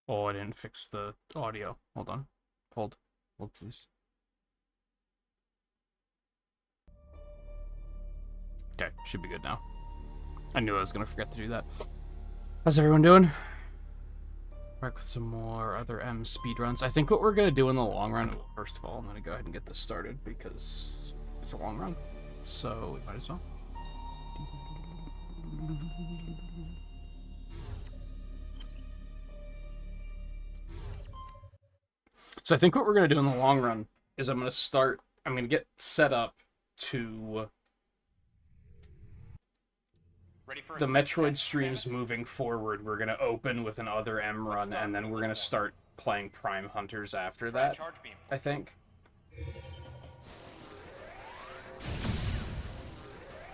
Oh, I didn't fix the audio. Hold on. Hold. Hold, please. Okay, should be good now. I knew I was going to forget to do that. How's everyone doing? Back with some more other M speedruns. I think what we're going to do in the long run, first of all, I'm going to go ahead and get this started because it's a long run. So we might as well. So I think what we're going to do in the long run is I'm going to get set up to the Metroid streams moving forward. We're going to open with another M run, and then we're going to start playing Prime Hunters after that, I think.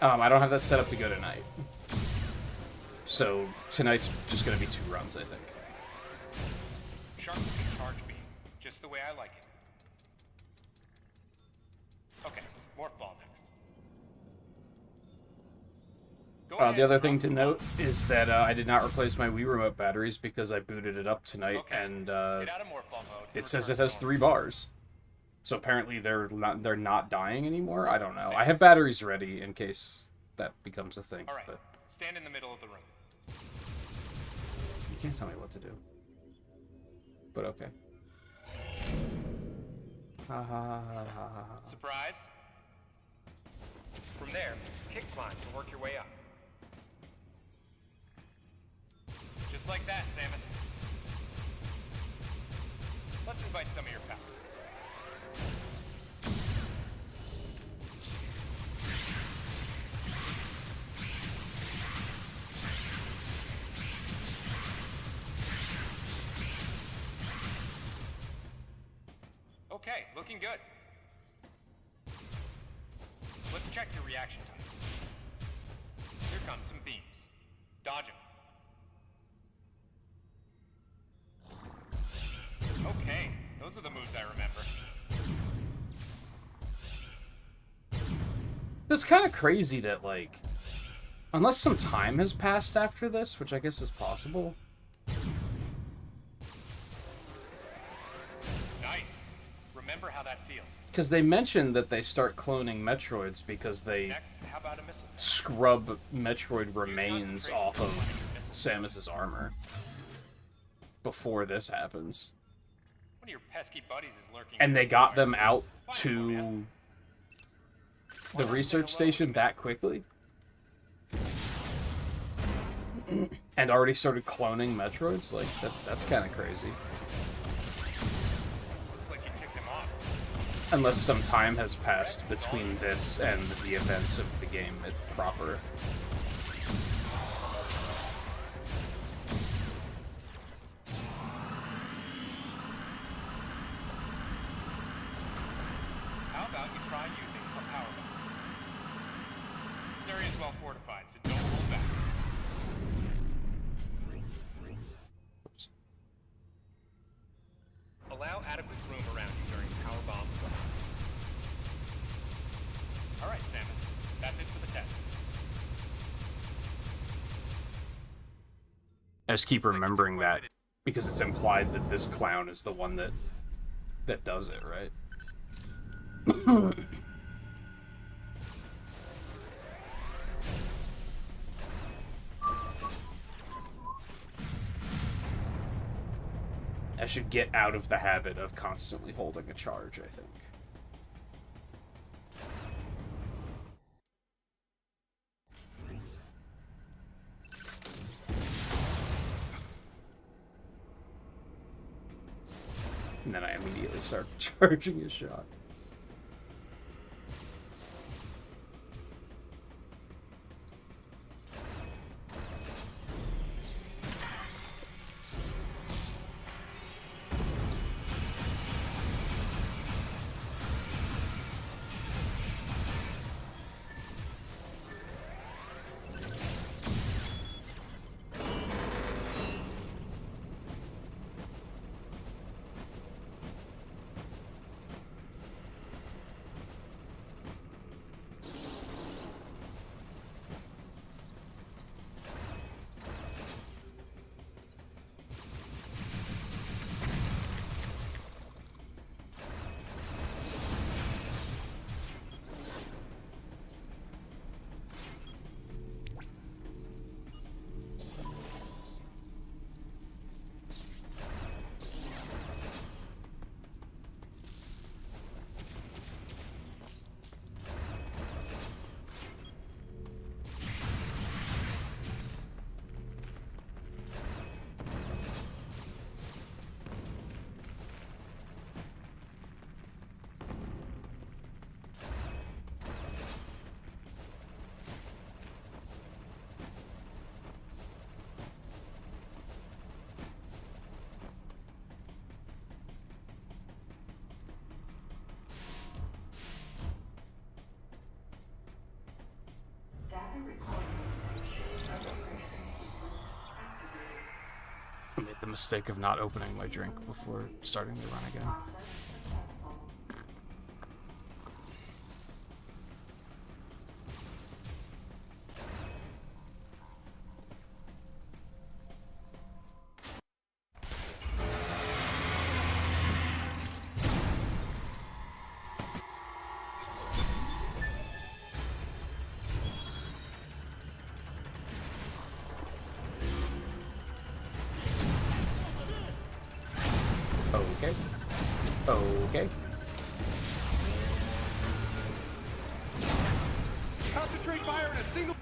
I don't have that set up to go tonight. So tonight's just going to be 2 runs, I think. Shark charge beam, just the way I like it. Okay, morph ball next. The other thing to note is that I did not replace my Wii Remote batteries because I booted it up tonight, and it says it has 3 bars. So apparently they're not dying anymore. I don't know. I have batteries ready in case that becomes a thing. All right, but stand in the middle of the room. You can't tell me what to do. But okay. Surprised? From there, kick climb to work your way up. Just like that, Samus. Let's invite some of your pals. Okay, looking good. Let's check your reaction time. Here come some beams. Dodge them. Okay, those are the moves I remember. It's kind of crazy that, like, unless some time has passed after this, which I guess is possible. Nice. Remember how that feels. Because they mentioned that they start cloning Metroids because they Next, how about a missile? scrub Metroid remains off of Samus's armor before this happens. One of your pesky buddies is lurking. And they got them out to the research station that quickly. And already started cloning Metroids? Like, that's kind of crazy. Looks like you ticked him off. Unless some time has passed between this and the events of the game proper. How about you try using a power bomb? This area is well fortified, so don't hold back. Oops. Allow adequate room around you during power bomb flight. Alright, Samus. That's it for the test. I just keep remembering that because it's implied that this clown is the one that does it, right? I should get out of the habit of constantly holding a charge, I think. And then I immediately start charging a shot. mistake of not opening my drink before starting the run again. Okay. Okay. Concentrate fire in a single.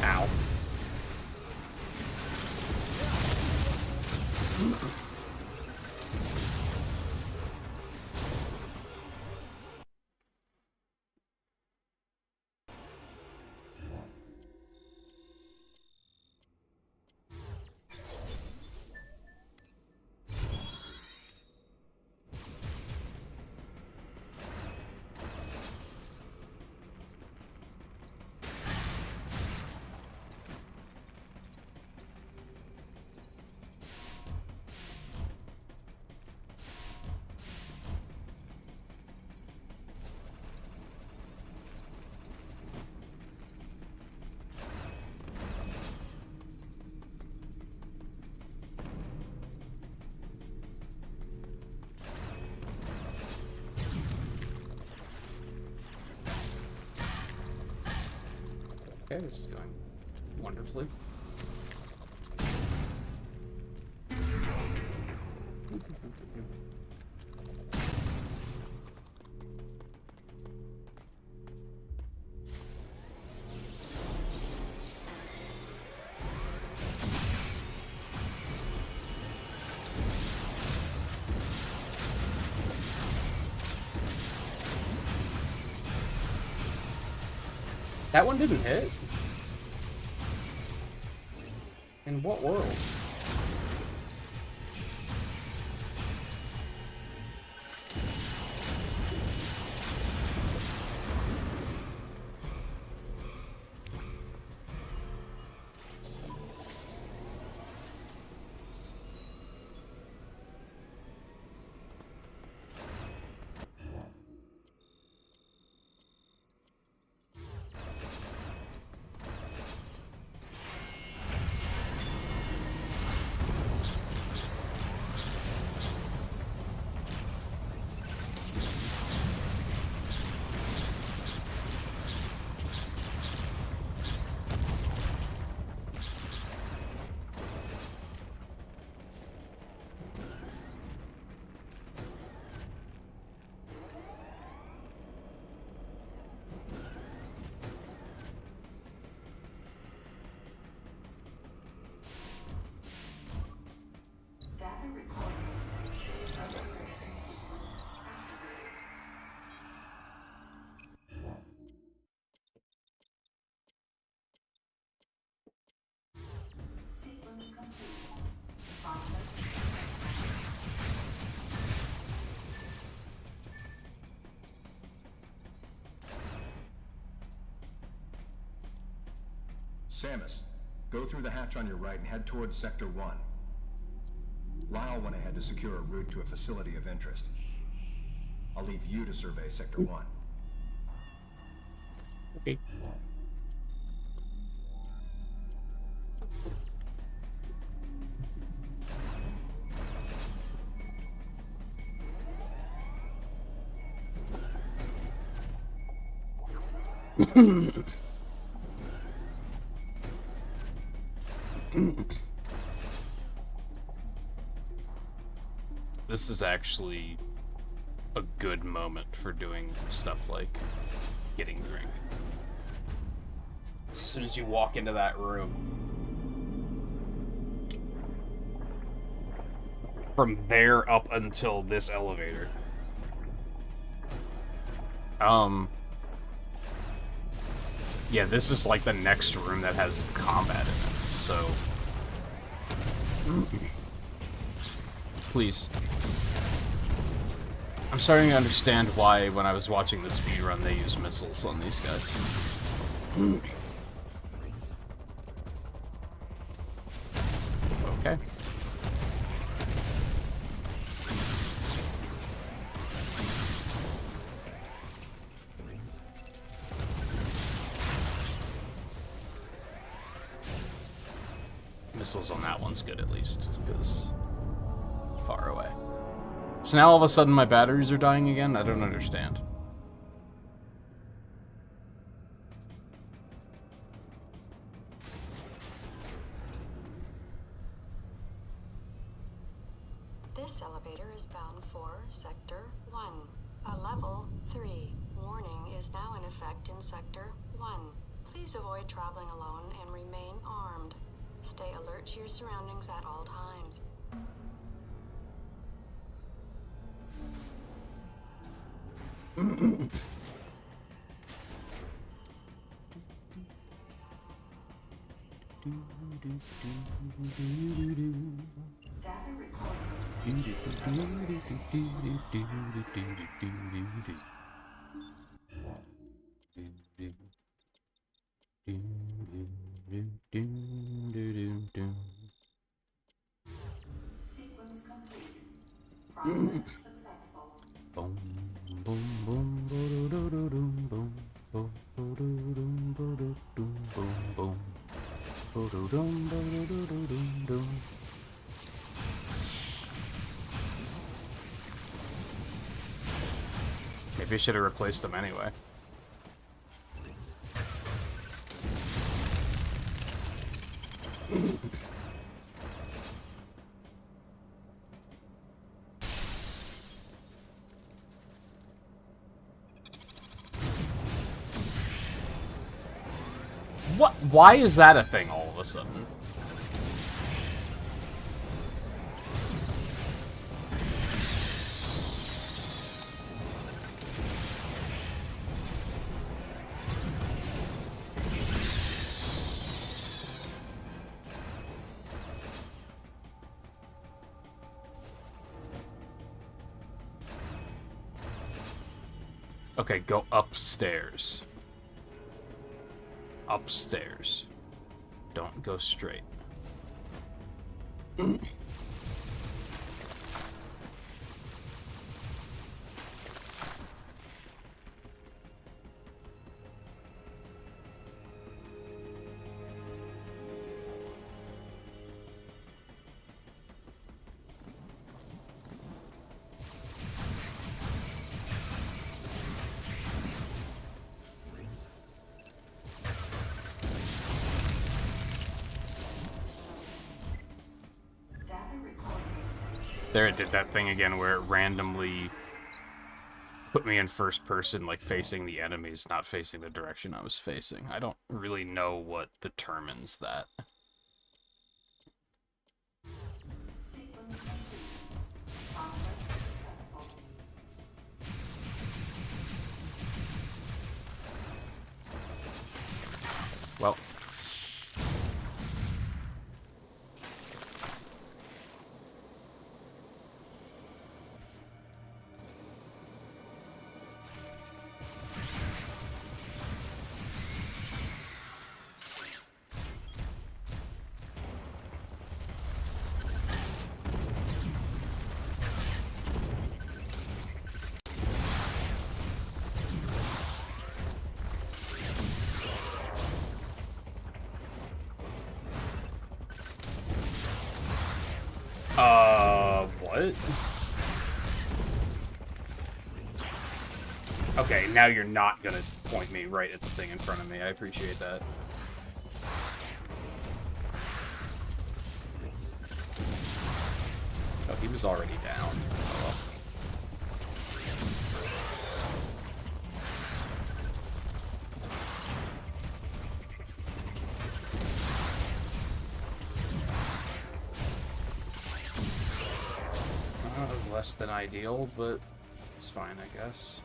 Ow. Okay, this is going wonderfully. That one didn't hit? In what world? Samus, go through the hatch on your right and head towards Sector 1. Lyle went ahead to secure a route to a facility of interest. I'll leave you to survey Sector 1. Okay. This is actually a good moment for doing stuff like getting drink. As soon as you walk into that room, from there up until this elevator, Yeah, this is like the next room that has combat in it, so... Please. I'm starting to understand why, when I was watching the speedrun, they use missiles on these guys. Okay. Missiles on that one's good, at least, because far away. So now all of a sudden my batteries are dying again? I don't understand. This elevator is bound for Sector 1. A level 3 warning is now in effect in Sector 1. Please avoid traveling alone and remain armed. Stay alert to your surroundings at all times. Sequence complete. Process successful. Boom, boom, boom, boom, boom, boom, boom, boom, boom. Maybe I should have replaced them anyway. What? Why is that a thing all of a sudden? Okay, go upstairs. Upstairs. Don't go straight. There it did that thing again where it randomly put me in first person, like facing the enemies, not facing the direction I was facing. I don't really know what determines that. Sequence complete. Process successful. Well. What? Okay, now you're not gonna point me right at the thing in front of me. I appreciate that. Oh, he was already down. Oh, well. Less than ideal, but it's fine, I guess.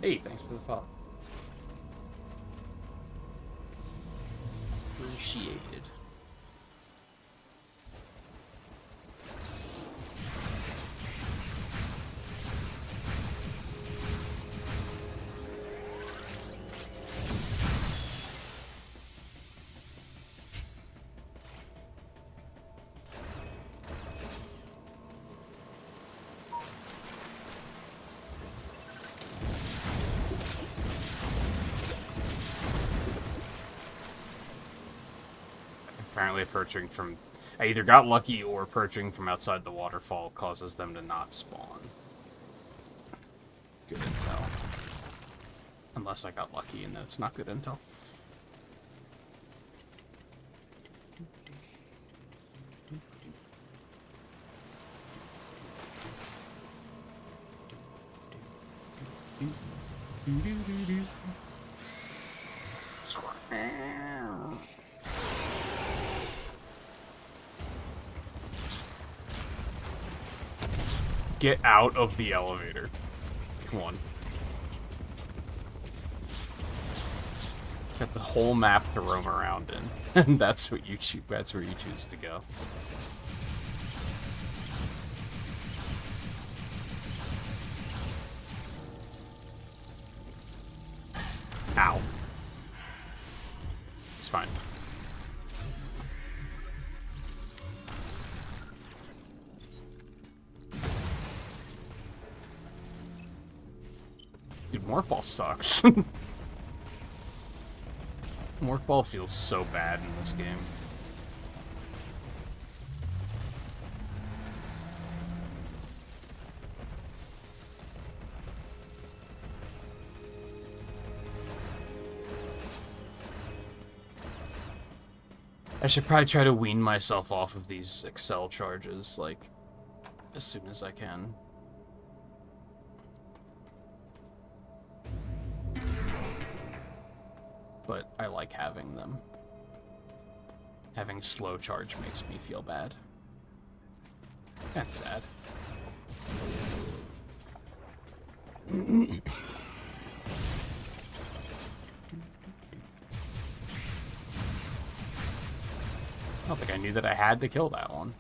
Hey, thanks for the follow. Appreciated. Apparently perching from... I either got lucky or perching from outside the waterfall causes them to not spawn. Good intel. Unless I got lucky and then it's not good intel. Get out of the elevator. Come on. Got the whole map to roam around in. And that's what you choose. That's where you choose to go. Ow. It's fine. Dude, Morph Ball sucks. Morph Ball feels so bad in this game. I should probably try to wean myself off of these Excel charges, like, as soon as I can. But I like having them. Having slow charge makes me feel bad. That's sad. I don't think I knew that I had to kill that one.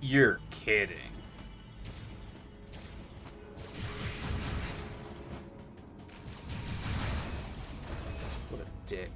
You're kidding. What a dick.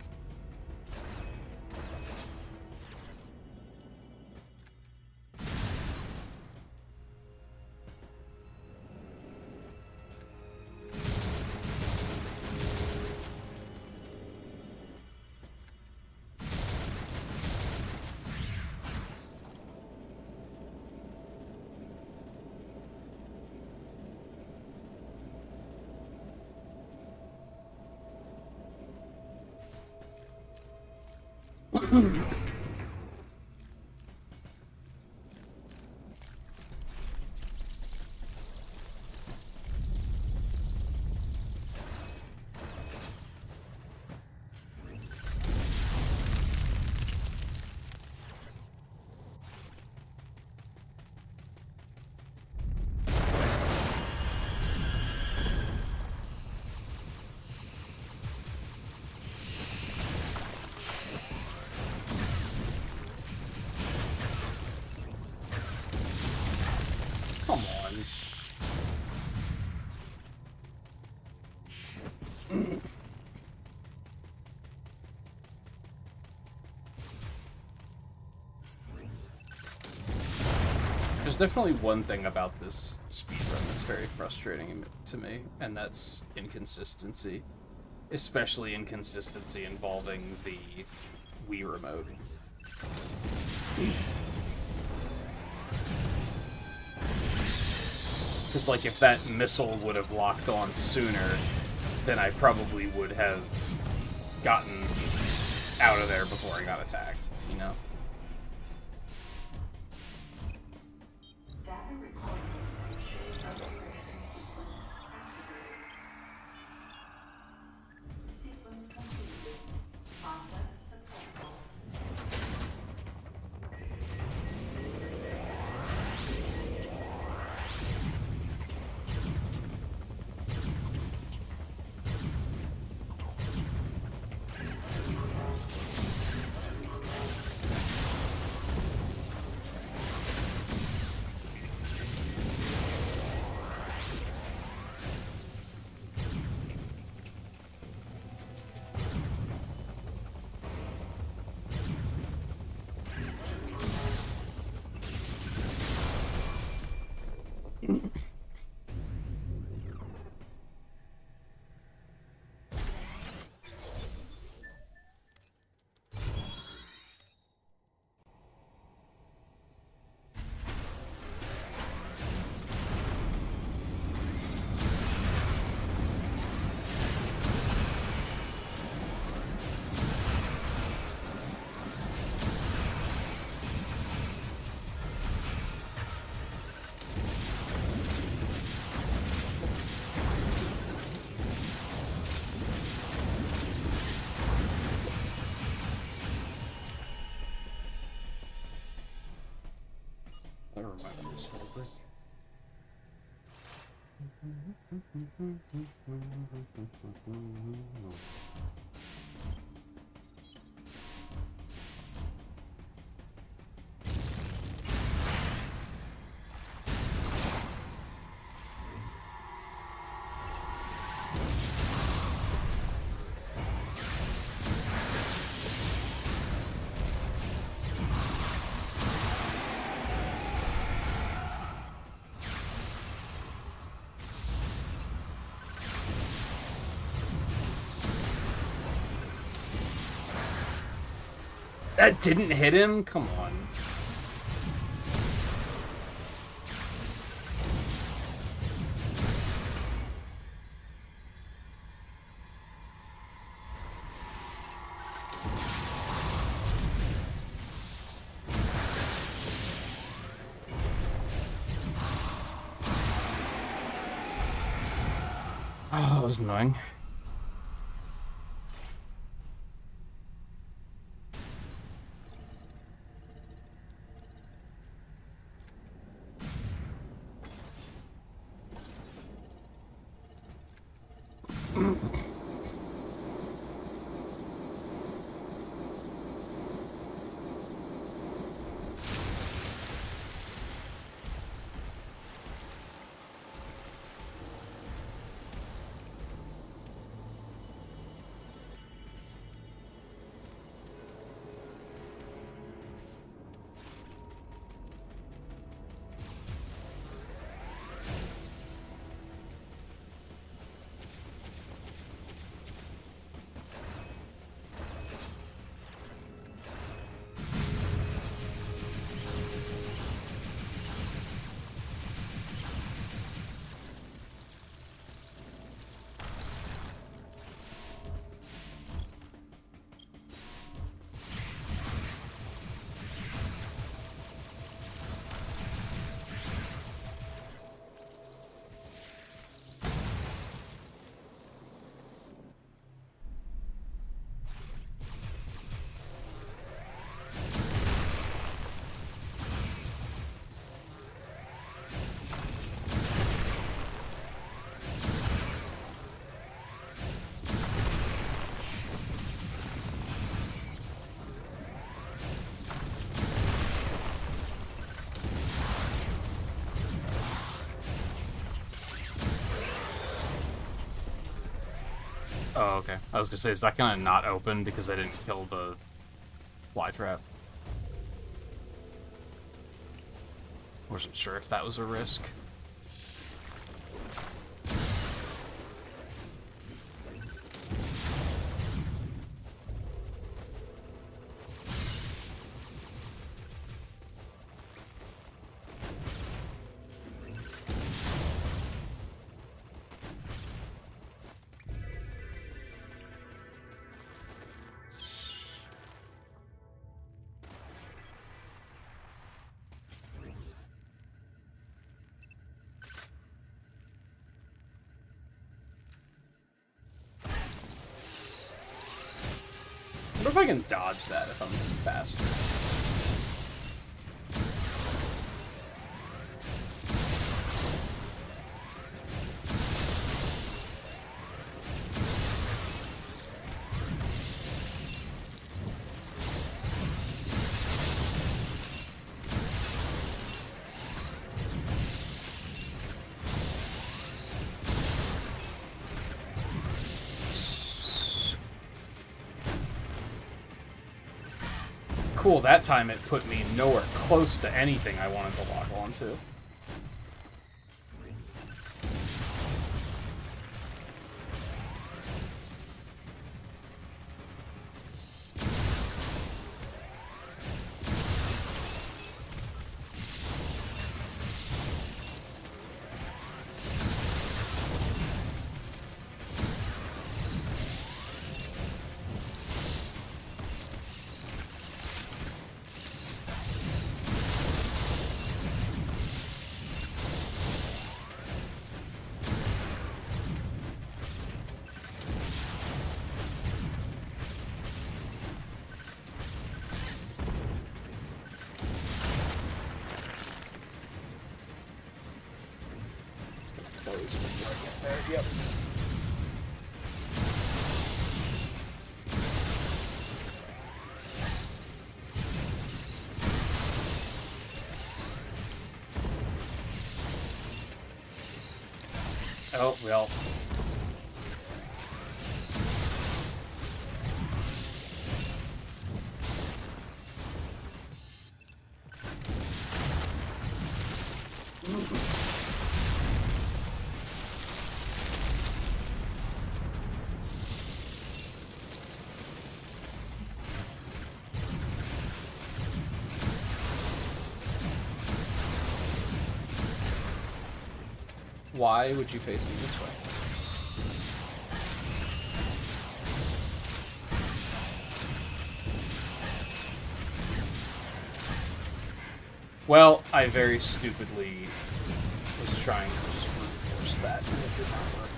definitely one thing about this speedrun that's very frustrating to me, and that's inconsistency. Especially inconsistency involving the Wii remote. Because, like, if that missile would have locked on sooner, then I probably would have gotten out of there before I got attacked, you know? Data recording. Restoration sequence activated. Sequence completed. Process successful. That reminded me of Smoker. That didn't hit him? Come on. Oh, that was annoying. Oh, okay. I was gonna say, is that gonna not open because I didn't kill the fly trap? Wasn't sure if that was a risk. I wonder if I can dodge that if I'm faster. Cool, that time it put me nowhere close to anything I wanted to lock onto. Before I get there. Yep. Oh, well. Why would you face me this way? Well, I very stupidly was trying to just reinforce that, and it did not work.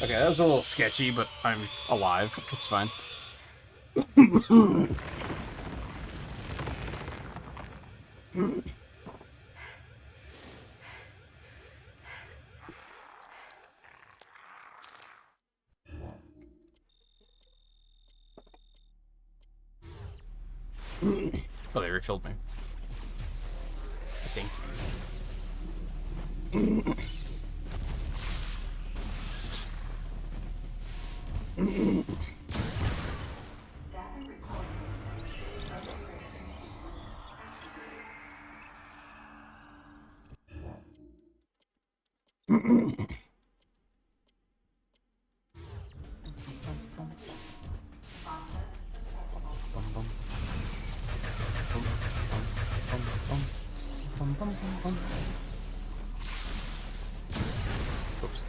Okay, that was a little sketchy, but I'm alive. It's fine. Oh, they refilled me. Thank you. Data recording and shared restoration sequence activated. Process successful. Oops.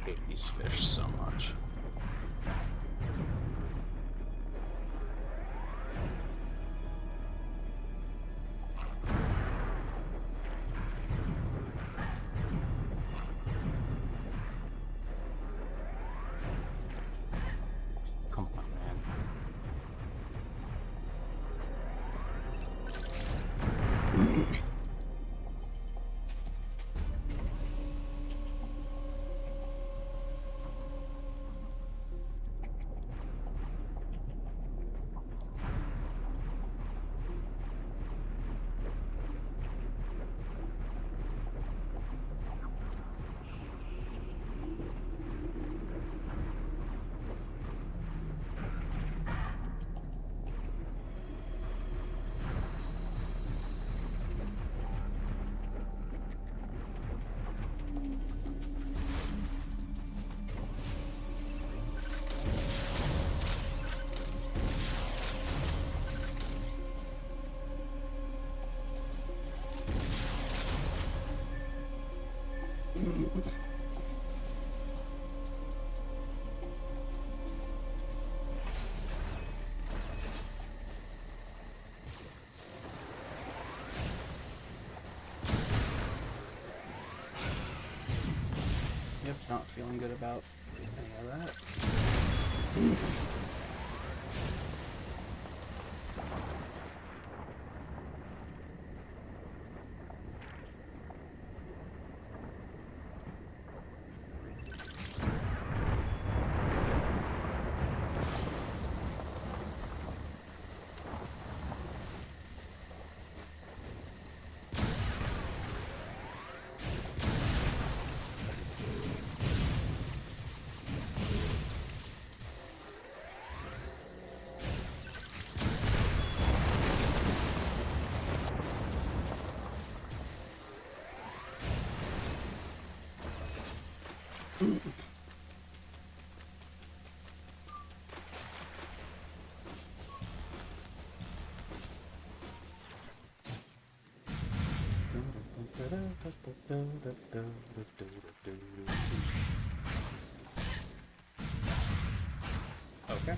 Hate these fish so much. Come on, man. Yep, not feeling good about any of that. Okay.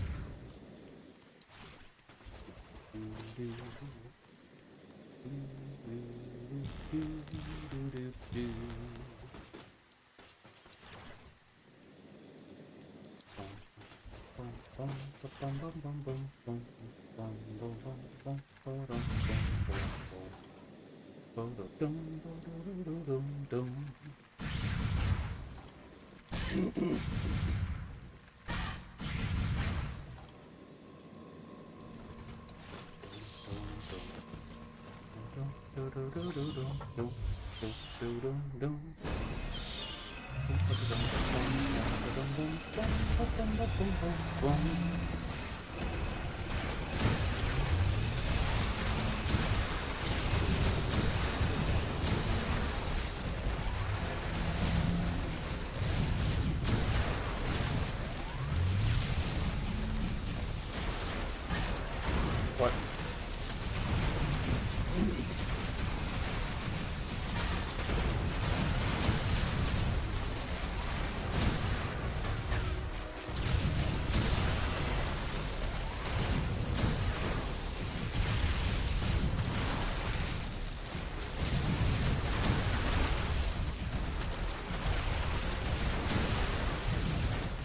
What?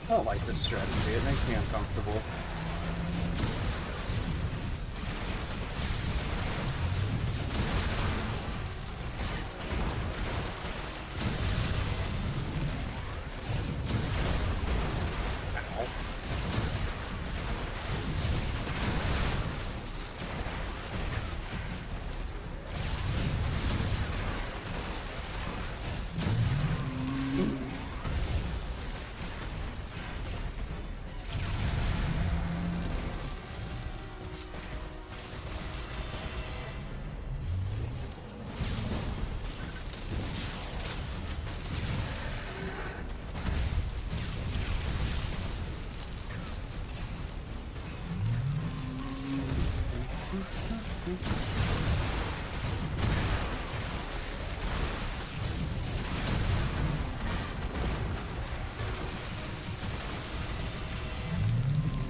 I don't like this strategy. It makes me uncomfortable.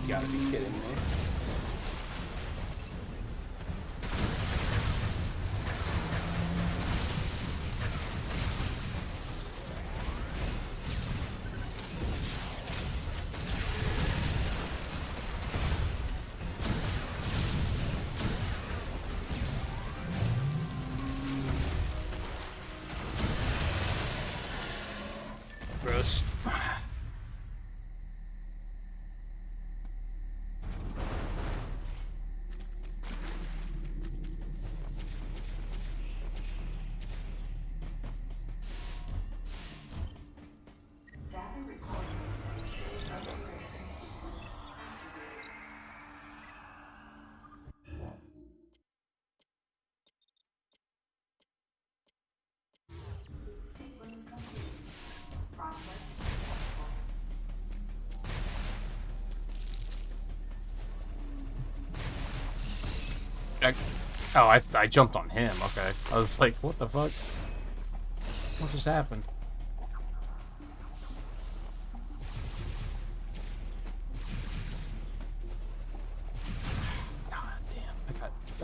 You gotta be kidding me. Gross. Data recording upgrade sequence activated. Sequence complete. Process successful. I jumped on him. Okay. I was like, what the fuck? What just happened?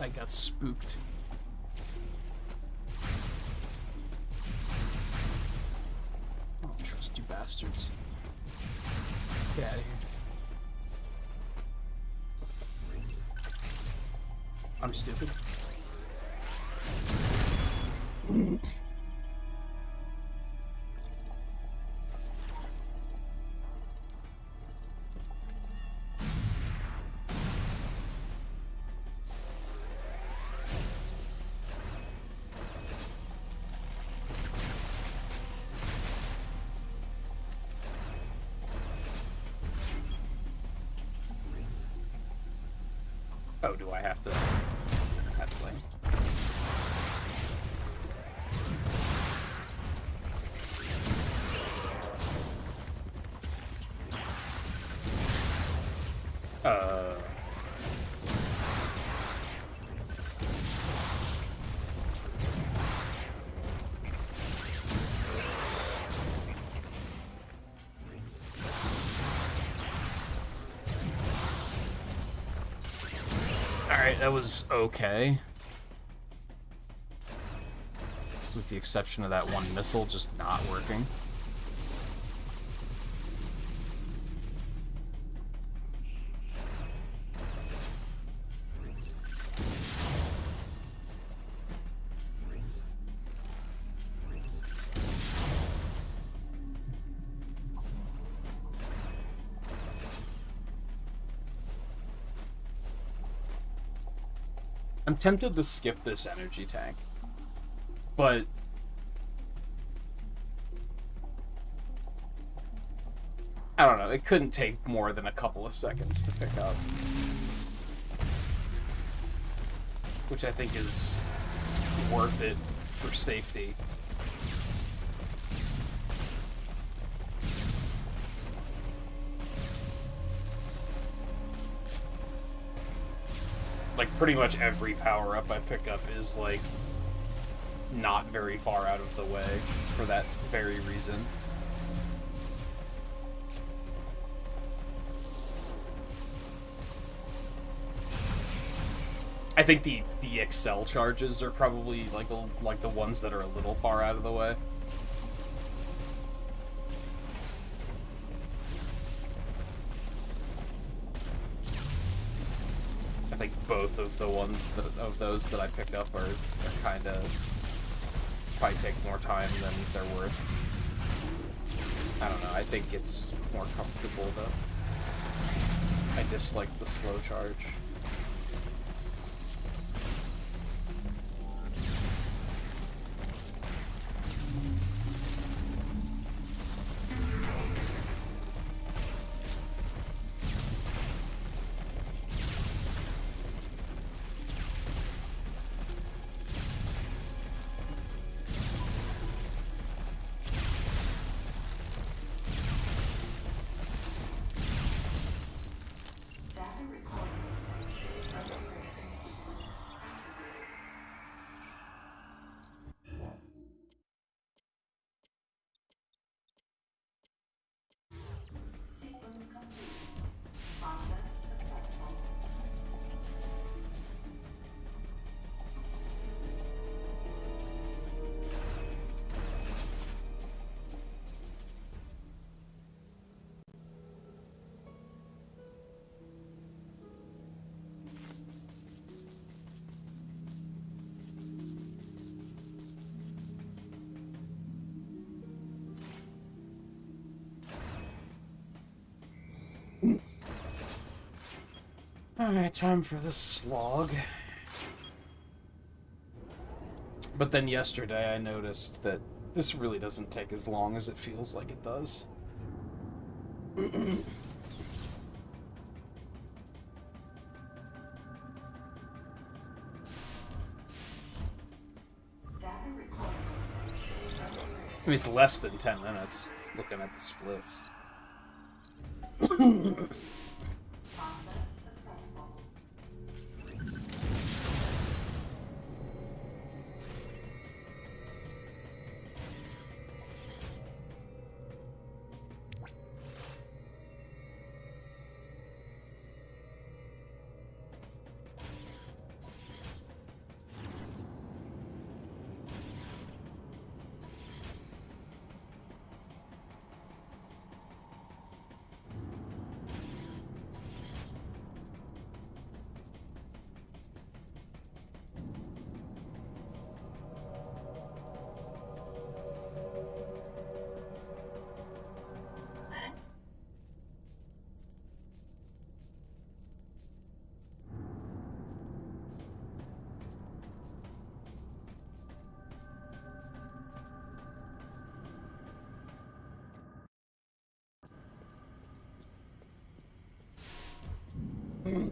I got spooked. I don't trust you bastards. Get out of here. I'm stupid. Oh, do I have to? That's lame. Alright, that was okay. With the exception of that one missile just not working. I'm tempted to skip this energy tank, but I don't know, it couldn't take more than a couple of seconds to pick up, which I think is worth it for safety. Like, pretty much every power-up I pick up is, like, not very far out of the way for that very reason. I think the Excel charges are probably, like the ones that are a little far out of the way. I think both of the ones of those that I pick up are kind of probably take more time than they're worth. I don't know. I think it's more comfortable though. I dislike the slow charge. Alright, time for the slog. But then yesterday I noticed that this really doesn't take as long as it feels like it does. I mean, it's less than 10 minutes, looking at the splits. Data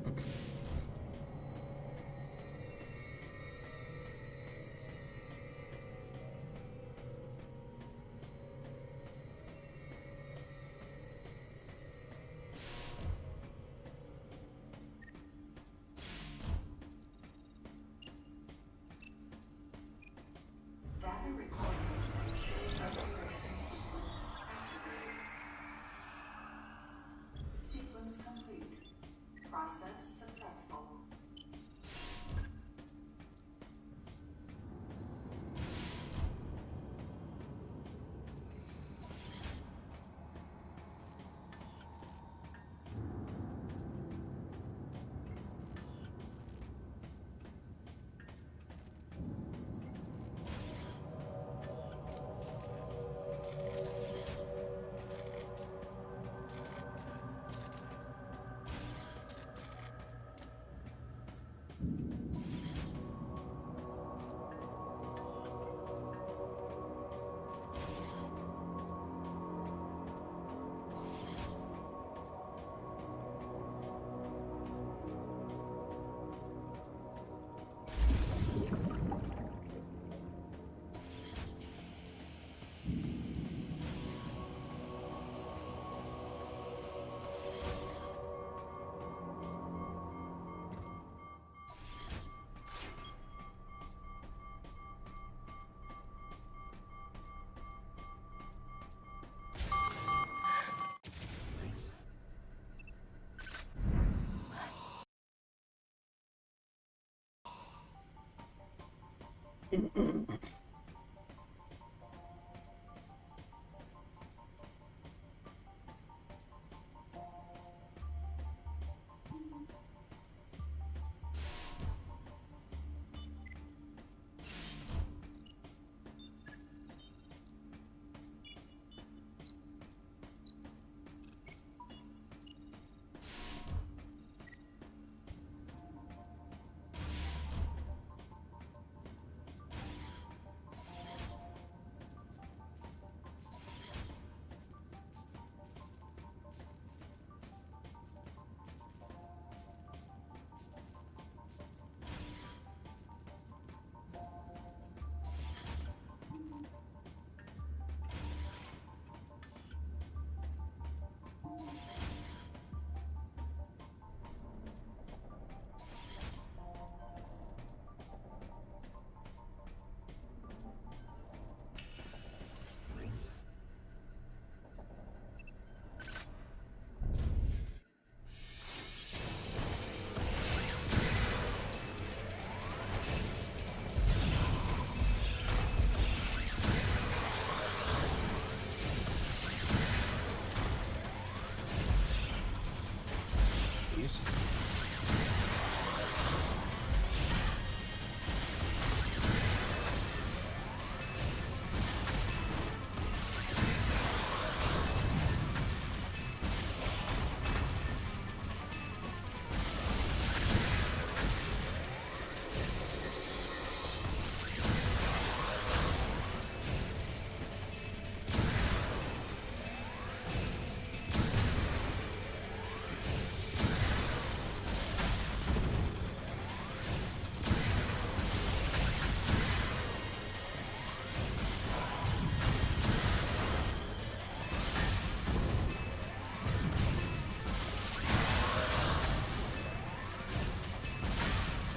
recording to ensure restoration sequence activated. Sequence complete. Process successful.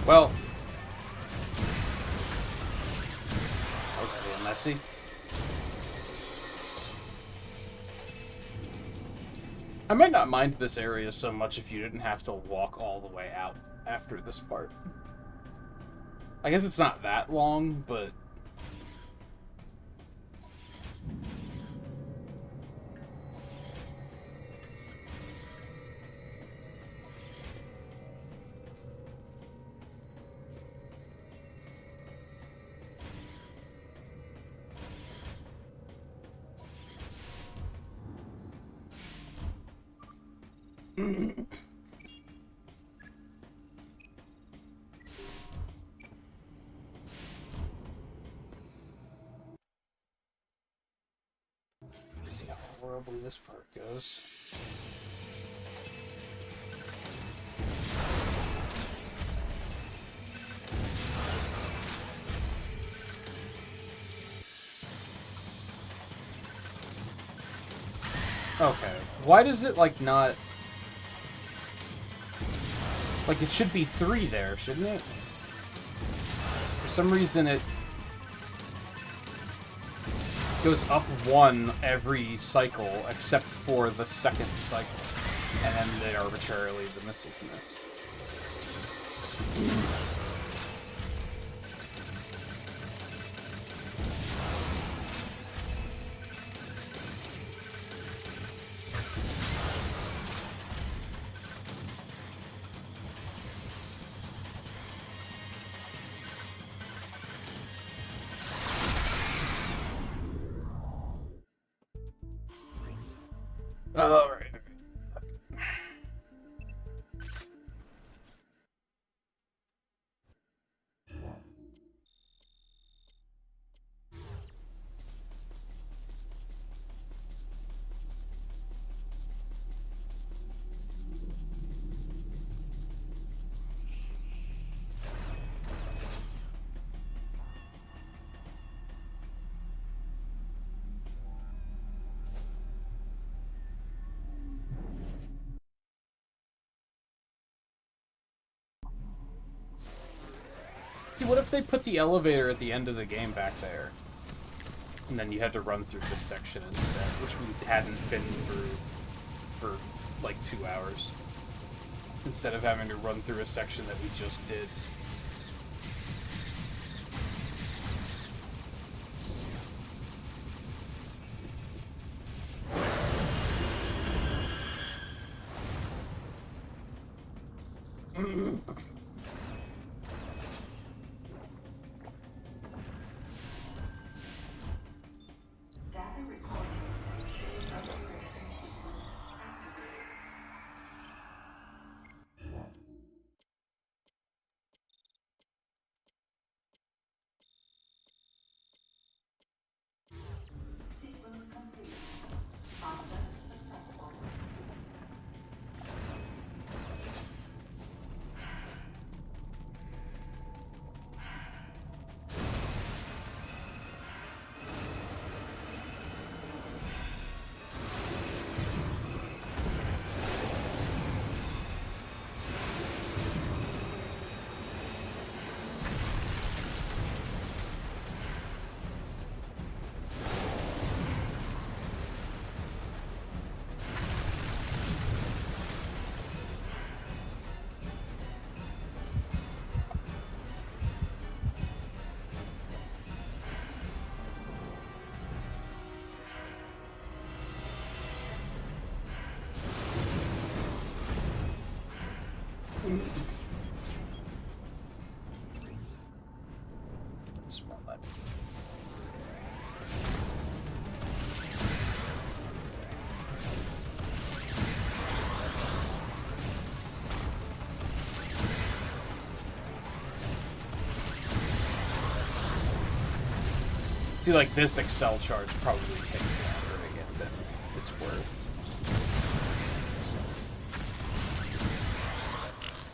Well, that was a little messy. I might not mind this area so much if you didn't have to walk all the way out after this part. I guess it's not that long, but... Let's see how horribly this part goes. Okay. Why does it, like, not... Like, it should be 3 there, shouldn't it? For some reason, it goes up 1 every cycle, except for the second cycle. And then they arbitrarily, the missiles miss. All right. What if they put the elevator at the end of the game back there? And then you had to run through this section instead, which we hadn't been through for like 2 hours. Instead of having to run through a section that we just did. Data recording. Upgrade activated. Sequence complete. Process successful. Small lab. See, like, this Excel charge probably takes longer to get than it's worth.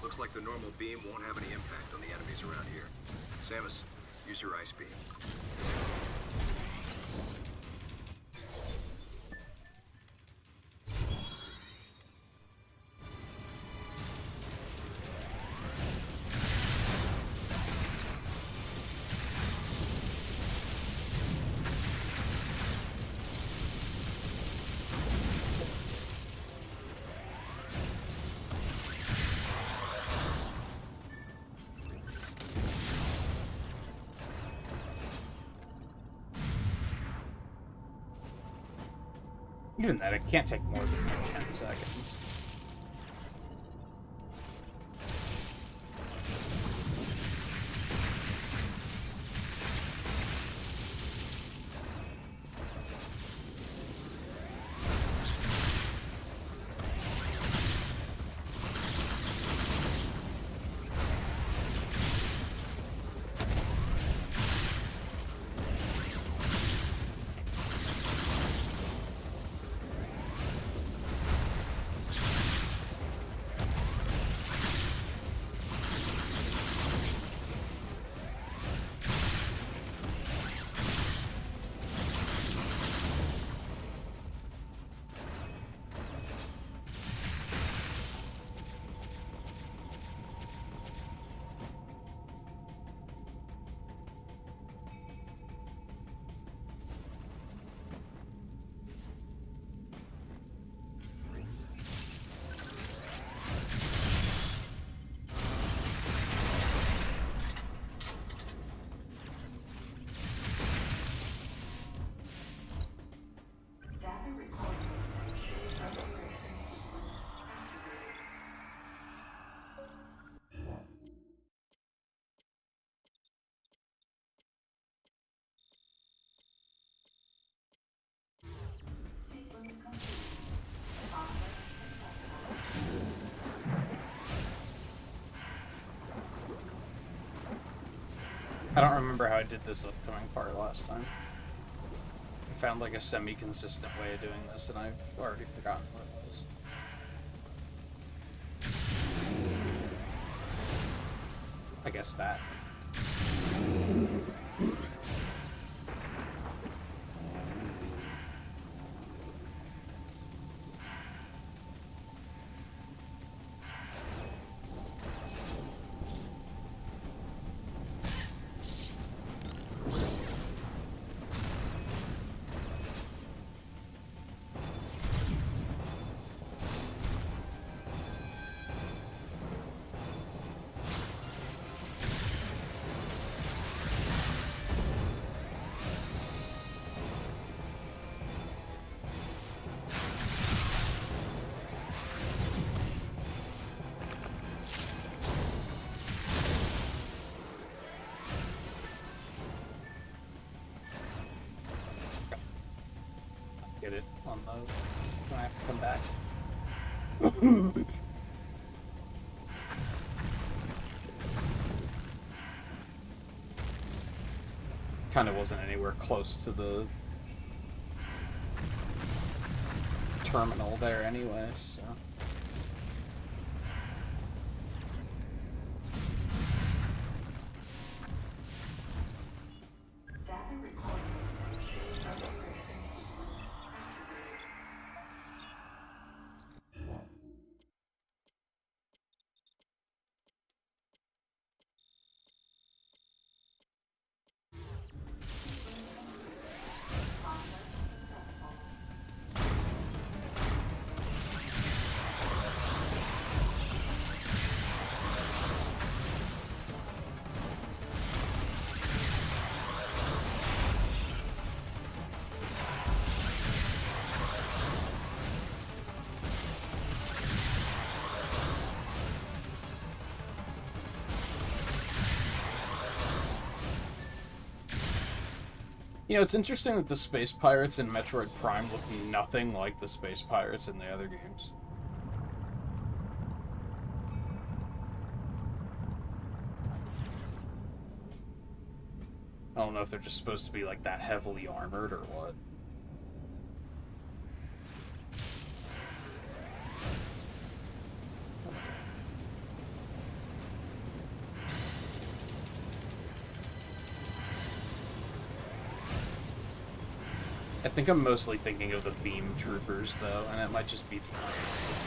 Looks like the normal beam won't have any impact on the enemies around here. Samus, use your ice beam. Even that, it can't take more than like 10 seconds. I don't remember how I did this upcoming part last time. I found like a semi-consistent way of doing this, and I've already forgotten what it was. I guess that. Get it on those when I have to come back. Kind of wasn't anywhere close to the terminal there anyway, so. Data recording. You know, it's interesting that the space pirates in Metroid Prime look nothing like the space pirates in the other games. I don't know if they're just supposed to be like that heavily armored or what. I think I'm mostly thinking of the beam troopers, though, and it might just be the it's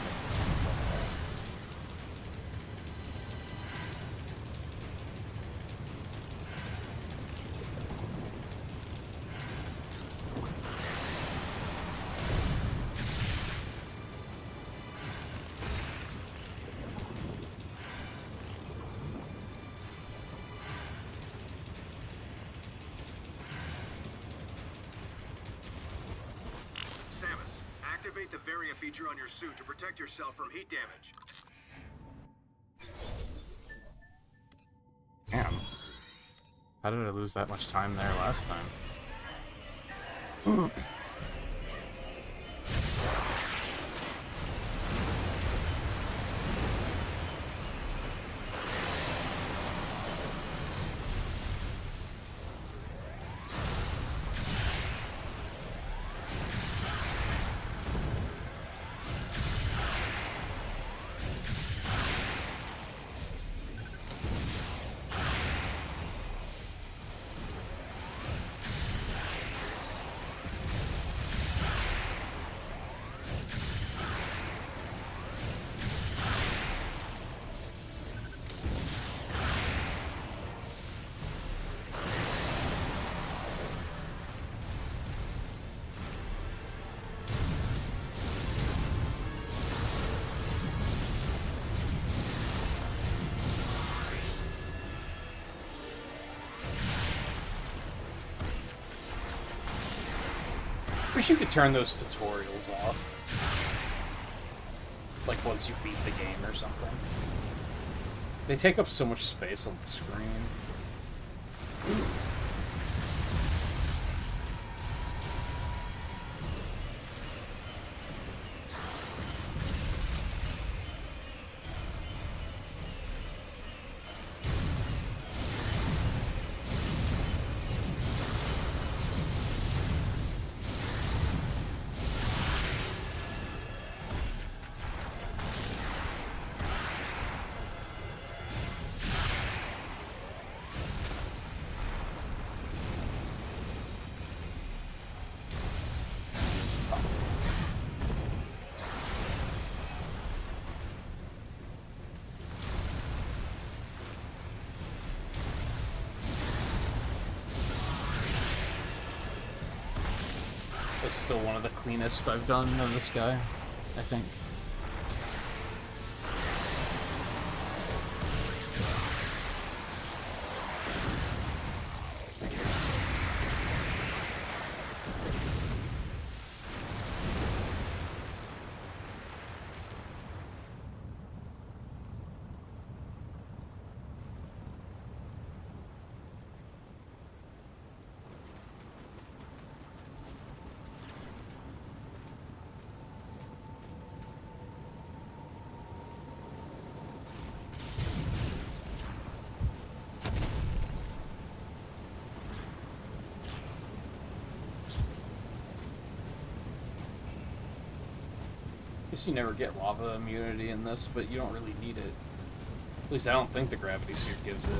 Activate the Varia feature on your suit to protect yourself from heat damage. Damn. How did I lose that much time there last time? Wish you could turn those tutorials off. Like once you beat the game or something. They take up so much space on the screen. is still one of the cleanest I've done of this guy, I think. You never get lava immunity in this, but you don't really need it. At least I don't think the gravity suit gives it.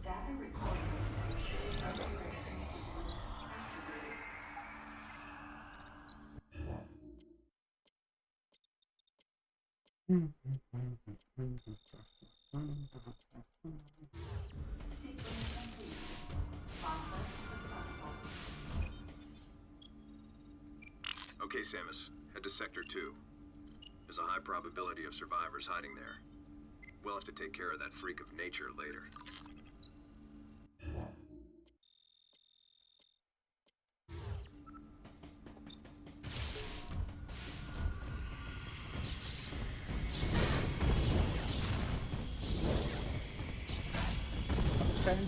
Data recording. Sequence complete. Process successful. Okay, Samus. Head to Sector 2. There's a high probability of survivors hiding there. We'll have to take care of that freak of nature later. Okay.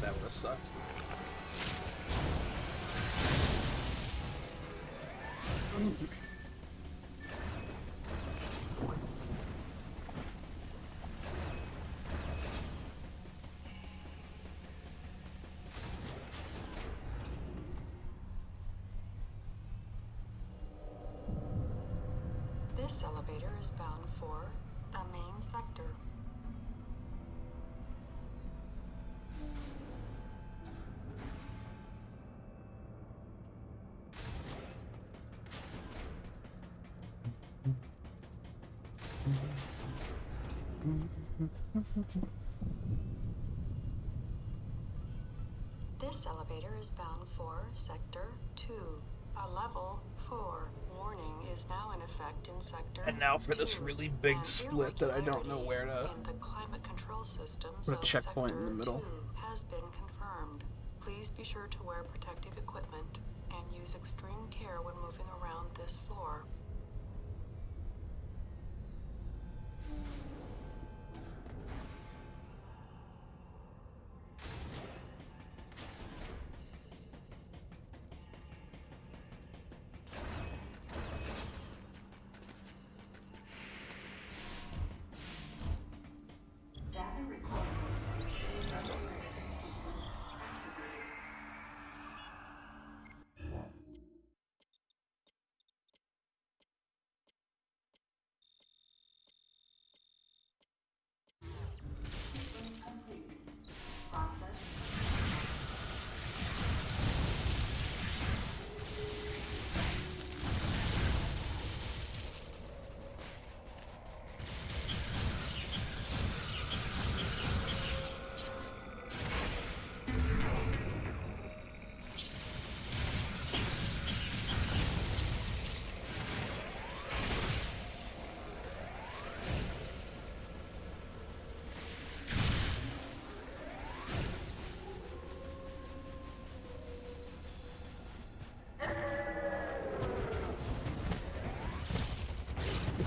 That would have sucked. This elevator is bound for the main sector. This elevator is bound for Sector 2. A level 4 warning is now in effect in Sector And now for this 2. really big An split that I don't know where to irregularity in the climate control systems put a of checkpoint in the Sector middle. 2 has been confirmed. Please be sure to wear protective equipment and use extreme care when moving around this floor. Data recording.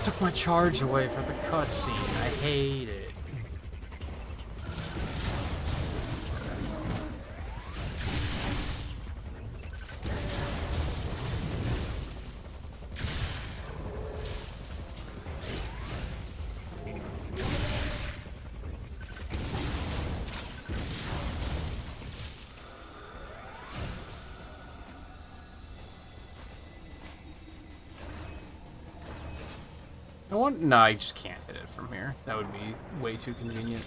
took my charge away for the cutscene. I hate it. No, I just can't hit it from here. That would be way too convenient.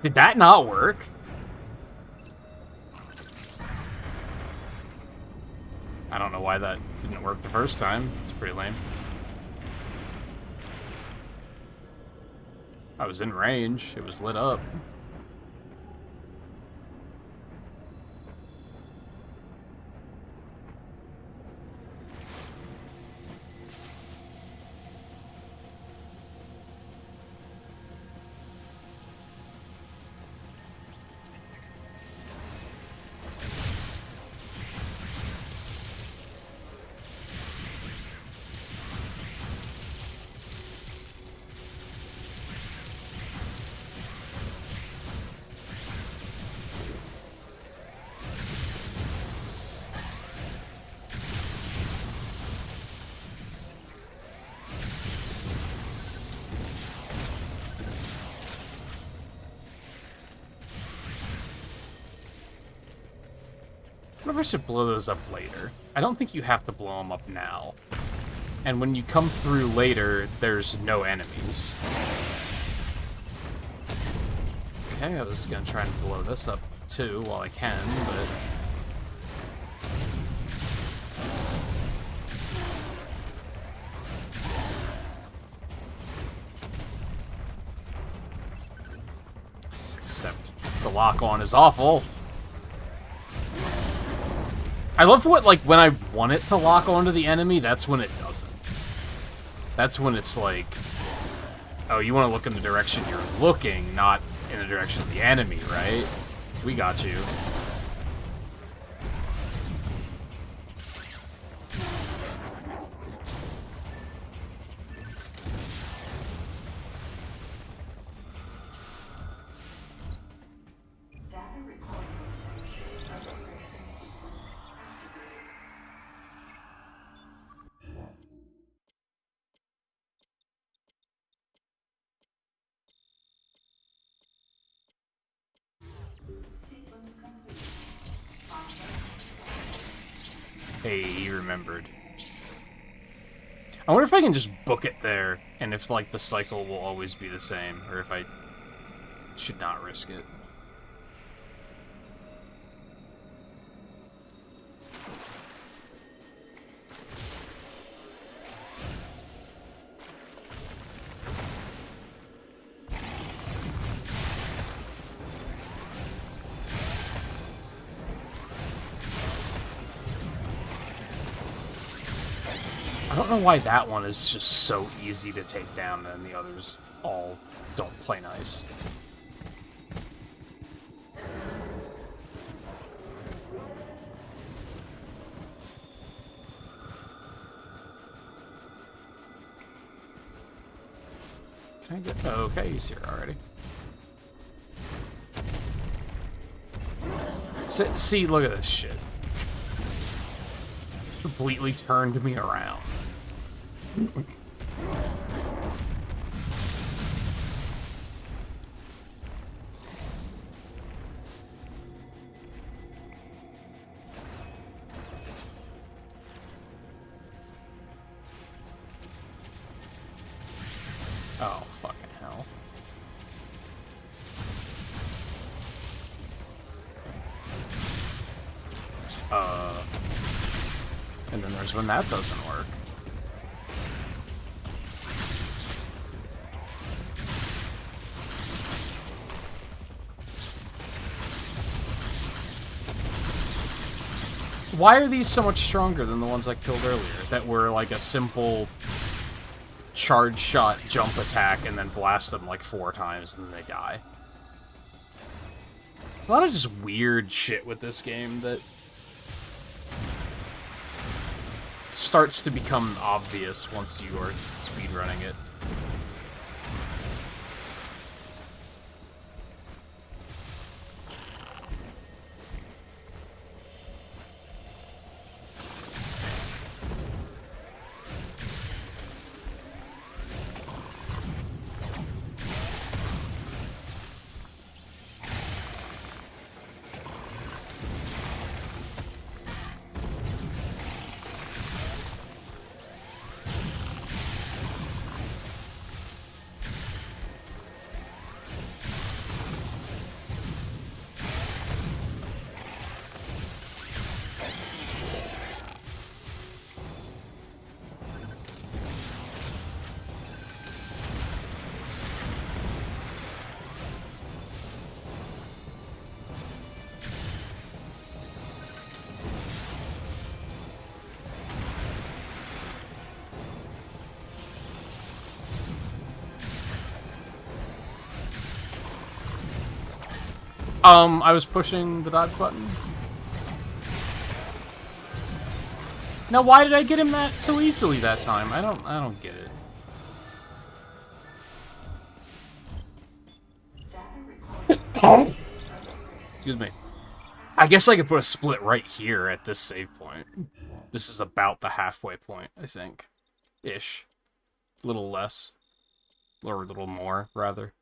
Did that not work? I don't know why that didn't work the first time. It's pretty lame. I was in range. It was lit up. I wonder if I should blow those up later. I don't think you have to blow them up now. And when you come through later, there's no enemies. Okay, I was gonna try and blow this up too while I can, but... Except the lock-on is awful. I love what, like, when I want it to lock onto the enemy, that's when it doesn't. That's when it's like, oh, you want to look in the direction you're looking, not in the direction of the enemy, right? We got you. Hey, he remembered. I wonder if I can just book it there, and if, like, the cycle will always be the same, or if I should not risk it. I don't know why that one is just so easy to take down and the others all don't play nice. Can I get... Oh, okay, he's here already. See, look at this shit. Completely turned me around. Oh, fucking hell. And then there's when that doesn't work. Why are these so much stronger than the ones I killed earlier? That were like a simple charge shot jump attack and then blast them like 4 times and then they die. There's a lot of just weird shit with this game that starts to become obvious once you are speedrunning it. I was pushing the dodge button. Now, why did I get him that so easily that time? I don't get it. Excuse me. I guess I could put a split right here at this save point. This is about the halfway point, I think. Ish. A little less. Or a little more, rather.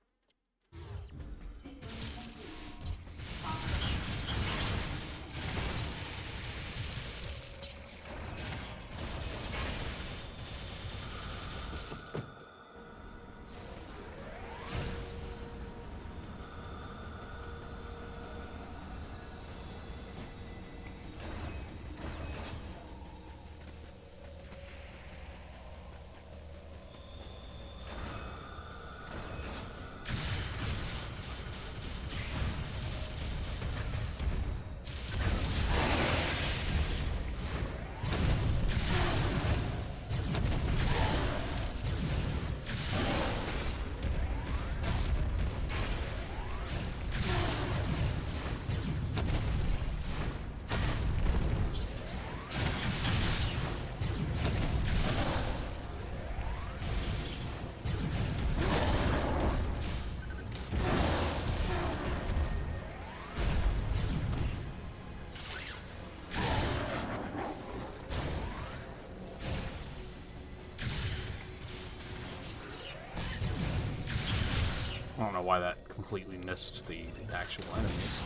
I don't know why that completely missed the actual enemies.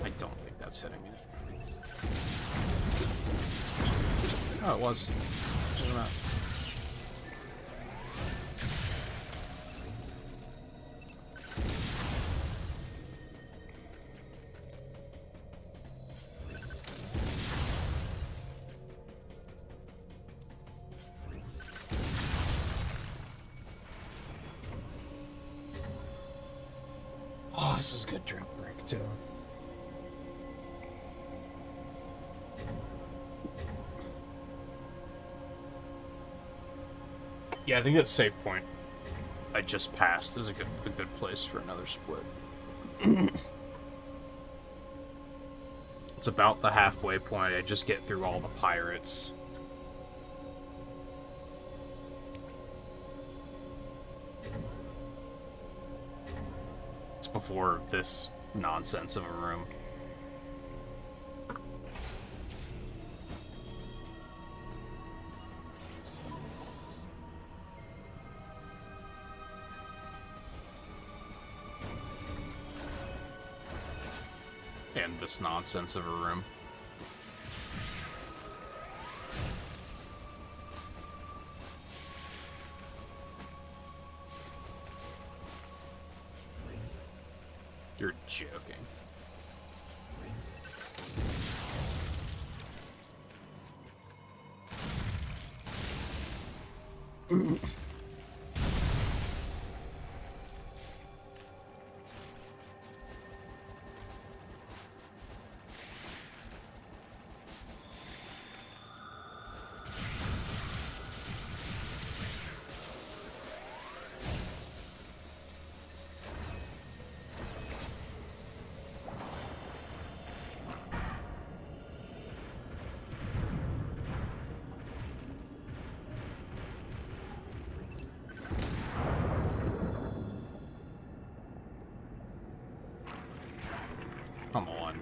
I don't think that's hitting it. Oh, it was. Look at that. Oh, this is a good drink break, too. Yeah, I think that save point I just passed is a good place for another split. It's about the halfway point. I just get through all the pirates. It's before this nonsense of a room. And this nonsense of a room. You're joking. Come on.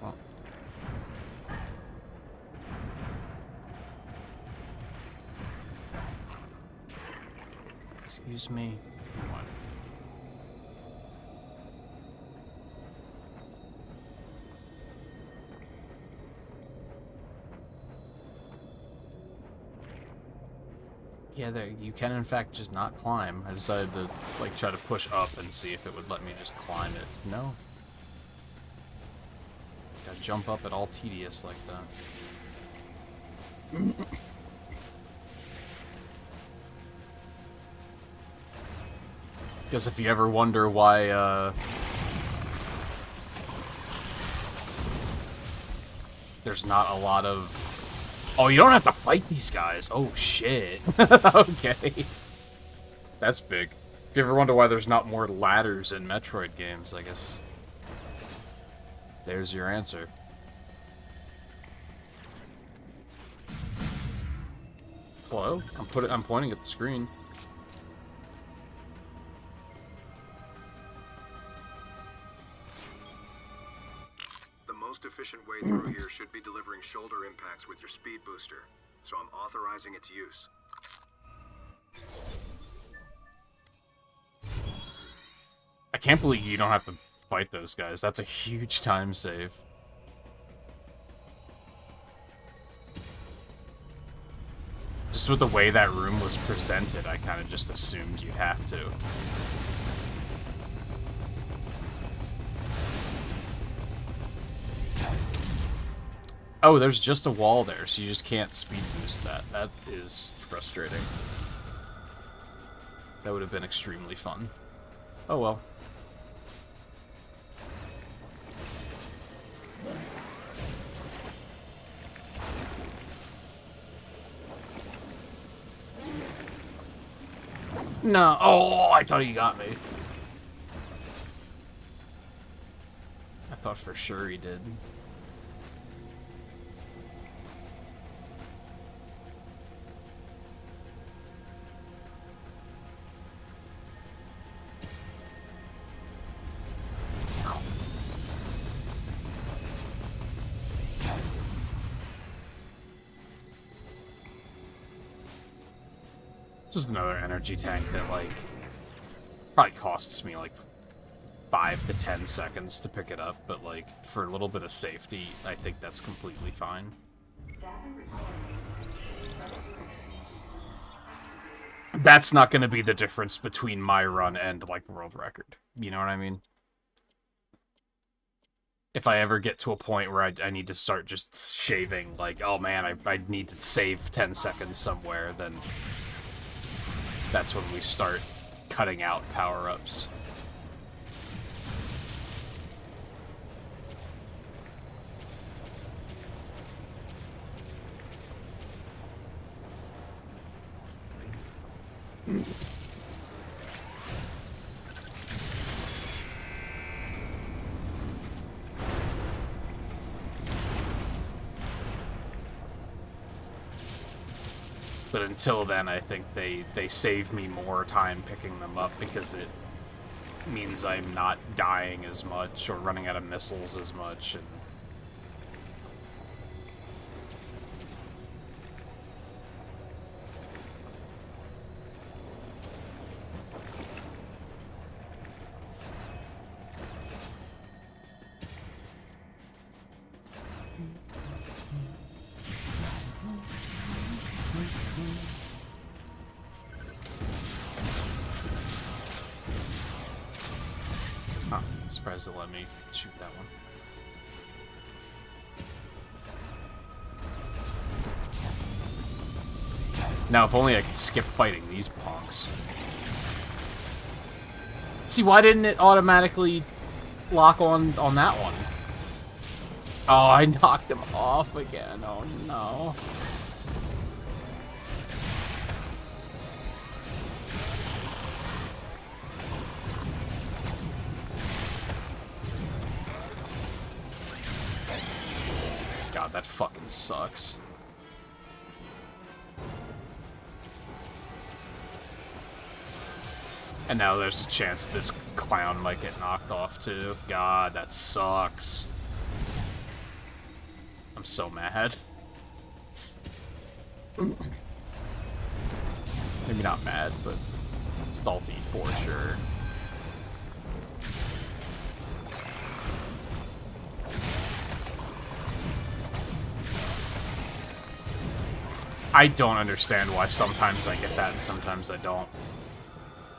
Well. Excuse me. Come on. Yeah, there, you can in fact just not climb. I decided to like try to push up and see if it would let me just climb it. No. Gotta jump up at all tedious like that. Guess if you ever wonder why there's not a lot of... Oh, you don't have to fight these guys. Oh, shit. Okay. That's big. If you ever wonder why there's not more ladders in Metroid games, I guess there's your answer. Hello? I'm pointing at the screen. The most efficient way through here should be delivering shoulder impacts with your speed booster, so I'm authorizing its use. I can't believe you don't have to fight those guys. That's a huge time save. Just with the way that room was presented, I kind of just assumed you'd have to. Oh, there's just a wall there, so you just can't speed boost that. That is frustrating. That would have been extremely fun. Oh well. No. Oh, I thought he got me. I thought for sure he did. Just another energy tank that, like, probably costs me, like, 5 to 10 seconds to pick it up, but, like, for a little bit of safety, I think that's completely fine. That's not going to be the difference between my run and, like, world record. You know what I mean? If I ever get to a point where I need to start just shaving, like, oh man, I need to save 10 seconds somewhere, then... that's when we start cutting out power-ups. But until then, I think they save me more time picking them up because it means I'm not dying as much or running out of missiles as much. And surprised it let me shoot that one. Now, if only I could skip fighting these punks. See, why didn't it automatically lock on that one? Oh, I knocked him off again. Oh, no. god, that fucking sucks. And now there's a chance this clown might get knocked off too. God, that sucks. I'm so mad. Maybe not mad, but salty for sure. I don't understand why sometimes I get that and sometimes I don't.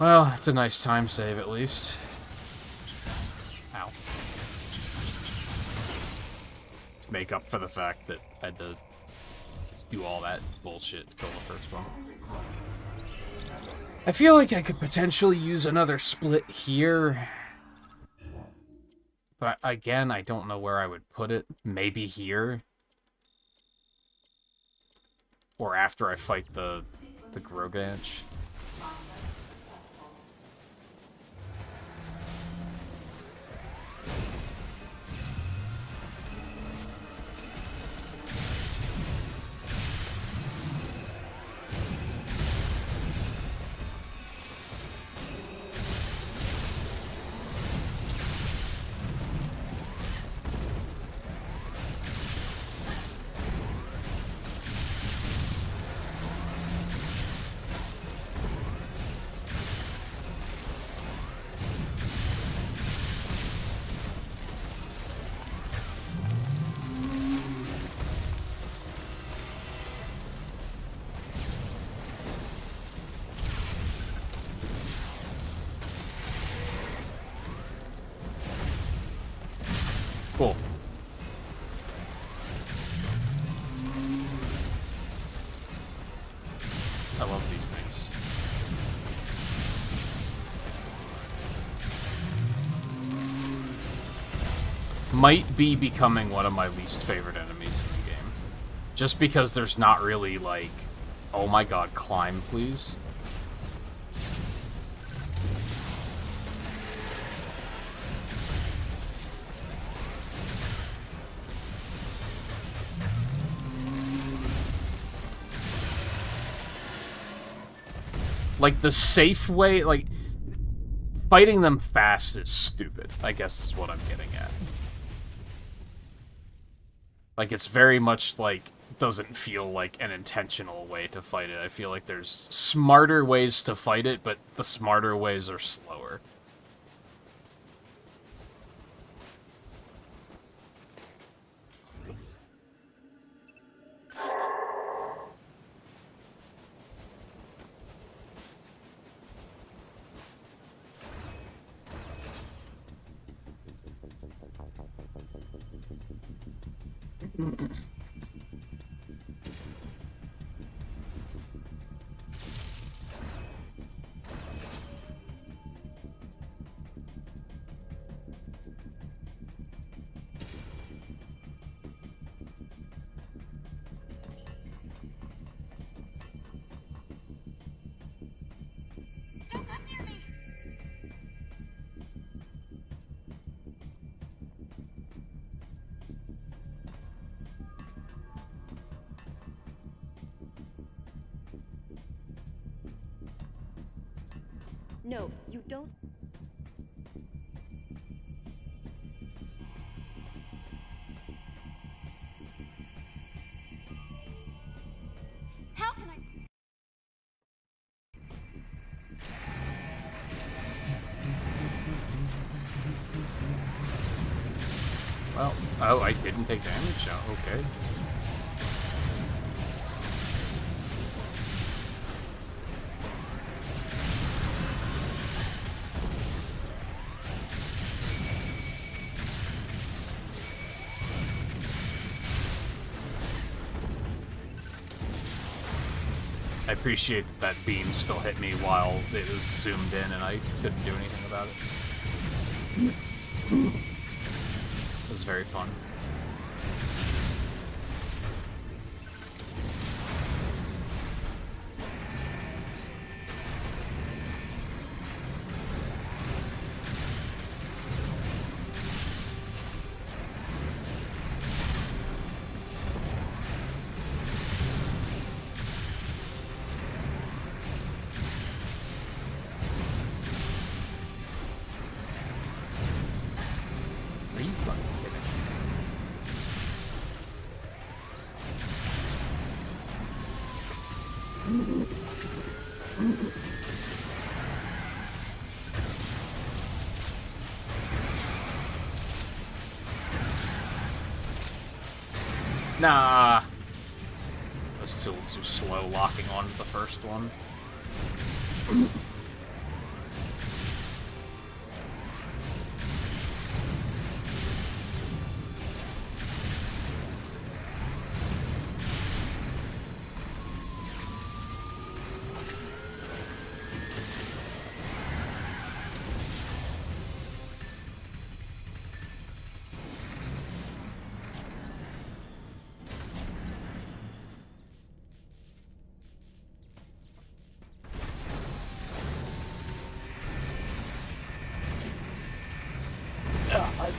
Well, it's a nice time save at least. Ow. To make up for the fact that I had to do all that bullshit to kill the first one. I feel like I could potentially use another split here. But again, I don't know where I would put it. Maybe here. Or after I fight the Groganch. Cool. I love these things. Might be becoming one of my least favorite enemies in the game. Just because there's not really like, oh my god, climb please. Like, the safe way, like, fighting them fast is stupid, I guess is what I'm getting at. Like, it's very much, like, doesn't feel like an intentional way to fight it. I feel like there's smarter ways to fight it, but the smarter ways are slower. No, you don't. How can I? Well, oh, I didn't take damage? Oh, okay. I appreciate that beam still hit me while it was zoomed in and I couldn't do anything about it. It was very fun. Nah. I was still too slow locking on to the first one.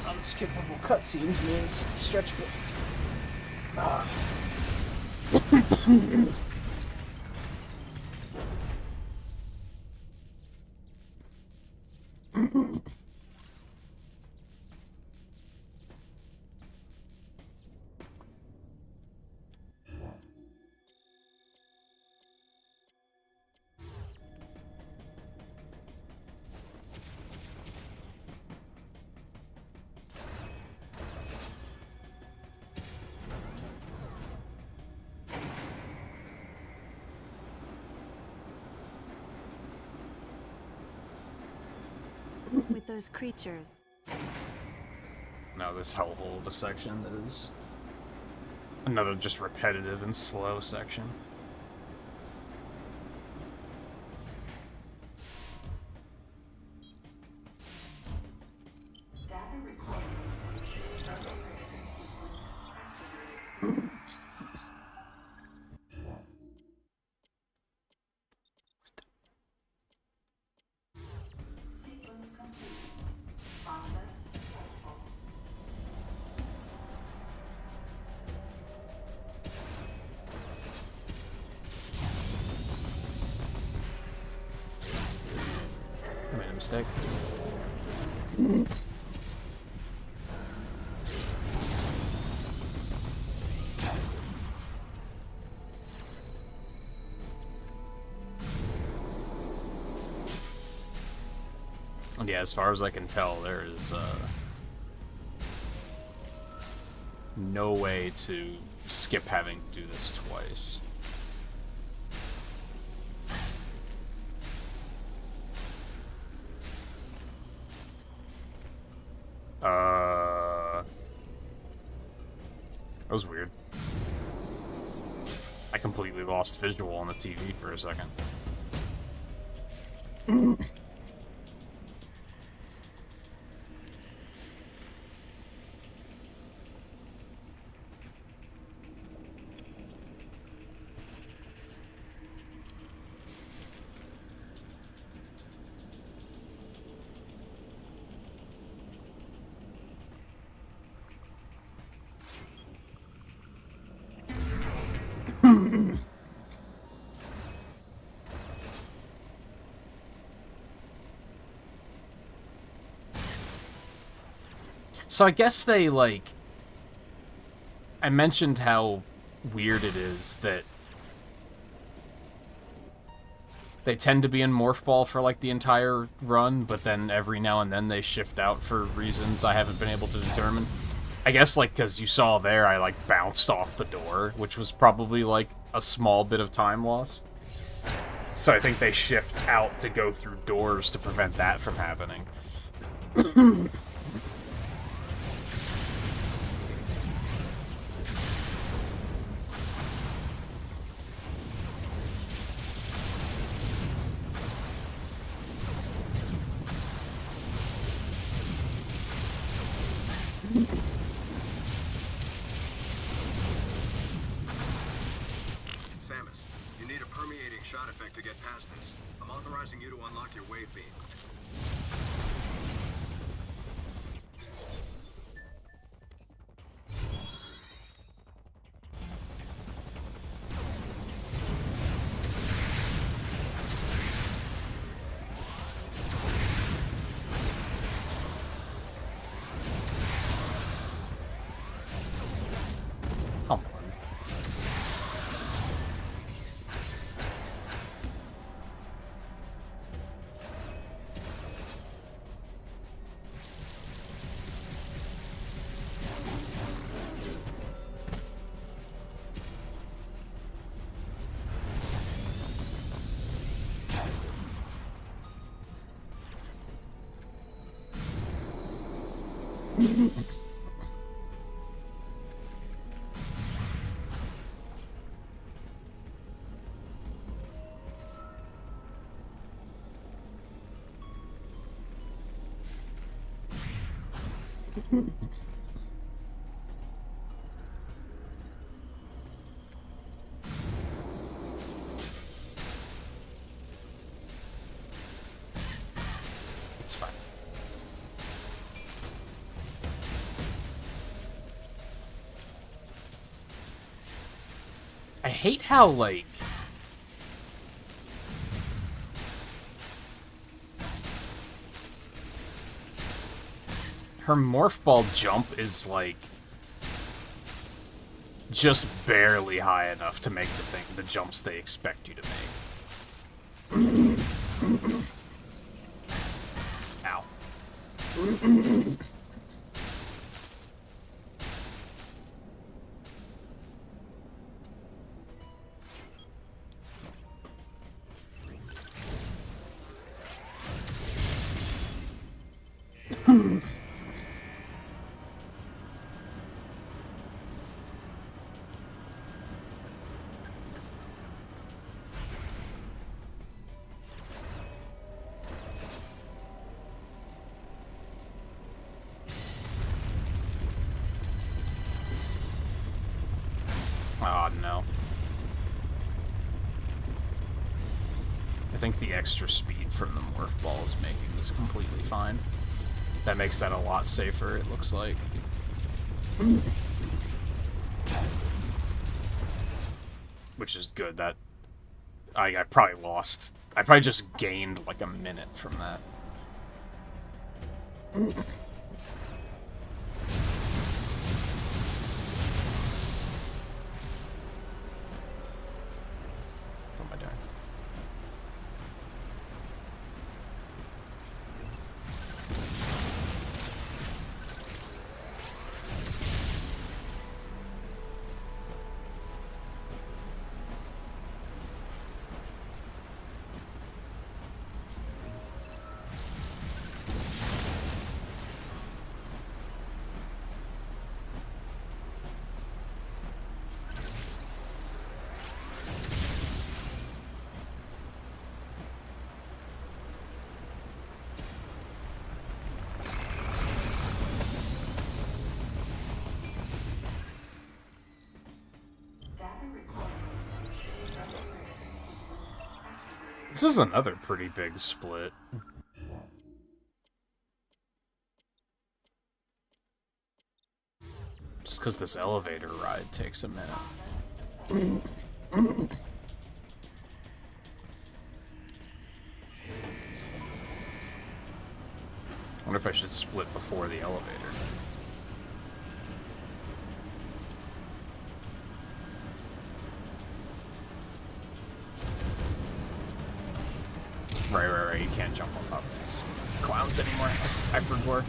Unskippable cutscenes means stretch. With those creatures. Now this hellhole of a section that is another just repetitive and slow section. Mistake. And yeah, as far as I can tell, there is no way to skip having to do this twice. That was weird. I completely lost visual on the TV for a second. So I guess they, like... I mentioned how weird it is that they tend to be in Morph Ball for, like, the entire run, but then every now and then they shift out for reasons I haven't been able to determine. I guess, like, because you saw there, I, like, bounced off the door, which was probably, like, a small bit of time loss. So I think they shift out to go through doors to prevent that from happening. It's fine. I hate how, like... her morph ball jump is, like... just barely high enough to make the jumps they expect you to make. Ow. Oh, no. I think the extra speed from the morph ball is making this completely fine. That makes that a lot safer, it looks like. Which is good. That I probably lost. I probably just gained like a minute from that. What am I doing? This is another pretty big split. Just because this elevator ride takes a minute. I wonder if I should split before the elevator. Right. You can't jump on top of these clowns anymore. I forgot.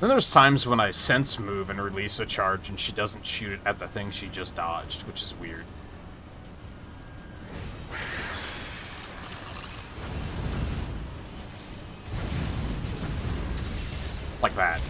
Then there's times when I sense move and release a charge and she doesn't shoot it at the thing she just dodged, which is weird. Like that.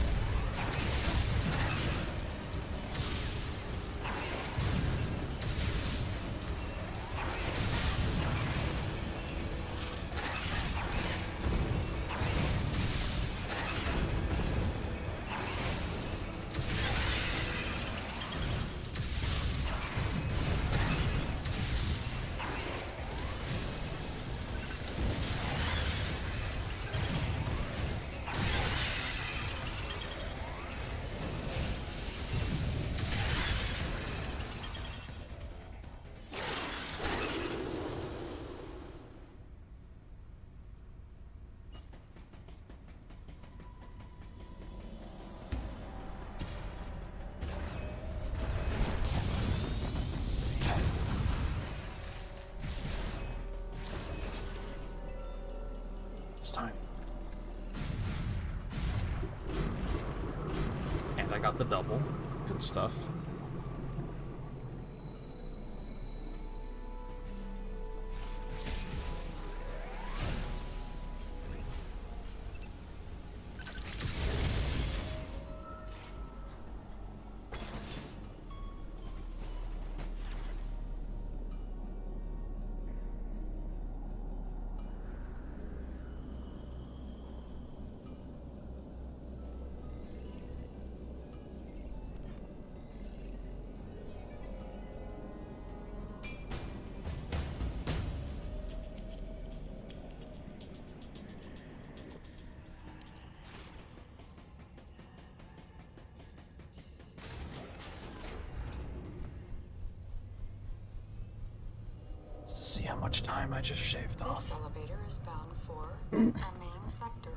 this time. And I got the double. Good stuff. To see how much time I just shaved This off. elevator is bound for a main sector.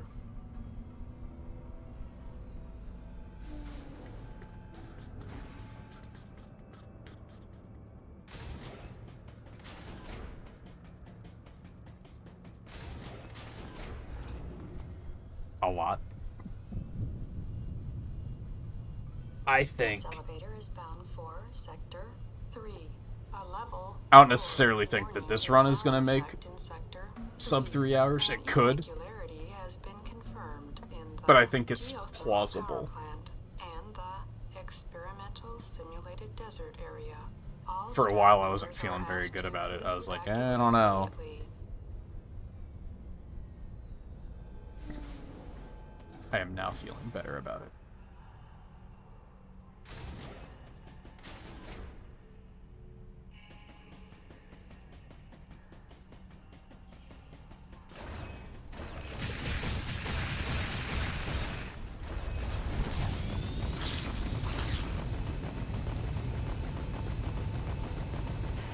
A lot. I think. This elevator is bound for sector 3. A level. I don't necessarily think that this run is gonna make in sector sub 3. 3 hours. It could, Irregularity has been confirmed in the but I think it's geothermal plausible. power plant and the experimental simulated desert area. All For a staff while, I wasn't members feeling are very asked good to about it. I please was like, evacuate I don't know. immediately. I am now feeling better about it.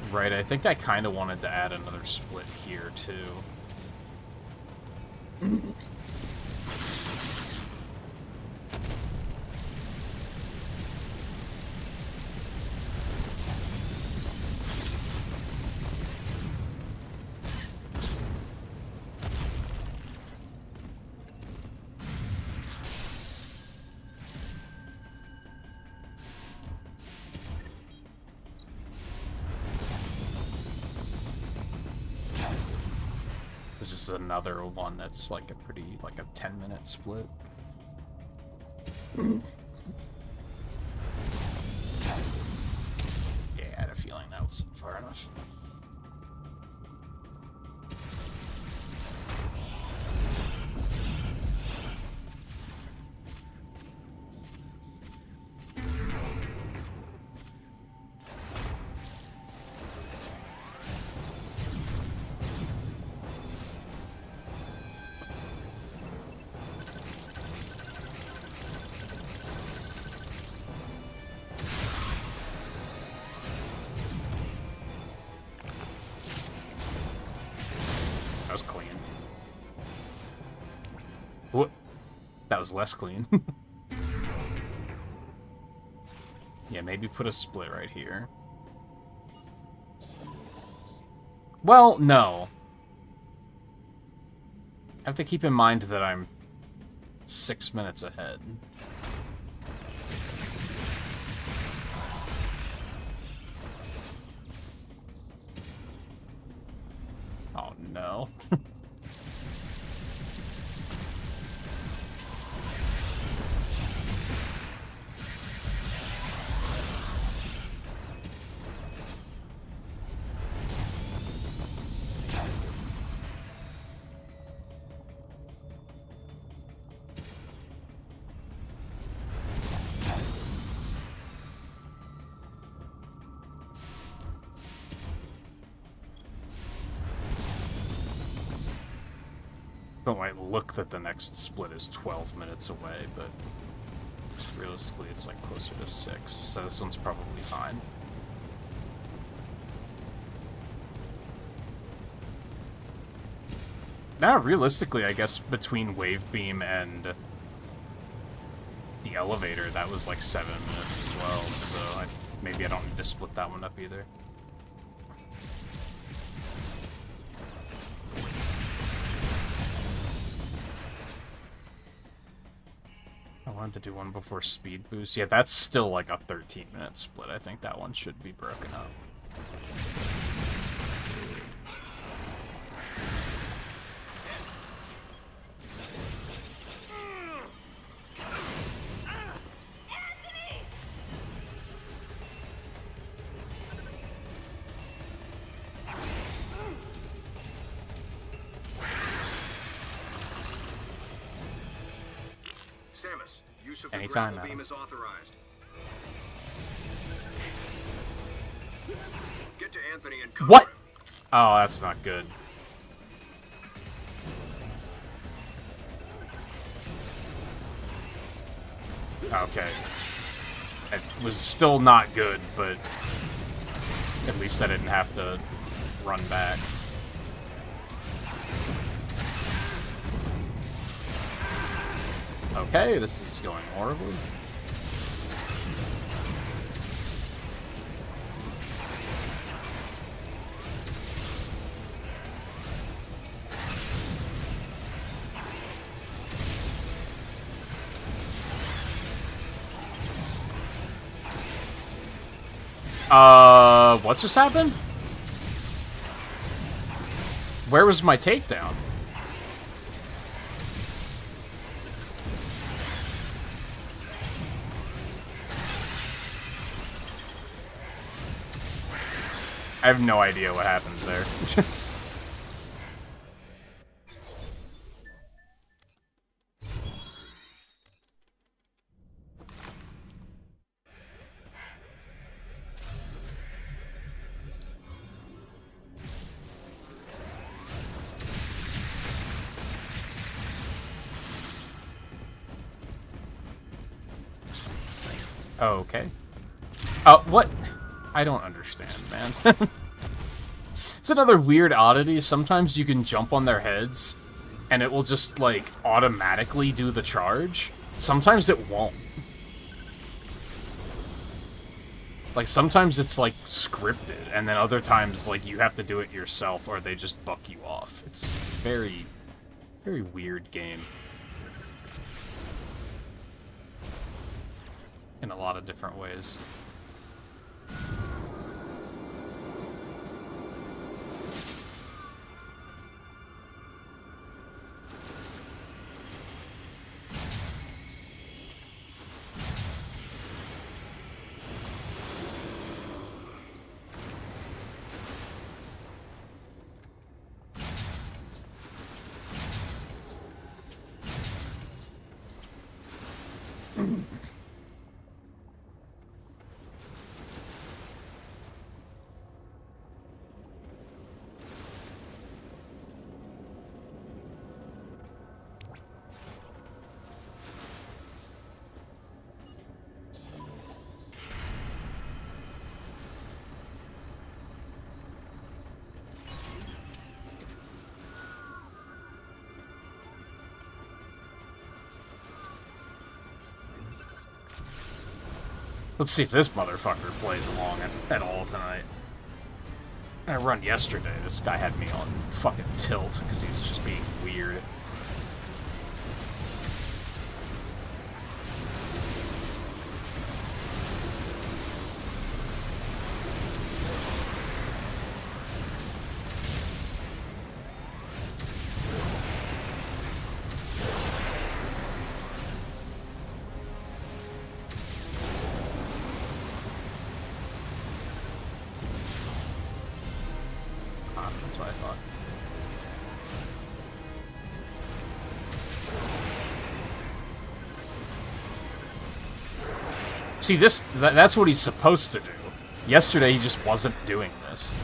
Right, I think I kind of wanted to add another split here, too. This is another one that's like a pretty, like a 10-minute split. Yeah, I had a feeling that wasn't far enough. That was clean. What? That was less clean. Yeah, maybe put a split right here. Well, no. I have to keep in mind that I'm 6 minutes ahead. Oh no. It might look that the next split is 12 minutes away, but realistically it's like closer to 6, so this one's probably fine. Now, realistically, I guess between Wave Beam and the elevator, that was like 7 minutes as well, so maybe I don't need to split that one up either. wanted to do one before speed boost. Yeah, that's still like a 13-minute split. I think that one should be broken up. Samus, use of the Anytime, grapple beam Adam. is authorized. Get to Anthony and cover What? him. Oh, that's not good. Okay. It was still not good, but at least I didn't have to run back. Okay, this is going horribly. What just happened? Where was my takedown? I have no idea what happens there. Okay. What? I don't understand, man. It's another weird oddity. Sometimes you can jump on their heads, and it will just, like, automatically do the charge. Sometimes it won't. Like, sometimes it's, like, scripted, and then other times, like, you have to do it yourself, or they just buck you off. It's very, very weird game. In a lot of different ways. Let's see if this motherfucker plays along at all tonight. I run yesterday. This guy had me on fucking tilt because he was just being weird. That's what I thought. See, that's what he's supposed to do. Yesterday, he just wasn't doing this.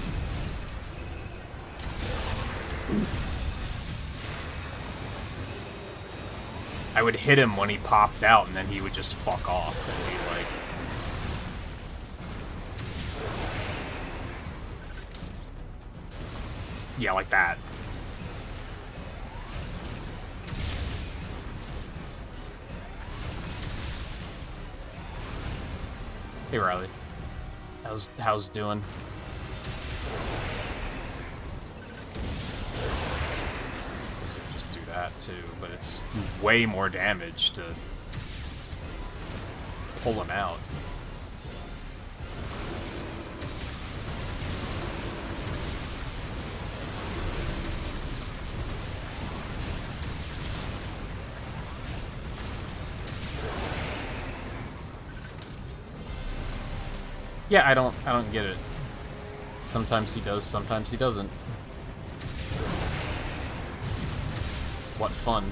I would hit him when he popped out, and then he would just fuck off and be like... Yeah, like that. Hey, Riley. How's doing? Just do that too, but it's way more damage to pull him out. Yeah, I don't get it. Sometimes he does, sometimes he doesn't. What fun.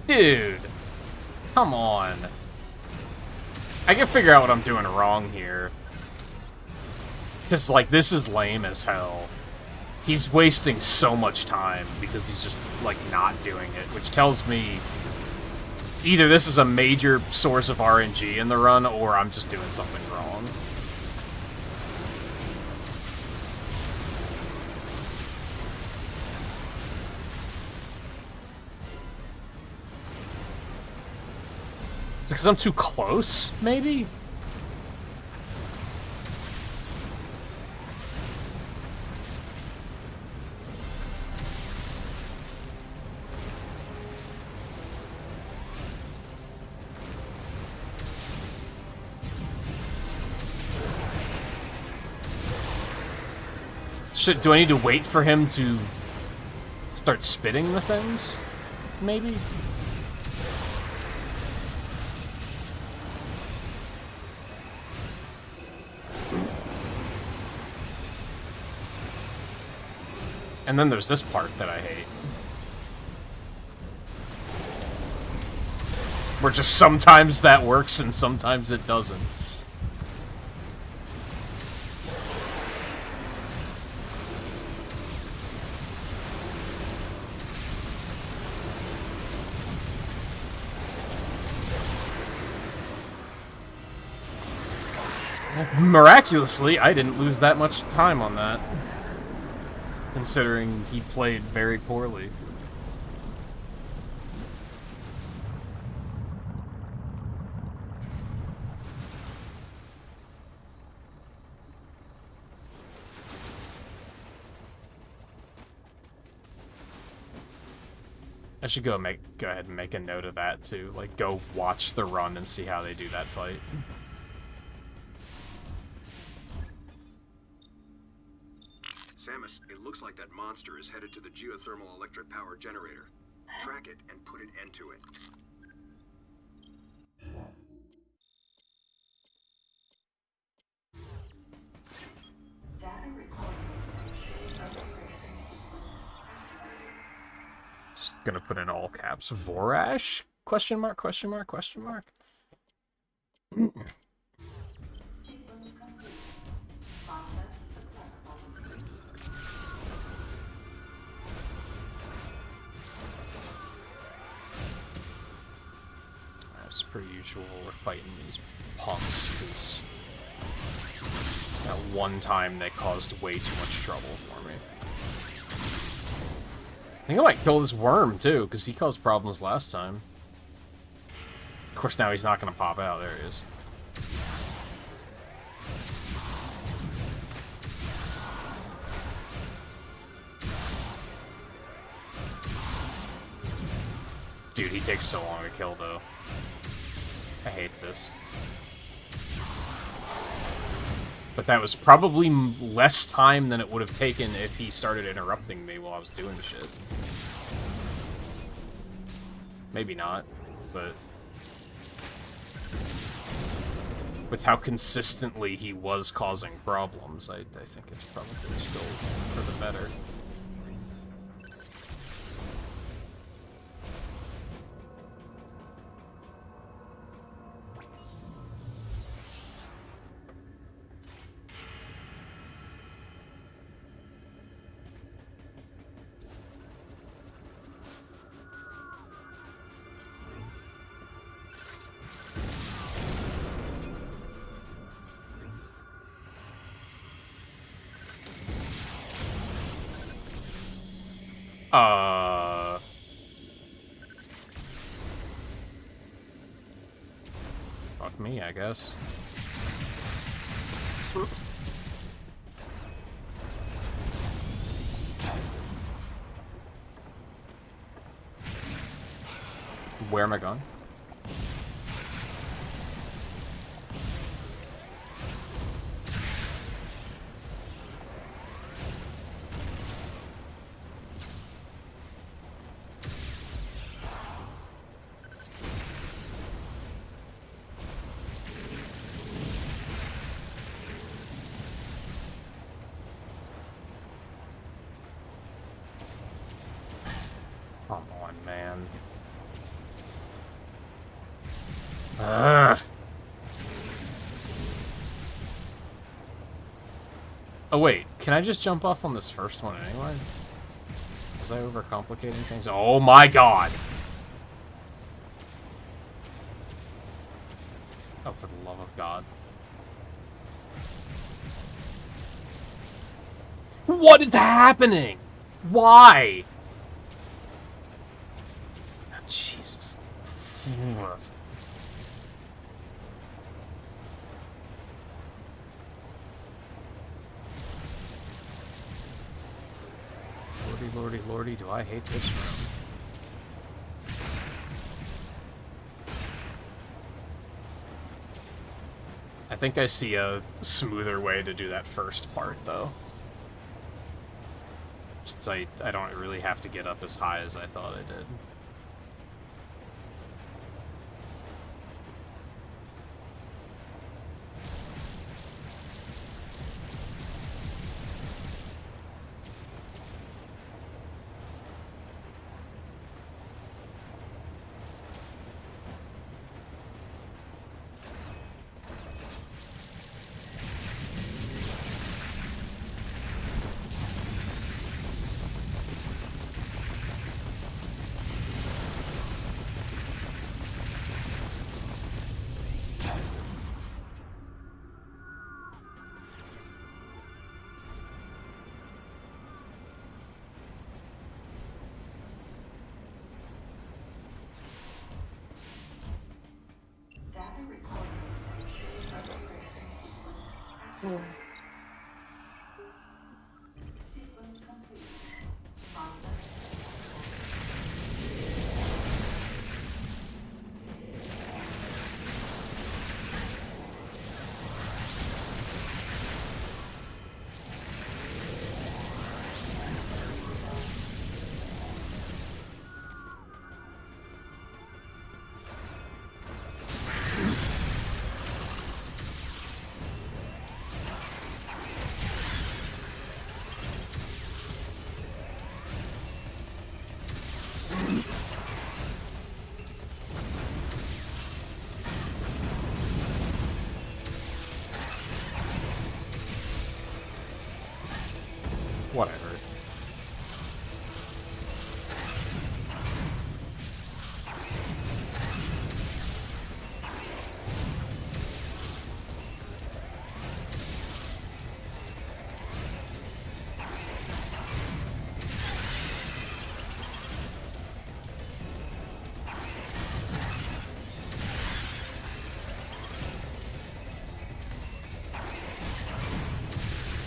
Dude, come on. I can figure out what I'm doing wrong here. Because, like, this is lame as hell. He's wasting so much time because he's just, like, not doing it, which tells me either this is a major source of RNG in the run, or I'm just doing something wrong. Because I'm too close, maybe? Do I need to wait for him to start spitting the things? Maybe? And then there's this part that I hate. Where just sometimes that works and sometimes it doesn't. Miraculously, I didn't lose that much time on that. Considering he played very poorly. I should go ahead and make a note of that too. Like, go watch the run and see how they do that fight. Samus, it looks like that monster is headed to the geothermal electric power generator. Track it and put an end to it. Data recording. Just gonna put in all caps. Vorash? Question mark, question mark, question mark. Sequence complete. Process successful. As per usual, we're fighting these punks, because that one time they caused way too much trouble for me. I think I might kill this worm, too, because he caused problems last time. Of course, now he's not going to pop out. There he is. Dude, he takes so long to kill, though. I hate this. But that was probably less time than it would have taken if he started interrupting me while I was doing the shit. Maybe not, but with how consistently he was causing problems, I think it's probably still for the better. Uh... Fuck me, I guess. Where am I going? Come on, man. Ugh. Oh wait, can I just jump off on this first one anyway? Was I overcomplicating things? Oh my god! Oh, for the love of God. What is happening? Why? Oh, Jesus. Lordy, lordy, lordy, do I hate this room. I think I see a smoother way to do that first part, though. Since I don't really have to get up as high as I thought I did. Data recording. Sequence complete. Process. Whatever.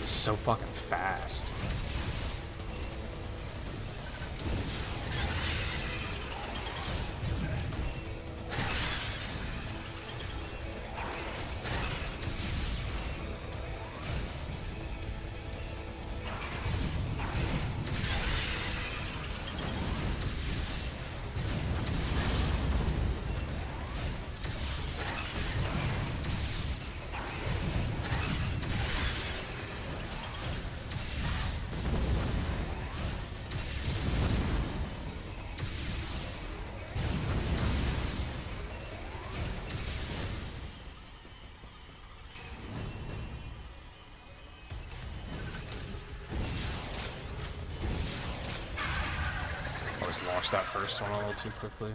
It's so fucking fast. Always launched that first one a little too quickly.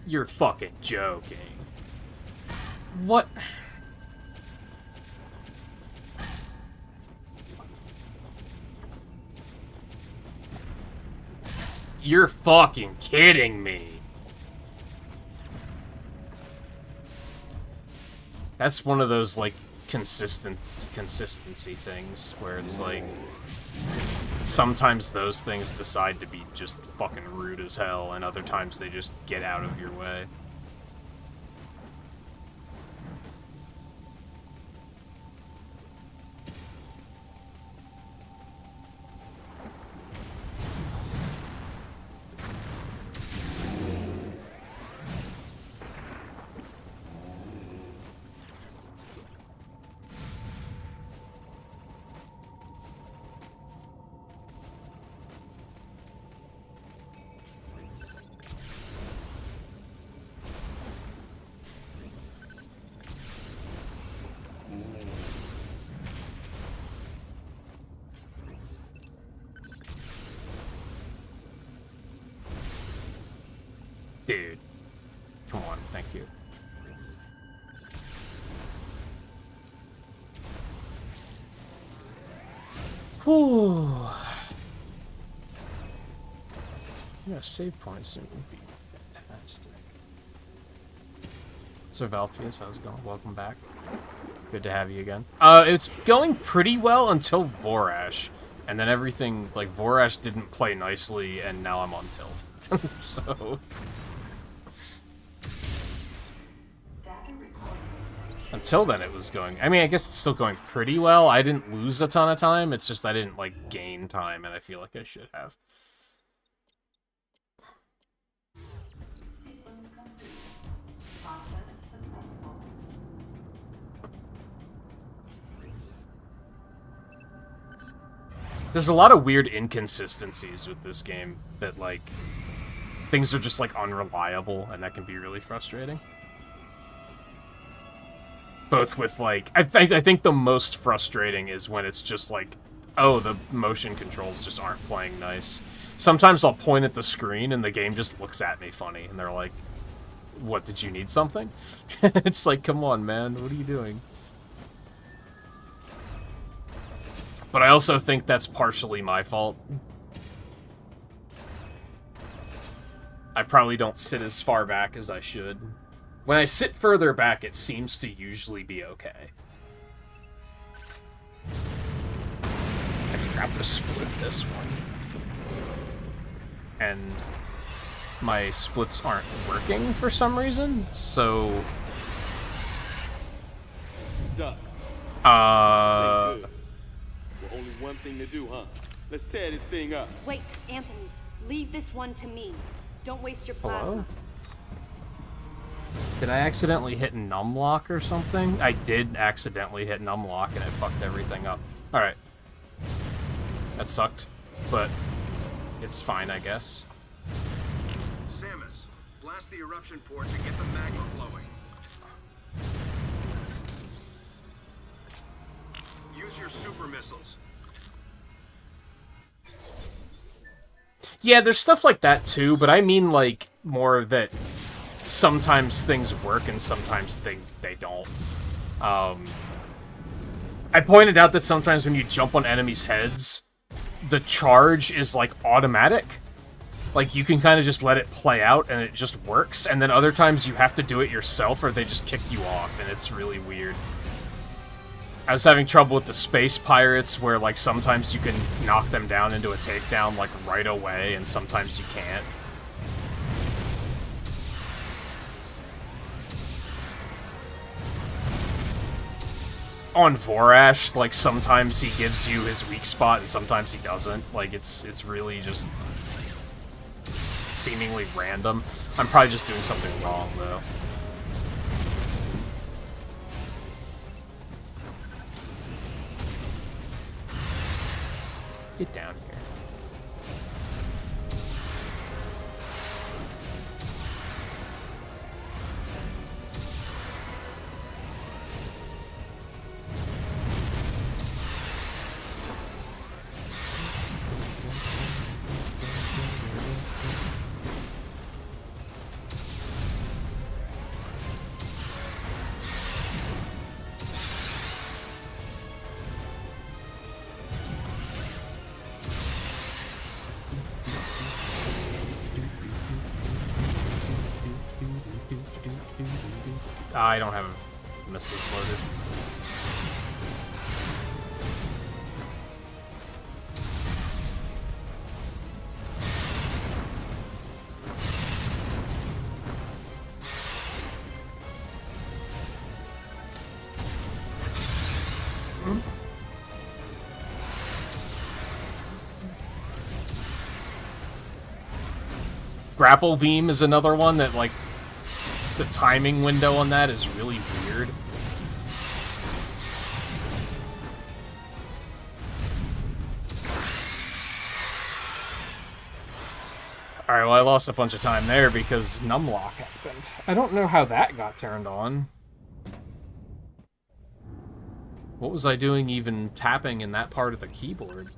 You're fucking joking. What? You're fucking kidding me. That's one of those, like, consistency things where it's like sometimes those things decide to be just fucking rude as hell, and other times they just get out of your way. Dude. Come on, thank you. Whew. Yeah, save points soon would be fantastic. So Valfius, how's it going? Welcome back. Good to have you again. It's going pretty well until Vorash. And then everything, like, Vorash didn't play nicely, and now I'm on tilt. So... Until then, it was going... I mean, I guess it's still going pretty well. I didn't lose a ton of time. It's just I didn't, like, gain time, and I feel like I should have. There's a lot of weird inconsistencies with this game that, like, things are just, like, unreliable, and that can be really frustrating. Both with, like... I think the most frustrating is when it's just, like, oh, the motion controls just aren't playing nice. Sometimes I'll point at the screen, and the game just looks at me funny, and they're like, what, did you need something? It's like, come on, man, what are you doing? But I also think that's partially my fault. I probably don't sit as far back as I should. When I sit further back, it seems to usually be okay. I forgot to split this one. And my splits aren't working for some reason, so... Well, only one thing to do, huh? Let's tear this thing up. Wait, Anthony. Leave this one to me. Don't waste your Hello? plasma. Did I accidentally hit numlock or something? I did accidentally hit numlock and it fucked everything up. Alright. That sucked, but it's fine, I guess. Samus, blast the eruption port to get the magma flowing. Use your super missiles. Yeah, there's stuff like that too, but I mean, like, more that sometimes things work and sometimes they don't. I pointed out that sometimes when you jump on enemies' heads, the charge is, like, automatic. Like, you can kind of just let it play out and it just works, and then other times you have to do it yourself or they just kick you off, and it's really weird. I was having trouble with the space pirates where, like, sometimes you can knock them down into a takedown, like, right away, and sometimes you can't. On Vorash, like, sometimes he gives you his weak spot and sometimes he doesn't. Like, it's really just seemingly random. I'm probably just doing something wrong, though. Get down here. I don't have missiles loaded. Grapple beam is another one that, like, the timing window on that is really weird. Alright, well, I lost a bunch of time there because numlock happened. I don't know how that got turned on. What was I doing even tapping in that part of the keyboard?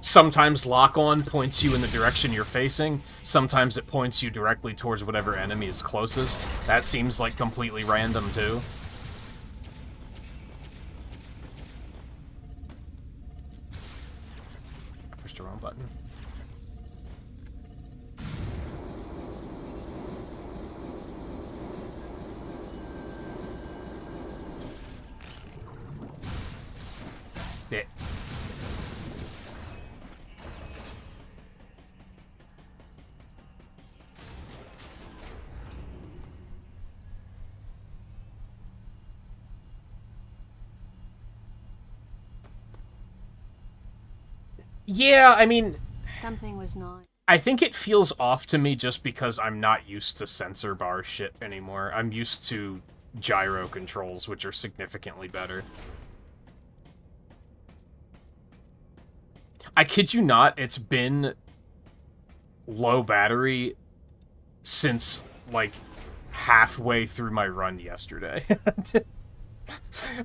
Sometimes lock-on points you in the direction you're facing, sometimes it points you directly towards whatever enemy is closest. That seems like completely random, too. Pushed the wrong button. Yeah. Yeah, I mean... Something was not. I think it feels off to me just because I'm not used to sensor bar shit anymore. I'm used to gyro controls, which are significantly better. I kid you not, it's been low battery since, like, halfway through my run yesterday.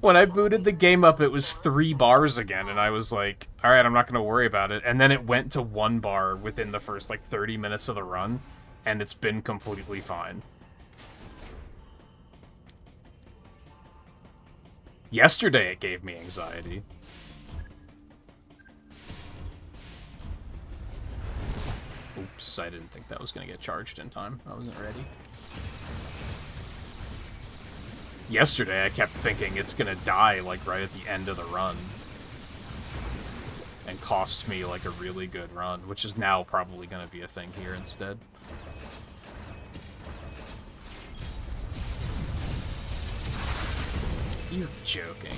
When I booted the game up, it was 3 bars again, and I was like, alright, I'm not going to worry about it. And then it went to 1 bar within the first, like, 30 minutes of the run, and it's been completely fine. Yesterday, it gave me anxiety. Oops, I didn't think that was going to get charged in time. I wasn't ready. Yesterday, I kept thinking it's gonna die, like, right at the end of the run. And cost me, like, a really good run, which is now probably gonna be a thing here instead. You're joking.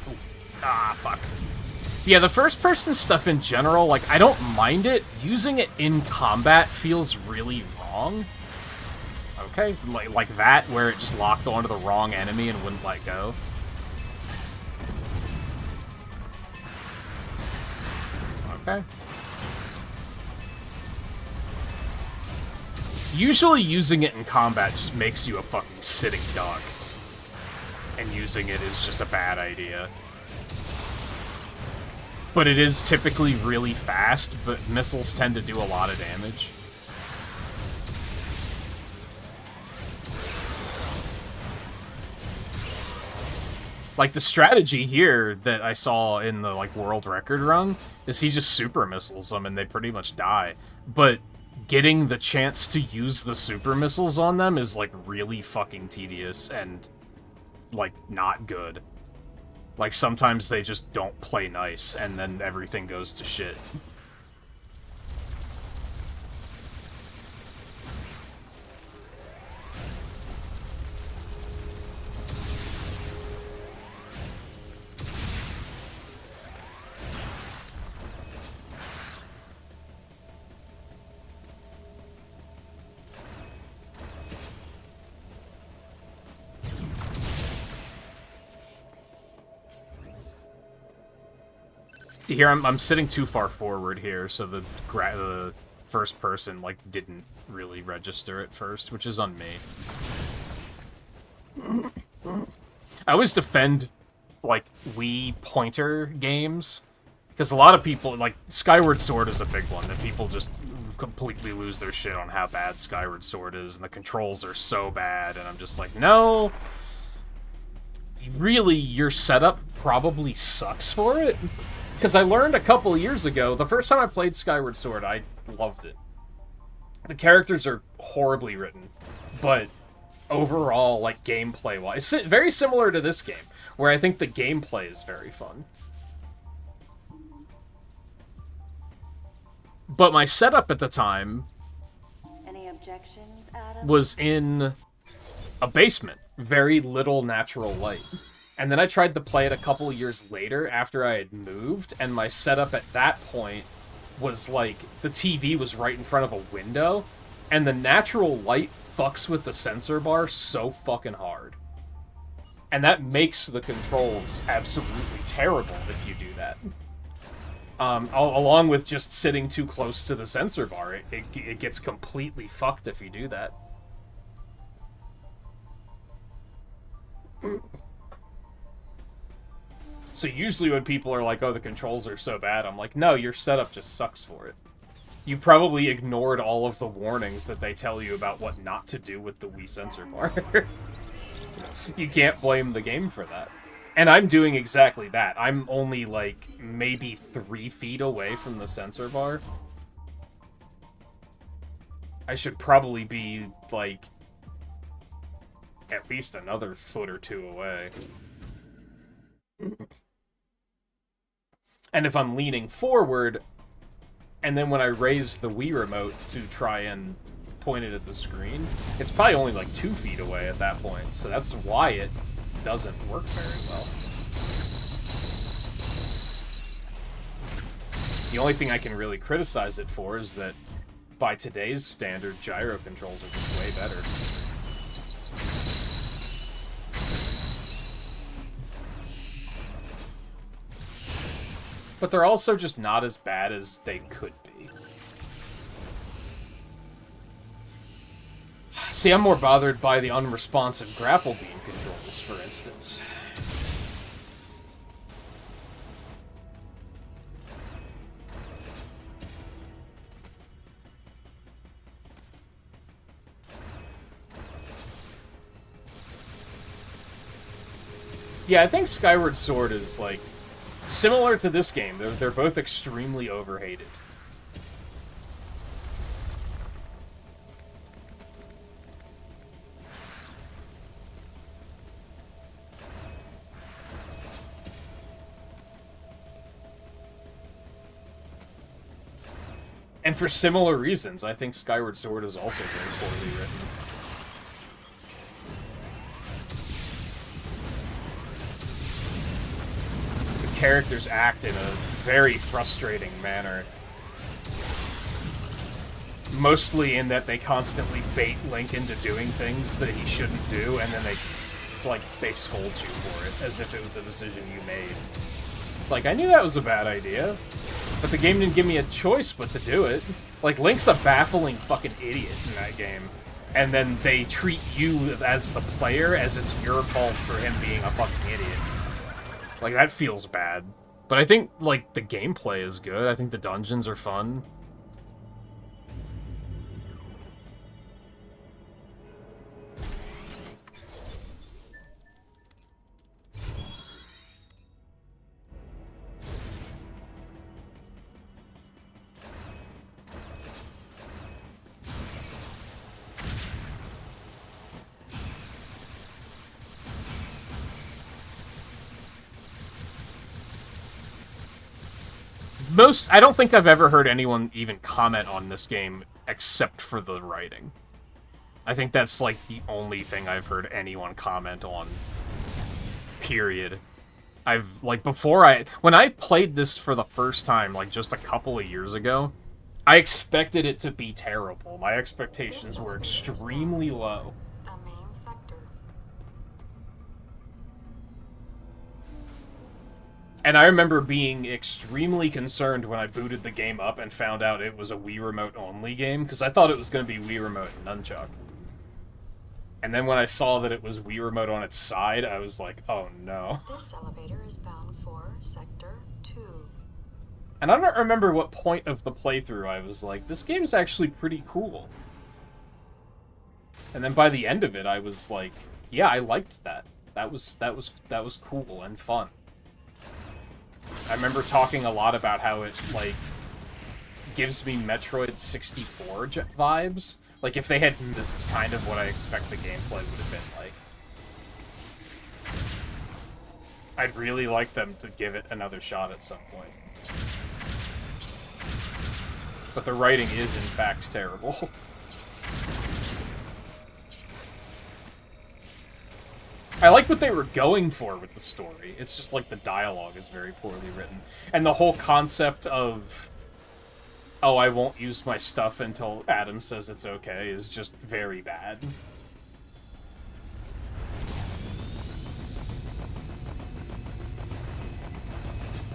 Oh. Ah, fuck. Yeah, the first-person stuff in general, like, I don't mind it. Using it in combat feels really wrong. Okay, like that, where it just locked onto the wrong enemy and wouldn't let go. Okay. Usually using it in combat just makes you a fucking sitting duck. And using it is just a bad idea. But it is typically really fast, but missiles tend to do a lot of damage. Like, the strategy here that I saw in the, like, world record run is he just super missiles them and they pretty much die. But getting the chance to use the super missiles on them is, like, really fucking tedious and, like, not good. Like, sometimes they just don't play nice, and then everything goes to shit. Here, I'm sitting too far forward here, so the first person, like, didn't really register at first, which is on me. I always defend, like, Wii pointer games, because a lot of people, like, Skyward Sword is a big one, that people just completely lose their shit on how bad Skyward Sword is, and the controls are so bad, and I'm just like, no, really, your setup probably sucks for it, because I learned a couple years ago, the first time I played Skyward Sword, I loved it. The characters are horribly written, but overall, like, gameplay-wise, very similar to this game, where I think the gameplay is very fun. But my setup at the time Any objections, Adam? was in a basement, very little natural light. And then I tried to play it a couple years later after I had moved, and my setup at that point was like, the TV was right in front of a window, and the natural light fucks with the sensor bar so fucking hard. And that makes the controls absolutely terrible if you do that. Along with just sitting too close to the sensor bar, it gets completely fucked if you do that. So usually when people are like, oh, the controls are so bad, I'm like, no, your setup just sucks for it. You probably ignored all of the warnings that they tell you about what not to do with the Wii sensor bar. You can't blame the game for that. And I'm doing exactly that. I'm only, like, maybe 3 feet away from the sensor bar. I should probably be, like, at least another foot or 2 away. And if I'm leaning forward, and then when I raise the Wii remote to try and point it at the screen, it's probably only like 2 feet away at that point, so that's why it doesn't work very well. The only thing I can really criticize it for is that, by today's standard, gyro controls are just way better. But they're also just not as bad as they could be. See, I'm more bothered by the unresponsive grapple beam controls, for instance. Yeah, I think Skyward Sword is, like, similar to this game. They're both extremely overhated. And for similar reasons, I think Skyward Sword is also very poorly written. The characters act in a very frustrating manner. Mostly in that they constantly bait Link into doing things that he shouldn't do, and then they scold you for it, as if it was a decision you made. It's like, I knew that was a bad idea, but the game didn't give me a choice but to do it. Like, Link's a baffling fucking idiot in that game, and then they treat you as the player as it's your fault for him being a fucking idiot. Like, that feels bad. But I think, like, the gameplay is good. I think the dungeons are fun. I don't think I've ever heard anyone even comment on this game except for the writing. I think that's, like, the only thing I've heard anyone comment on. Period. When I played this for the first time, like, just a couple of years ago, I expected it to be terrible. My expectations were extremely low. The main sector. And I remember being extremely concerned when I booted the game up and found out it was a Wii Remote only game, because I thought it was going to be Wii Remote and Nunchuck. And then when I saw that it was Wii Remote on its side, I was like, oh no. This elevator is bound for Sector 2. And I don't remember what point of the playthrough I was like, this game is actually pretty cool. And then by the end of it, I was like, yeah, I liked that. That was cool and fun. I remember talking a lot about how it, like, gives me Metroid 64 vibes. Like, if they had... This is kind of what I expect the gameplay would have been like. I'd really like them to give it another shot at some point. But the writing is, in fact, terrible. I like what they were going for with the story. It's just like the dialogue is very poorly written. And the whole concept of, oh, I won't use my stuff until Adam says it's okay is just very bad.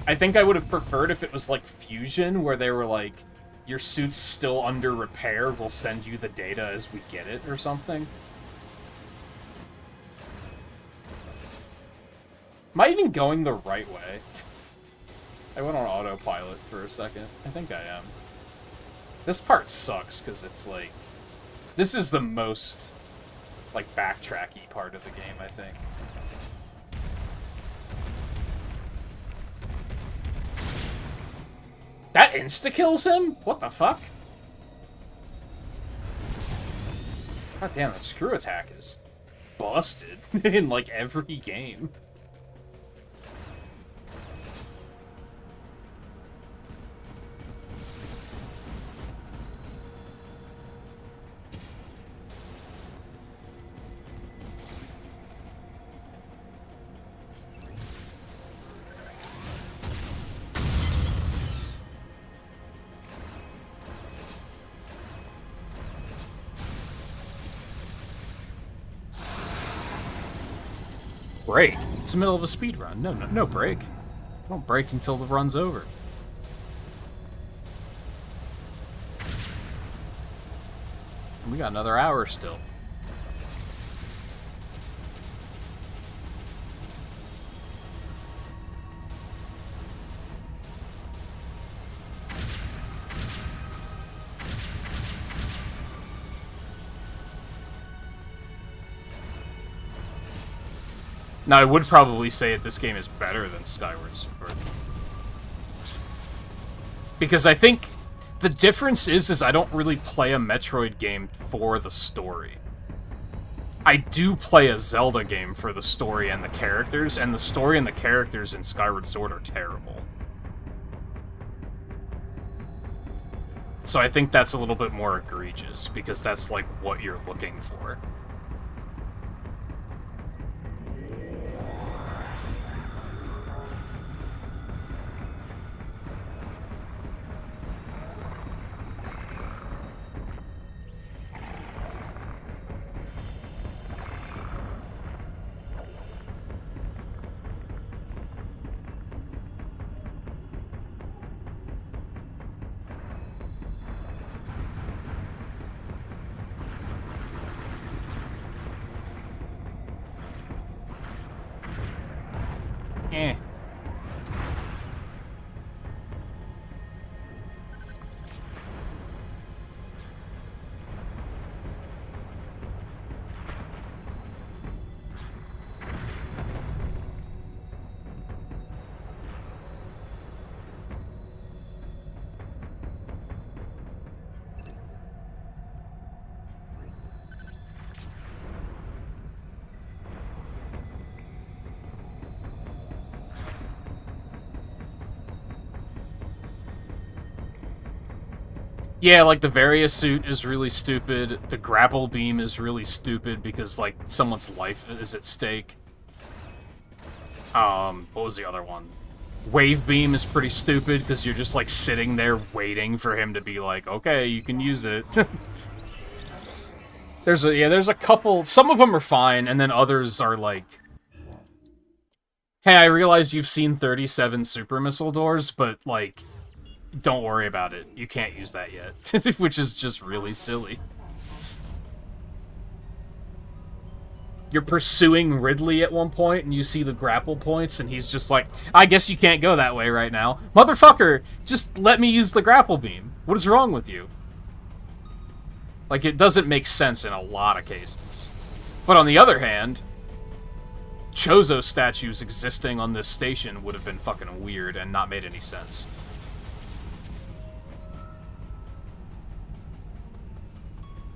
I think I would have preferred if it was like Fusion, where they were like, your suit's still under repair, we'll send you the data as we get it, or something. Am I even going the right way? I went on autopilot for a second. I think I am. This part sucks, because it's like... This is the most, like, backtracky part of the game, I think. That insta-kills him? What the fuck? God damn, the screw attack is busted in, like, every game. Break? It's the middle of a speed run. No break. Don't break until the run's over. And we got another hour still. Now, I would probably say that this game is better than Skyward Sword. Because I think the difference is I don't really play a Metroid game for the story. I do play a Zelda game for the story and the characters, and the story and the characters in Skyward Sword are terrible. So I think that's a little bit more egregious, because that's, like, what you're looking for. Eh. Yeah, like, the Varia suit is really stupid. The grapple beam is really stupid because, like, someone's life is at stake. What was the other one? Wave beam is pretty stupid because you're just, like, sitting there waiting for him to be like, okay, you can use it. There's a couple... Some of them are fine, and then others are, like... Hey, I realize you've seen 37 super missile doors, but, like... Don't worry about it. You can't use that yet. Which is just really silly. you're pursuing Ridley at one point, and you see the grapple points, and he's just like, I guess you can't go that way right now. Motherfucker, just let me use the grapple beam. What is wrong with you? Like, it doesn't make sense in a lot of cases. But on the other hand, Chozo statues existing on this station would have been fucking weird and not made any sense.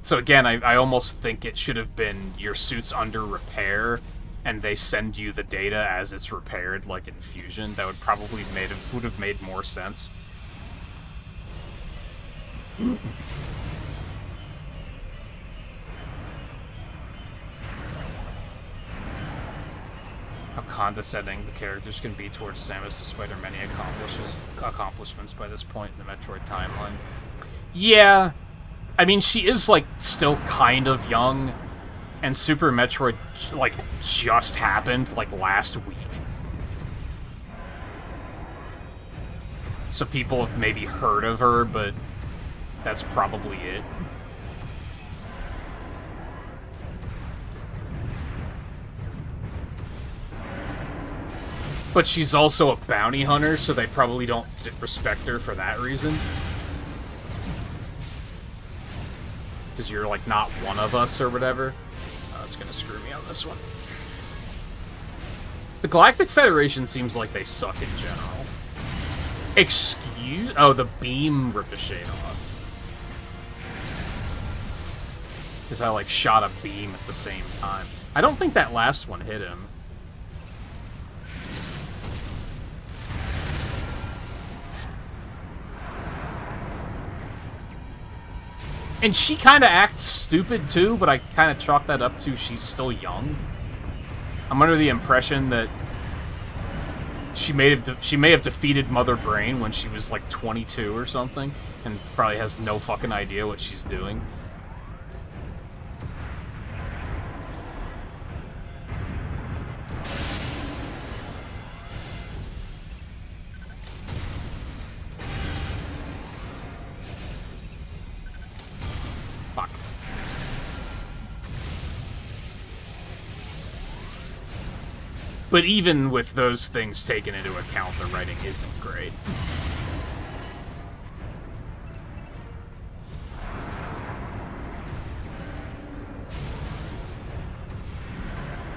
So again, I almost think it should have been your suit's under repair, and they send you the data as it's repaired, like in Fusion. That would probably would have made more sense. How condescending the characters can be towards Samus, despite her many accomplishments by this point in the Metroid timeline. Yeah. I mean, she is, like, still kind of young, and Super Metroid, like, just happened, like, last week. So people have maybe heard of her, but that's probably it. But she's also a bounty hunter, so they probably don't respect her for that reason. Because you're, like, not one of us or whatever. Oh, that's gonna screw me on this one. The Galactic Federation seems like they suck in general. Excuse? Oh, the beam ricocheted off. Because I, like, shot a beam at the same time. I don't think that last one hit him. And she kind of acts stupid, too, but I kind of chalk that up to she's still young. I'm under the impression that she may have defeated Mother Brain when she was, like, 22 or something, and probably has no fucking idea what she's doing. But even with those things taken into account, the writing isn't great.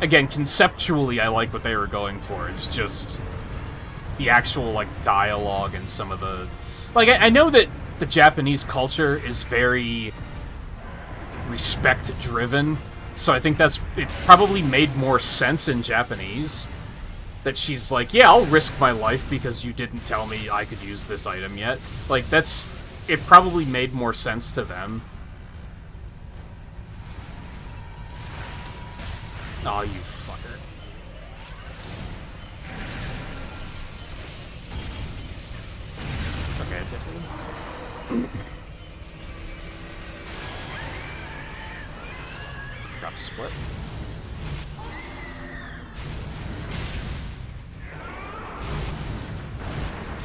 Again, conceptually, I like what they were going for. It's just the actual, like, dialogue and some of the... Like, I know that the Japanese culture is very respect-driven, so I think it probably made more sense in Japanese. That she's like, yeah, I'll risk my life because you didn't tell me I could use this item yet. Like, it probably made more sense to them. Aw, you fucker. Okay, I did. Drop a split.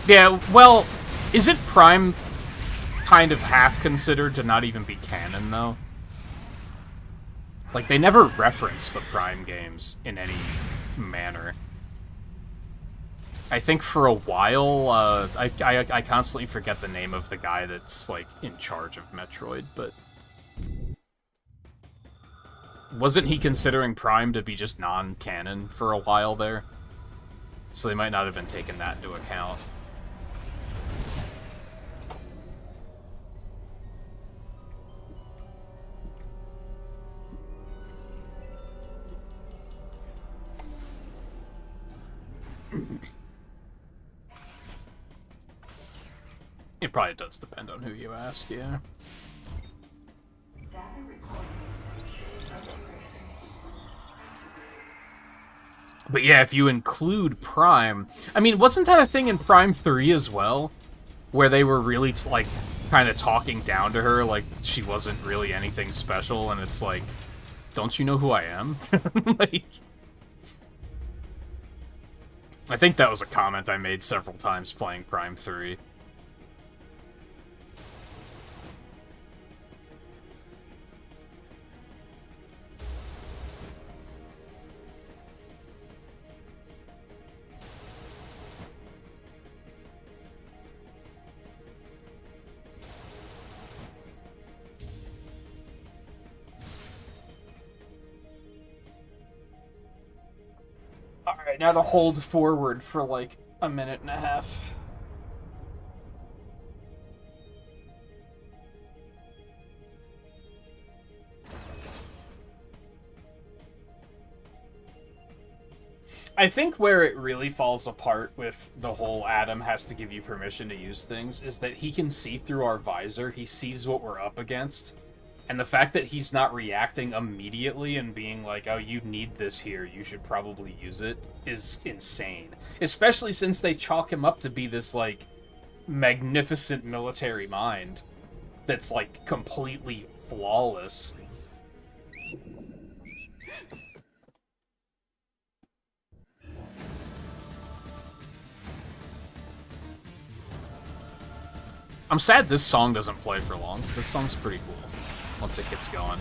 Yeah, well, isn't Prime kind of half considered to not even be canon, though? Like, they never reference the Prime games in any manner. I think for a while, I constantly forget the name of the guy that's, like, in charge of Metroid, but... Wasn't he considering Prime to be just non-canon for a while there? So they might not have been taking that into account. It probably does depend on who you ask, yeah. But yeah, if you include Prime... I mean, wasn't that a thing in Prime 3 as well? Where they were really, like, kind of talking down to her, like she wasn't really anything special, and it's like, don't you know who I am? Like... I think that was a comment I made several times playing Prime 3. Alright, now to hold forward for like a minute and a half. I think where it really falls apart with the whole Adam has to give you permission to use things is that he can see through our visor, he sees what we're up against, and the fact that he's not reacting immediately and being like, oh, you need this here, you should probably use it, is insane. Especially since they chalk him up to be this, like, magnificent military mind that's, like, completely flawless. I'm sad this song doesn't play for long. This song's pretty cool once it gets going.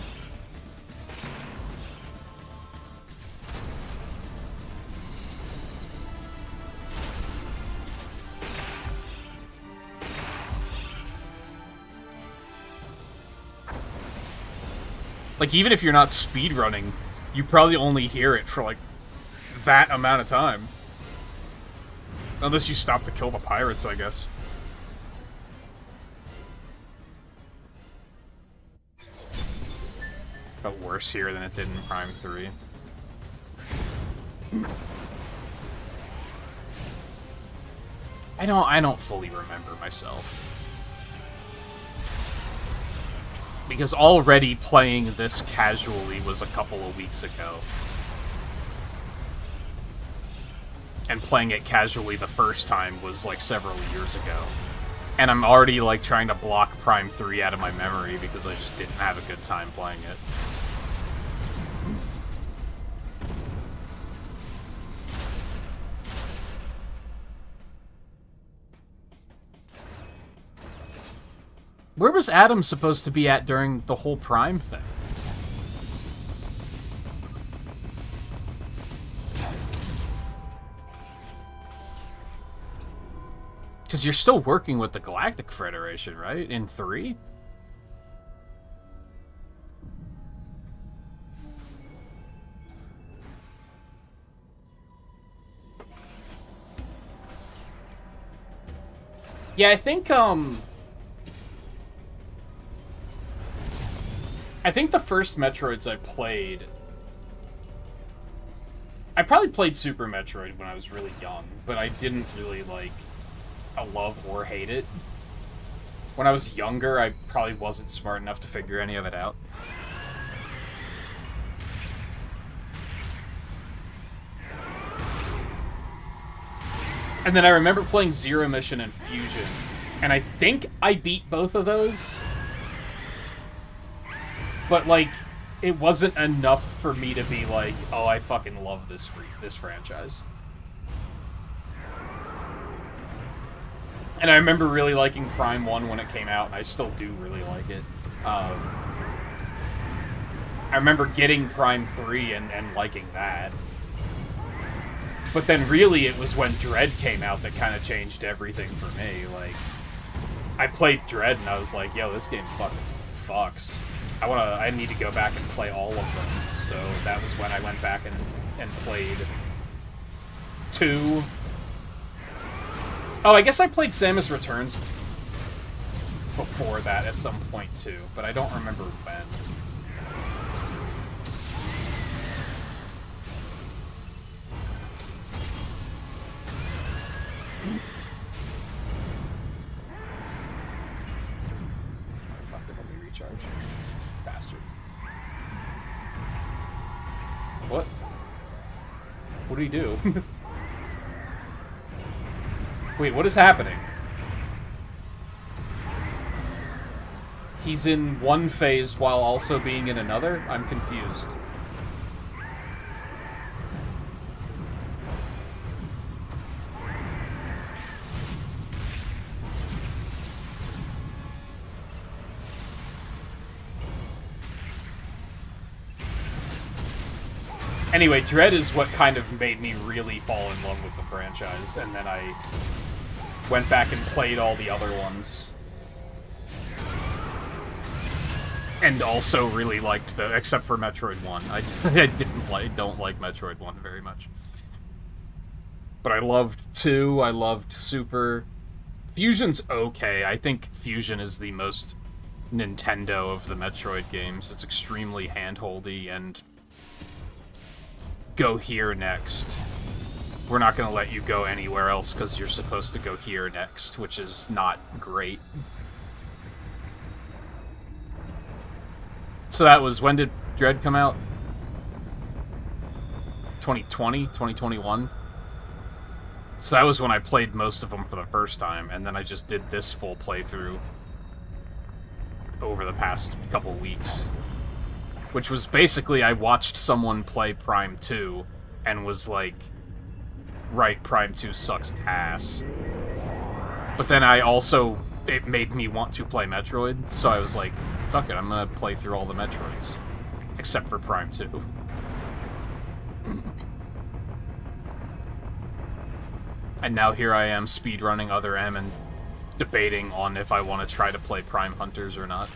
Like, even if you're not speedrunning, you probably only hear it for, like, that amount of time. Unless you stop to kill the pirates, I guess. Felt worse here than it did in Prime 3. I don't fully remember myself. Because already playing this casually was a couple of weeks ago. And playing it casually the first time was like several years ago. And I'm already like trying to block Prime 3 out of my memory because I just didn't have a good time playing it. Where was Adam supposed to be at during the whole Prime thing? Because you're still working with the Galactic Federation, right? In 3? Yeah, I think the first Metroids I played... I probably played Super Metroid when I was really young, but I didn't really, like, love or hate it. When I was younger, I probably wasn't smart enough to figure any of it out. And then I remember playing Zero Mission and Fusion, and I think I beat both of those. But, like, it wasn't enough for me to be like, oh, I fucking love this franchise. And I remember really liking Prime 1 when it came out, and I still do really like it. I remember getting Prime 3 and liking that. But then really it was when Dread came out that kind of changed everything for me. Like, I played Dread and I was like, yo, this game fucking fucks. I need to go back and play all of them. So that was when I went back and played 2. Oh, I guess I played Samus Returns before that at some point too, but I don't remember when. Fuck it, let me recharge. Bastard. What? What do you do? Wait, what is happening? He's in one phase while also being in another? I'm confused. Anyway, Dread is what kind of made me really fall in love with the franchise, and then I went back and played all the other ones. And also really liked except for Metroid 1. I don't like Metroid 1 very much. But I loved 2, I loved Super. Fusion's okay. I think Fusion is the most Nintendo of the Metroid games. It's extremely handholdy and go here next. We're not going to let you go anywhere else because you're supposed to go here next, which is not great. So that was, when did Dread come out? 2020? 2021? So that was when I played most of them for the first time, and then I just did this full playthrough over the past couple weeks. Which was basically, I watched someone play Prime 2, and was like, right, Prime 2 sucks ass. But then I also, it made me want to play Metroid, so I was like, fuck it, I'm gonna play through all the Metroids. Except for Prime 2. And now here I am speedrunning Other M and debating on if I want to try to play Prime Hunters or not.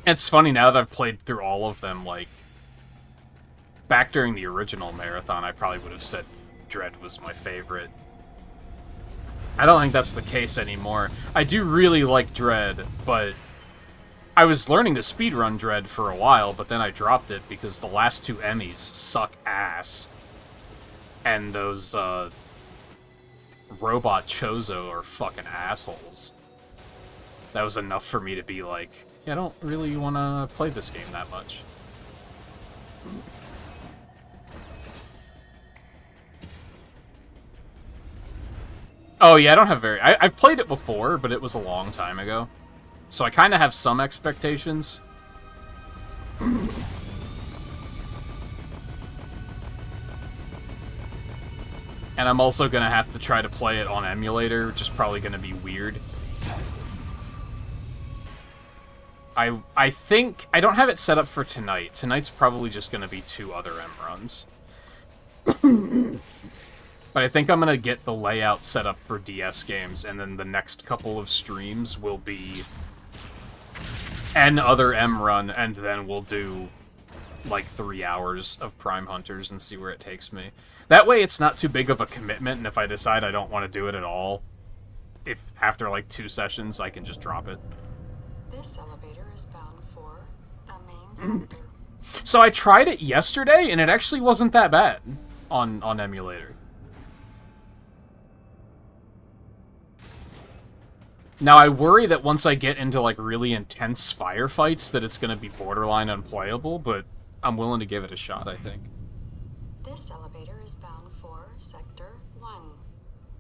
It's funny, now that I've played through all of them, like, back during the original marathon, I probably would have said Dread was my favorite. I don't think that's the case anymore. I do really like Dread, but I was learning to speedrun Dread for a while, but then I dropped it because the last 2 Emmys suck ass. And those, robot Chozo are fucking assholes. That was enough for me to be like, yeah, I don't really want to play this game that much. Oh, yeah, I don't have very... I've played it before, but it was a long time ago. So I kind of have some expectations. And I'm also going to have to try to play it on emulator, which is probably going to be weird. I think... I don't have it set up for tonight. Tonight's probably just going to be 2 Other M runs. But I think I'm going to get the layout set up for DS games, and then the next couple of streams will be an Other M run, and then we'll do, like, 3 hours of Prime Hunters and see where it takes me. That way it's not too big of a commitment, and if I decide I don't want to do it at all, if after, like, 2 sessions, I can just drop it. This elevator is bound for the main sector. So I tried it yesterday, and it actually wasn't that bad on emulator. Now, I worry that once I get into, like, really intense firefights, that it's going to be borderline unplayable, but I'm willing to give it a shot, I think. This elevator is bound for Sector 1.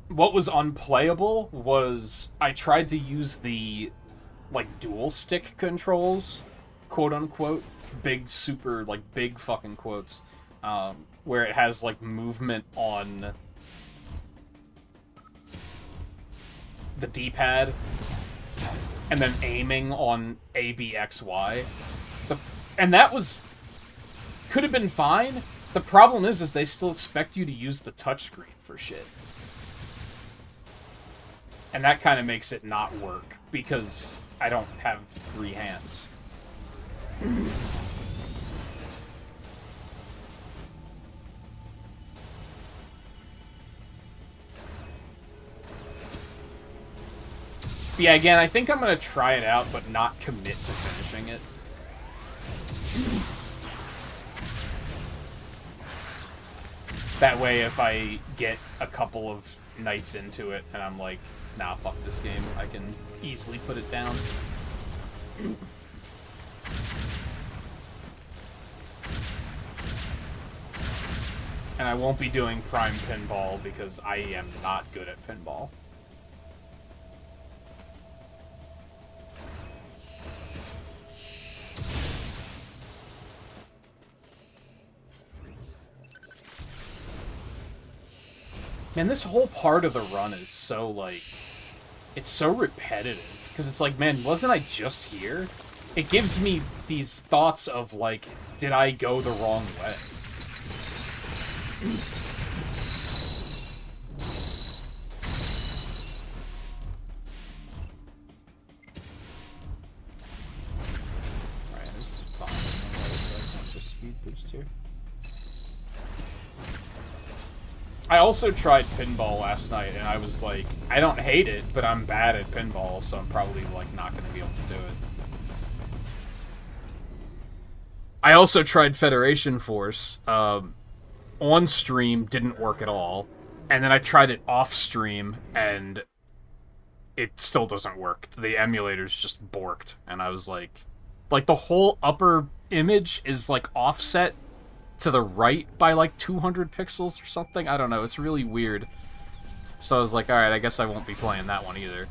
What was unplayable was I tried to use the, like, dual stick controls, quote-unquote, big super, like, big fucking quotes, where it has, like, movement on the D-pad, and then aiming on A, B, X, Y. And that was... could have been fine. The problem is they still expect you to use the touchscreen for shit. And that kind of makes it not work, because I don't have 3 hands. Yeah, again, I think I'm going to try it out, but not commit to finishing it. That way, if I get a couple of nights into it, and I'm like, nah, fuck this game, I can easily put it down. And I won't be doing Prime Pinball, because I am not good at pinball. Man, this whole part of the run is so, like... It's so repetitive. Because it's like, man, wasn't I just here? It gives me these thoughts of, like, did I go the wrong way? Alright, this is fine. So I just speed boost here. I also tried pinball last night, and I was like, I don't hate it, but I'm bad at pinball, so I'm probably, like, not going to be able to do it. I also tried Federation Force. On stream, didn't work at all. And then I tried it off stream, and it still doesn't work. The emulator's just borked, and I was like, the whole upper image is, like, offset to the right by like 200 pixels or something. I don't know. It's really weird. So I was like, alright, I guess I won't be playing that one either.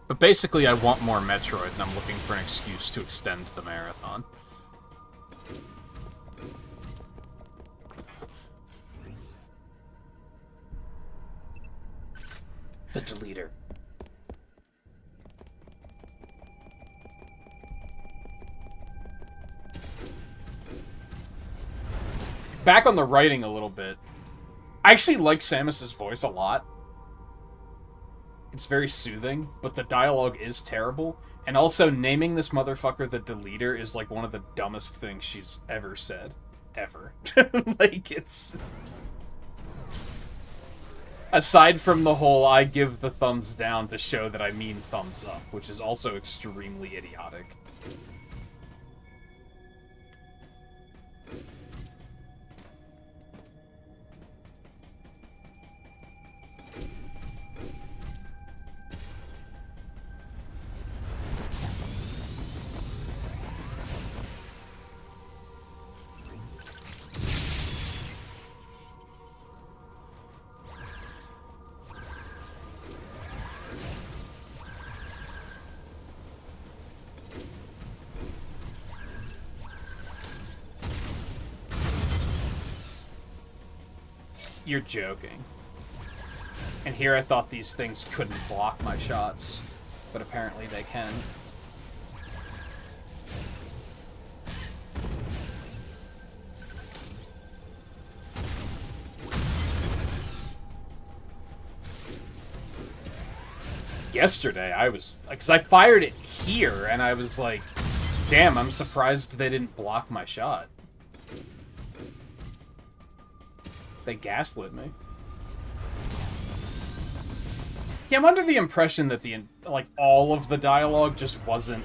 But basically, I want more Metroid, and I'm looking for an excuse to extend the marathon. The deleter. Back on the writing a little bit. I actually like Samus's voice a lot. It's very soothing, but the dialogue is terrible. And also, naming this motherfucker the Deleter is like one of the dumbest things she's ever said. Ever. Like, it's... Aside from the whole, I give the thumbs down to show that I mean thumbs up, which is also extremely idiotic. You're joking. And here I thought these things couldn't block my shots, but apparently they can. Yesterday, I was... Because I fired it here, and I was like, damn, I'm surprised they didn't block my shot. They gaslit me. Yeah, I'm under the impression that all of the dialogue just wasn't...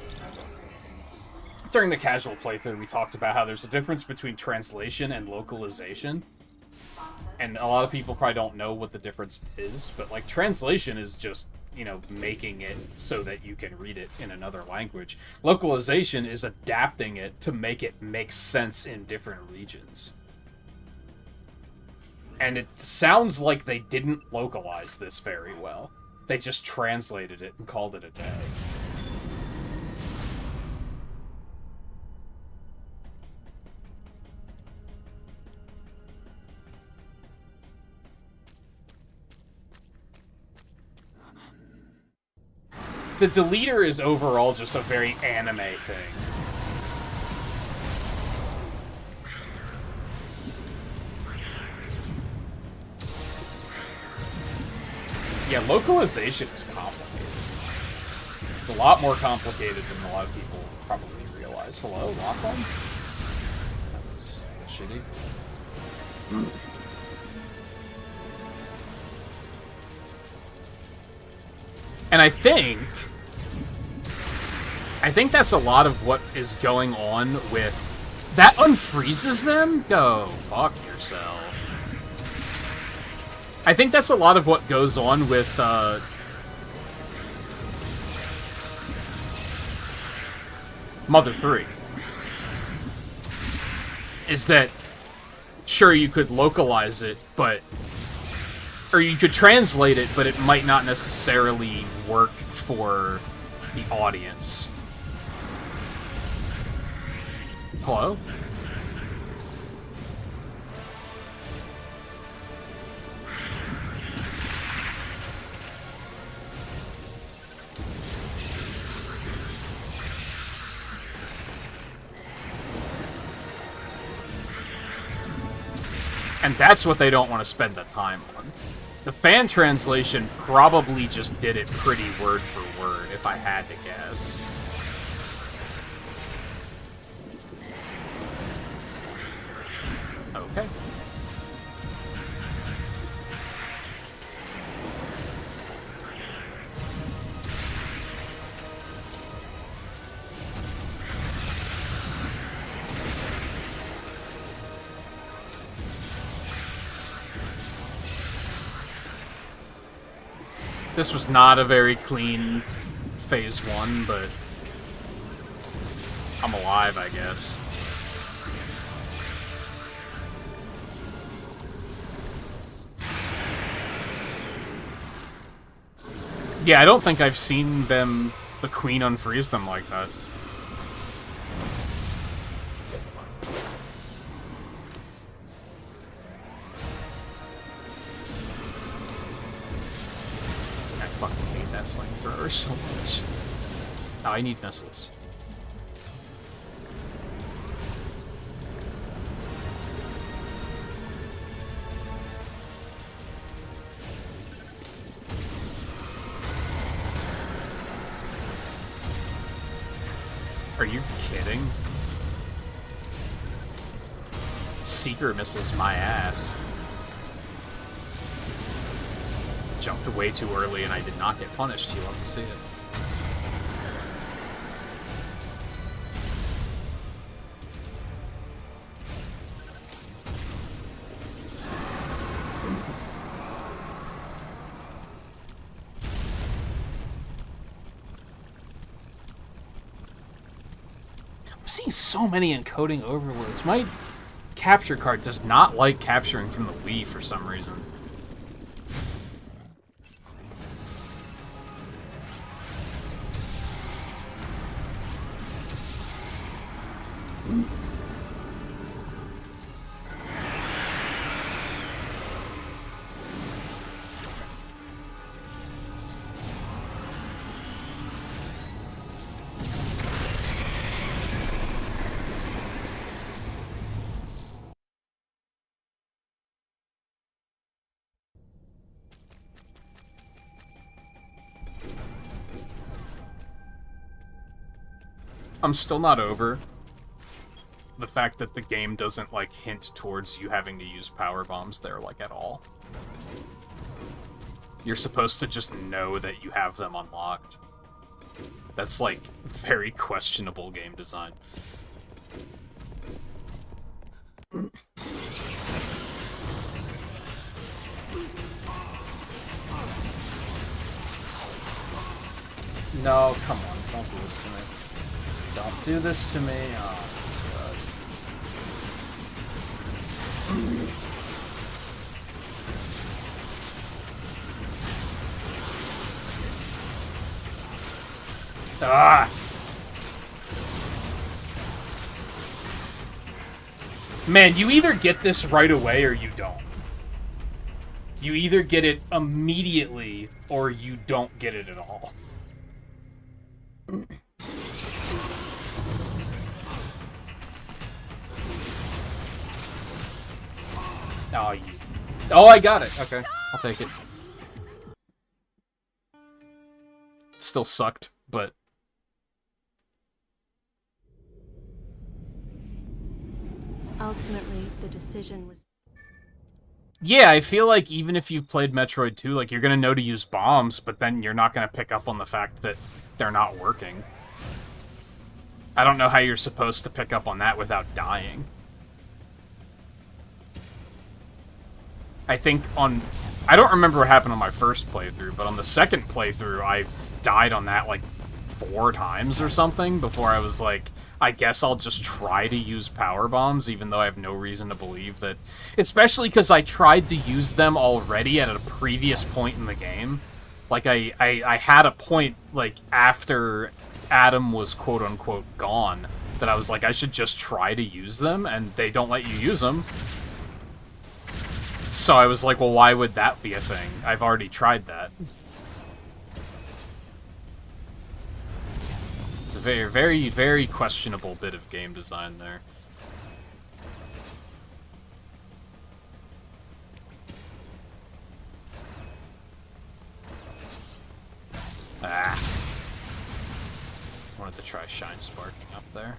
During the casual playthrough, we talked about how there's a difference between translation and localization. And a lot of people probably don't know what the difference is, but, like, translation is just, you know, making it so that you can read it in another language. Localization is adapting it to make it make sense in different regions. And it sounds like they didn't localize this very well. They just translated it and called it a day. The deleter is overall just a very anime thing. Yeah, localization is complicated. It's a lot more complicated than a lot of people probably realize. Hello, lock-on? That was shitty. And I think that's a lot of what is going on with... That unfreezes them? Go fuck yourself. I think that's a lot of what goes on with, Mother 3. Is that, sure, you could localize it, but... Or you could translate it, but it might not necessarily work for the audience. Hello? And that's what they don't want to spend the time on. The fan translation probably just did it pretty word for word, if I had to guess. Okay. This was not a very clean phase 1, but I'm alive, I guess. Yeah, I don't think I've seen them, the Queen, unfreeze them like that. I fucking hate that flamethrower so much. Oh, I need missiles. Are you kidding? Seeker missiles my ass. Jumped way too early and I did not get punished. You love to see it. I'm seeing so many encoding overloads. My capture card does not like capturing from the Wii for some reason. I'm still not over the fact that the game doesn't, like, hint towards you having to use power bombs there, like, at all. You're supposed to just know that you have them unlocked. That's, like, very questionable game design. No, come on, don't do this to me. Don't do this to me. Oh, God. Ah! Man, you either get this right away or you don't. You either get it immediately or you don't get it at all. Oh, you... Oh, I got it. Okay, I'll take it. Still sucked, but... Ultimately, the decision was... Yeah, I feel like even if you've played Metroid 2, like, you're gonna know to use bombs, but then you're not gonna pick up on the fact that they're not working. I don't know how you're supposed to pick up on that without dying. I think on... I don't remember what happened on my first playthrough, but on the second playthrough, I died on that, like, 4 times or something before I was like, I guess I'll just try to use power bombs, even though I have no reason to believe that... Especially because I tried to use them already at a previous point in the game. Like, I had a point, like, after Adam was quote-unquote gone, that I was like, I should just try to use them, and they don't let you use them. So I was like, well, why would that be a thing? I've already tried that. It's a very, very, very questionable bit of game design there. Ah. Wanted to try shine sparking up there.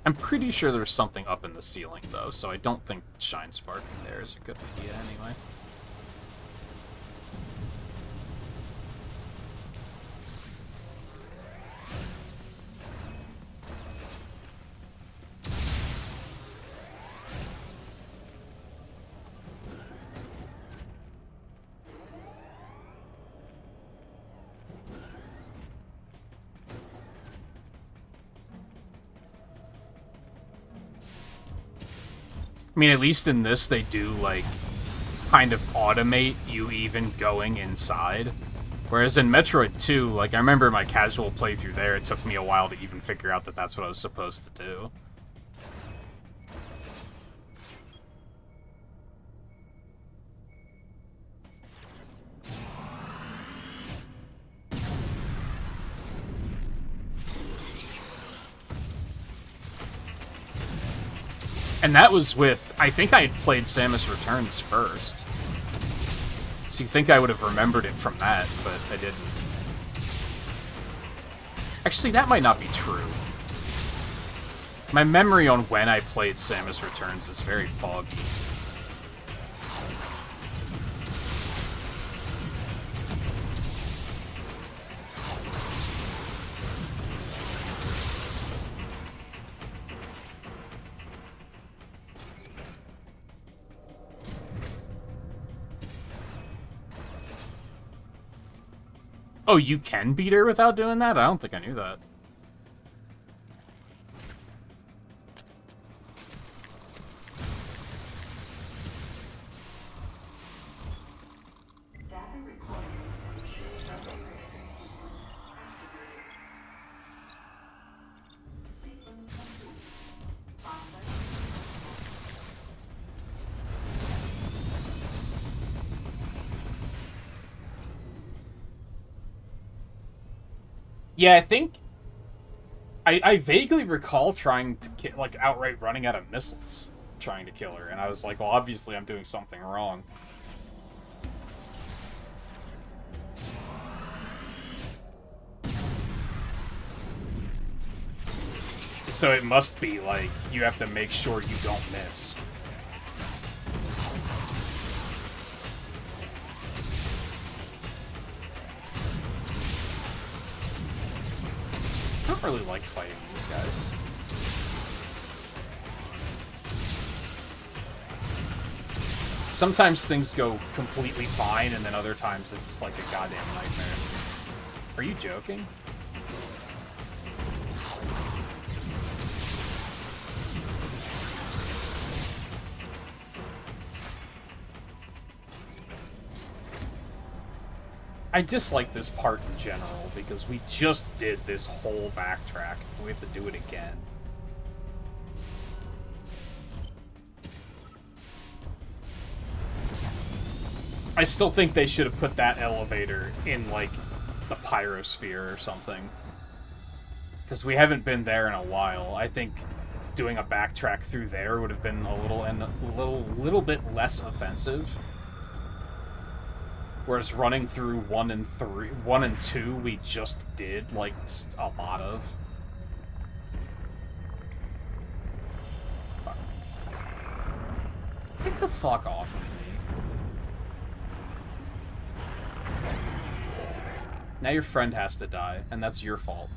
I'm pretty sure there's something up in the ceiling, though, so I don't think shine sparking there is a good idea anyway. I mean, at least in this, they do, like, kind of automate you even going inside. Whereas in Metroid 2, like, I remember my casual playthrough there, it took me a while to even figure out that that's what I was supposed to do. And that was with, I think I had played Samus Returns first. So you think I would have remembered it from that, but I didn't. Actually, that might not be true. My memory on when I played Samus Returns is very foggy. Oh, you can beat her without doing that? I don't think I knew that. Yeah, I think... I vaguely recall trying to like, outright running out of missiles, trying to kill her, and I was like, well, obviously I'm doing something wrong. So it must be, like, you have to make sure you don't miss. I don't really like fighting these guys. Sometimes things go completely fine, and then other times it's like a goddamn nightmare. Are you joking? I dislike this part in general, because we just did this whole backtrack, and we have to do it again. I still think they should have put that elevator in, like, the pyrosphere or something. Because we haven't been there in a while. I think doing a backtrack through there would have been a little bit less offensive. Whereas running through 1 and 2, we just did, like, a lot of. Fuck. Get the fuck off of me. Now your friend has to die, and that's your fault.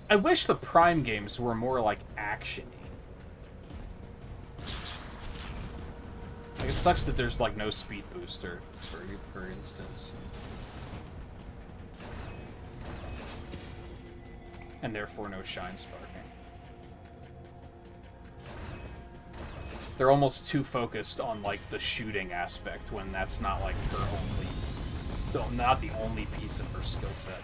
I wish the Prime games were more, like, action-y. Like, it sucks that there's, like, no speed booster, for instance. And therefore no shine sparking. They're almost too focused on, like, the shooting aspect when that's not, like, her only... not the only piece of her skill set.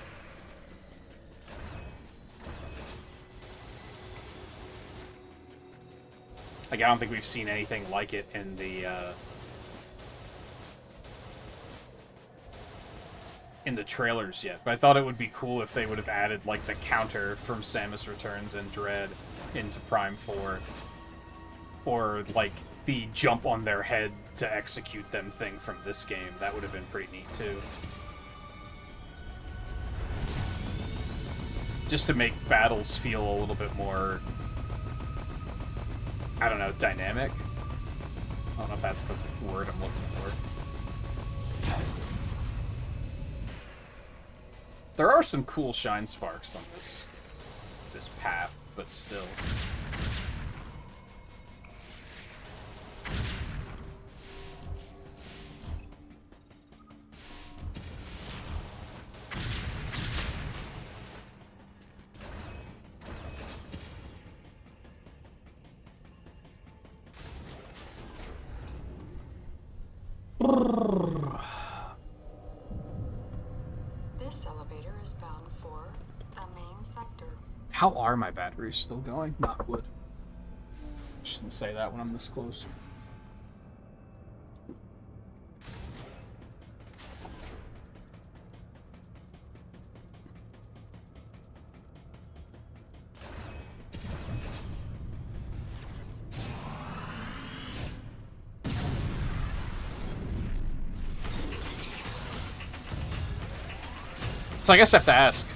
Like, I don't think we've seen anything like it in the trailers yet, but I thought it would be cool if they would have added, like, the counter from Samus Returns and Dread into Prime 4. Or, like, the jump on their head to execute them thing from this game. That would have been pretty neat, too. Just to make battles feel a little bit more... I don't know, dynamic? I don't know if that's the word I'm looking for. There are some cool shine sparks on this path, but still. This elevator is bound for the main sector. How are my batteries still going? Not wood. Shouldn't say that when I'm this close. So I guess I have to ask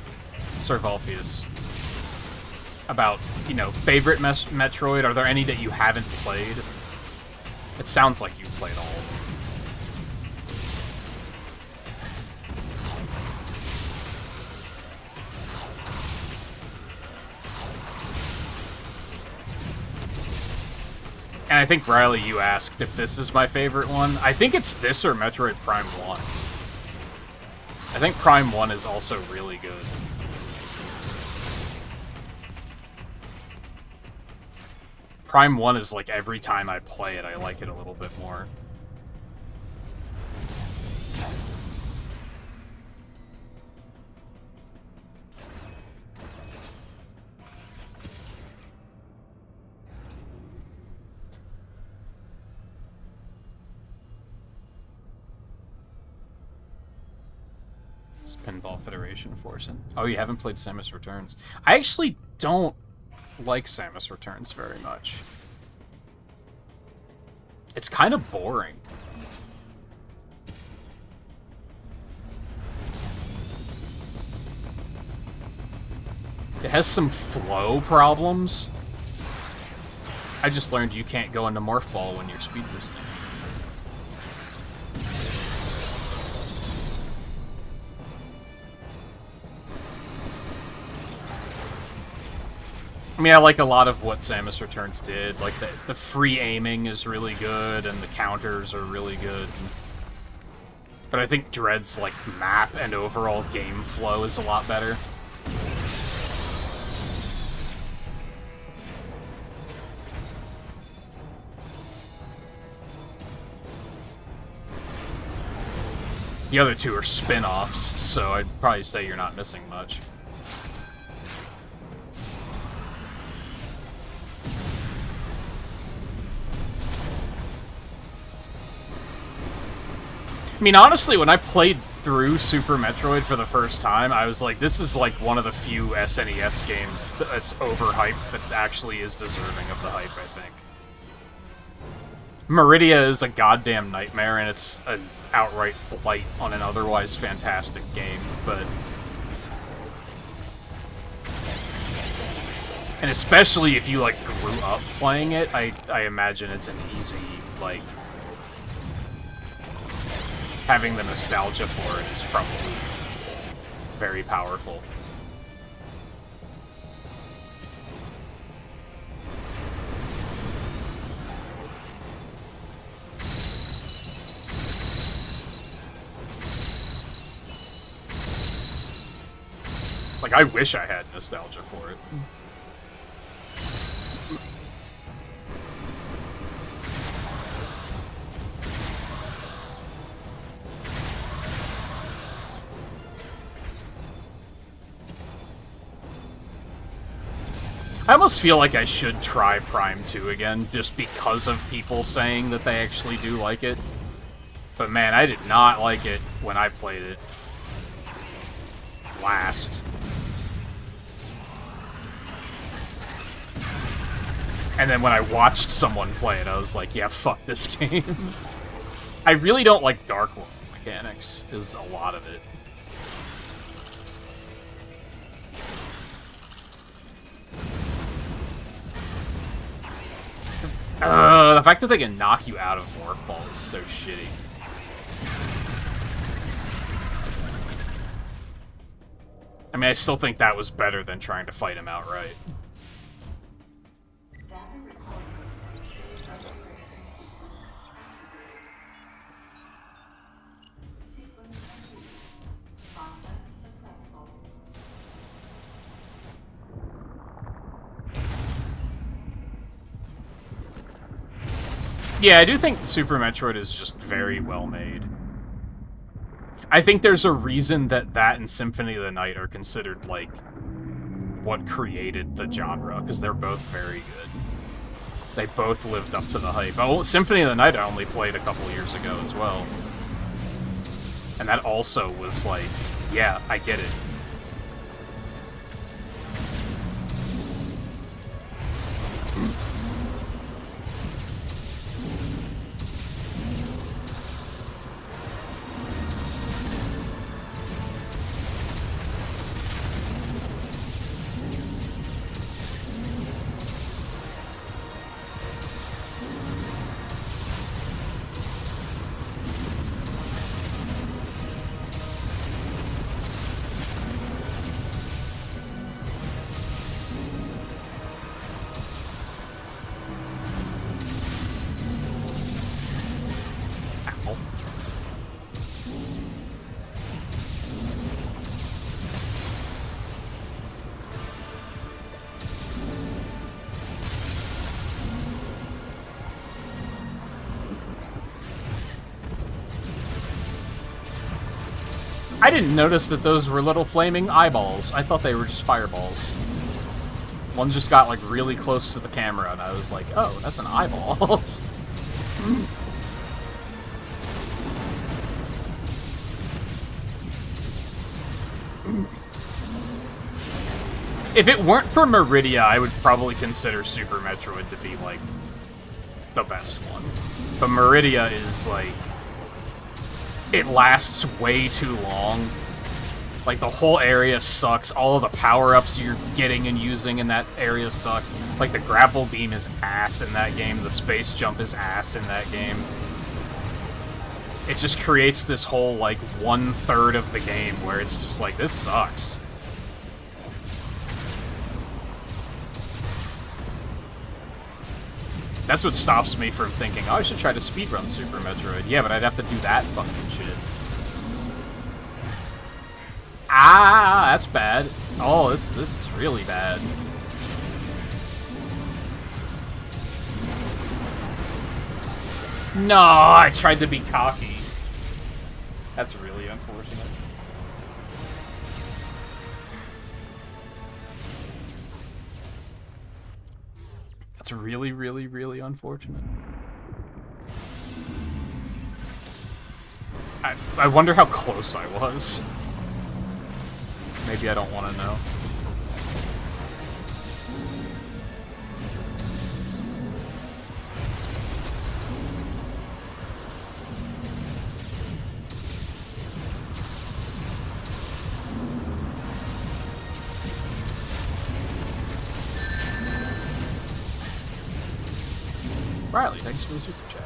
Sir Volpheus about, you know, favorite Metroid. Are there any that you haven't played? It sounds like you've played all of them. And I think, Riley, you asked if this is my favorite one. I think it's this or Metroid Prime 1. I think Prime 1 is also really good. Prime 1 is like every time I play it, I like it a little bit more. Pinball Federation forcing. Oh, you haven't played Samus Returns. I actually don't like Samus Returns very much. It's kind of boring. It has some flow problems. I just learned you can't go into Morph Ball when you're speed boosting. I mean, I like a lot of what Samus Returns did. Like, the free aiming is really good, and the counters are really good. But I think Dread's, like, map and overall game flow is a lot better. The other two are spin-offs, so I'd probably say you're not missing much. I mean, honestly, when I played through Super Metroid for the first time, I was like, this is like one of the few SNES games that's overhyped that actually is deserving of the hype, I think. Meridia is a goddamn nightmare, and it's an outright blight on an otherwise fantastic game, but... And especially if you, like, grew up playing it, I imagine it's an easy, like... Having the nostalgia for it is probably very powerful. Like, I wish I had nostalgia for it. I almost feel like I should try Prime 2 again, just because of people saying that they actually do like it. But man, I did not like it when I played it last. And then when I watched someone play it, I was like, yeah, fuck this game. I really don't like Dark World mechanics, is a lot of it. The fact that they can knock you out of Morph Ball is so shitty. I mean, I still think that was better than trying to fight him outright. Data recording. Upgrades. Sequence complete. Process successful. Yeah, I do think Super Metroid is just very well made. I think there's a reason that that and Symphony of the Night are considered, like, what created the genre, because they're both very good. They both lived up to the hype. Oh, Symphony of the Night I only played a couple years ago as well. And that also was like, yeah, I get it. I didn't notice that those were little flaming eyeballs. I thought they were just fireballs. One just got, like, really close to the camera, and I was like, oh, that's an eyeball. If it weren't for Meridia, I would probably consider Super Metroid to be, like, the best one. But Meridia is, like... it lasts way too long. Like, the whole area sucks. All of the power-ups you're getting and using in that area suck. Like, the grapple beam is ass in that game. The space jump is ass in that game. It just creates this whole, like, 1/3 of the game where it's just like, this sucks. That's what stops me from thinking, oh, I should try to speedrun Super Metroid. Yeah, but I'd have to do that fucking shit. Ah, that's bad. Oh, this is really bad. No, I tried to be cocky. That's really unfortunate. That's really, really, really unfortunate. I wonder how close I was. Maybe I don't want to know. Riley, thanks for the super chat.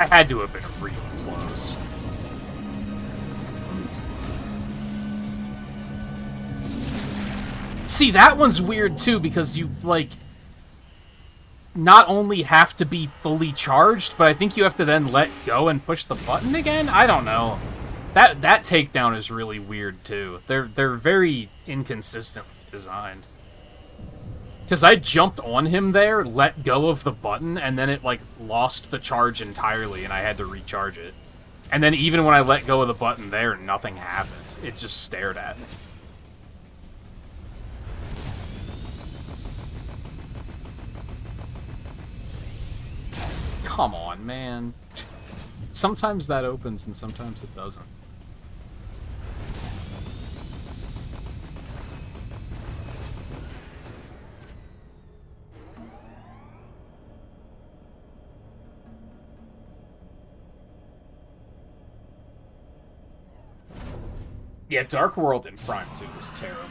I had to have been really close. See, that one's weird too, because you, like, not only have to be fully charged, but I think you have to then let go and push the button again? I don't know. That takedown is really weird too. They're very inconsistently designed. Because I jumped on him there, let go of the button, and then it, like, lost the charge entirely, and I had to recharge it. And then even when I let go of the button there, nothing happened. It just stared at me. Come on, man. Sometimes that opens and sometimes it doesn't. Yeah, Dark World in Prime 2 was terrible.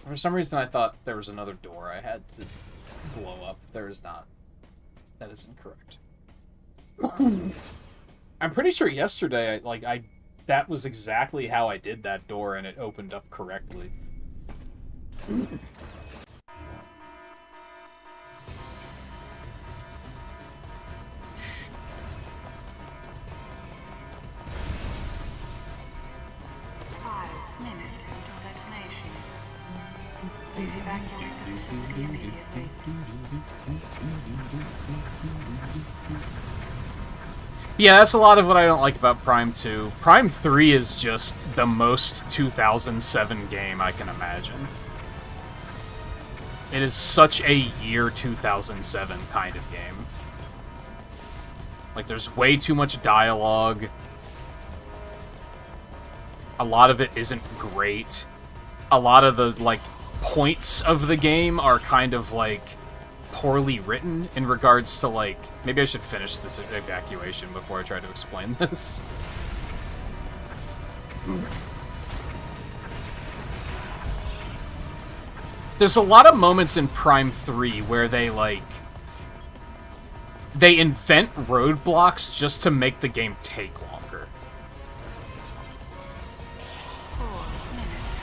For some reason, I thought there was another door I had to blow up. There is not. That is incorrect. I'm pretty sure yesterday, that was exactly how I did that door, and it opened up correctly. Please evacuate the facility immediately. Yeah, that's a lot of what I don't like about Prime 2. Prime 3 is just the most 2007 game I can imagine. It is such a year 2007 kind of game. Like, there's way too much dialogue. A lot of it isn't great. A lot of the, like, points of the game are kind of, like, poorly written in regards to, like... Maybe I should finish this evacuation before I try to explain this. There's a lot of moments in Prime 3 where they, like... They invent roadblocks just to make the game take longer.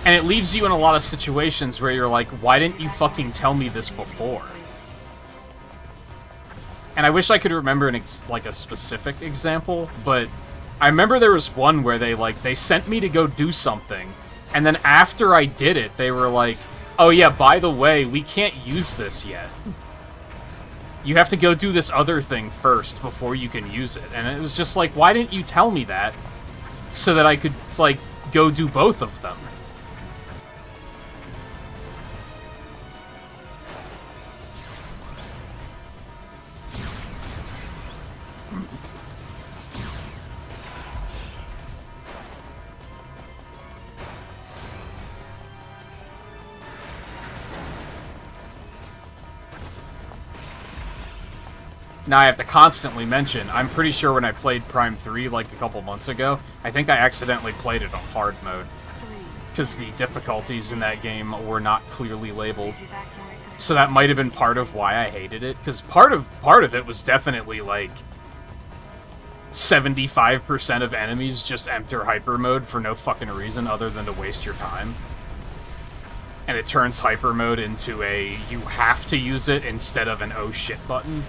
And it leaves you in a lot of situations where you're like, why didn't you fucking tell me this before? And I wish I could remember a specific example, but I remember there was one where they sent me to go do something, and then after I did it, they were like, oh yeah, by the way, we can't use this yet. You have to go do this other thing first before you can use it. And it was just like, why didn't you tell me that so that I could, like, go do both of them? Now I have to constantly mention, I'm pretty sure when I played Prime 3 like a couple months ago, I think I accidentally played it on hard mode. Because the difficulties in that game were not clearly labeled. So that might have been part of why I hated it, because part of it was definitely like 75% of enemies just enter hyper mode for no fucking reason other than to waste your time. And it turns hyper mode into a you have to use it instead of an oh shit button.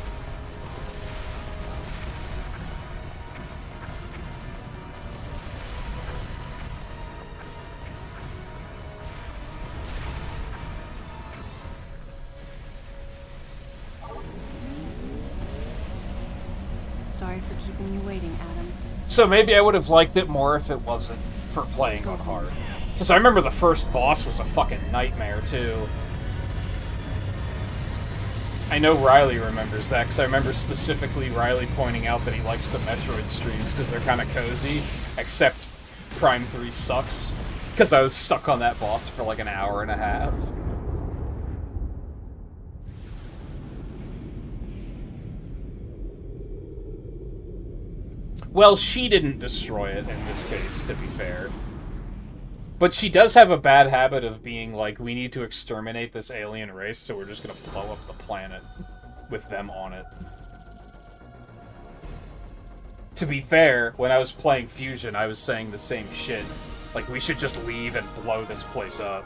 Sorry for keeping you waiting, Adam. So maybe I would have liked it more if it wasn't for playing on hard. Because I remember the first boss was a fucking nightmare, too. I know Riley remembers that, because I remember specifically Riley pointing out that he likes the Metroid streams because they're kind of cozy, except Prime 3 sucks, because I was stuck on that boss for like an hour and a half. Well, she didn't destroy it in this case, to be fair. But she does have a bad habit of being like, we need to exterminate this alien race, so we're just gonna blow up the planet with them on it. To be fair, when I was playing Fusion, I was saying the same shit. Like, we should just leave and blow this place up.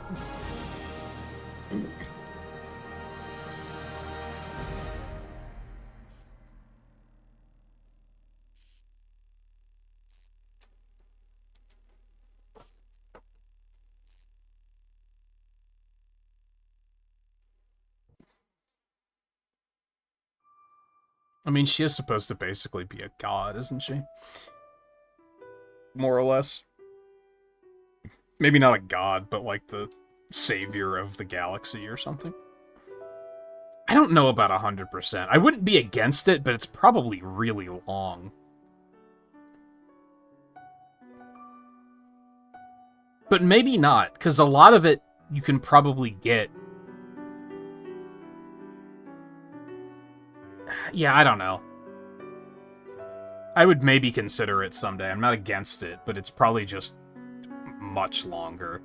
I mean, she is supposed to basically be a god, isn't she? More or less. Maybe not a god, but like the savior of the galaxy or something. I don't know about 100%. I wouldn't be against it, but it's probably really long. But maybe not, because a lot of it you can probably get. Yeah, I don't know. I would maybe consider it someday. I'm not against it, but it's probably just much longer.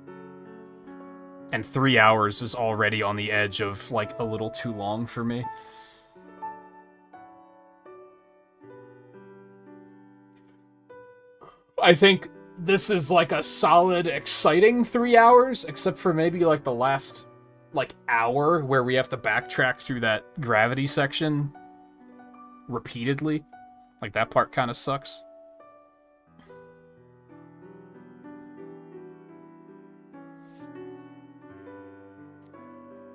And 3 hours is already on the edge of, like, a little too long for me. I think this is, like, a solid, exciting 3 hours, except for maybe, like, the last, like, hour where we have to backtrack through that gravity section repeatedly. Like, that part kind of sucks.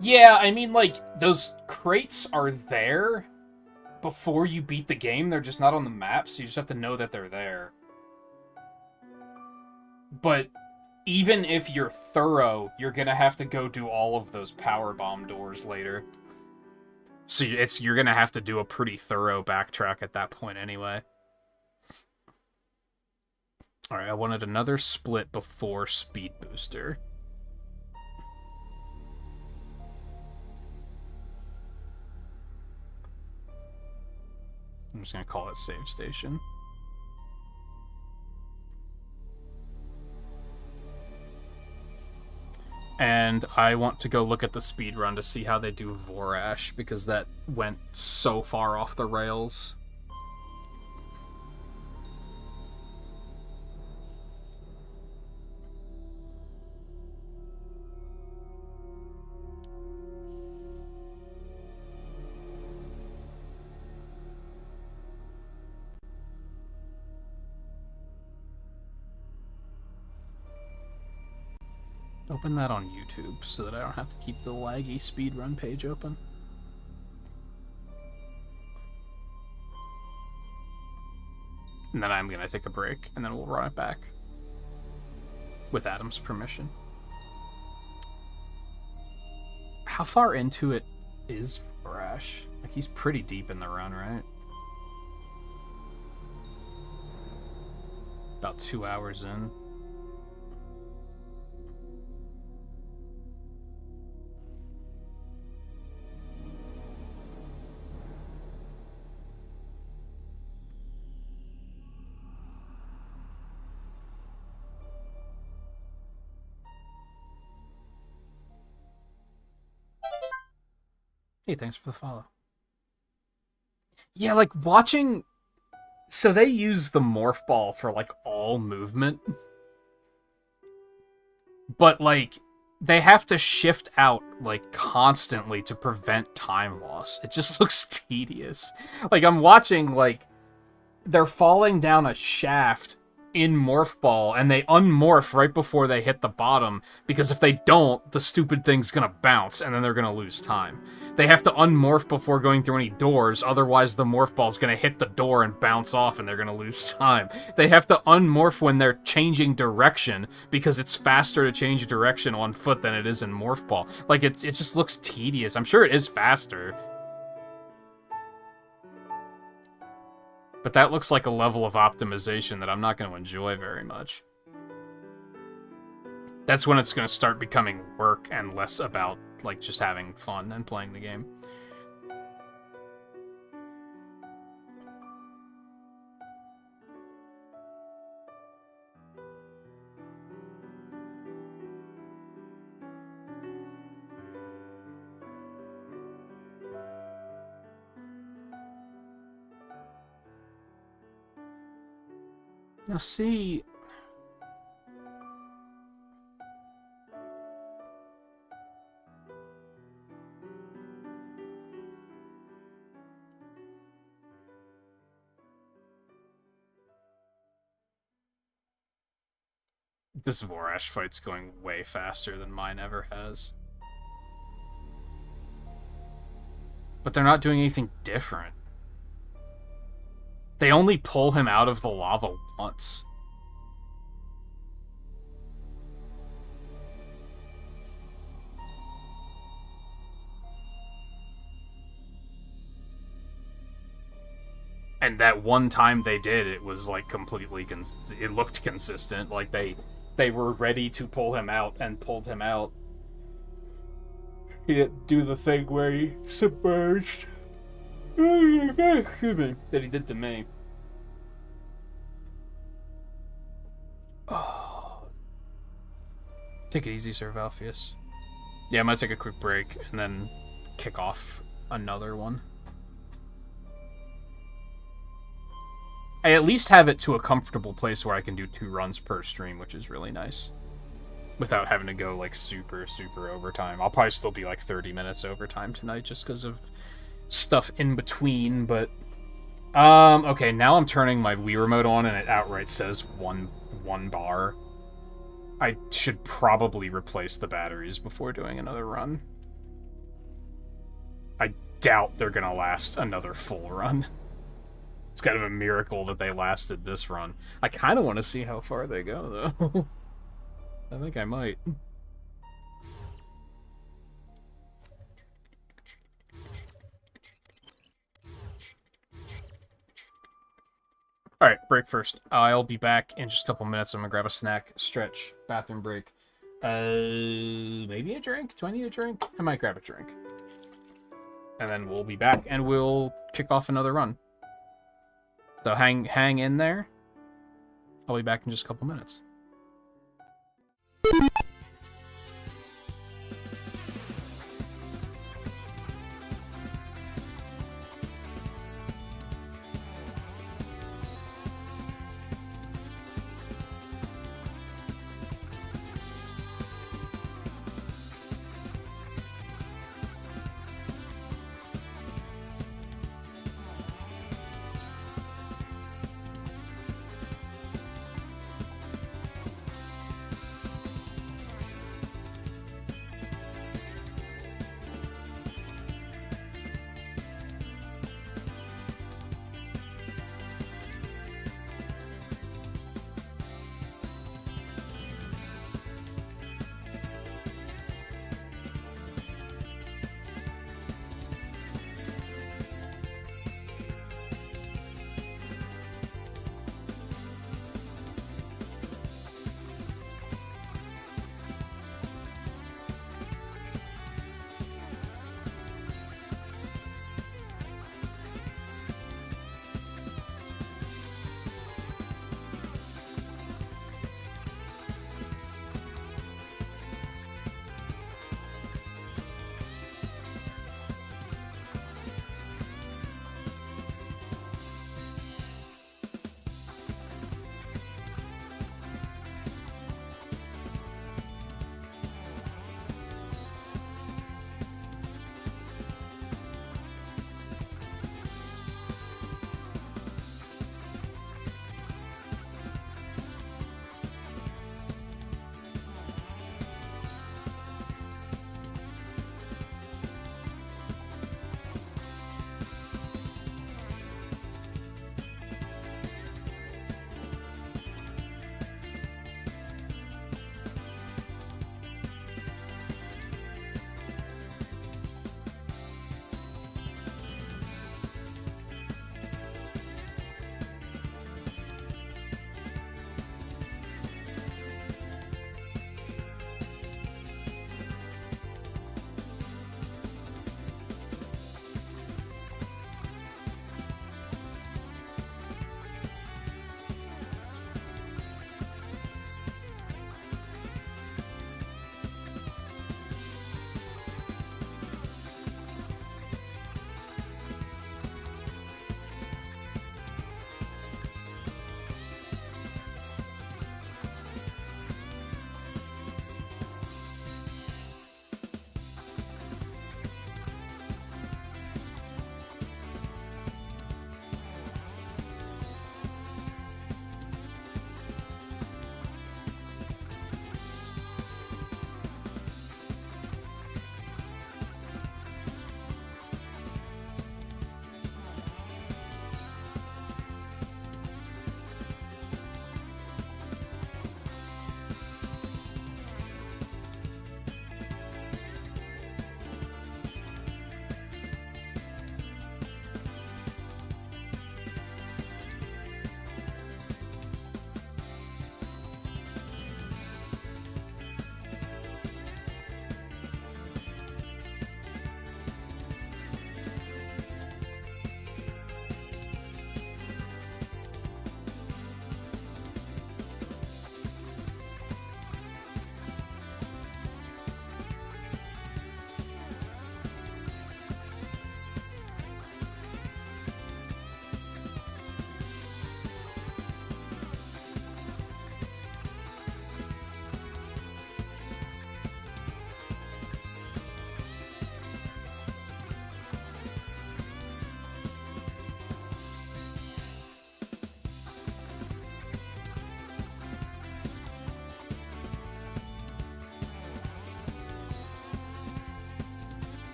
Yeah, I mean, like, those crates are there before you beat the game. They're just not on the map, so you just have to know that they're there. But even if you're thorough, you're gonna have to go do all of those power bomb doors later. So you're gonna have to do a pretty thorough backtrack at that point anyway. Alright, I wanted another split before Speed Booster. I'm just gonna call it Save Station. And I want to go look at the speedrun to see how they do Vorash, because that went so far off the rails. Open that on YouTube so that I don't have to keep the laggy speedrun page open. And then I'm gonna take a break, and then we'll run it back. With Adam's permission. How far into it is Vorash? Like, he's pretty deep in the run, right? About 2 hours in. Hey, thanks for the follow. Yeah, like, watching... So they use the morph ball for, like, all movement. But, like, they have to shift out, like, constantly to prevent time loss. It just looks tedious. Like, I'm watching, like, they're falling down a shaft in morph ball, and they unmorph right before they hit the bottom, because if they don't, the stupid thing's gonna bounce, and then they're gonna lose time. They have to unmorph before going through any doors, otherwise the morph ball's gonna hit the door and bounce off, and they're gonna lose time. They have to unmorph when they're changing direction, because it's faster to change direction on foot than it is in morph ball. Like, it just looks tedious. I'm sure it is faster. But that looks like a level of optimization that I'm not going to enjoy very much. That's when it's going to start becoming work and less about, like, just having fun and playing the game. Now see... This Vorash fight's going way faster than mine ever has. But they're not doing anything different. They only pull him out of the lava once. And that one time they did, it was like completely... it looked consistent. Like they were ready to pull him out and pulled him out. He didn't do the thing where he submerged. Excuse me. That he did to me. Oh. Take it easy, Sir Valfius. Yeah, I'm gonna take a quick break and then kick off another one. I at least have it to a comfortable place where I can do 2 runs per stream, which is really nice. Without having to go, like, super overtime. I'll probably still be, like, 30 minutes overtime tonight just because of stuff in between, but... okay, now I'm turning my Wii Remote on and it outright says one bar. I should probably replace the batteries before doing another run. I doubt they're gonna last another full run. It's kind of a miracle that they lasted this run. I kind of want to see how far they go, though. I think I might. Alright, break first. I'll be back in just a couple minutes. I'm gonna grab a snack, stretch, bathroom break. Maybe a drink? Do I need a drink? I might grab a drink. And then we'll be back, and we'll kick off another run. So hang in there. I'll be back in just a couple minutes.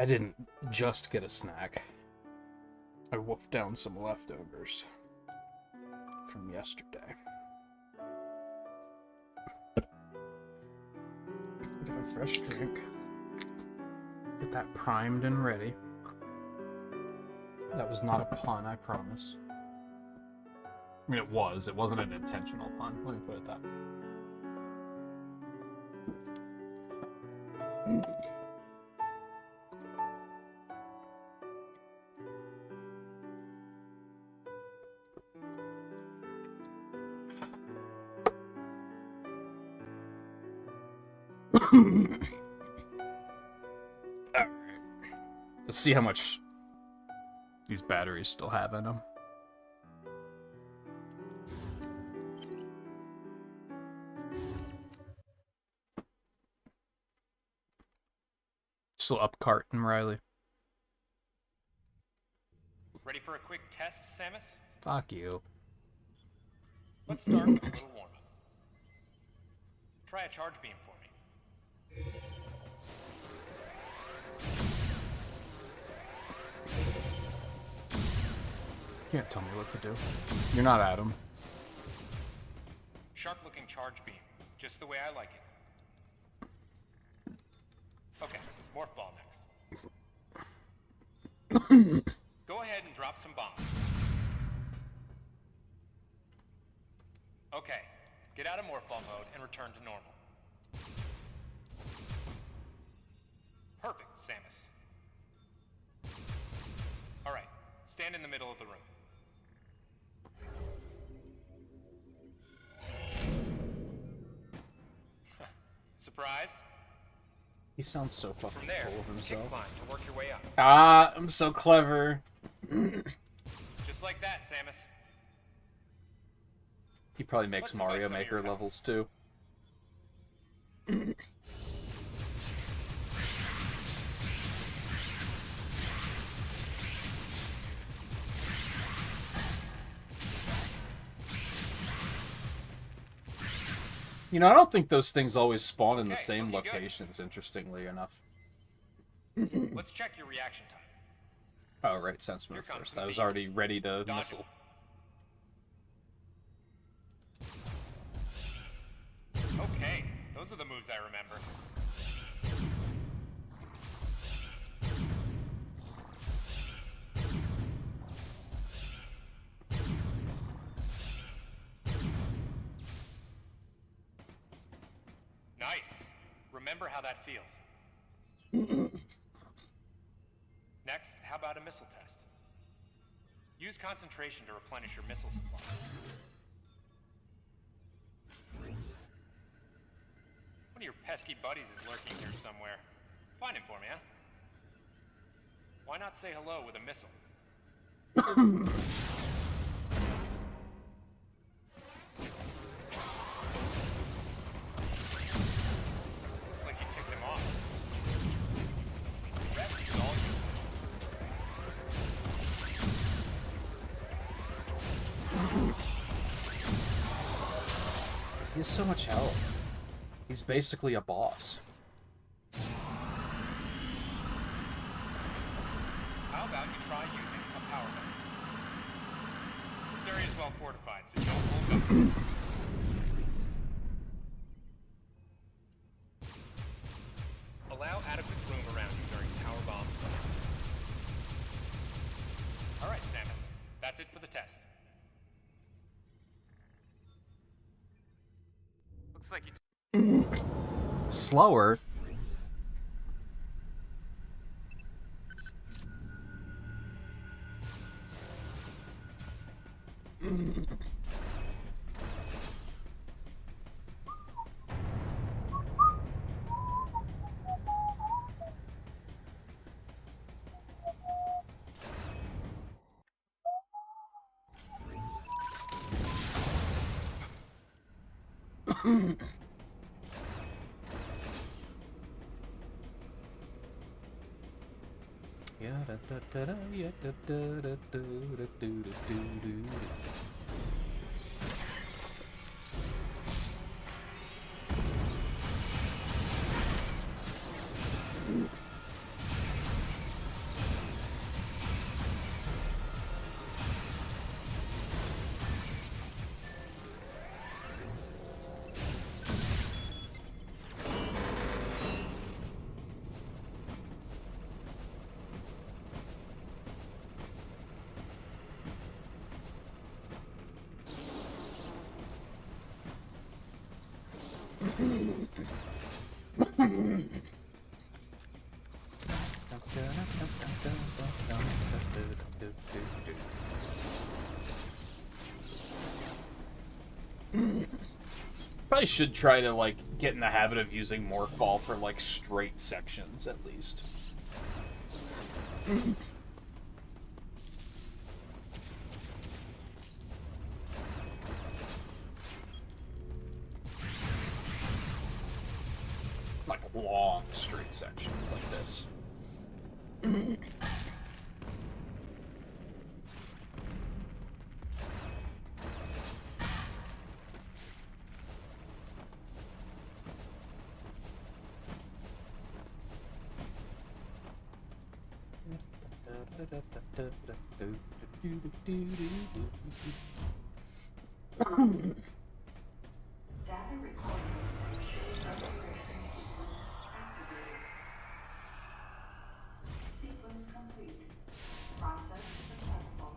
I didn't just get a snack. I wolfed down some leftovers from yesterday. Get a fresh drink. Get that primed and ready. That was not a pun, I promise. I mean, it was. It wasn't an intentional pun. Let me put it that way. Alright. Let's see how much these batteries still have in them. Still up Carton, Riley. Ready for a quick test, Samus? Fuck you. Let's start with a little warm-up. Try a charge beam for me. Can't tell me what to do. You're not Adam. Sharp-looking charge beam, just the way I like it. Okay, morph ball next. Go ahead and drop some bombs. Okay, get out of morph ball mode and return to normal. Perfect, Samus. Alright, stand in the middle of the room. Surprised? He sounds so fucking From there, full of kick himself. climb to work your way up. Ah, I'm so clever. Just like that, Samus. He probably makes Let's invite Mario some of Maker your pals. levels too. You know, I don't think those things always spawn in the Okay, same looking good. locations, interestingly enough. Let's check your reaction time. Oh, right, sense move Here comes first. some I was beams. already ready to Dodge missile. Okay, those are the moves I remember. Nice. Remember how that feels. Next, how about a missile test? Use concentration to replenish your missile supply. One of your pesky buddies is lurking here somewhere. Find him for me, huh? Why not say hello with a missile? Looks like you ticked him off. The rest is all you. He has so much health. He's basically a boss. How about you try using a power gun? This area is well fortified, so don't hold up. Allow adequate room around you during power bomb play. Alright, Samus. That's it for the test. Looks like you Slower? probably should try to, like, get in the habit of using morph ball for, like, straight sections, at least. Like, long, straight sections like this. Data recording. Activated. Sequence complete. Process successful.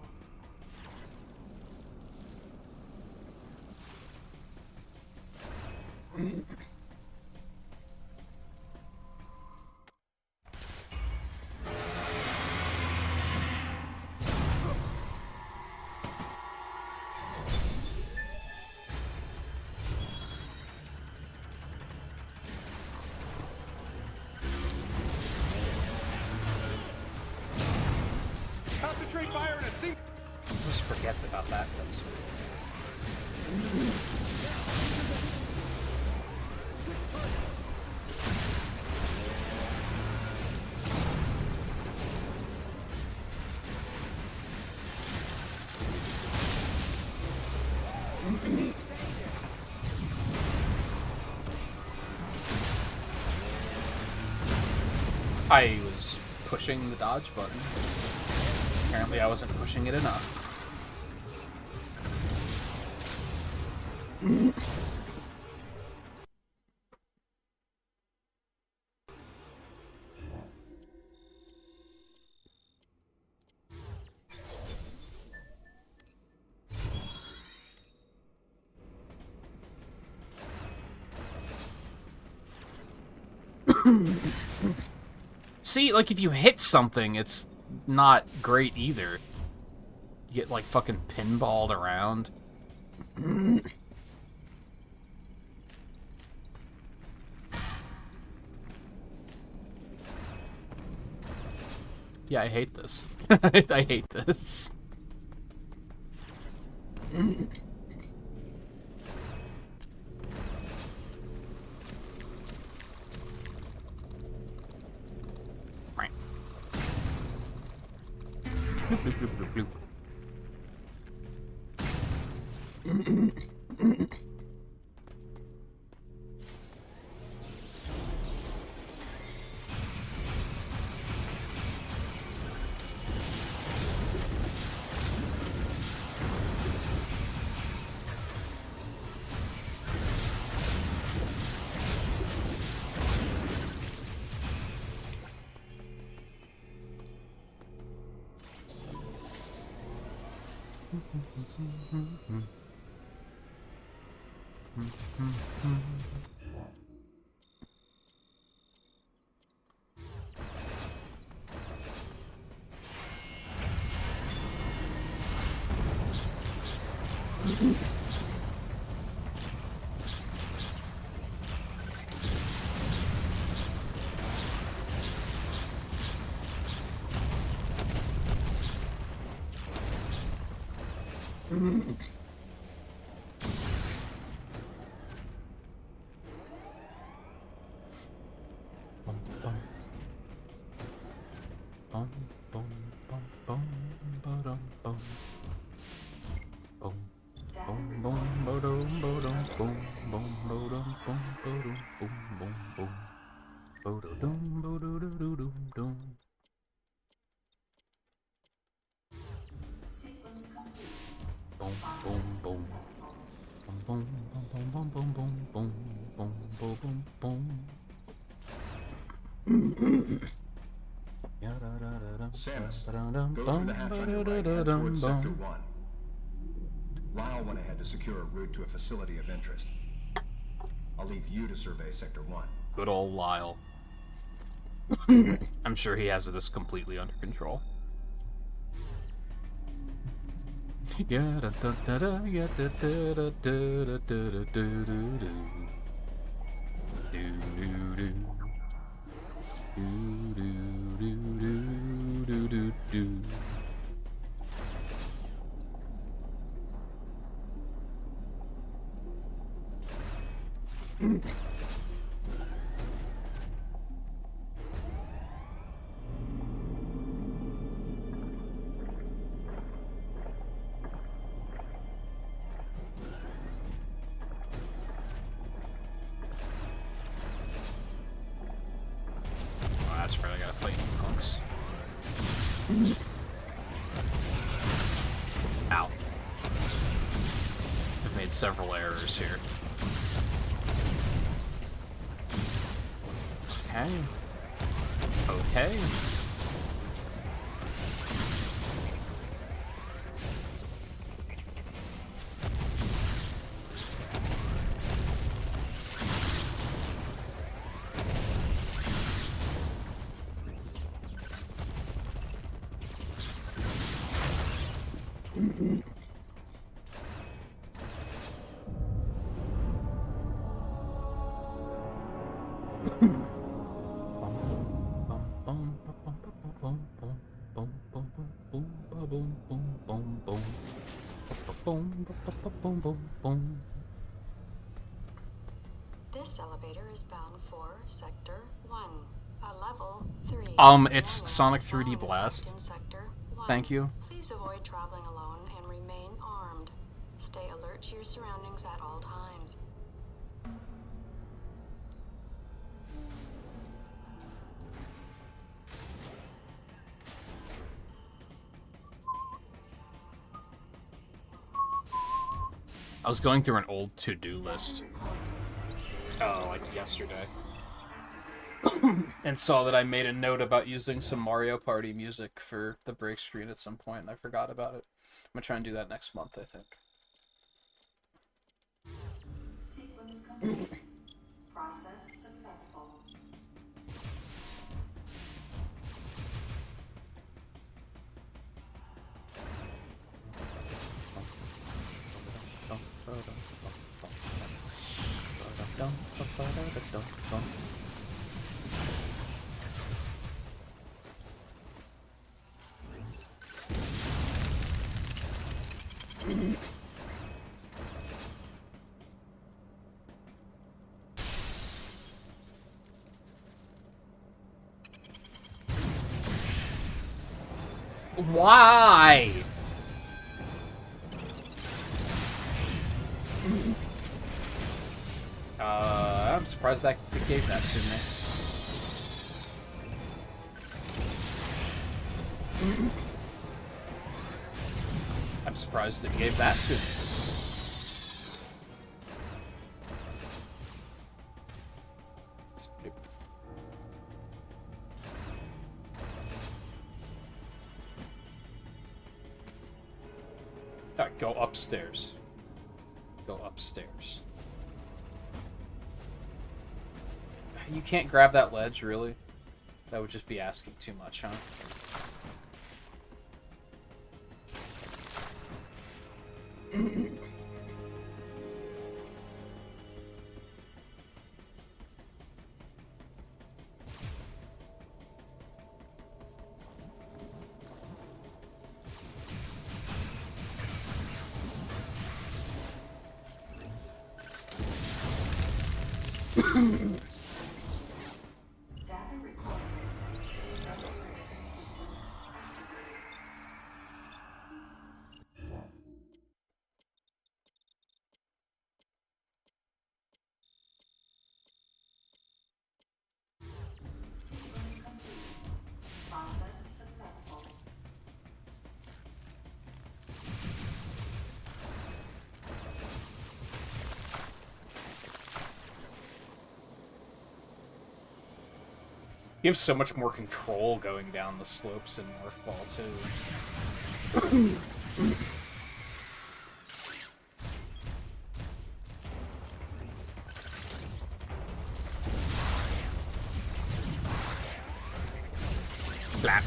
Concentrate fire in a single. Just forget about that. That's... I was pushing the dodge button. Apparently I wasn't pushing it enough. See, like, if you hit something, it's not great either. You get, like, fucking pinballed around. Yeah, I hate this. I hate this. Bloop, bloop, bloop, bloop, bloop. Samus, go through the hatch on your right and head towards Sector 1. Lyle went ahead to secure a route to a facility of interest. I'll leave you to survey Sector 1. Good old Lyle. I'm sure he has this completely under control. Yeah, da da da da, yeah, da da da da da da da da da. Do do do. Do do do do do do. Oh, that's right, I gotta fight you punks. Ow. I've made several errors here. Okay. Okay. This elevator is bound for Sector 1. A level 3. It's Sonic 3D Blast. In Sector 1. Thank you. Please avoid traveling alone and remain armed. Stay alert to your surroundings at all times. I was going through an old to-do list. Like yesterday. And saw that I made a note about using some Mario Party music for the break screen at some point, and I forgot about it. I'm gonna try and do that next month, I think. Sequence complete. Process successful. Why? I'm surprised that it gave that to me. I'm surprised it gave that to me. Alright, go upstairs. Go upstairs. You can't grab that ledge, really? That would just be asking too much, huh? Data recorded. Sequence complete. Process successful. You have so much more control going down the slopes in Northball, too. Slap.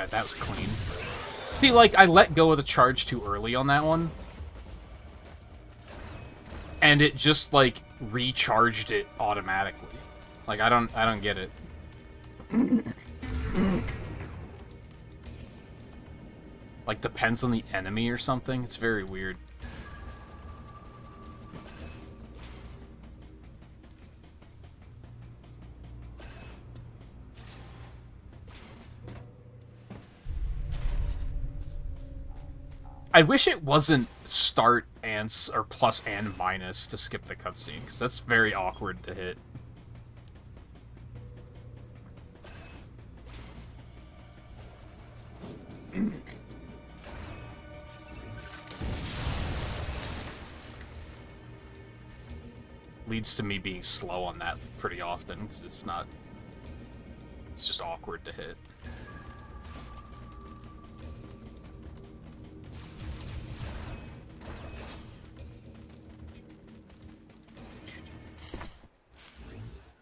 Alright, that was clean. See, like, I let go of the charge too early on that one. And it just, like, recharged it automatically. Like, I don't get it. Like, depends on the enemy or something. It's very weird. I wish it wasn't start and or plus and minus to skip the cutscene, because that's very awkward to hit. Leads to me being slow on that pretty often, because it's not... It's just awkward to hit.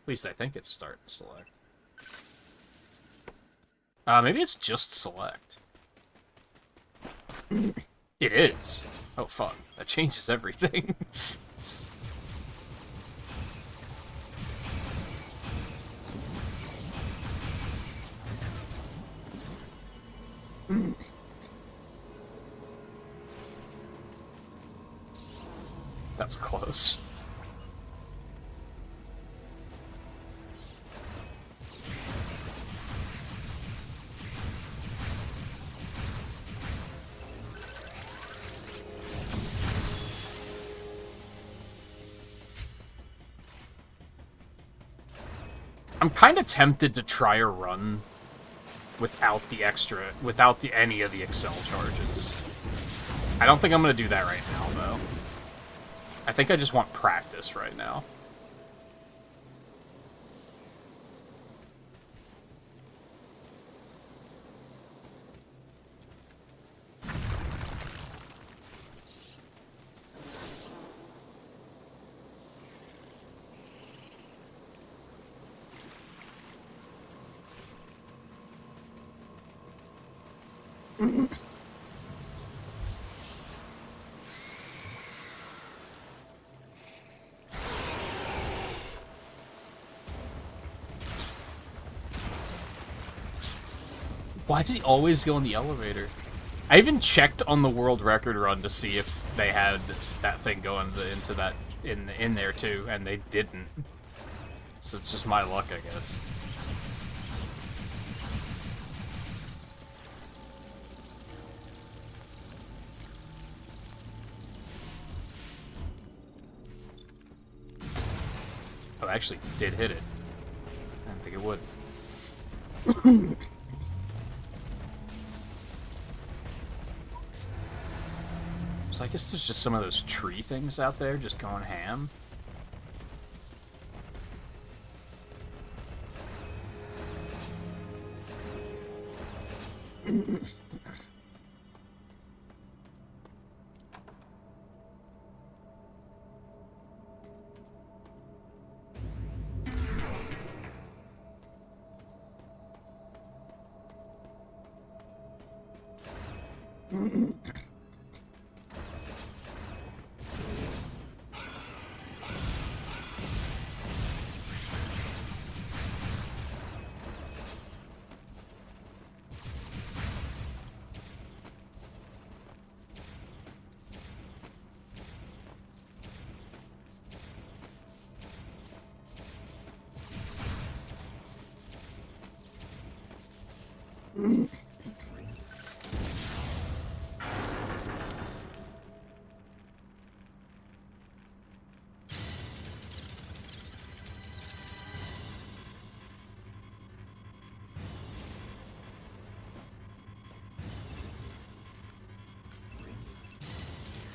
At least I think it's start and select. Maybe it's just select. It is. Oh, fuck. That changes everything. That was close. I'm kind of tempted to try a run without any of the Excel charges. I don't think I'm going to do that right now, though. I think I just want practice right now. Why does he always go in the elevator? I even checked on the world record run to see if they had that thing going into that in there too, and they didn't. So it's just my luck, I guess. Oh, I actually did hit it. I didn't think it would. So I guess there's just some of those tree things out there just going ham.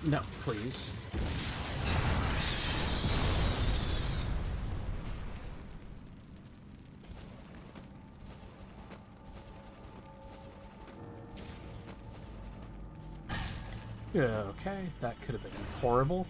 No, please. Yeah, okay, that could have been horrible.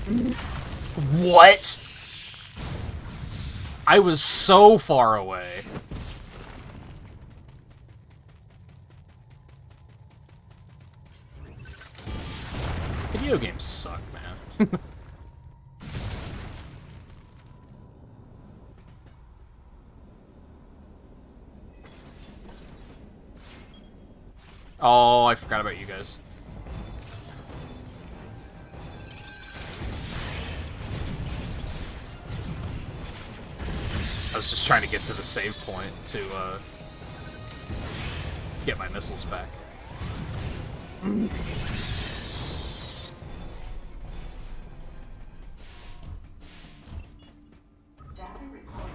What? I was so far away. Video games suck, man. Oh, I forgot about you guys. I was just trying to get to the save point to get my missiles back. Data recording.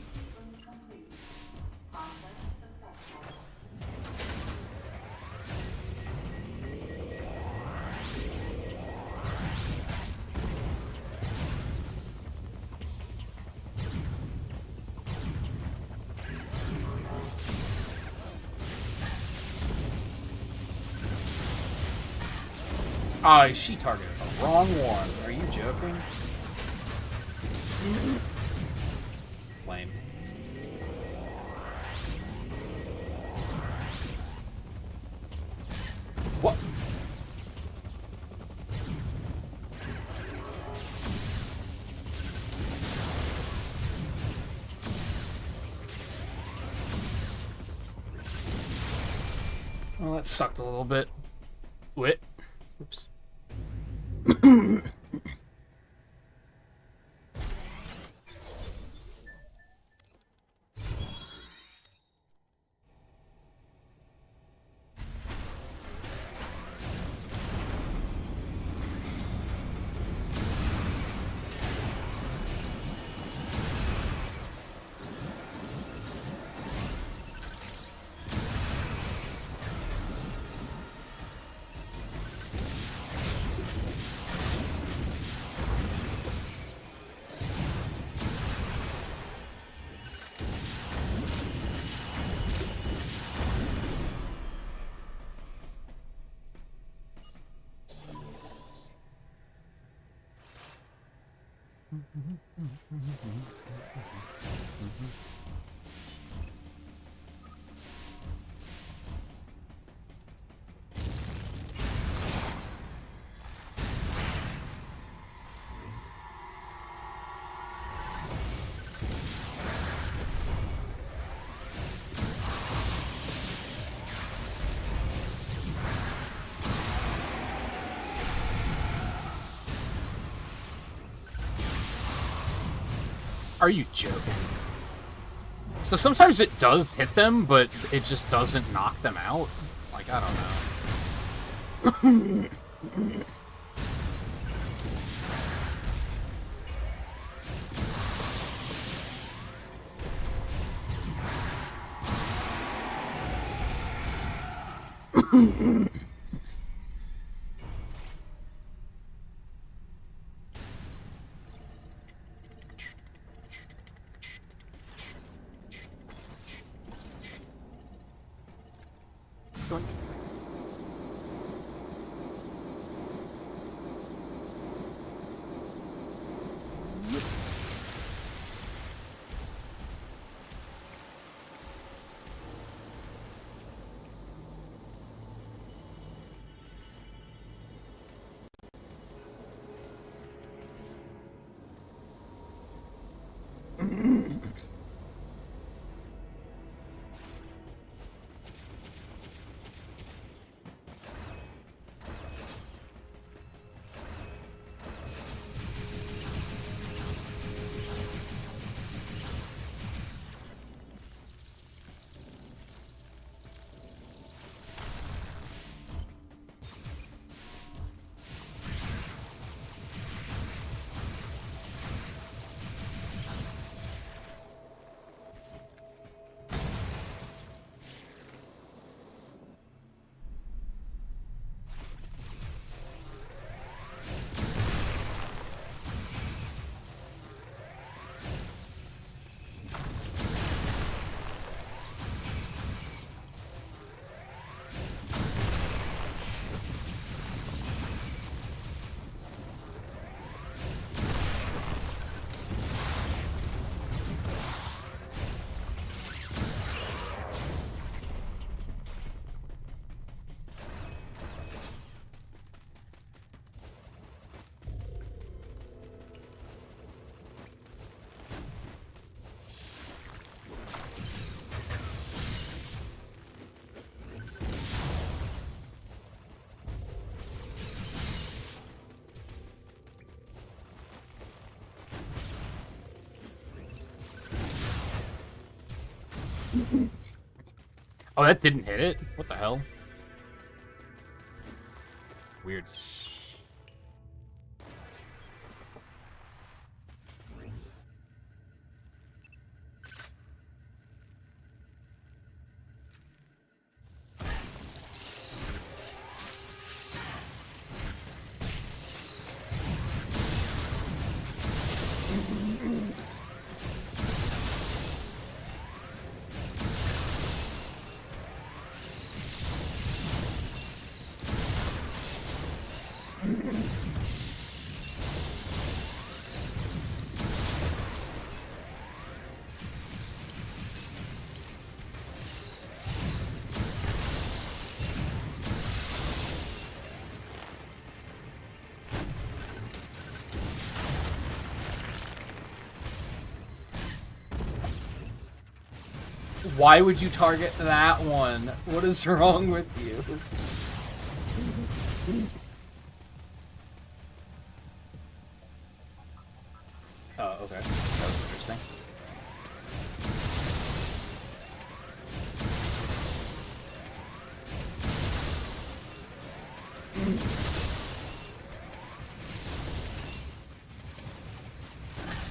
Sequence complete. Process successful. Oh, she targeted the wrong one. Are you joking? Lame. What? Well, that sucked a little bit. Wait. Oops. Are you joking? So sometimes it does hit them, but it just doesn't knock them out? Like, I don't know. Oh, that didn't hit it? What the hell? Weird. Why would you target that one? What is wrong with you? Oh, okay. That was interesting.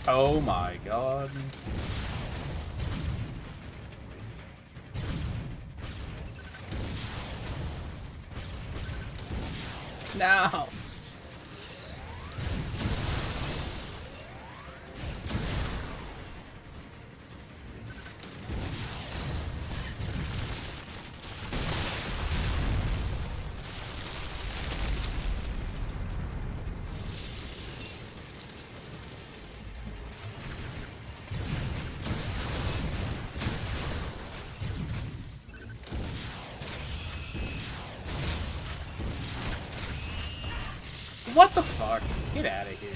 Oh my god. No! What the fuck? Get out of here.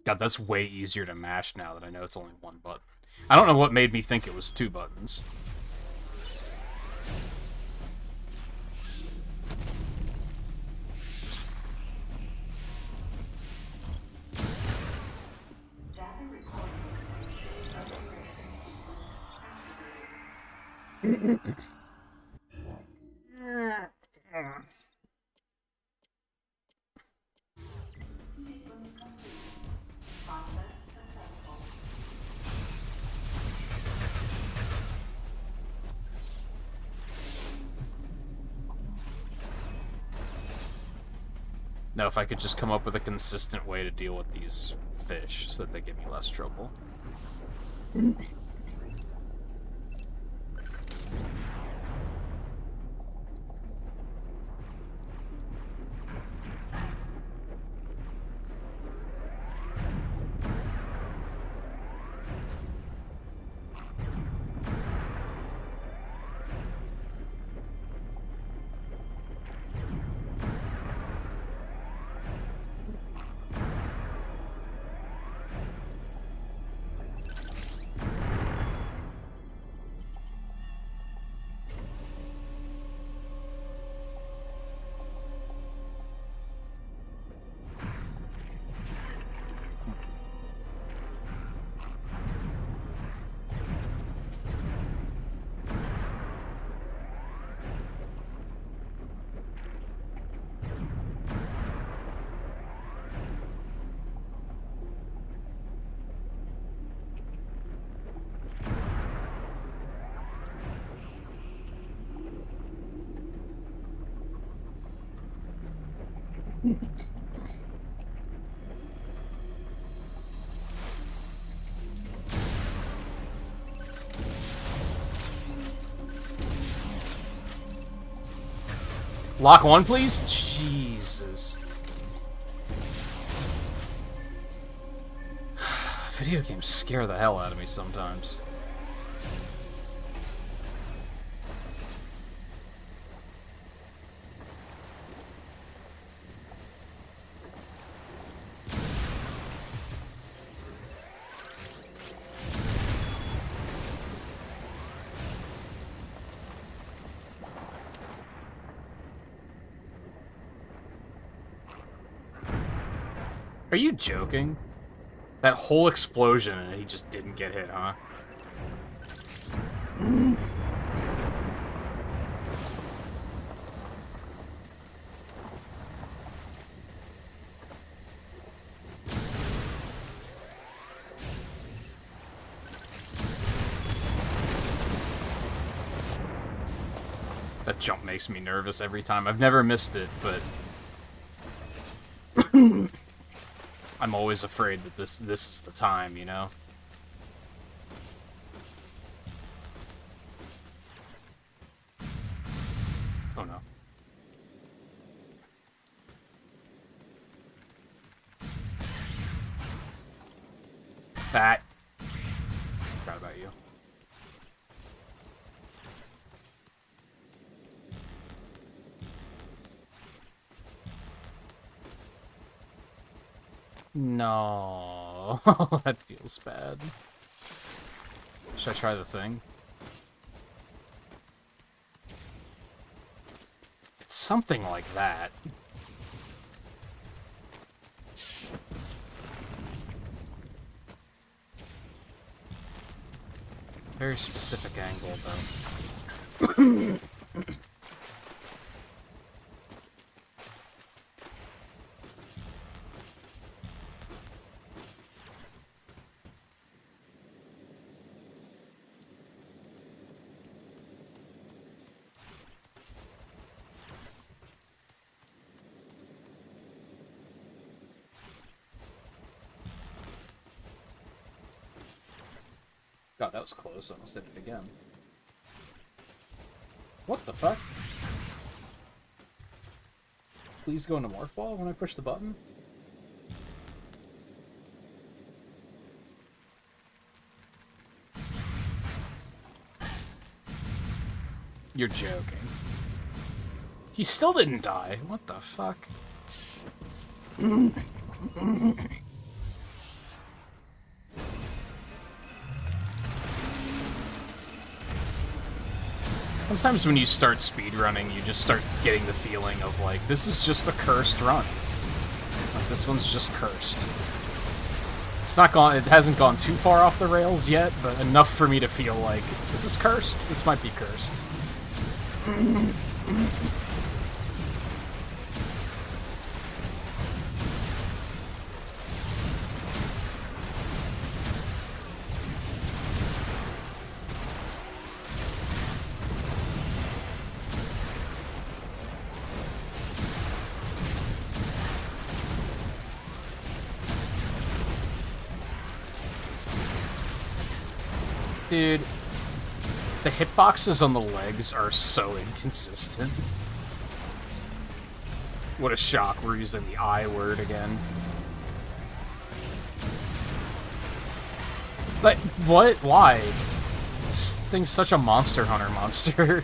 God, that's way easier to mash now that I know it's only one button. I don't know what made me think it was 2 buttons. Now, if I could just come up with a consistent way to deal with these fish so that they give me less trouble. Lock 1, please? Jesus. Video games scare the hell out of me sometimes. Are you joking? That whole explosion and he just didn't get hit, huh? That jump makes me nervous every time. I've never missed it, but I'm always afraid that this is the time, you know? Oh no. That. Forgot about you. No, that feels bad. Should I try the thing? It's something like that. Very specific angle, though. God, that was close. I almost did it again. What the fuck? Please go into Morph Ball when I push the button? You're joking. He still didn't die. What the fuck? Sometimes when you start speedrunning, you just start getting the feeling of, like, this is just a cursed run. Like, this one's just cursed. It's not gone, it hasn't gone too far off the rails yet, but enough for me to feel like, this is cursed? This might be cursed. Dude, the hitboxes on the legs are so inconsistent. What a shock, we're using the I word again. Like, what? Why? This thing's such a Monster Hunter monster.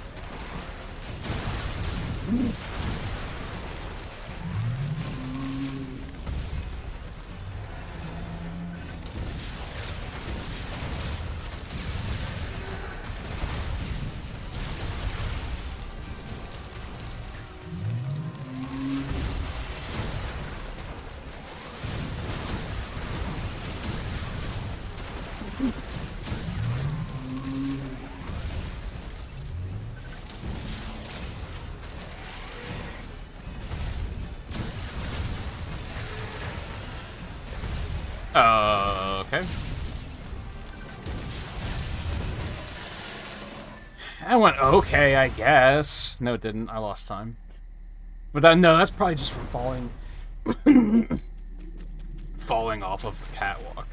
Okay. I went okay, I guess. No, it didn't. I lost time. But then, no, that's probably just from falling... falling off of the catwalk.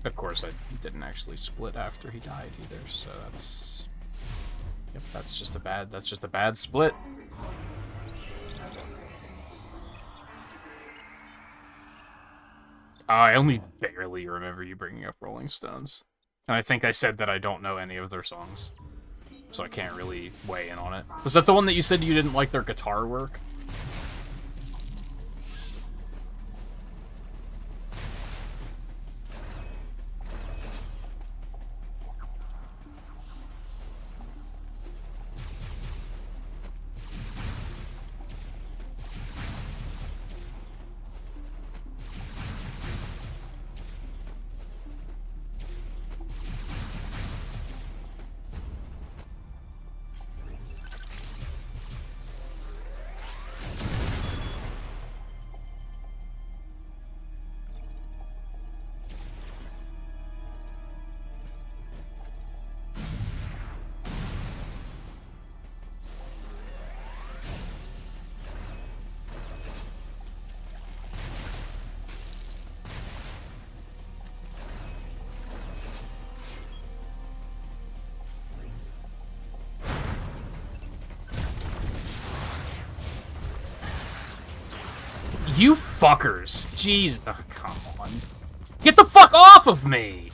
Of course, I didn't actually split after he died either, so that's... Yep, that's just a bad split. I only barely remember you bringing up Rolling Stones. And I think I said that I don't know any of their songs. So I can't really weigh in on it. Was that the one that you said you didn't like their guitar work? You fuckers. Jeez. Oh, come on. Get the fuck off of me!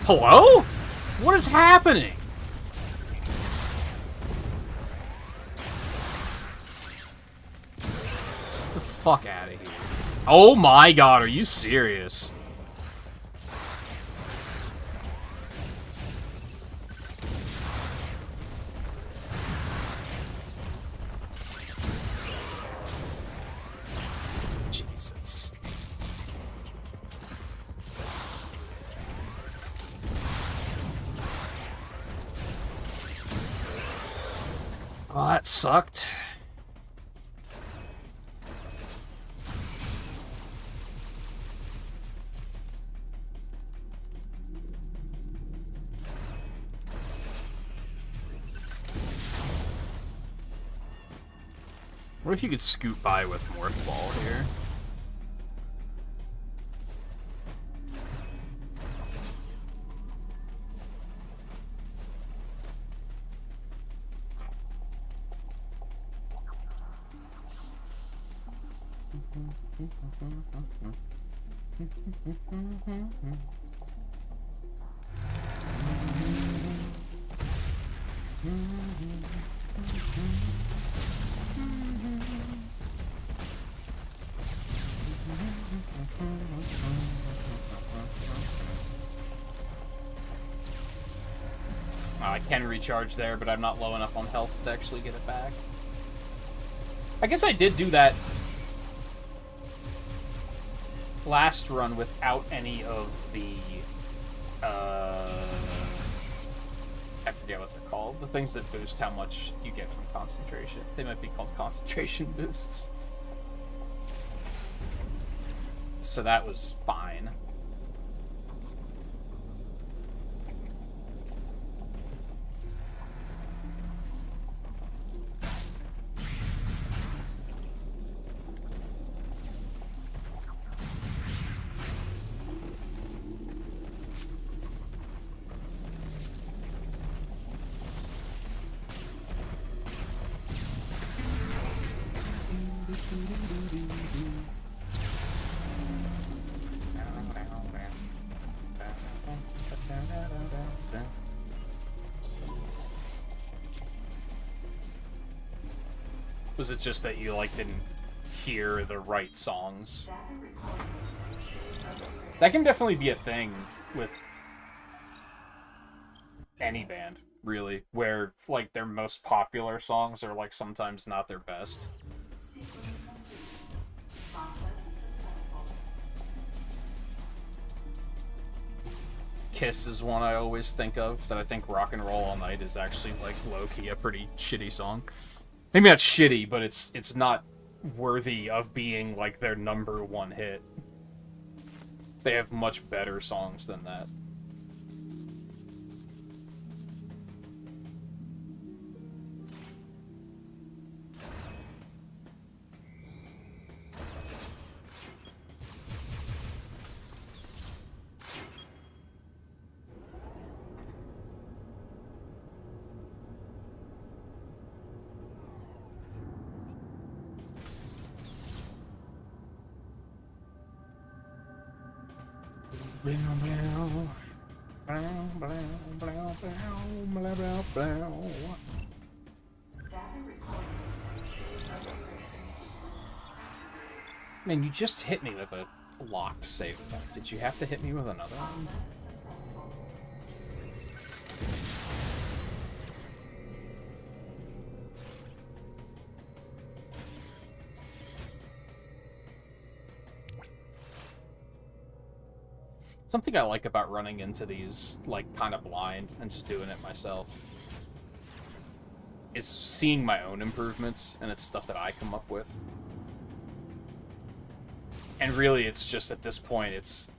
Hello? What is happening? Get the fuck out of here. Oh my god, are you serious? Jesus. Oh, that sucked. What if you could scoot by with Morph Ball here? I can recharge there, but I'm not low enough on health to actually get it back. I guess I did do that last run without any of the, I forget what they're called. The things that boost how much you get from concentration. They might be called concentration boosts. So that was fine. Was it just that you, like, didn't hear the right songs? That can definitely be a thing with any band, really, where, like, their most popular songs are, like, sometimes not their best. Kiss is one I always think of, that I think Rock and Roll All Night is actually, like, low-key a pretty shitty song. Maybe not shitty, but it's not worthy of being, like, their #1 hit. They have much better songs than that. Man, you just hit me with a locked save point. Did you have to hit me with another one? Something I like about running into these, like, kind of blind and just doing it myself is seeing my own improvements, and it's stuff that I come up with. And really, it's just, at this point, it's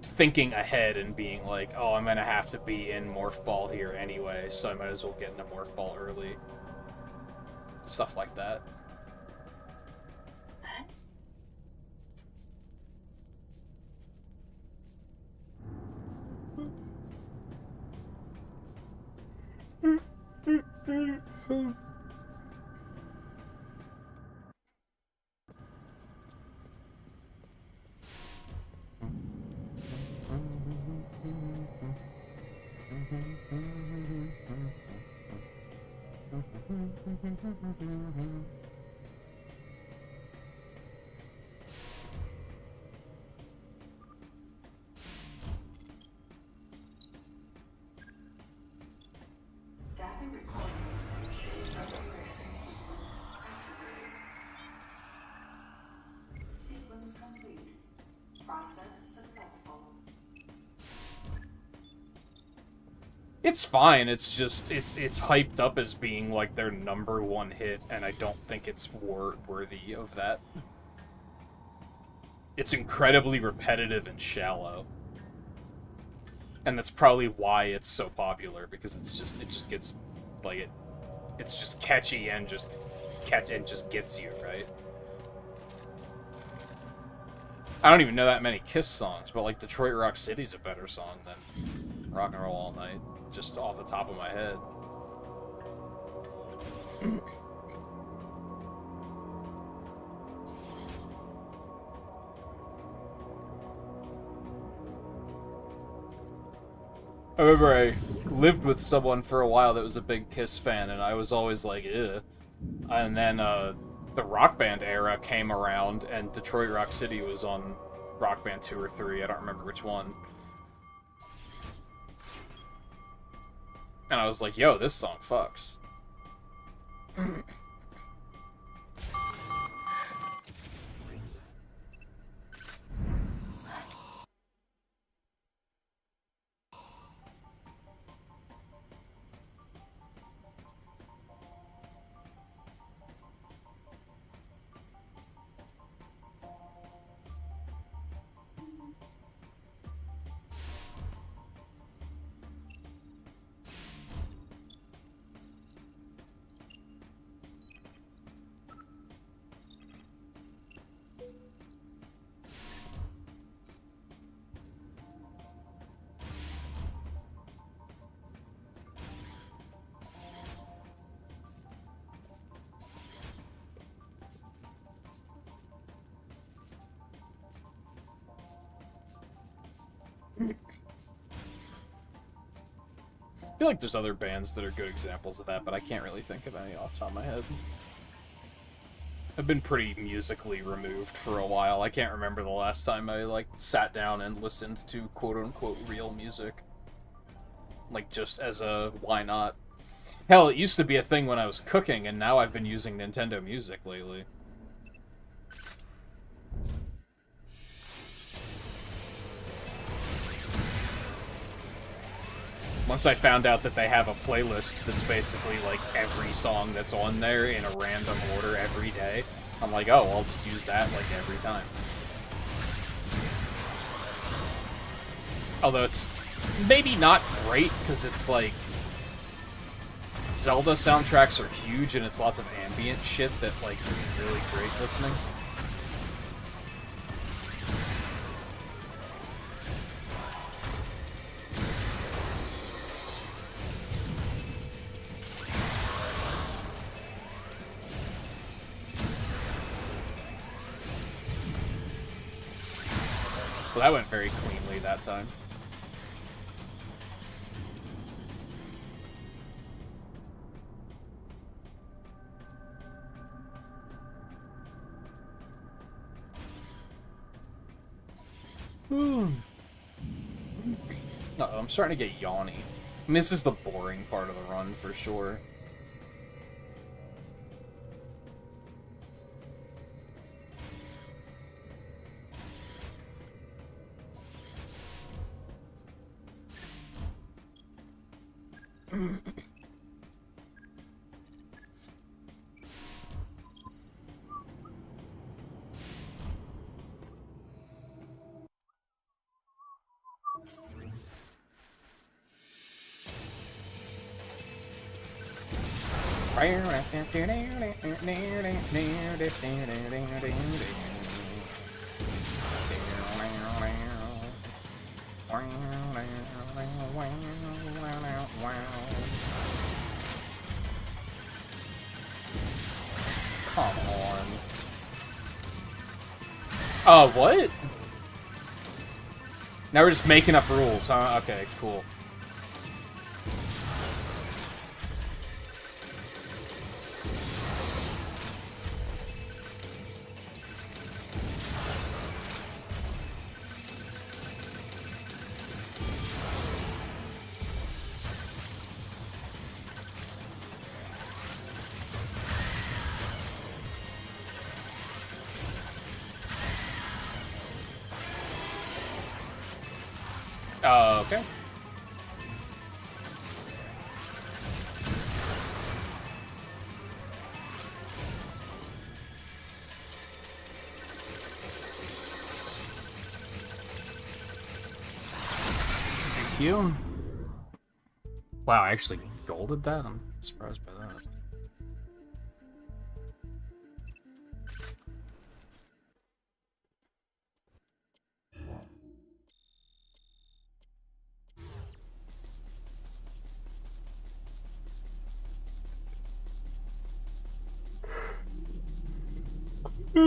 thinking ahead and being like, oh, I'm gonna have to be in Morph Ball here anyway, so I might as well get into Morph Ball early. Stuff like that. It's fine, it's just, it's hyped up as being, like, their #1 hit, and I don't think it's worthy of that. It's incredibly repetitive and shallow. And that's probably why it's so popular, because it's just, it just gets, like, it's just catchy and just gets you, right? I don't even know that many Kiss songs, but, like, Detroit Rock City's a better song than Rock and Roll All Night, just off the top of my head. I remember I lived with someone for a while that was a big Kiss fan, and I was always like, ugh. And then, the Rock Band era came around, and Detroit Rock City was on Rock Band 2 or 3, I don't remember which one. And I was like, yo, this song fucks. I feel like there's other bands that are good examples of that, but I can't really think of any off the top of my head. I've been pretty musically removed for a while. I can't remember the last time I, like, sat down and listened to quote-unquote real music. Like, just as a why not. Hell, it used to be a thing when I was cooking, and now I've been using Nintendo Music lately. Once I found out that they have a playlist that's basically, like, every song that's on there in a random order every day, I'm like, oh, I'll just use that, like, every time. Although it's maybe not great, because it's, like, Zelda soundtracks are huge, and it's lots of ambient shit that, like, isn't really great listening. Well, that went very cleanly that time. Uh-oh, I'm starting to get yawny. I mean, this is the boring part of the run, for sure. Come on. What? Now we're just making up rules, huh? Okay, cool. Okay. Thank you. Wow, I actually golded that? I'm surprised by that. I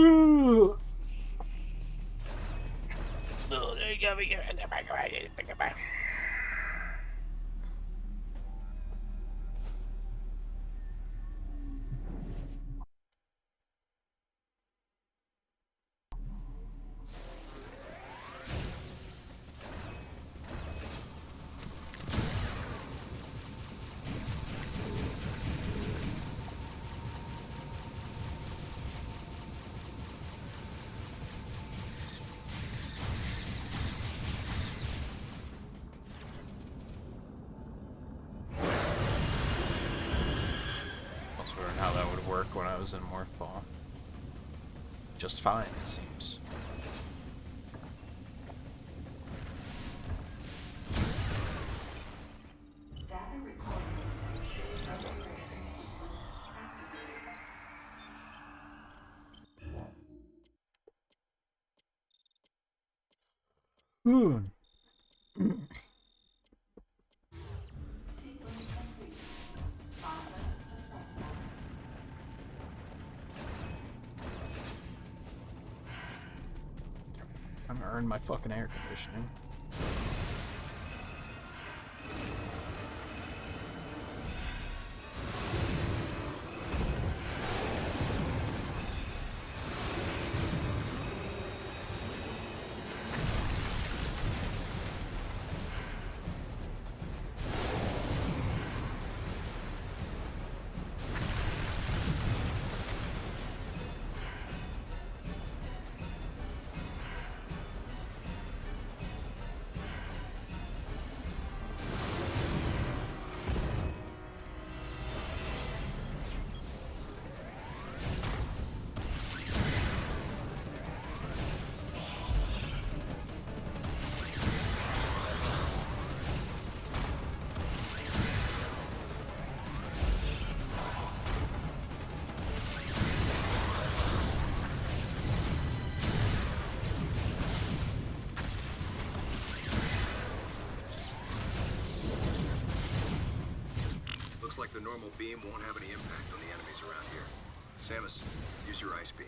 was wondering how that would work when I was in Morph Ball. Just fine, it seems. Data recording. Registration sequence activated. Sequence complete. Process successful. I'm gonna earn my fucking air conditioning. Looks like the normal beam won't have any impact on the enemies around here. Samus, use your ice beam.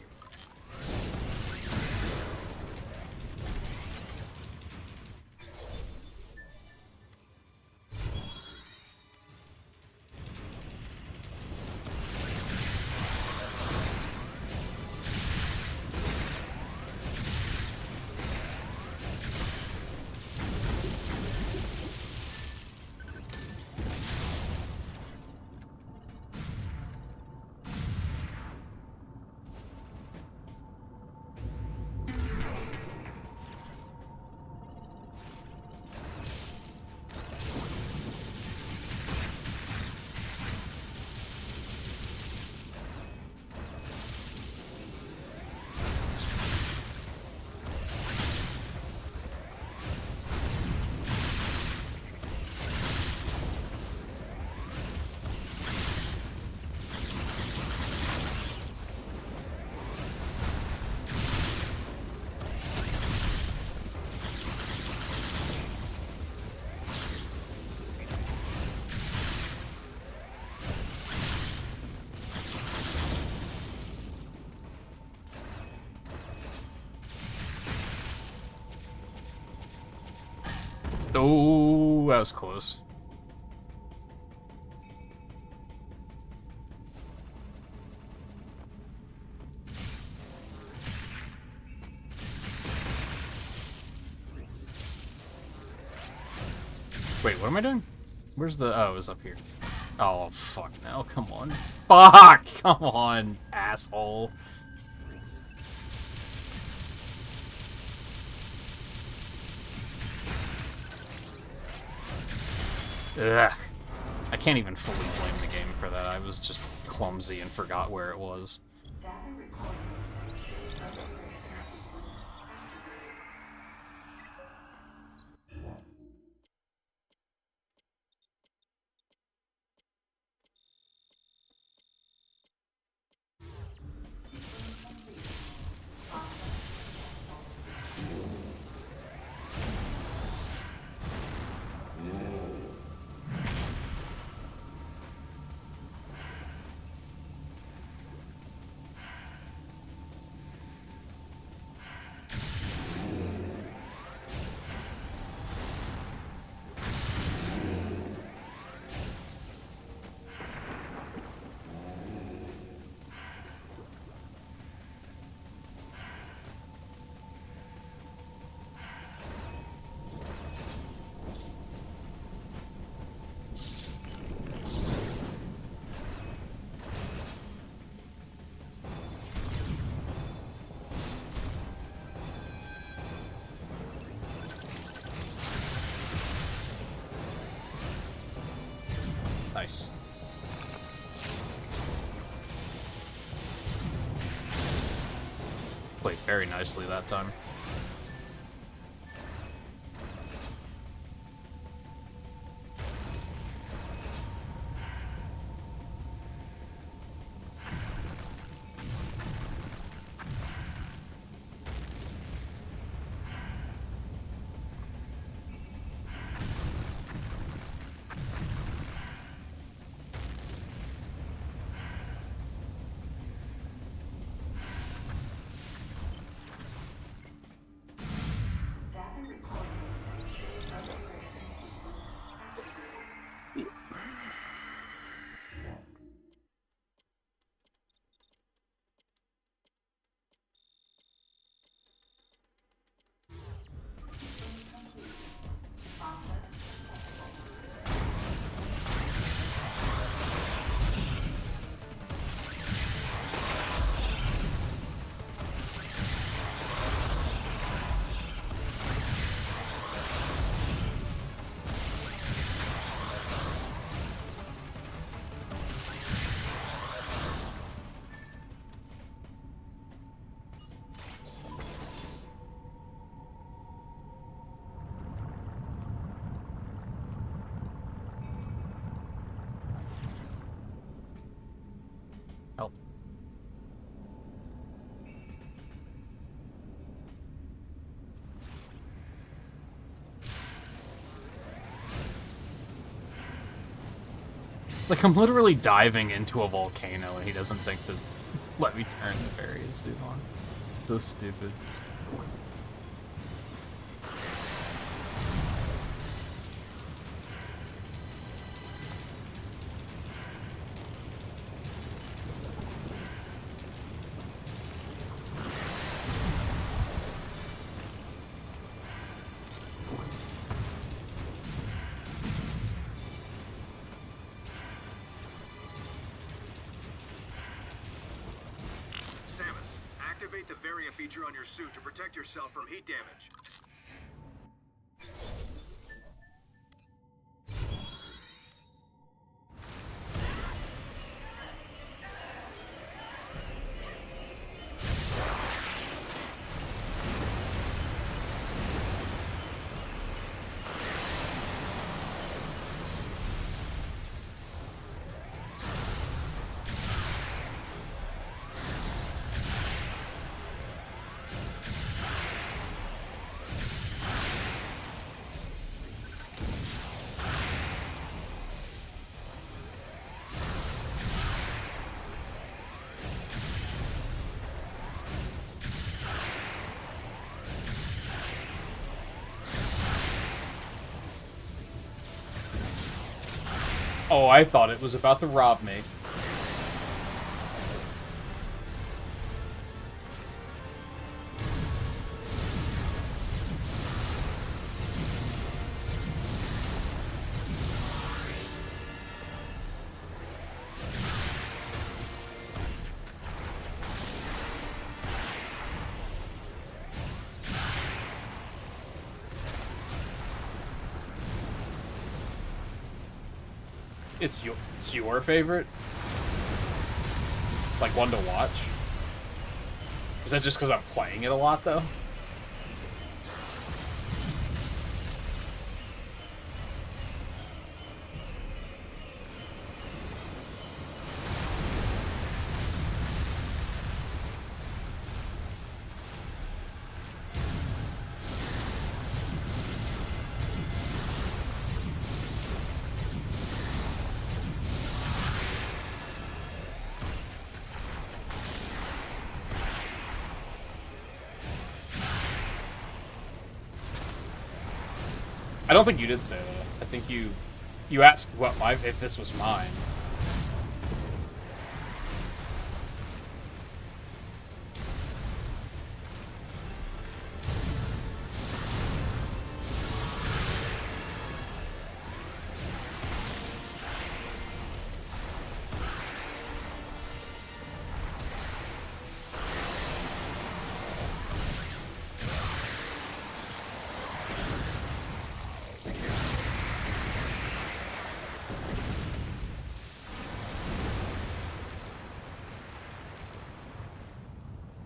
Oh, that was close. Wait, what am I doing? Where's the... Oh, it was up here. Oh, fuck now. Come on. Fuck! Come on, asshole. Ugh. I can't even fully blame the game for that. I was just clumsy and forgot where it was. Data recording. Nice. Played very nicely that time. Data recording. Help. Like, I'm literally diving into a volcano and he doesn't think to let me turn the various suit on. It's so stupid. Activate the Varia feature on your suit to protect yourself from heat damage. Oh, I thought it was about to rob me. It's your favorite? Like, one to watch? Is that just because I'm playing it a lot, though? I don't think you did say that. I think you asked what if this was mine.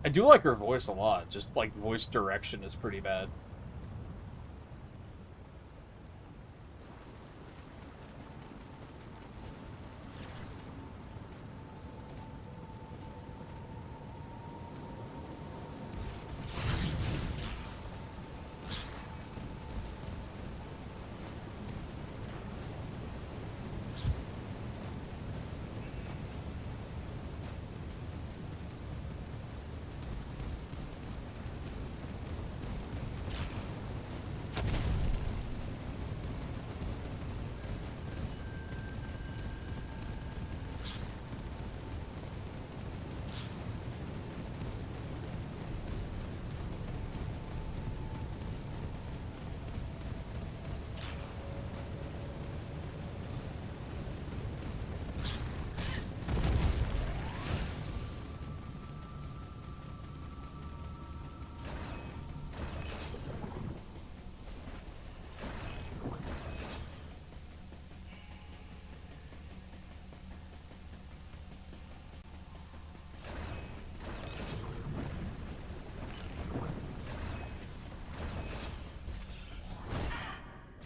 I do like her voice a lot, just like voice direction is pretty bad.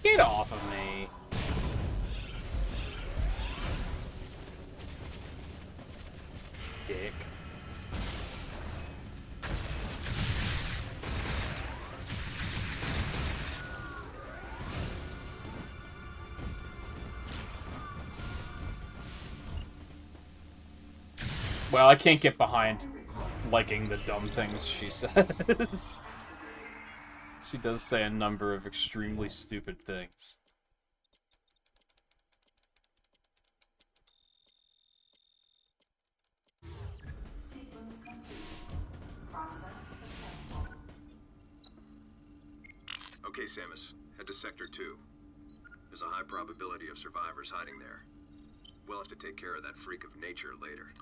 Get off of me. Dick. Well, I can't get behind liking the dumb things she says. She does say a number of extremely stupid things. Okay, Samus, head to Sector 2. There's a high probability of survivors hiding there. We'll have to take care of that freak of nature later.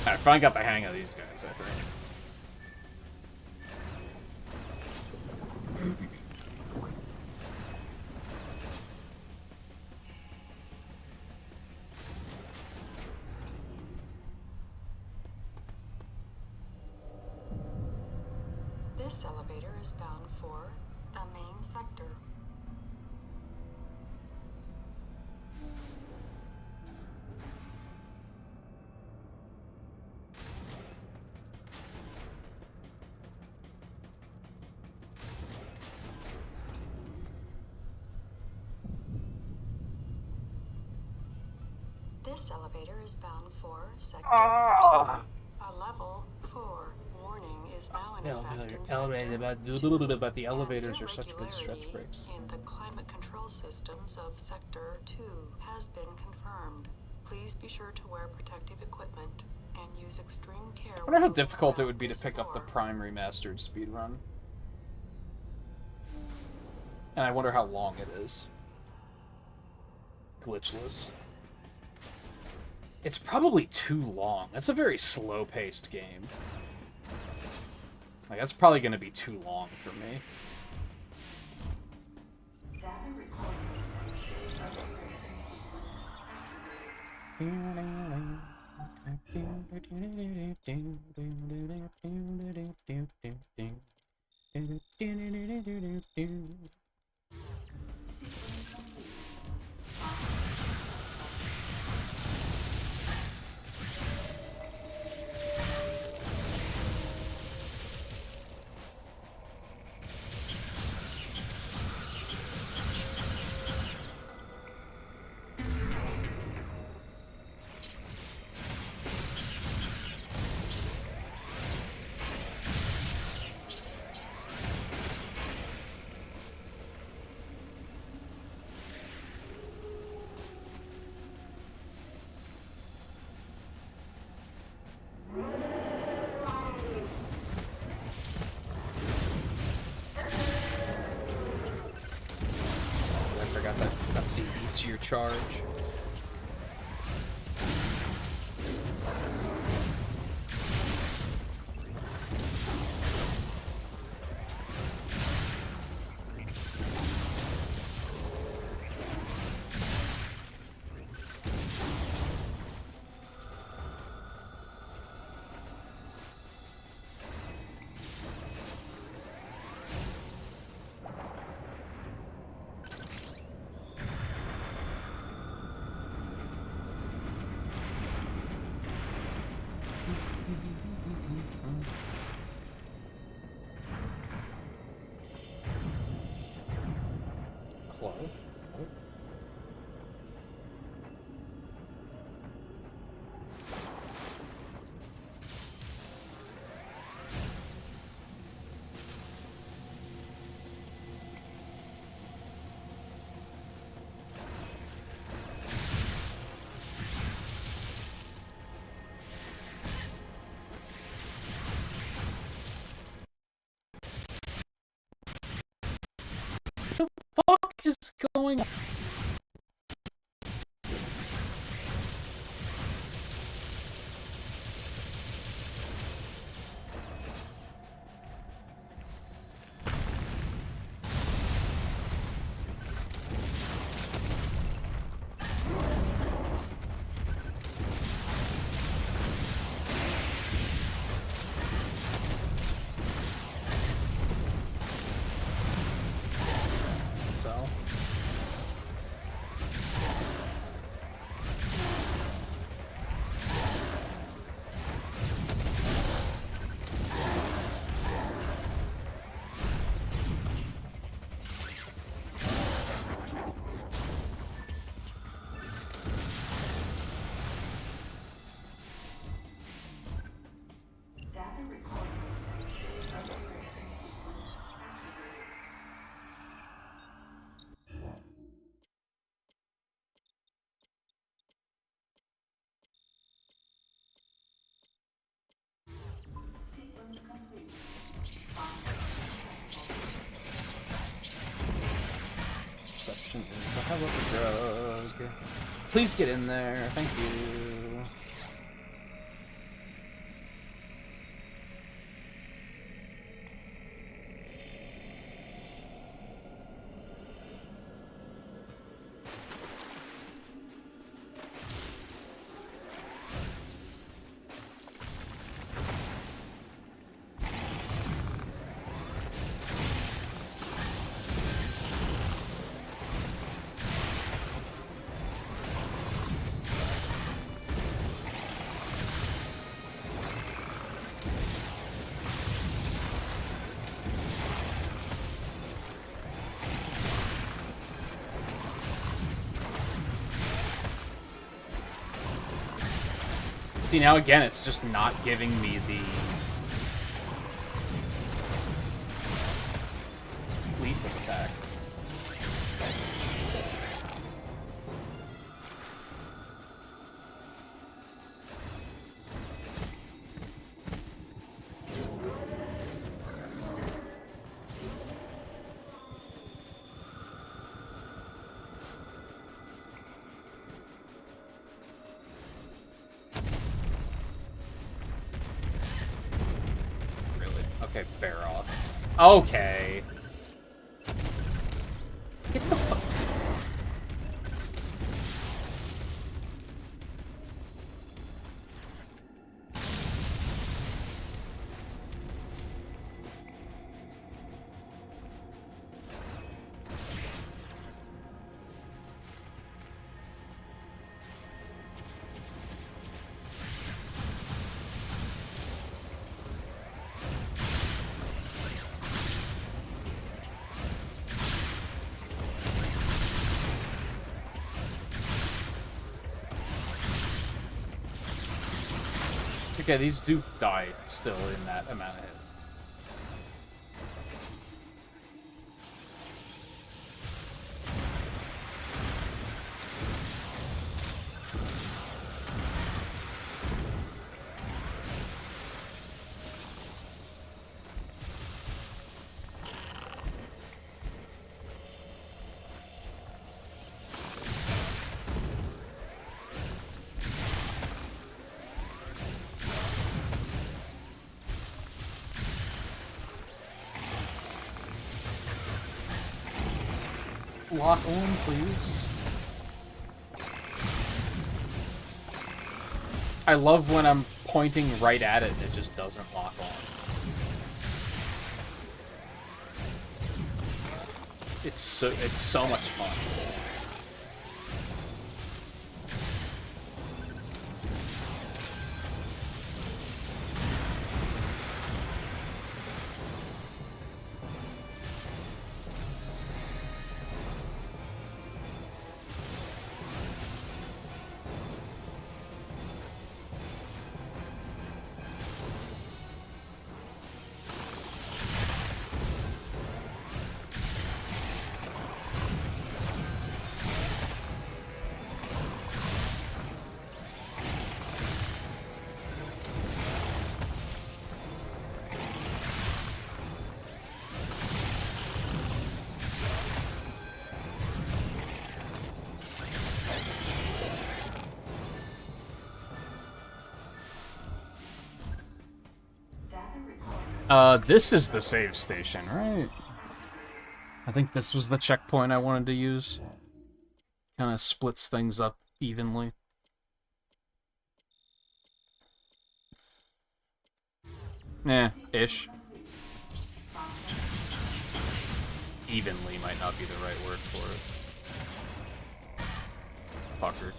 I finally got the hang of these guys, I think. This elevator is bound for the main sector. This This elevator is bound for sector 2. A level 4 warning is now in effect in sector But the elevators are such good stretch irregularity breaks. in the climate control systems of sector 2 has been confirmed. Please be sure to wear protective equipment and use extreme care. I wonder how difficult it would be to pick up the Prime Remastered speedrun. And I wonder how long it is. Glitchless. It's probably too long. That's a very slow-paced game. Like, that's probably going to be too long for me. See, eats your charge. What is going on? Perception is a hell of a drug. Please get in there. Thank you. See, now again, it's just not giving me the lethal attack. Okay, bear off. Okay. Get the fuck. Okay, these do die still in that amount of hit. Lock on, please. I love when I'm pointing right at it and it just doesn't lock on. It's so much fun. This is the save station, right? I think this was the checkpoint I wanted to use. Kind of splits things up evenly. Ish. Evenly might not be the right word for it. Fucker.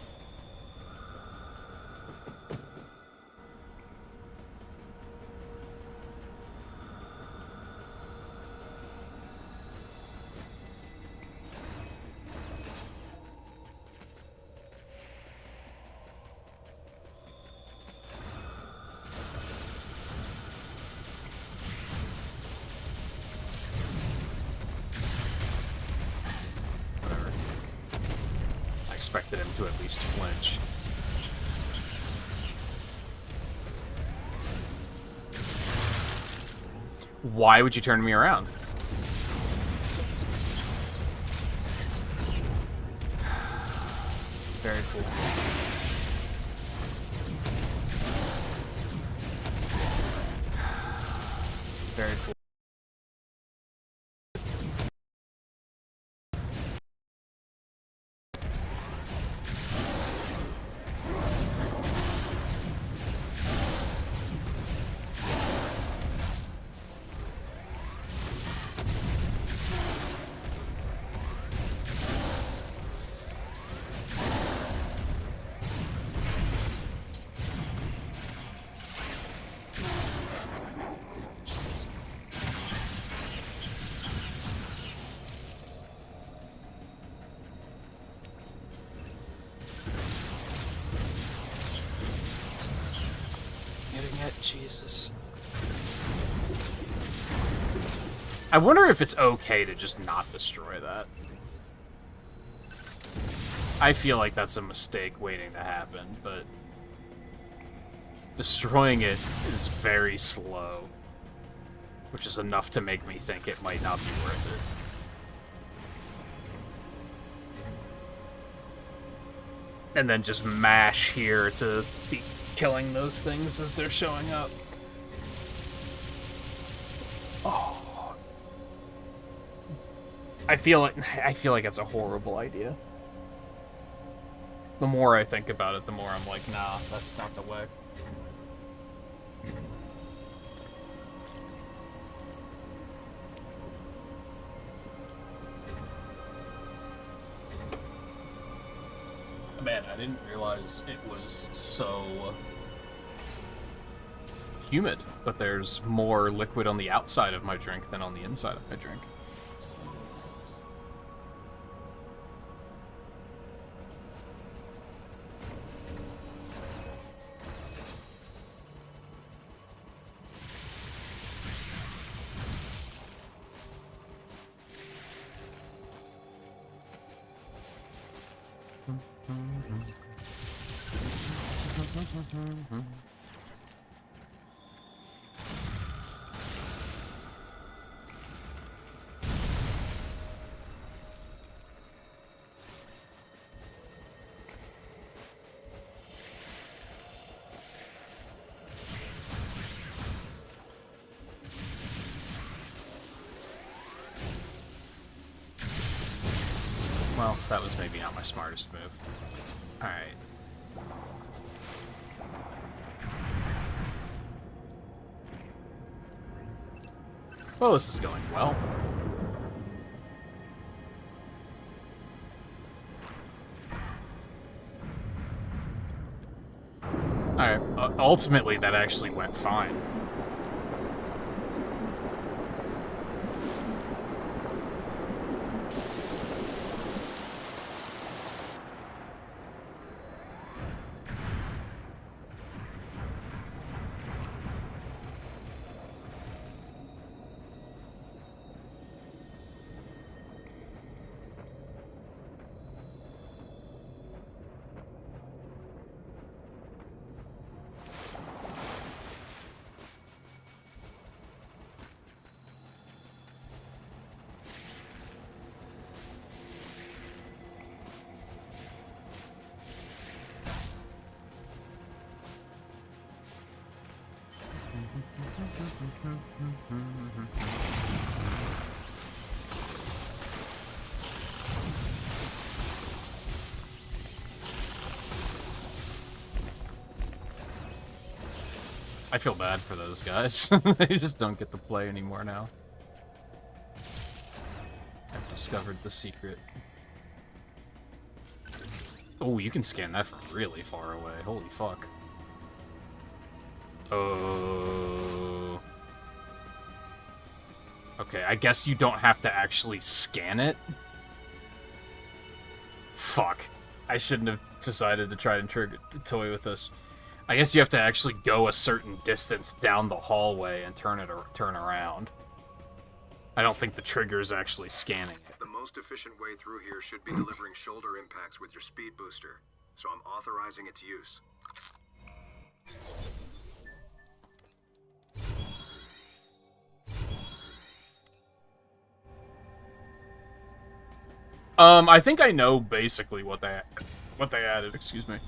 Expected him to at least flinch. Why would you turn me around? Very cool. Very cool. it, Jesus. I wonder if it's okay to just not destroy that. I feel like that's a mistake waiting to happen, but destroying it is very slow, which is enough to make me think it might not be worth it. And then just mash here to be killing those things as they're showing up. Oh. I feel like it's a horrible idea. The more I think about it, the more I'm like, nah, that's not the way. Man, I didn't realize it was so humid, but there's more liquid on the outside of my drink than on the inside of my drink. Well, that was maybe not my smartest move. Alright. Well, this is going well. Alright, ultimately that actually went fine. I feel bad for those guys. They just don't get to play anymore now. I've discovered the secret. Oh, you can scan that from really far away. Holy fuck. Oh. Okay, I guess you don't have to actually scan it. Fuck. I shouldn't have decided to try and toy with this. I guess you have to actually go a certain distance down the hallway and turn around. I don't think the trigger is actually scanning it. The most efficient way through here should be delivering shoulder impacts with your speed booster, so I'm authorizing its use. I think I know basically what they added, excuse me.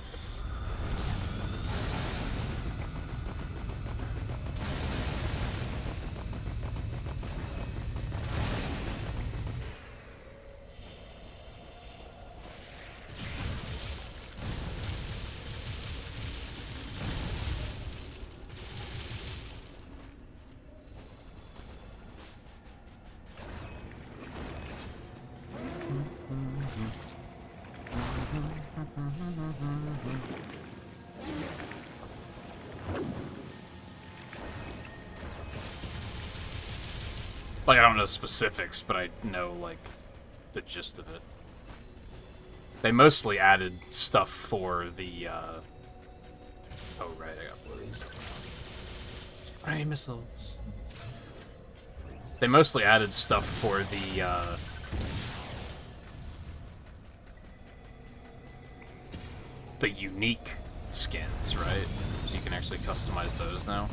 Like, I don't know specifics, but I know, like, the gist of it. They mostly added stuff for the, Oh, right, I got one of these. Ray missiles. They mostly added stuff for the unique skins, right? So you can actually customize those now.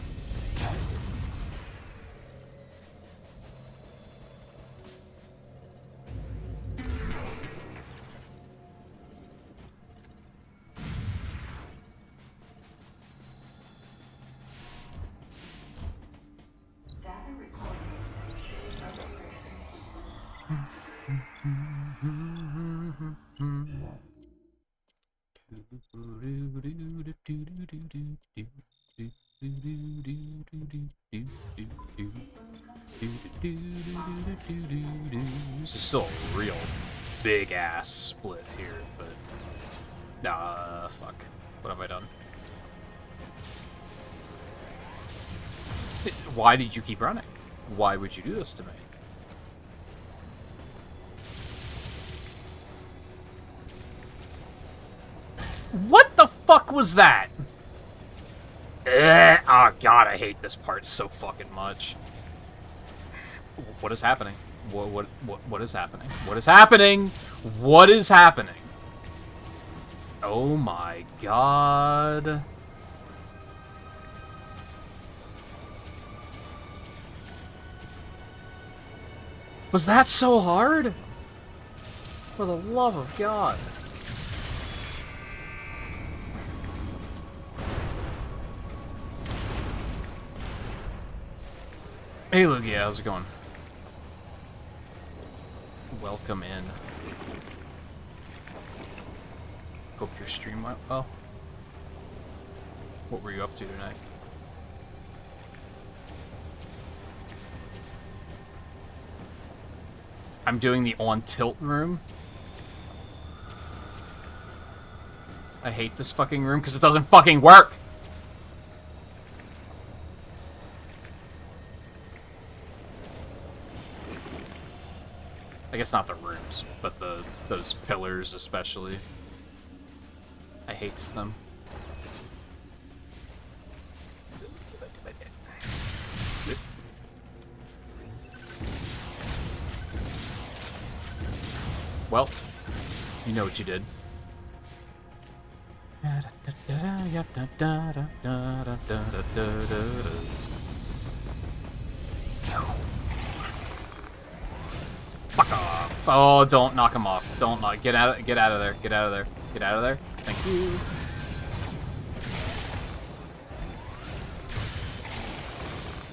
Data recording. This is still a real big ass split here, but fuck. What have I done? Why did you keep running? Why would you do this to me? What the fuck was that? Oh god, I hate this part so fucking much. What is happening? What is happening? What is happening? What is happening? Oh my god. Was that so hard? For the love of God. Hey Lugia, how's it going? Welcome in. Hope your stream went well. What were you up to tonight? I'm doing the on tilt room. I hate this fucking room because it doesn't fucking work! I guess not the rooms, but those pillars especially. I hates them. Well, you know what you did. Fuck off. Oh, don't knock him off. Don't knock. Get out of there. Get out of there. Get out of there. Thank you.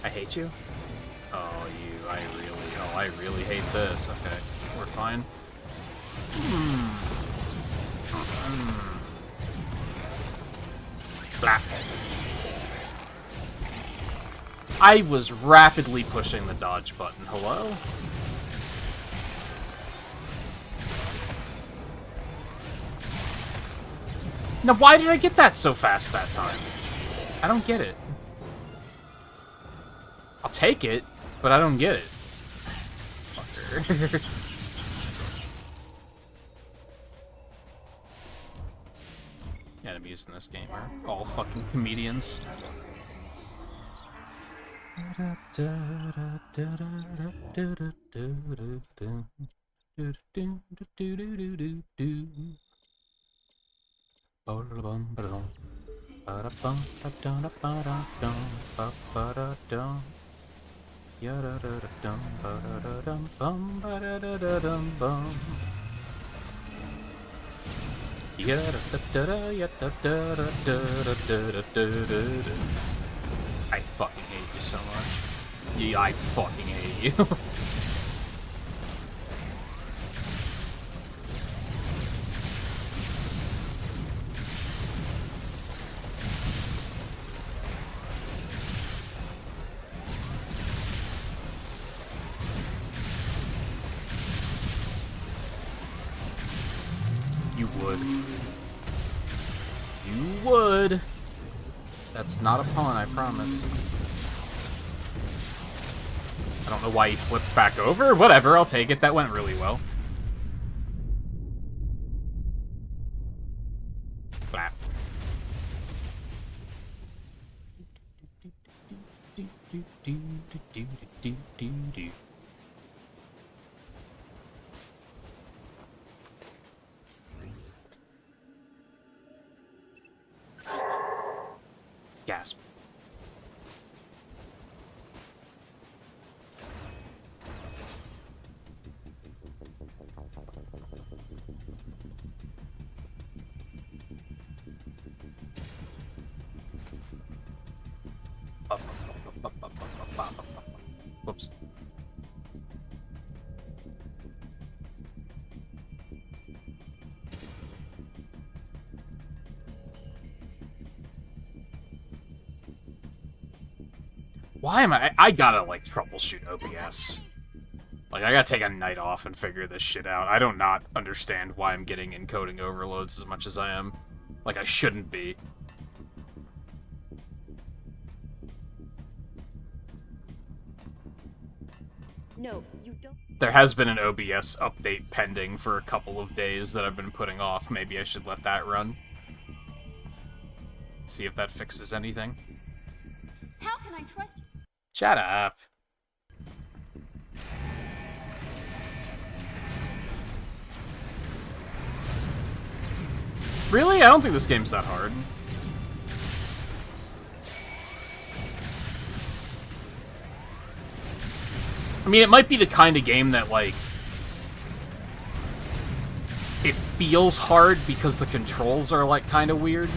I hate you. Oh, I really hate this. Okay, we're fine. Blah. I was rapidly pushing the dodge button. Hello? Now, why did I get that so fast that time? I don't get it. I'll take it, but I don't get it. Fucker. Enemies in this game are all fucking comedians. I fucking hate you so much. Yeah, I fucking hate you. You would. You would. That's not a pun, I promise. I don't know why he flipped back over. Whatever, I'll take it. That went really well. Flap. Do, do, do, do, do, do, do. Gasp. Whoops. Why am I gotta, like, troubleshoot OBS. Like, I gotta take a night off and figure this shit out. I do not understand why I'm getting encoding overloads as much as I am. Like, I shouldn't be. No, you don't. There has been an OBS update pending for a couple of days that I've been putting off. Maybe I should let that run. See if that fixes anything. How can I trust you? Shut up. Really? I don't think this game's that hard. I mean, it might be the kind of game that, like, it feels hard because the controls are, like, kind of weird.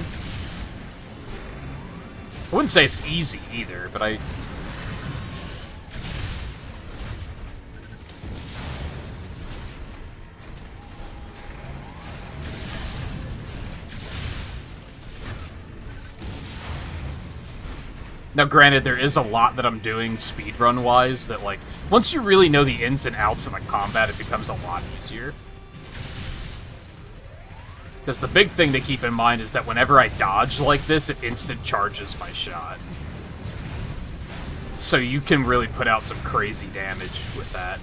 I wouldn't say it's easy either, but I... Now, granted, there is a lot that I'm doing speedrun-wise that, like, once you really know the ins and outs of the combat, it becomes a lot easier. Because the big thing to keep in mind is that whenever I dodge like this, it instant charges my shot. So you can really put out some crazy damage with that.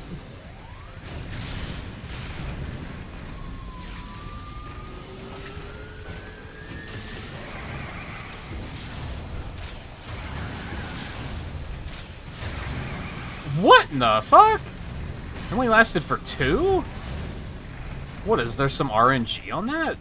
What in the fuck? It only lasted for 2? What, is there some RNG on that?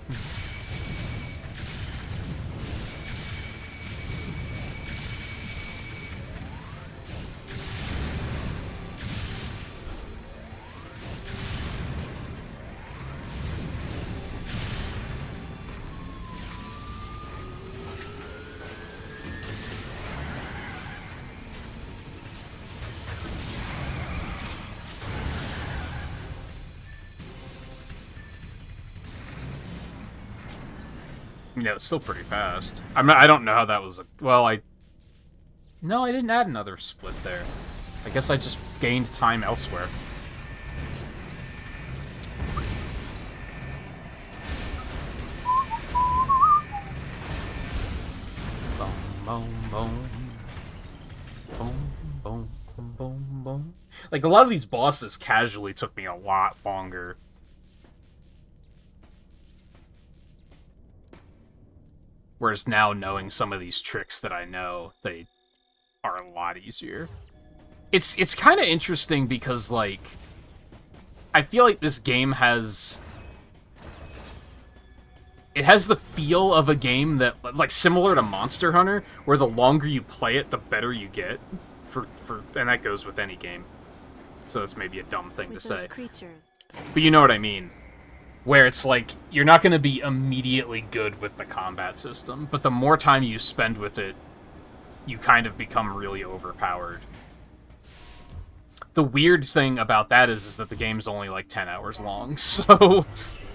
Yeah, it's still pretty fast. I don't know how that was a... Well, No, I didn't add another split there. I guess I just gained time elsewhere. Boom, boom, boom. Boom, boom, boom, boom. Like, a lot of these bosses casually took me a lot longer. Whereas now, knowing some of these tricks that I know, they are a lot easier. It's kind of interesting because, like, I feel like this game has... It has the feel of a game that, like, similar to Monster Hunter, where the longer you play it, the better you get. And that goes with any game. So that's maybe a dumb thing to say. Creatures. But you know what I mean. Where it's like, you're not going to be immediately good with the combat system, but the more time you spend with it, you kind of become really overpowered. The weird thing about that is that the game's only like 10 hours long, so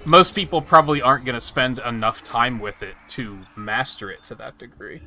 most people probably aren't going to spend enough time with it to master it to that degree.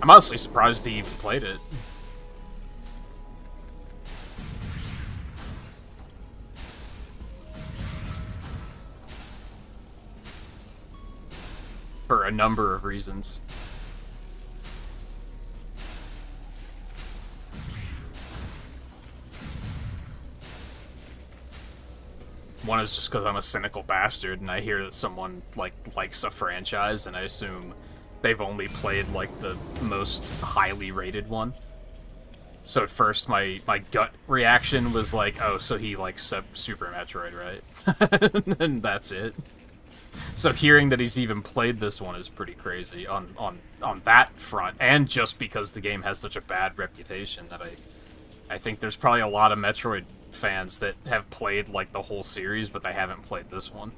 I'm honestly surprised he even played it. For a number of reasons. One is just because I'm a cynical bastard, and I hear that someone likes a franchise, and I assume they've only played like the most highly rated one. So at first, my gut reaction was like, "Oh, so he likes Super Metroid, right?" And that's it. So hearing that he's even played this one is pretty crazy on that front, and just because the game has such a bad reputation that I think there's probably a lot of Metroid fans that have played like the whole series, but they haven't played this one.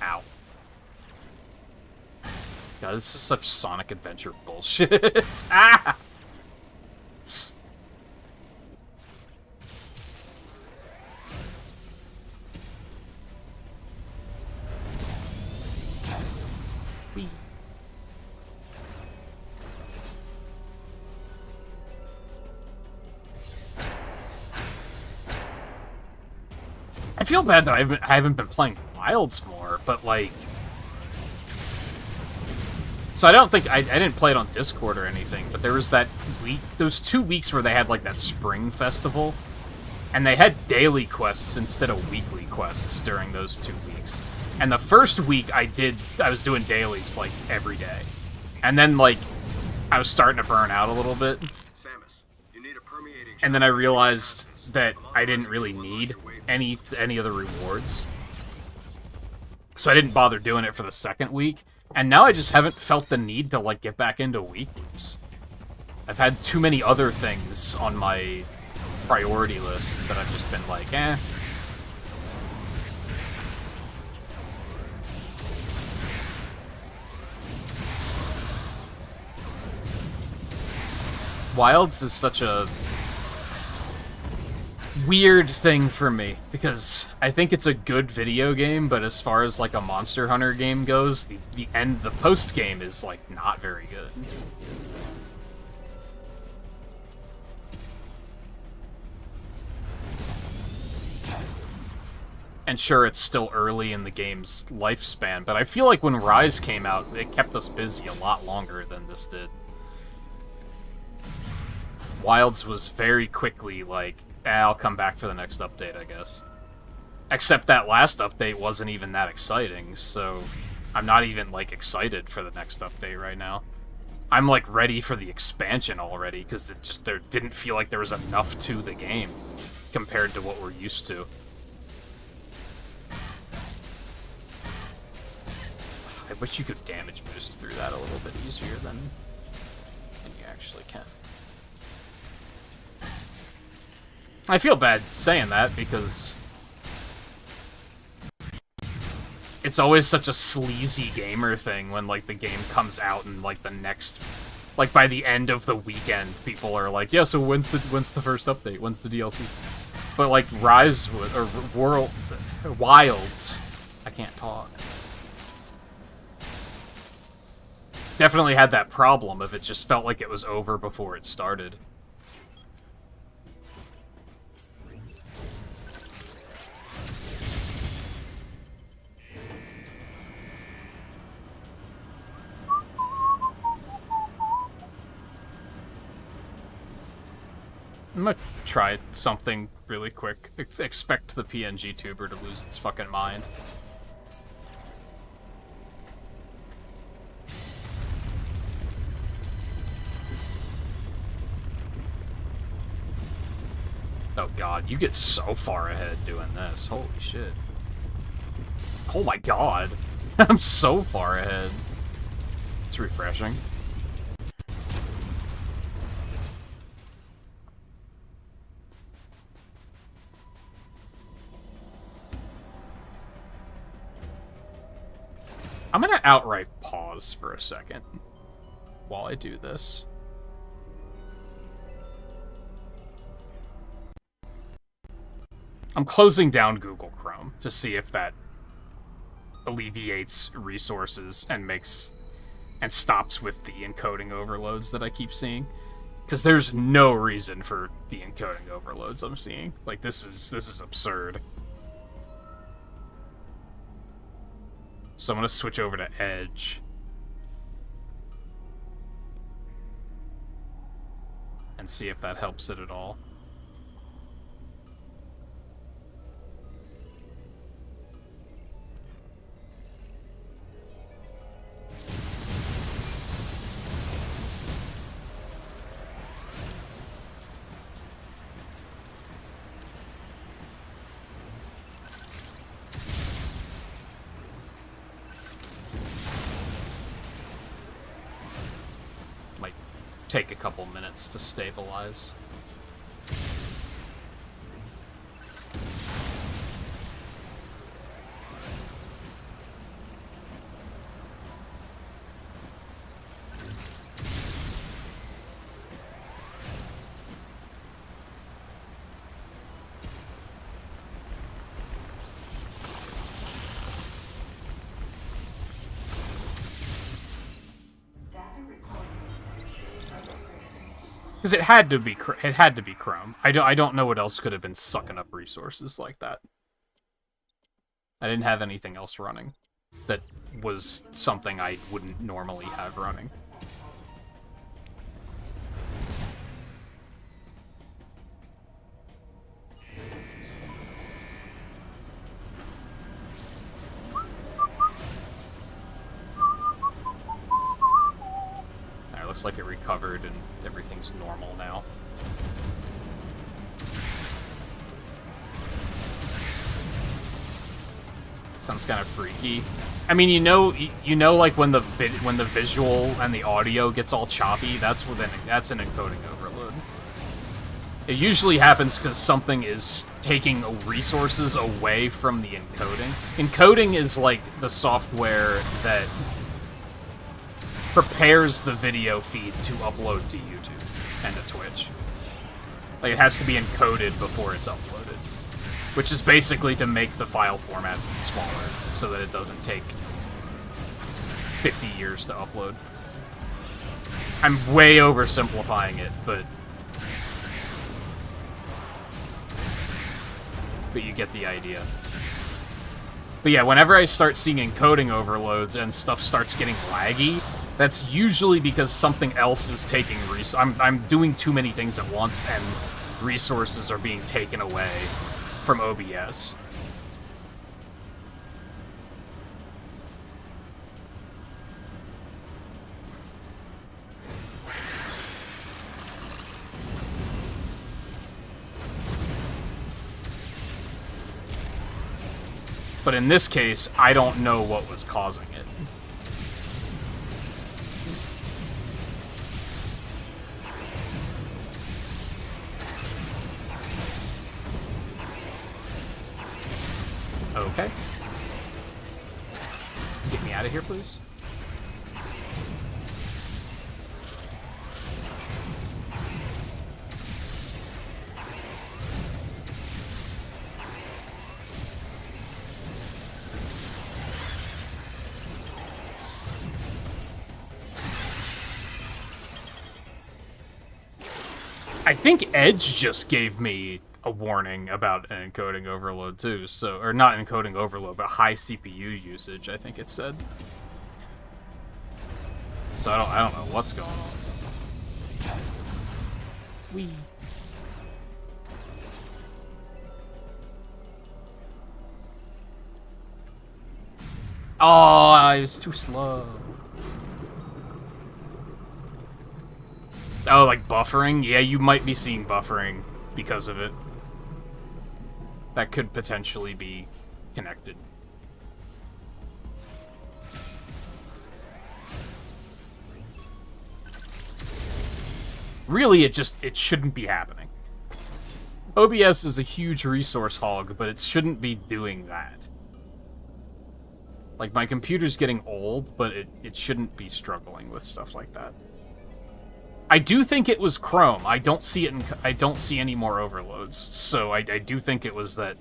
Ow. God, this is such Sonic Adventure bullshit. Ah! I feel bad that I haven't been playing Wilds more, but like... So I don't think... I didn't play it on Discord or anything, but there was that week... Those 2 weeks where they had like that spring festival, and they had daily quests instead of weekly quests during those 2 weeks. And the first week I was doing dailies like every day. And then like, I was starting to burn out a little bit. Samus, you need a permeating And then I realized that I didn't really need any of the rewards. So I didn't bother doing it for the second week. And now I just haven't felt the need to like get back into weeklies. I've had too many other things on my priority list that I've just been like, eh. Wilds is such a weird thing for me, because I think it's a good video game, but as far as like a Monster Hunter game goes, the post game is like not very good. And sure, it's still early in the game's lifespan, but I feel like when Rise came out, it kept us busy a lot longer than this did. Wilds was very quickly like, I'll come back for the next update, I guess. Except that last update wasn't even that exciting, so I'm not even, like, excited for the next update right now. I'm, like, ready for the expansion already, because there didn't feel like there was enough to the game compared to what we're used to. I wish you could damage boost through that a little bit easier than you actually can. I feel bad saying that, because it's always such a sleazy gamer thing when, like, the game comes out and, like, the next... Like, by the end of the weekend, people are like, yeah, so when's the first update? When's the DLC? But, like, Rise... or Wilds... I can't talk. Definitely had that problem of it just felt like it was over before it started. I'm gonna try something really quick. Expect the PNG tuber to lose its fucking mind. Oh god, you get so far ahead doing this. Holy shit. Oh my god. I'm so far ahead. It's refreshing. I'm gonna outright pause for a second. while I do this. I'm closing down Google Chrome to see if that alleviates resources and stops with the encoding overloads that I keep seeing. Because there's no reason for the encoding overloads I'm seeing. Like, this is absurd. So I'm gonna switch over to Edge. And see if that helps it at all. Take a couple minutes to stabilize. Because it had to be Chrome. I don't know what else could have been sucking up resources like that. I didn't have anything else running that was something I wouldn't normally have running. Looks like it recovered and everything's normal now. Sounds kind of freaky. I mean, you know, like when the visual and the audio gets all choppy, that's an encoding overload. It usually happens because something is taking resources away from the encoding. Encoding is like the software that prepares the video feed to upload to YouTube and to Twitch. Like, it has to be encoded before it's uploaded. Which is basically to make the file format smaller, so that it doesn't take 50 years to upload. I'm way oversimplifying it, but you get the idea. But yeah, whenever I start seeing encoding overloads and stuff starts getting laggy, that's usually because something else is taking I'm doing too many things at once, and resources are being taken away from OBS. But in this case, I don't know what was causing it. Okay. Get me out of here, please. I think Edge just gave me a warning about an encoding overload too, so, or not encoding overload, but high CPU usage, I think it said. So I don't know what's going on. Whee. Oh, I was too slow. Oh, like buffering? Yeah, you might be seeing buffering because of it. That could potentially be connected. Really, it shouldn't be happening. OBS is a huge resource hog, but it shouldn't be doing that. Like, my computer's getting old, but it shouldn't be struggling with stuff like that. I do think it was Chrome. I don't see it in... I don't see any more overloads. So I do think it was that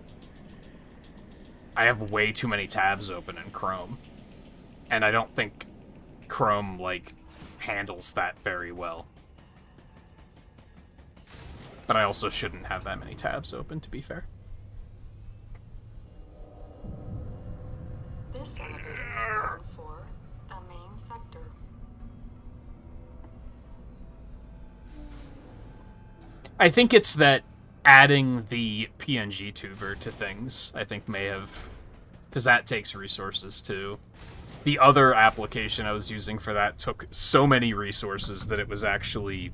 I have way too many tabs open in Chrome. And I don't think Chrome, like, handles that very well. But I also shouldn't have that many tabs open, to be fair. This elevator is bound for the main sector. I think it's that adding the PNG tuber to things, I think may have... Because that takes resources, too. The other application I was using for that took so many resources that it was actually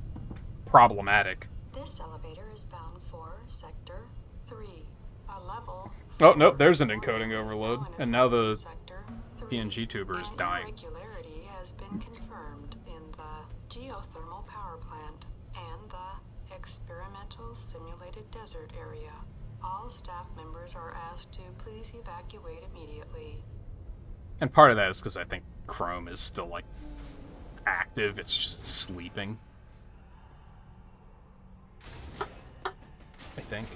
problematic. This elevator is bound for Sector 3, a level... Oh, nope, there's an encoding overload, and now the Sector 3. PNG tuber is An dying. irregularity has been confirmed in the geothermal power plant and the experimental simulated desert area. All staff members are asked to please evacuate immediately. And part of that is because I think Chrome is still, like, active. It's just sleeping. I think.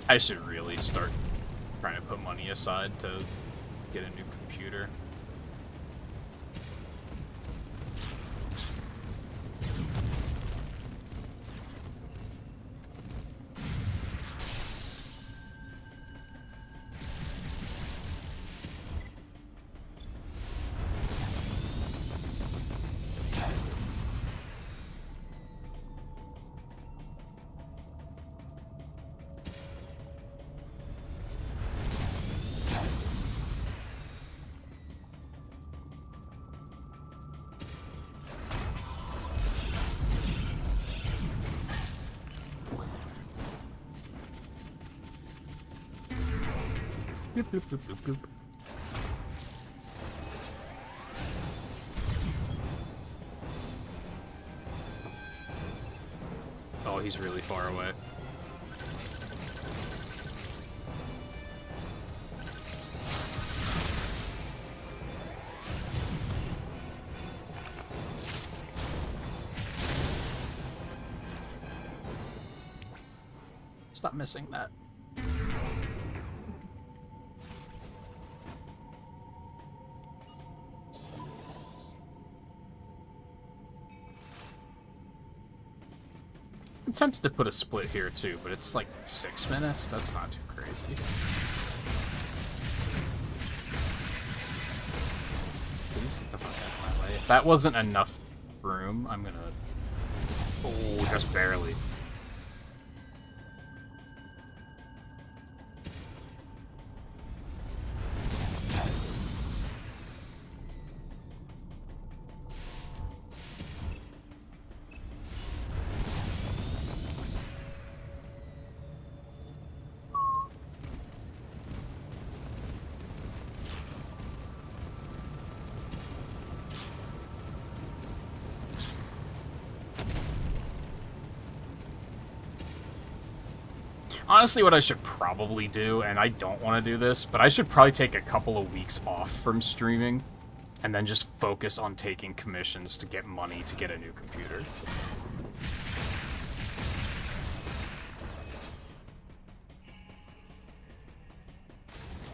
I should really start trying to put money aside to get a new computer. Boop, boop, boop, boop, boop. Oh, he's really far away. Stop missing that. I'm tempted to put a split here too, but it's like 6 minutes. That's not too crazy. Please get the fuck out of my way. If that wasn't enough room, I'm gonna... Oh, just barely. Honestly, what I should probably do, and I don't want to do this, but I should probably take a couple of weeks off from streaming, and then just focus on taking commissions to get money to get a new computer.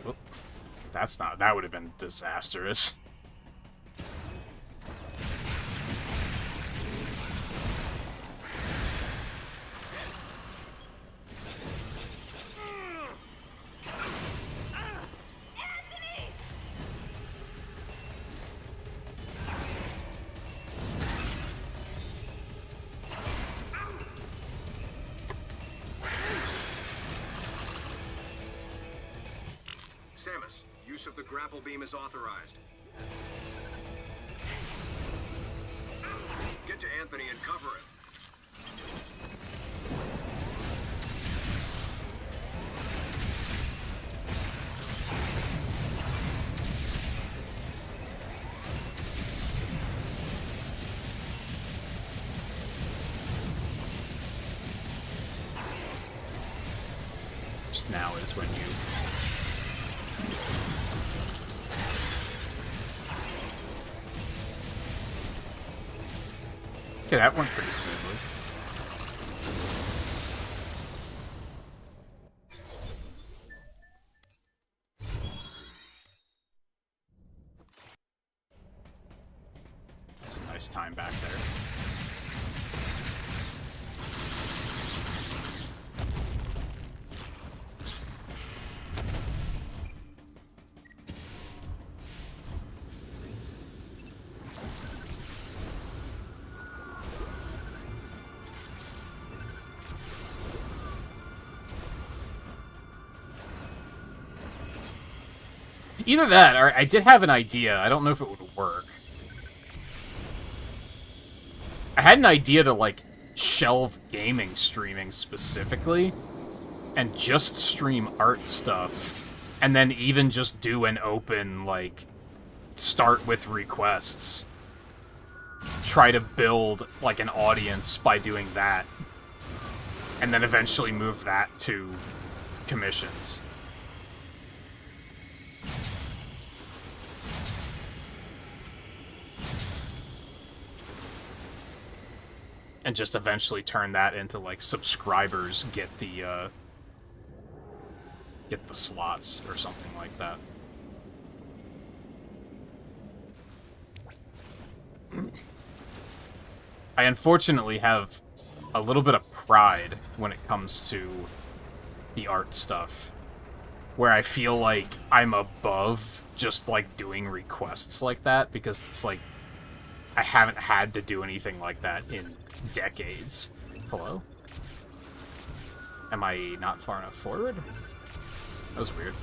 Oop. That's not... That would have been disastrous. Samus, use of the grapple beam is authorized. Get to Anthony and cover him. times now is when you... Okay, that went pretty smoothly. That's a nice time back there. Either that, or I did have an idea. I don't know if it would work. I had an idea to, like, shelve gaming streaming specifically, and just stream art stuff, and then even just do an open, like, start with requests. Try to build, like, an audience by doing that, and then eventually move that to commissions. And just eventually turn that into, like, subscribers get the slots or something like that. I unfortunately have a little bit of pride when it comes to the art stuff, where I feel like I'm above just, like, doing requests like that, because it's like I haven't had to do anything like that in decades. Hello? Am I not far enough forward? That was weird.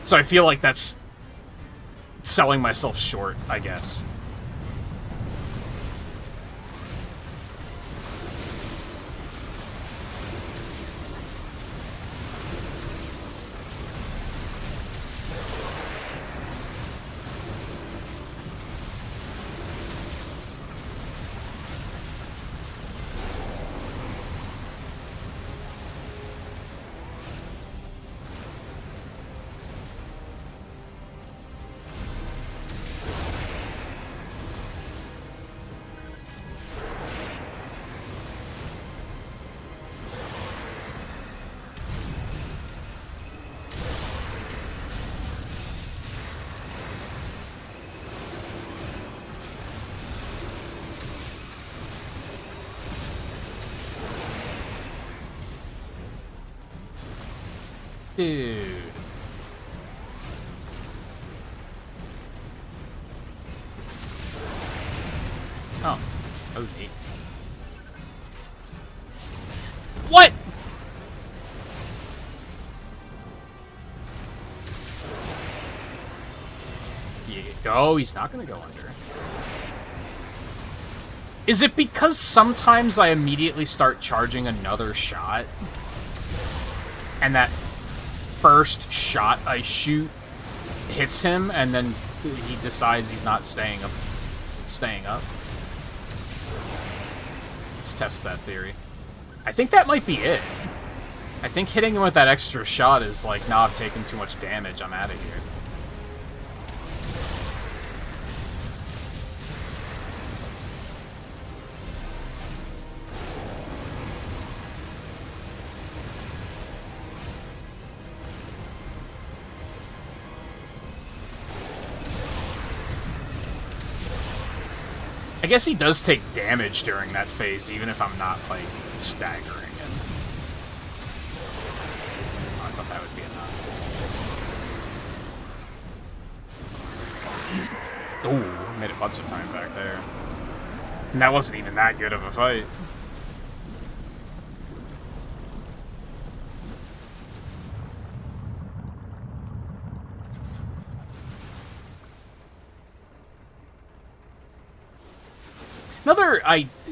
So I feel like that's selling myself short, I guess. Dude. Oh, that was neat. What? Oh, he's not gonna go under. Is it because sometimes I immediately start charging another shot? And that first shot I shoot hits him, and then he decides he's not staying up. Let's test that theory. I think that might be it. I think hitting him with that extra shot is like, nah, I've taken too much damage, I'm out of here. I guess he does take damage during that phase, even if I'm not, like, staggering him. Oh, I thought that would be enough. Ooh, made a bunch of time back there. And that wasn't even that good of a fight.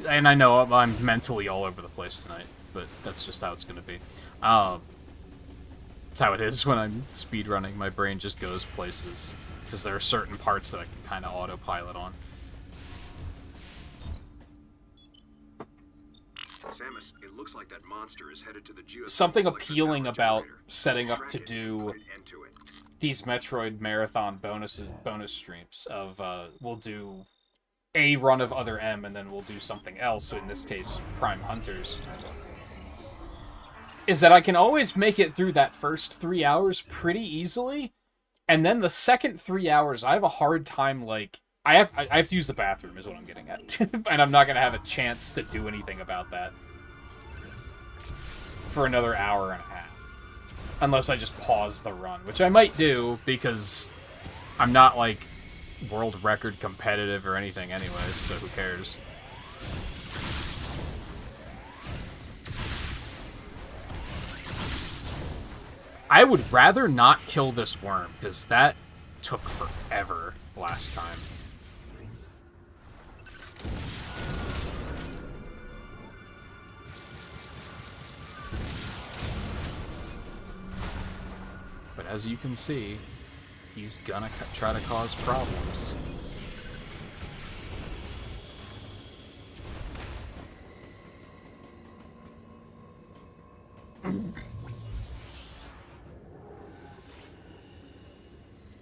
And I know I'm mentally all over the place tonight, but that's just how it's going to be. That's how it is when I'm speedrunning. My brain just goes places, because there are certain parts that I can kind of autopilot on. Samus, it looks like that monster is headed to the geothermal something electric appealing power about generator. setting up Track to it and do put an end to it. these Metroid marathon bonus streams of we'll do a run of Other M and then we'll do something else. So in this case, Prime Hunters. Is that I can always make it through that first 3 hours pretty easily, and then the second 3 hours I have a hard time. Like I have to use the bathroom is what I'm getting at, and I'm not gonna have a chance to do anything about that for another hour and a half, unless I just pause the run, which I might do because I'm not like world record competitive or anything anyways, so who cares. I would rather not kill this worm, because that took forever last time. But as you can see, he's gonna try to cause problems.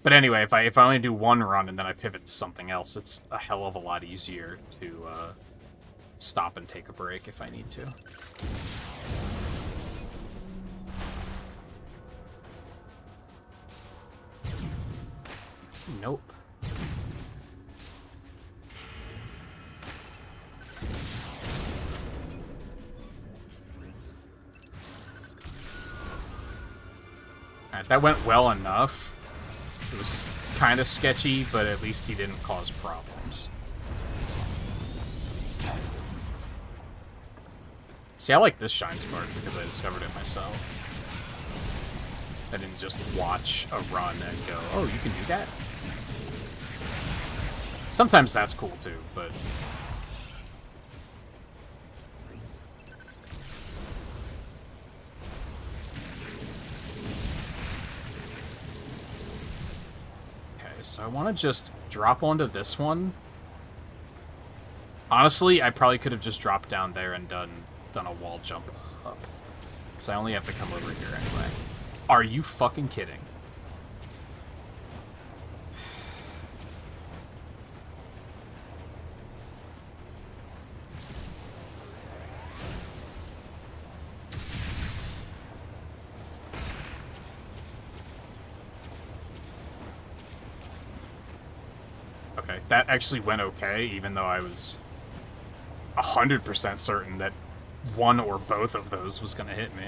But anyway, if I only do one run and then I pivot to something else, it's a hell of a lot easier to stop and take a break if I need to. Nope. Alright, that went well enough. It was kind of sketchy, but at least he didn't cause problems. See, I like this shine spark because I discovered it myself. I didn't just watch a run and go, oh, you can do that? Sometimes that's cool too, but... So I want to just drop onto this one. Honestly, I probably could have just dropped down there and done a wall jump up. Because I only have to come over here anyway. Are you fucking kidding? Okay, that actually went okay, even though I was 100% certain that one or both of those was going to hit me.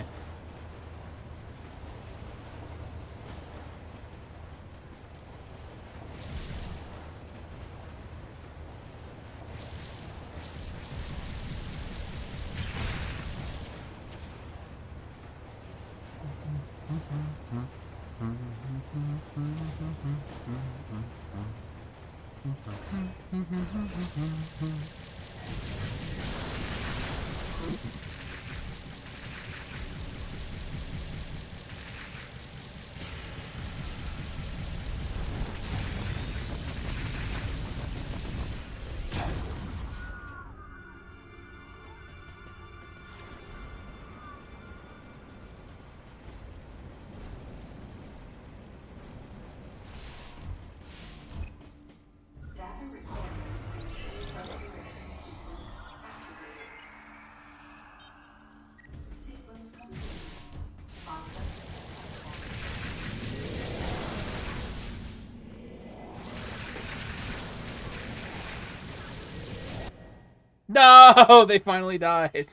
No, they finally died.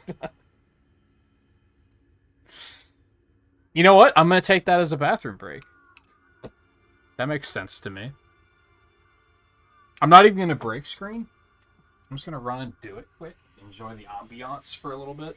You know what? I'm going to take that as a bathroom break. That makes sense to me. I'm not even going to break screen. I'm just going to run and do it quick. Enjoy the ambiance for a little bit.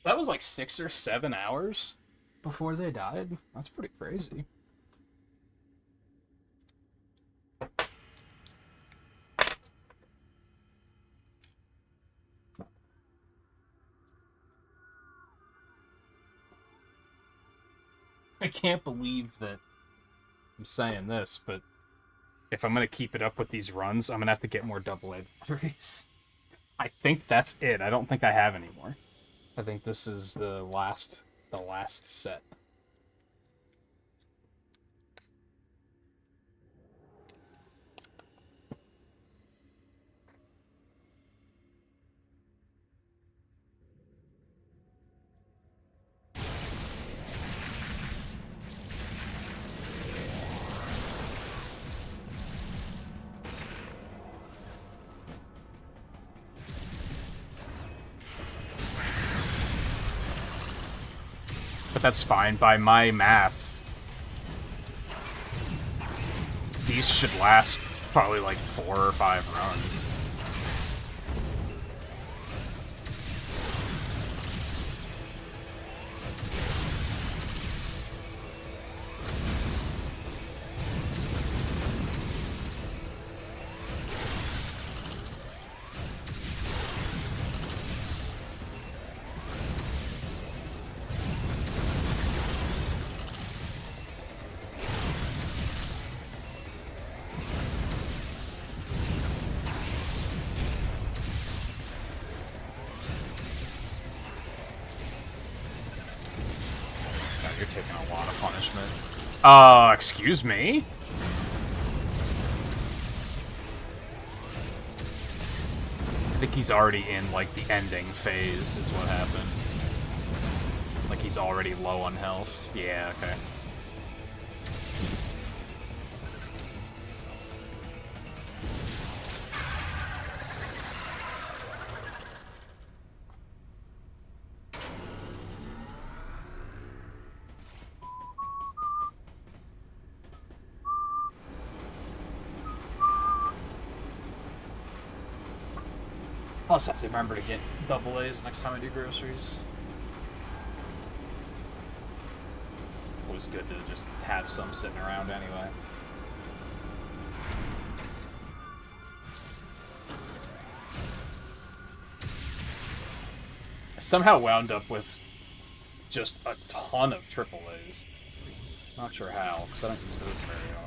That was like 6 or 7 hours before they died. That's pretty crazy. I can't believe that I'm saying this, but if I'm going to keep it up with these runs, I'm going to have to get more double-A batteries. I think that's it. I don't think I have any more. I think this is the last set. But that's fine. By my math, these should last probably like 4 or 5 runs. You're taking a lot of punishment. Excuse me? I think he's already in, like, the ending phase, is what happened. Like, he's already low on health. Yeah, okay. I'll just have to remember to get double A's next time I do groceries. Always good to just have some sitting around anyway. I somehow wound up with just a ton of triple A's. Not sure how, because I don't use those very often.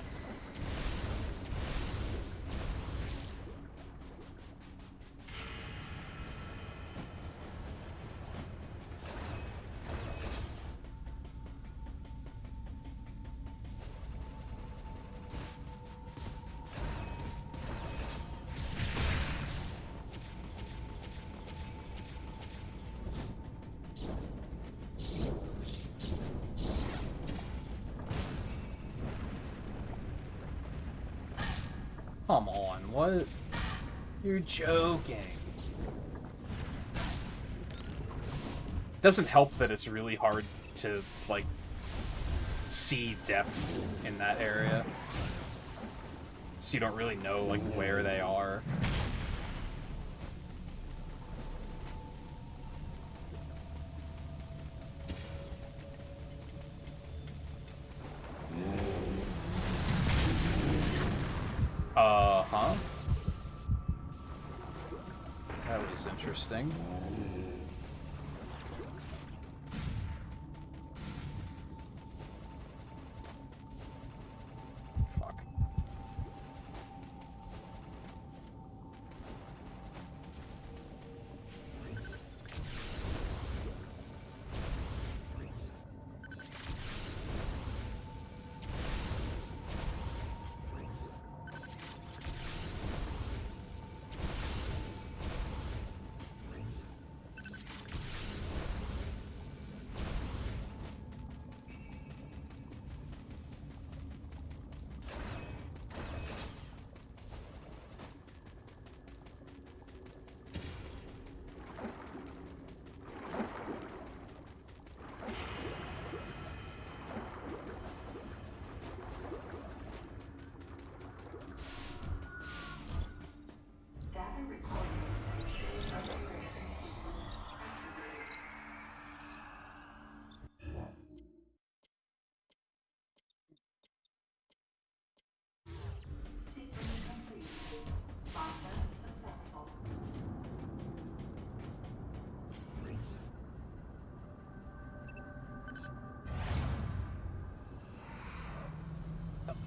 Come on, what? You're joking. Doesn't help that it's really hard to, like, see depth in that area. So you don't really know, like, where they are. Uh-huh. That was interesting. Fuck.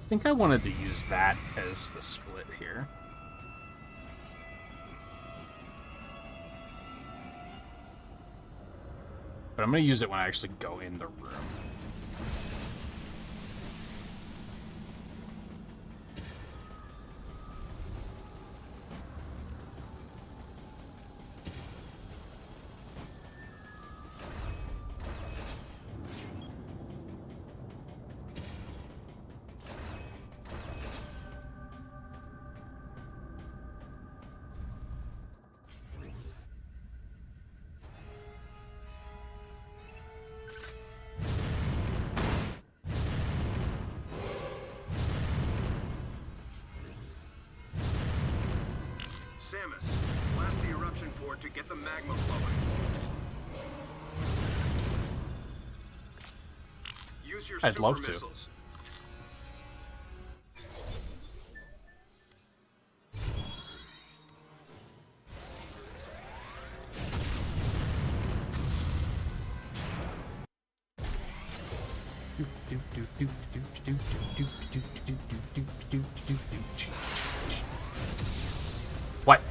I think I wanted to use that as the split here. But I'm going to use it when I actually go in the room. Samus, blast the eruption port to get the magma flowing. Use your I'd super love to. missiles. What?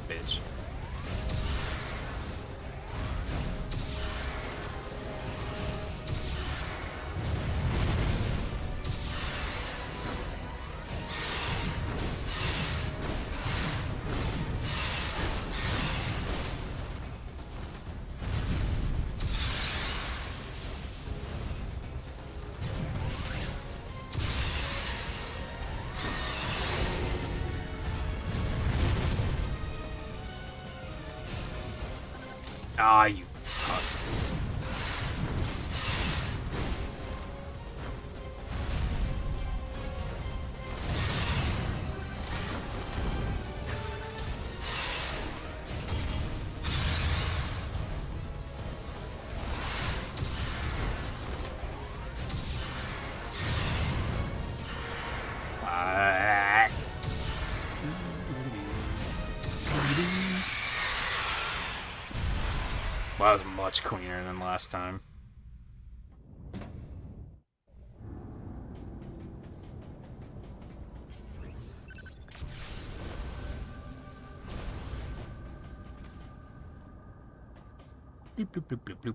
Bitch. Ah, you cunt. Ah. Well, that was much cleaner than last time. Bloop, bloop, bloop, bloop, bloop.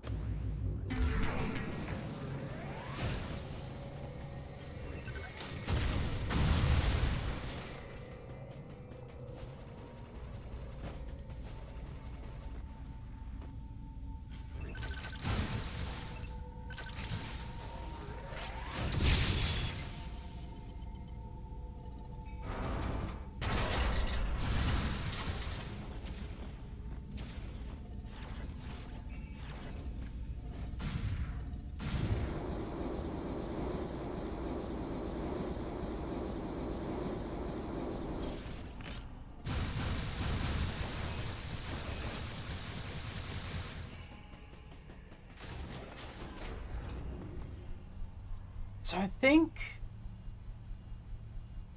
So I think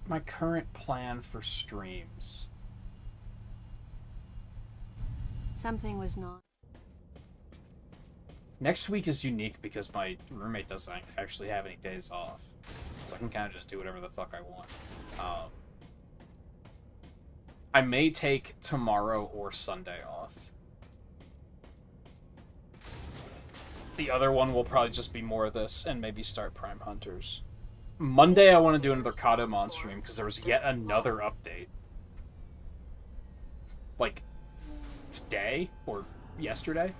my current plan for streams. Something was not. Next week is unique because my roommate doesn't actually have any days off. So I can kind of just do whatever the fuck I want. I may take tomorrow or Sunday off. The other one will probably just be more of this and maybe start Prime Hunters. Monday I want to do another Kadomon stream because there was yet another update. Like, today or yesterday.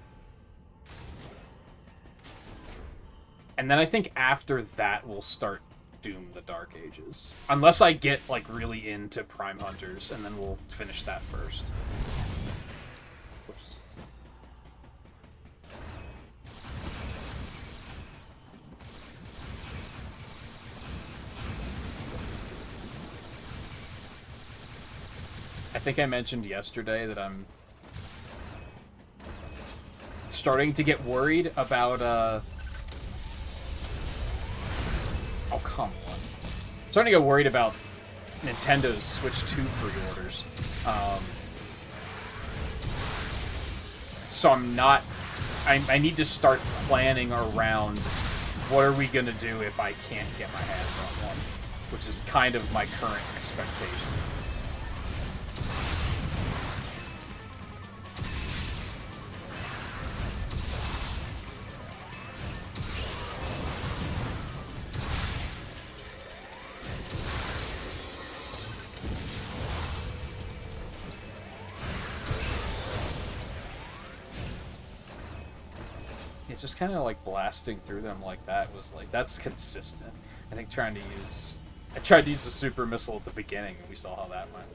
And then I think after that we'll start Doom the Dark Ages. Unless I get, like, really into Prime Hunters, and then we'll finish that first. Whoops. I think I mentioned yesterday that I'm starting to get worried about, oh, come on. Starting to get worried about Nintendo's Switch 2 pre-orders. So I'm not... I need to start planning around what are we gonna do if I can't get my hands on one, which is kind of my current expectation. Just kind of like blasting through them like that was like, that's consistent. I think I tried to use the super missile at the beginning and we saw how that went.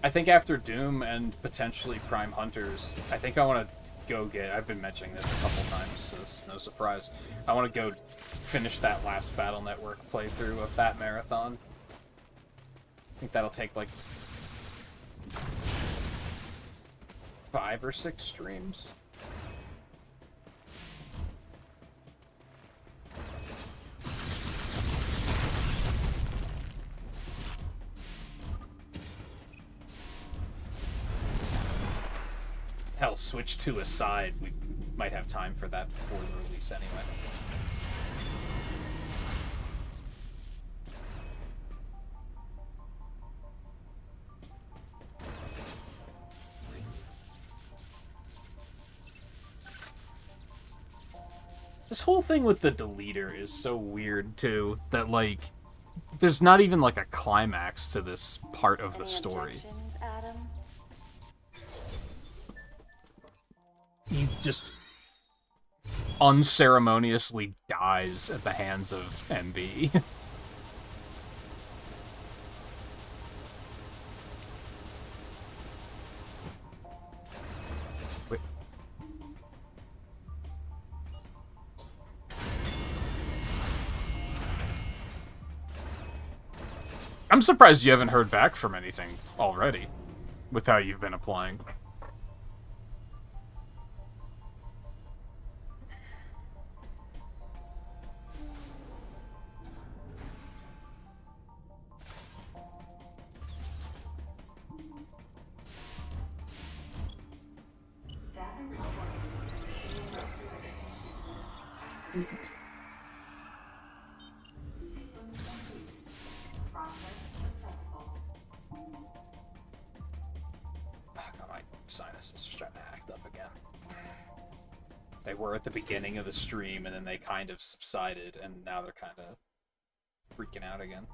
I think after Doom and potentially Prime Hunters, I think I want to go get... I've been mentioning this a couple times, so this is no surprise. I want to go finish that last Battle Network playthrough of that marathon. I think that'll take, like, 5 or 6 streams. Hell, Switch 2 aside, we might have time for that before the release anyway. This whole thing with the deleter is so weird, too, that, like, there's not even, like, a climax to this part of the story. He just unceremoniously dies at the hands of MB. Wait. I'm surprised you haven't heard back from anything already, with how you've been applying. They were at the beginning of the stream, and then they kind of subsided, and now they're kind of freaking out again.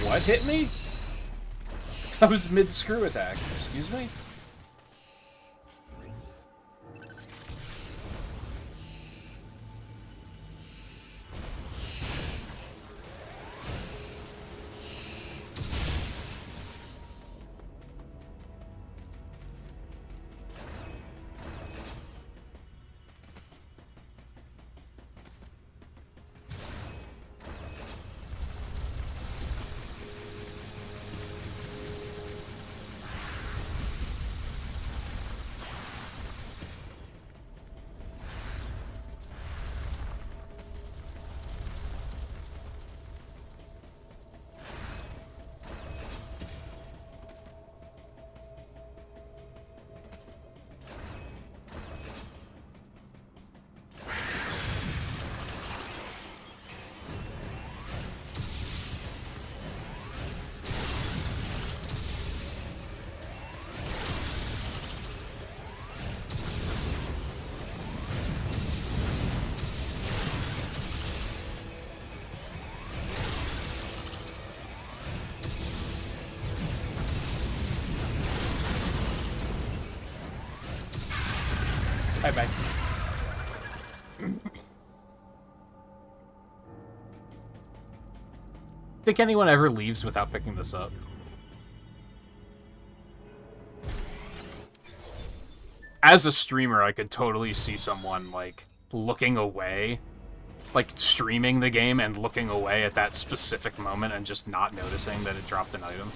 What hit me? That was mid-screw attack. Excuse me? Bye-bye. Think anyone ever leaves without picking this up? As a streamer, I could totally see someone, like, looking away, like, streaming the game and looking away at that specific moment and just not noticing that it dropped an item.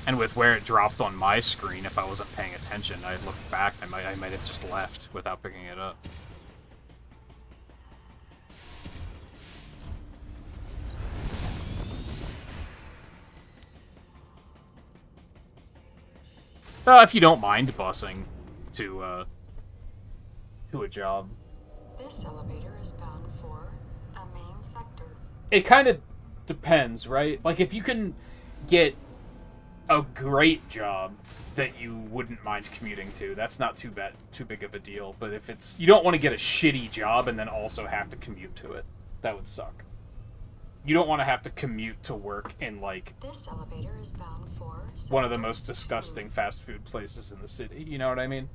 And with where it dropped on my screen, if I wasn't paying attention, I looked back, I might have just left without picking it up. If you don't mind busing to a job. This elevator is bound for a main sector. It kind of depends, right? Like, if you can get a great job that you wouldn't mind commuting to, that's not too big of a deal. But if it's, you don't want to get a shitty job and then also have to commute to it. That would suck. You don't want to have to commute to work in, like, This elevator is bound for one of the most disgusting fast food places in the city. You know what I mean?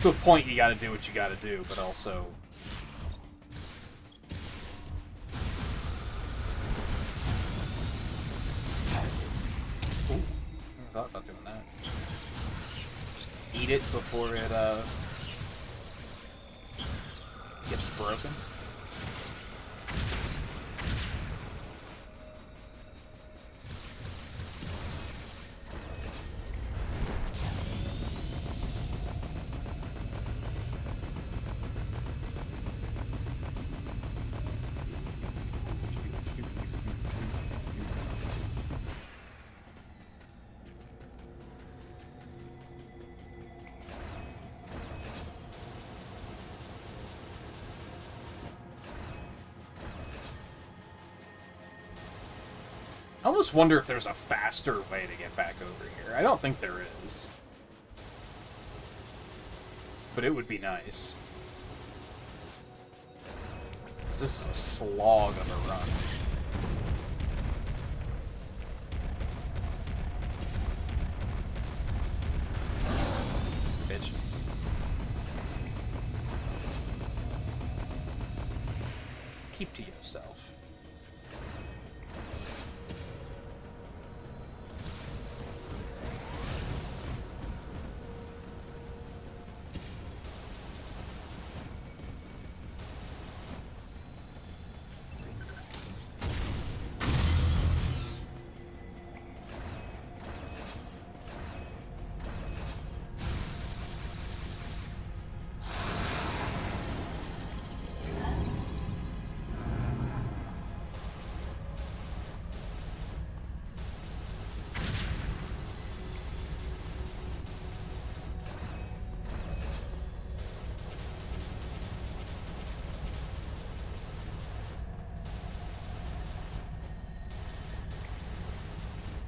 To a point, you gotta do what you gotta do, but also... Ooh, I thought about doing that. Just eat it before it, gets broken. I almost wonder if there's a faster way to get back over here. I don't think there is. But it would be nice. This is a slog of a run. Bitch. Keep to yourself.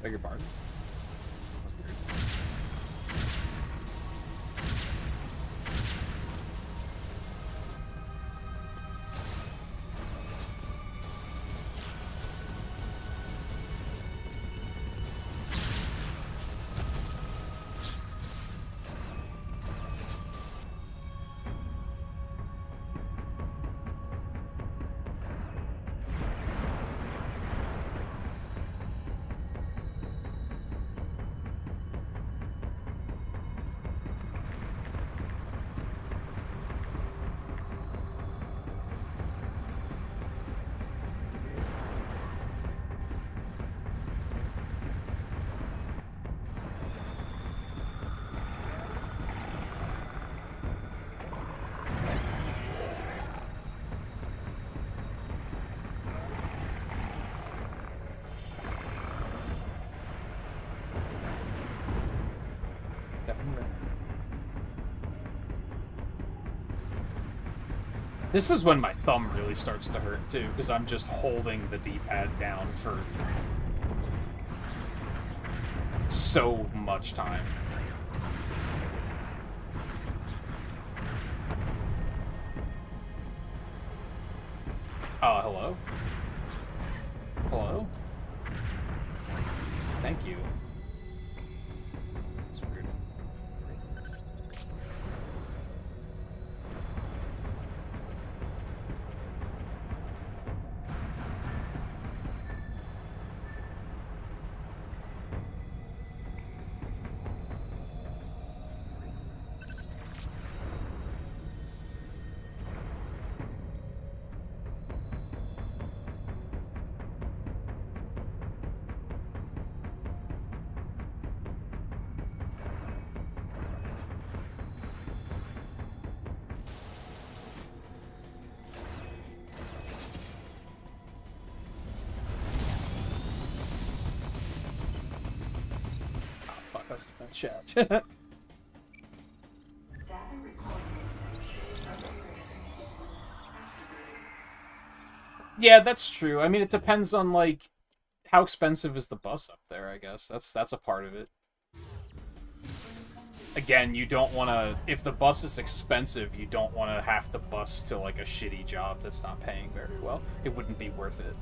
Beg your pardon? That's weird. This is when my thumb really starts to hurt, too, because I'm just holding the D-pad down for so much time. Hello? Hello? Thank you. That's weird. Fuck, I was in chat. Data recorded. Upgrade. Activated. Yeah, that's true. I mean, it depends on, like, how expensive is the bus up there, I guess. That's a part of it. Again, you don't want to... If the bus is expensive, you don't want to have to bus to, like, a shitty job that's not paying very well. It wouldn't be worth it.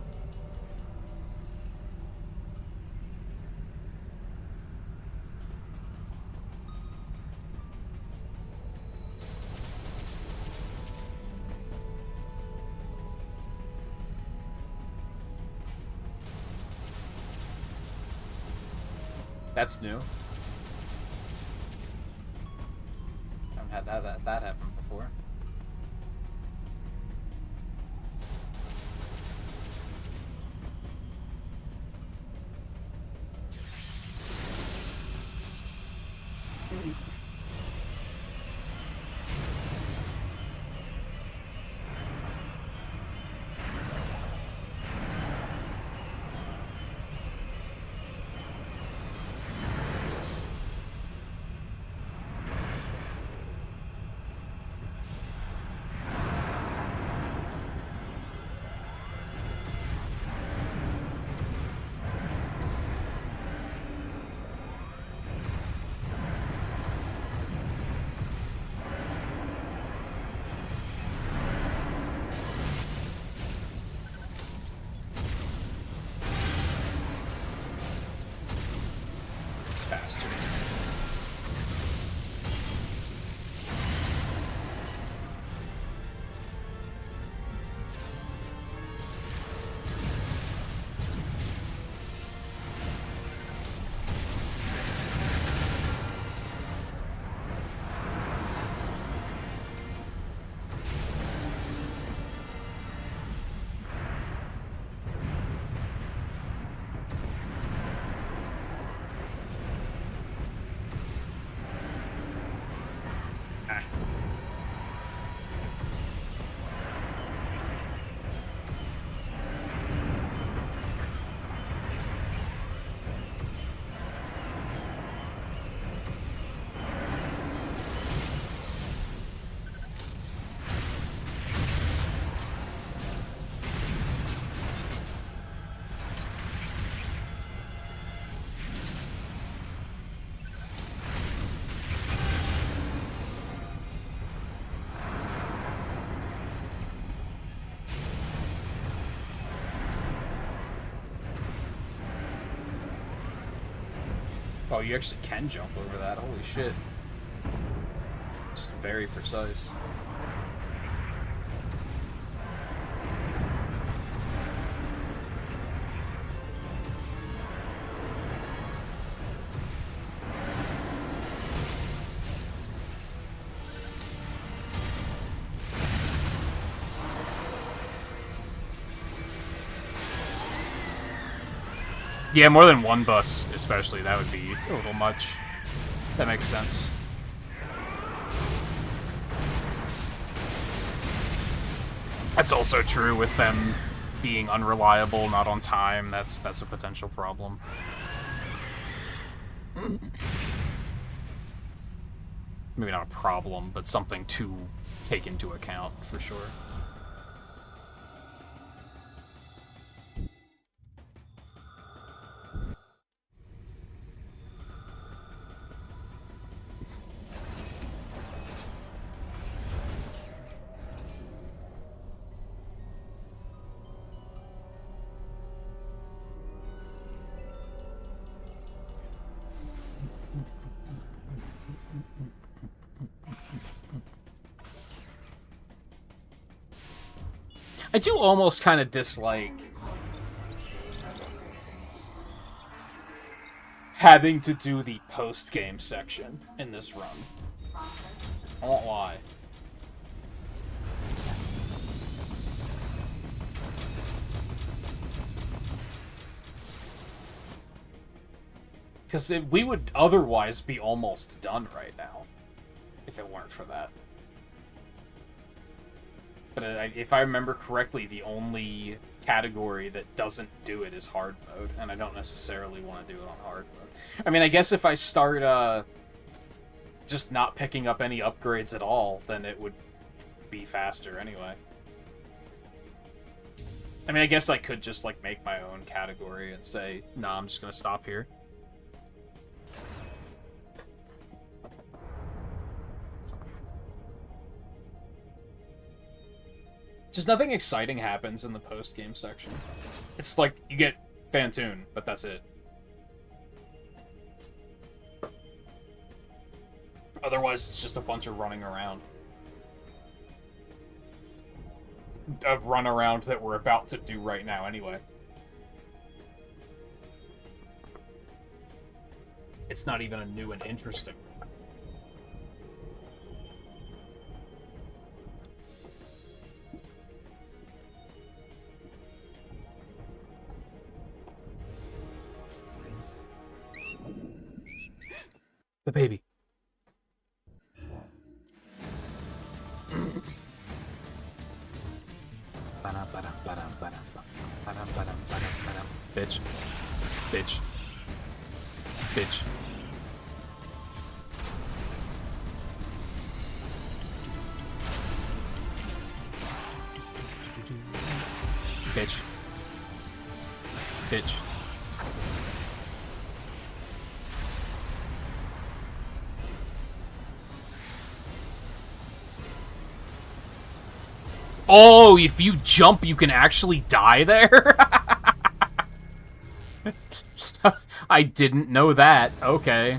That's new. I haven't had that happen before. Oh, you actually can jump over that. Holy shit. It's very precise. Yeah, more than one bus, especially. That would be a little much. That makes sense. That's also true with them being unreliable, not on time. That's a potential problem. Maybe not a problem, but something to take into account, for sure. I do almost kind of dislike having to do the post-game section in this run. I won't lie. Because we would otherwise be almost done right now, if it weren't for that. But if I remember correctly, the only category that doesn't do it is hard mode, and I don't necessarily want to do it on hard mode. I mean, I guess if I start just not picking up any upgrades at all, then it would be faster anyway. I mean, I guess I could just, like, make my own category and say, nah, I'm just gonna stop here. Just nothing exciting happens in the post-game section. It's like, you get Fantoon, but that's it. Otherwise, it's just a bunch of running around. A run around that we're about to do right now anyway. It's not even a new and interesting. The baby. Bitch. Bitch. Bitch. Bitch. Bitch. Oh, if you jump, you can actually die there? I didn't know that. Okay.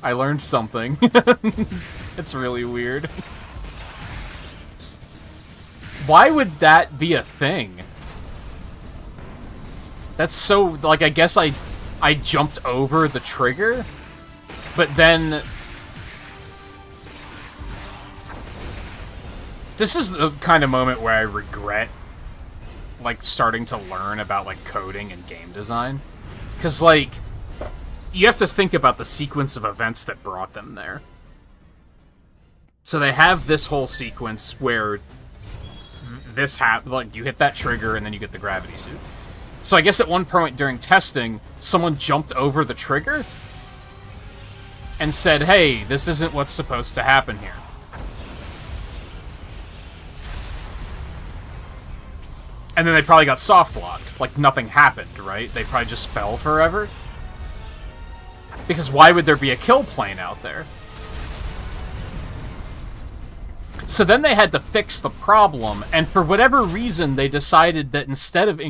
I learned something. It's really weird. Why would that be a thing? That's so... Like, I guess I jumped over the trigger, but then... This is the kind of moment where I regret, like, starting to learn about, like, coding and game design. Because, like, you have to think about the sequence of events that brought them there. So they have this whole sequence where this like, you hit that trigger and then you get the gravity suit. So I guess at one point during testing, someone jumped over the trigger and said, hey, this isn't what's supposed to happen here. And then they probably got soft-locked. Like, nothing happened, right? They probably just fell forever. Because why would there be a kill plane out there? So then they had to fix the problem, and for whatever reason, they decided that instead of,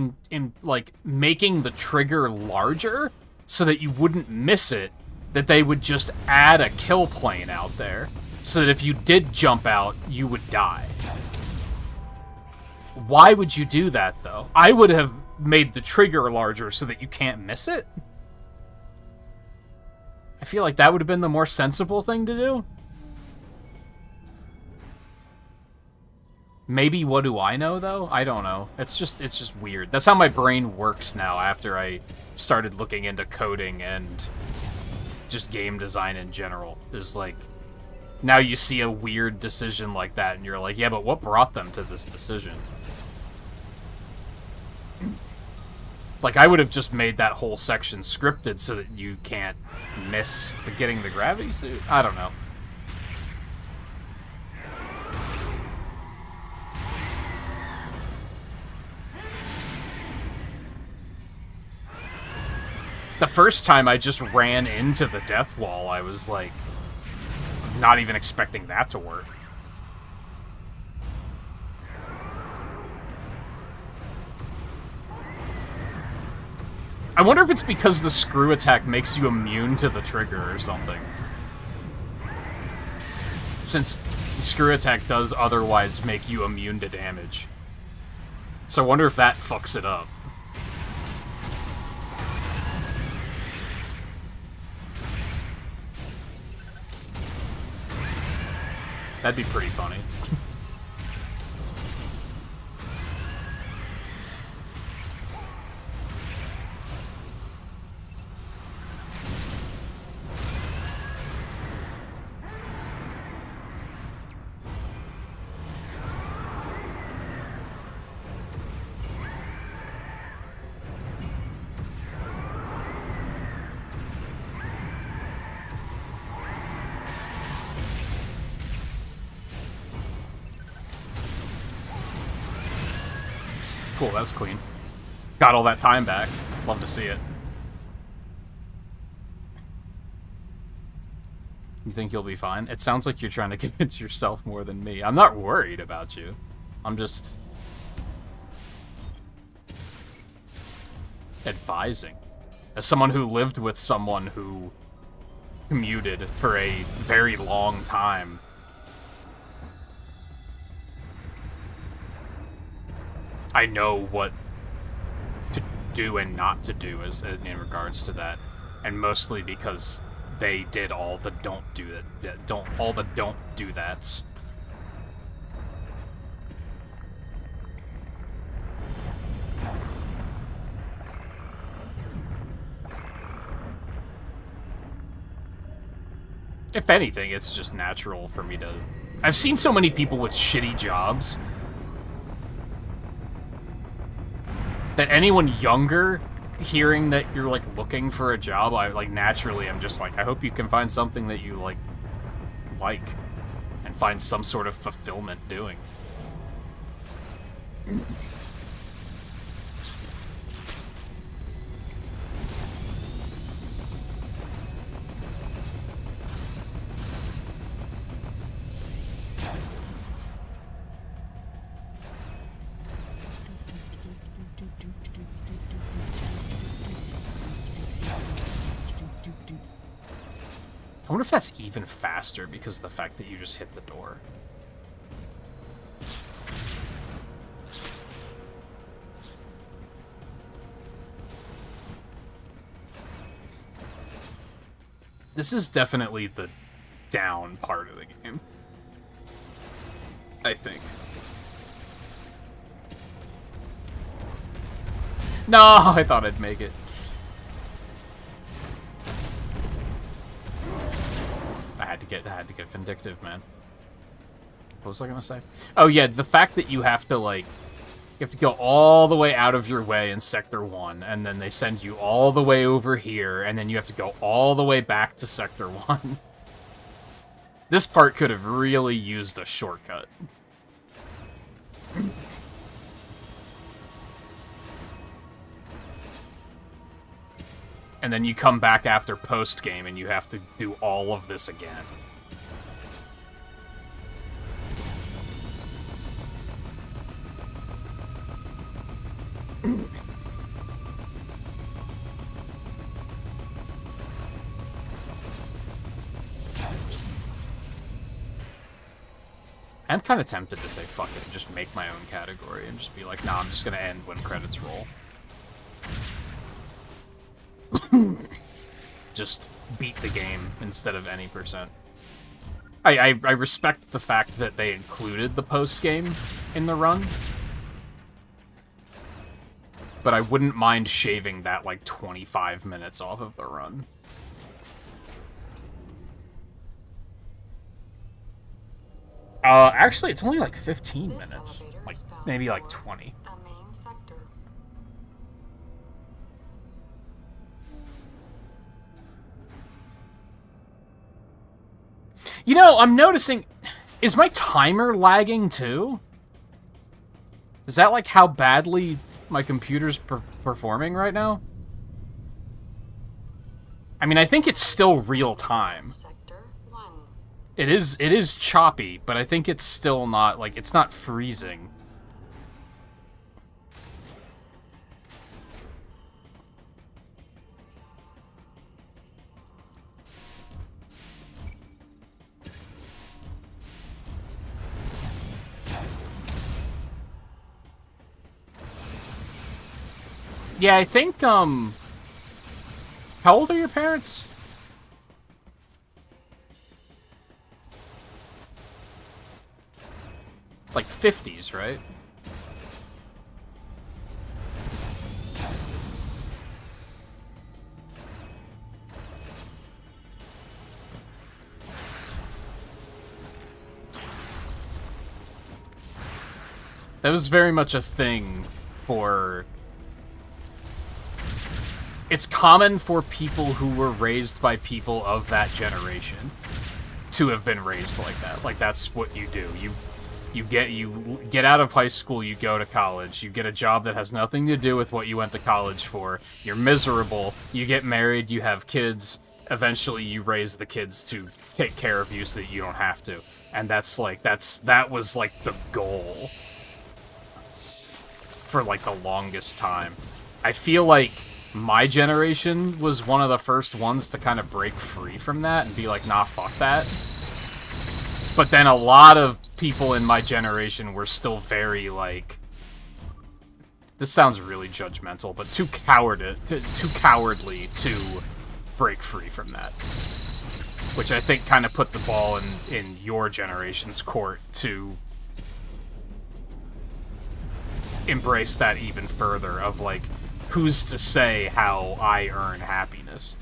like, making the trigger larger, so that you wouldn't miss it, that they would just add a kill plane out there, so that if you did jump out, you would die. Why would you do that, though? I would have made the trigger larger so that you can't miss it. I feel like that would have been the more sensible thing to do. Maybe what do I know, though? I don't know. It's just weird. That's how my brain works now after I started looking into coding and just game design in general. Is like, now you see a weird decision like that and you're like, yeah, but what brought them to this decision? Like, I would have just made that whole section scripted so that you can't miss getting the gravity suit. I don't know. The first time I just ran into the death wall, I was like, not even expecting that to work. I wonder if it's because the screw attack makes you immune to the trigger or something. Since the screw attack does otherwise make you immune to damage. So I wonder if that fucks it up. That'd be pretty funny. Cool, that was clean. Got all that time back. Love to see it. You think you'll be fine? It sounds like you're trying to convince yourself more than me. I'm not worried about you. I'm just... advising. As someone who lived with someone who commuted for a very long time... I know what to do and not to do in regards to that, and mostly because they did all the don't do that's. If anything, it's just natural for me to... I've seen so many people with shitty jobs that anyone younger hearing that you're like looking for a job, I like naturally I'm just like, I hope you can find something that you like and find some sort of fulfillment doing. I wonder if that's even faster because of the fact that you just hit the door. This is definitely the down part of the game, I think. No, I thought I'd make it. I had to get vindictive, man. What was I gonna say? Oh yeah, the fact that you have to like, you have to go all the way out of your way in Sector 1, and then they send you all the way over here, and then you have to go all the way back to Sector 1. This part could have really used a shortcut. And then you come back after post-game and you have to do all of this again. I'm kind of tempted to say fuck it and just make my own category and just be like, nah, I'm just gonna end when credits roll. Just beat the game instead of any percent. I respect the fact that they included the post-game in the run, but I wouldn't mind shaving that, like, 25 minutes off of the run. Actually, it's only, like, 15 minutes. Like, maybe, like, 20. You know, I'm noticing... Is my timer lagging, too? Is that, like, how badly my computer's performing right now? I mean, I think it's still real time. It is choppy, but I think it's still not, like, it's not freezing. Yeah, I think, how old are your parents? Like 50s, right? That was very much a thing for... It's common for people who were raised by people of that generation to have been raised like that. Like, that's what you do. You get out of high school, you go to college, you get a job that has nothing to do with what you went to college for, you're miserable, you get married, you have kids, eventually you raise the kids to take care of you so that you don't have to. And that was like the goal for like the longest time. I feel like my generation was one of the first ones to kind of break free from that and be like, nah, fuck that. But then a lot of people in my generation were still very, like... This sounds really judgmental, but too cowardly to break free from that. Which I think kind of put the ball in your generation's court to embrace that even further, of, like, who's to say how I earn happiness?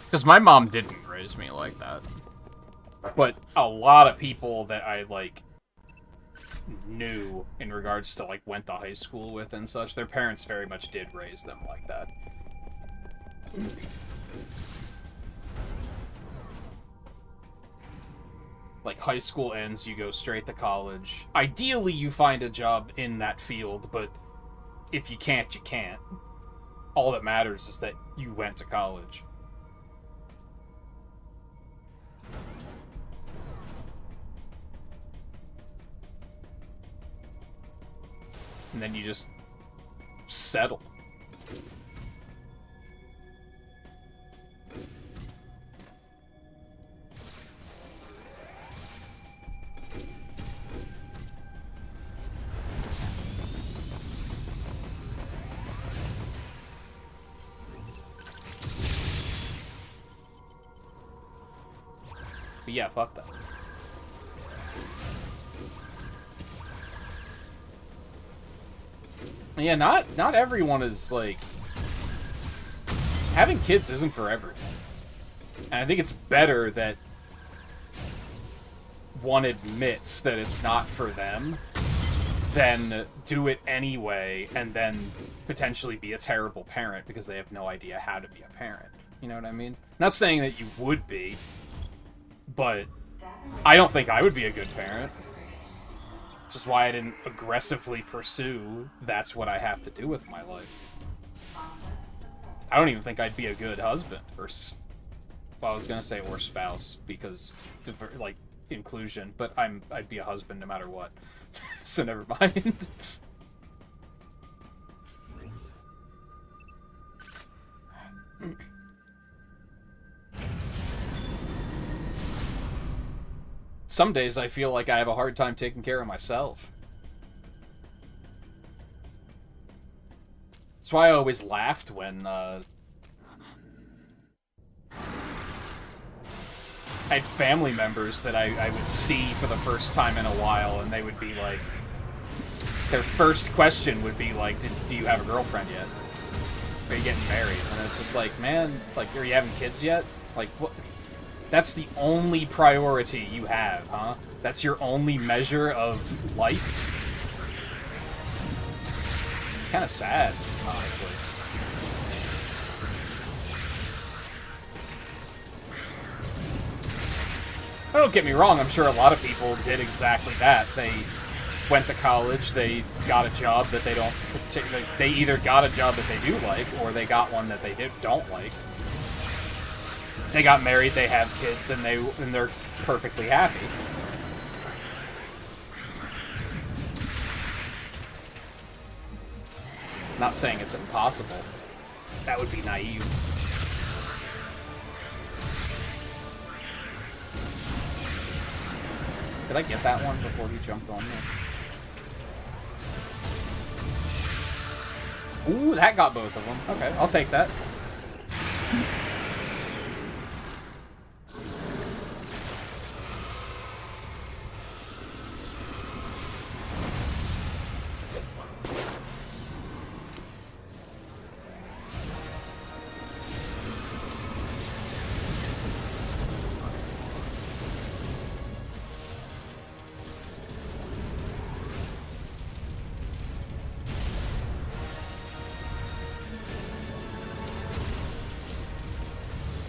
Because my mom didn't raise me like that. But a lot of people that I, like, knew in regards to, like, went to high school with and such, their parents very much did raise them like that. Like, high school ends, you go straight to college. Ideally, you find a job in that field, but if you can't, you can't. All that matters is that you went to college. And then you just settle. But yeah, fuck that. Yeah, not everyone is, like... Having kids isn't for everyone. And I think it's better that one admits that it's not for them than do it anyway and then potentially be a terrible parent because they have no idea how to be a parent. You know what I mean? Not saying that you would be, but I don't think I would be a good parent. Which is why I didn't aggressively pursue that's what I have to do with my life. I don't even think I'd be a good husband, or... Well, I was gonna say or spouse, because, like, inclusion, but I'd be a husband no matter what. So never mind. Some days I feel like I have a hard time taking care of myself. That's why I always laughed when, I had family members that I would see for the first time in a while, and they would be like... Their first question would be like, do you have a girlfriend yet? Are you getting married? And it's just like, man, like, are you having kids yet? Like, what... That's the only priority you have, huh? That's your only measure of life? It's kind of sad, honestly. Don't get me wrong, I'm sure a lot of people did exactly that. They went to college, they got a job that they don't particularly... They either got a job that they do like, or they got one that they don't like. They got married, they have kids, and they're perfectly happy. Not saying it's impossible. That would be naive. Did I get that one before he jumped on me? Ooh, that got both of them. Okay, I'll take that.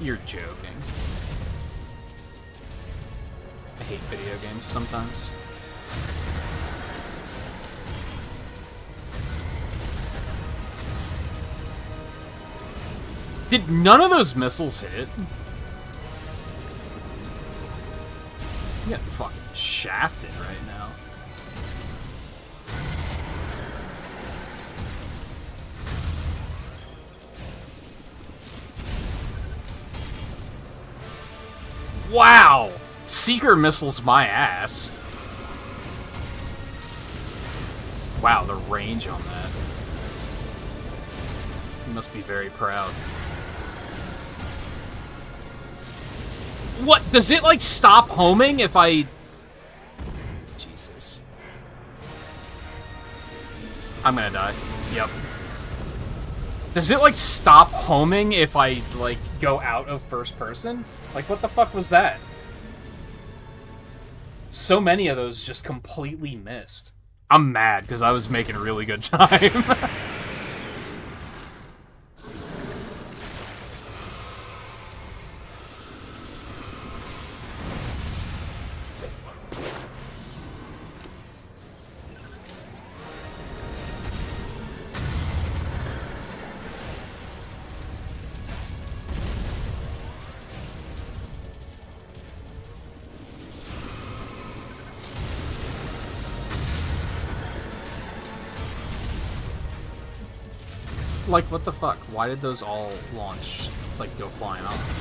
You're joking. I hate video games sometimes. Did none of those missiles hit? I'm getting fucking shafted right now. Wow! Seeker missiles my ass. Wow, the range on that. You must be very proud. What? Does it, like, stop homing if I... Jesus. I'm gonna die. Yep. Does it, like, stop homing if I, like, go out of first person? Like, what the fuck was that? So many of those just completely missed. I'm mad, because I was making really good time. Like, what the fuck? Why did those all launch, like, go flying off?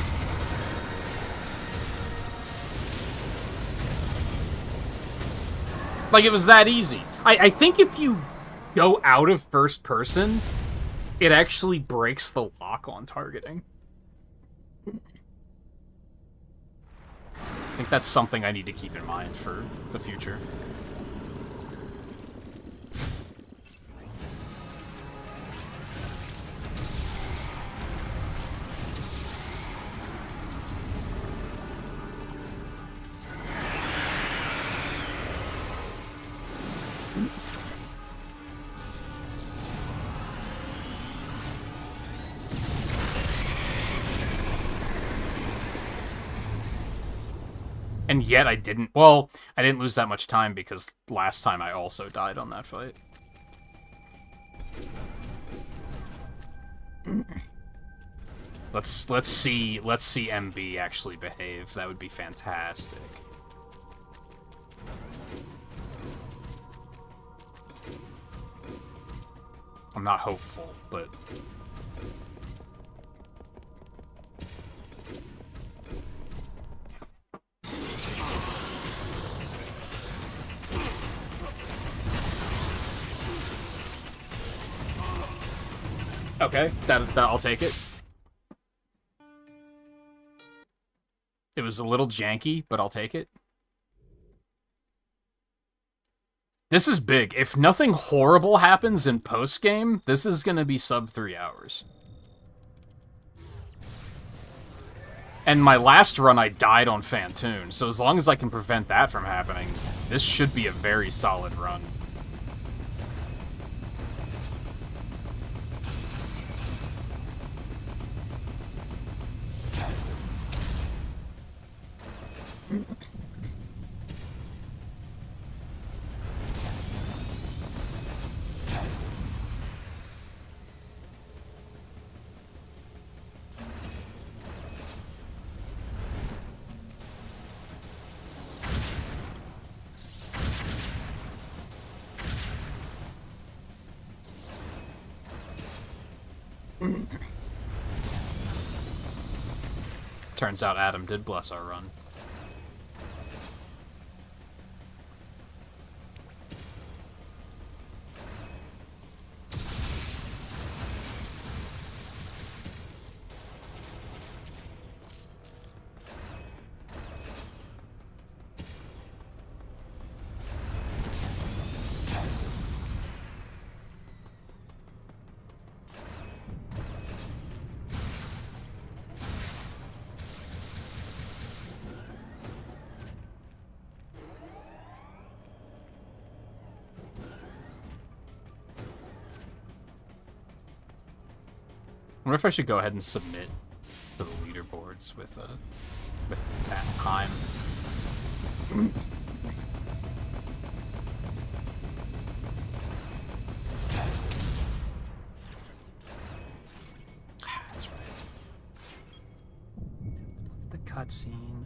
Like, it was that easy. I think if you go out of first person, it actually breaks the lock on targeting. I think that's something I need to keep in mind for the future. And yet I didn't... Well, I didn't lose that much time because last time I also died on that fight. Let's see MB actually behave. That would be fantastic. I'm not hopeful, but... Okay, that I'll take it. It was a little janky, but I'll take it. This is big. If nothing horrible happens in post-game, this is gonna be sub 3 hours. And my last run, I died on Fantoon, so as long as I can prevent that from happening, this should be a very solid run. Turns out Adam did bless our run. I wonder if I should go ahead and submit to the leaderboards with that time. That's right. The cutscene.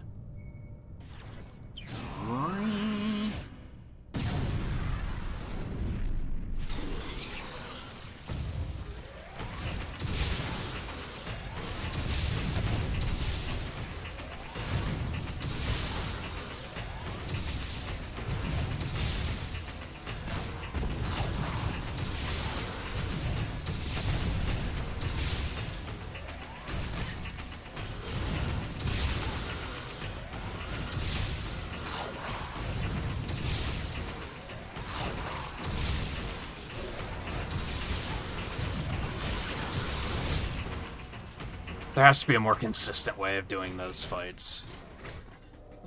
There has to be a more consistent way of doing those fights.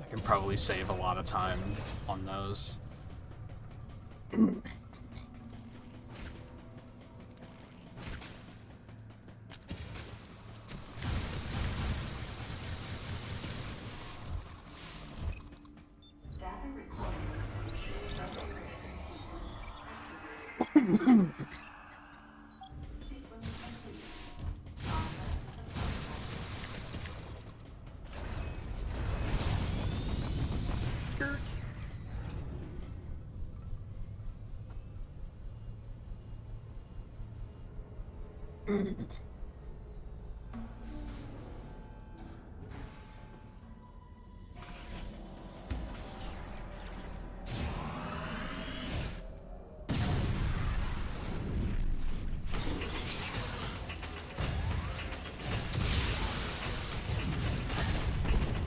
I can probably save a lot of time on those. Data recording. Sequence complete.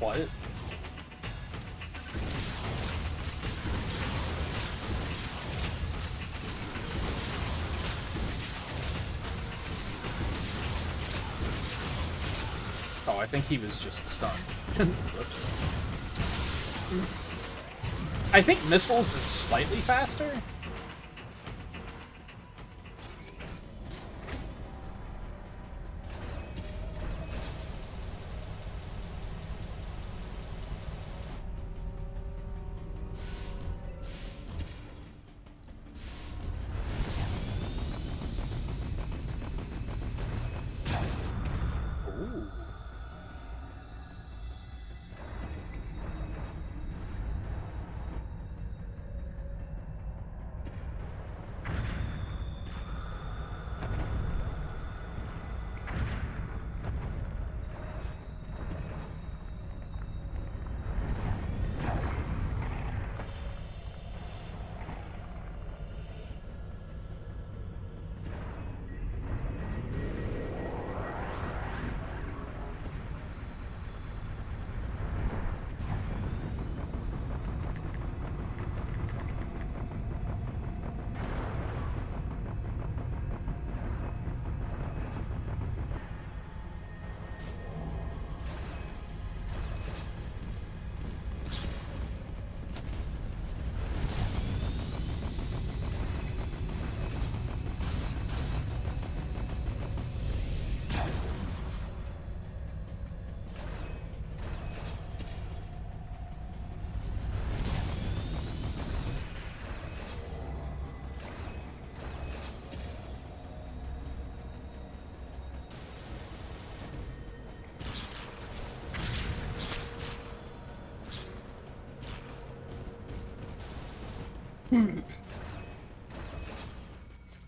What? Oh, I think he was just stunned. Whoops. I think missiles is slightly faster.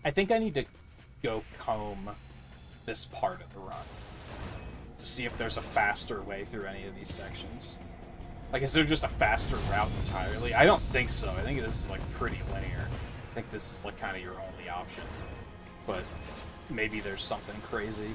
I think I need to go comb this part of the run to see if there's a faster way through any of these sections. Like, is there just a faster route entirely? I don't think so. I think this is, like, pretty linear. I think this is, like, kind of your only option. But maybe there's something crazy.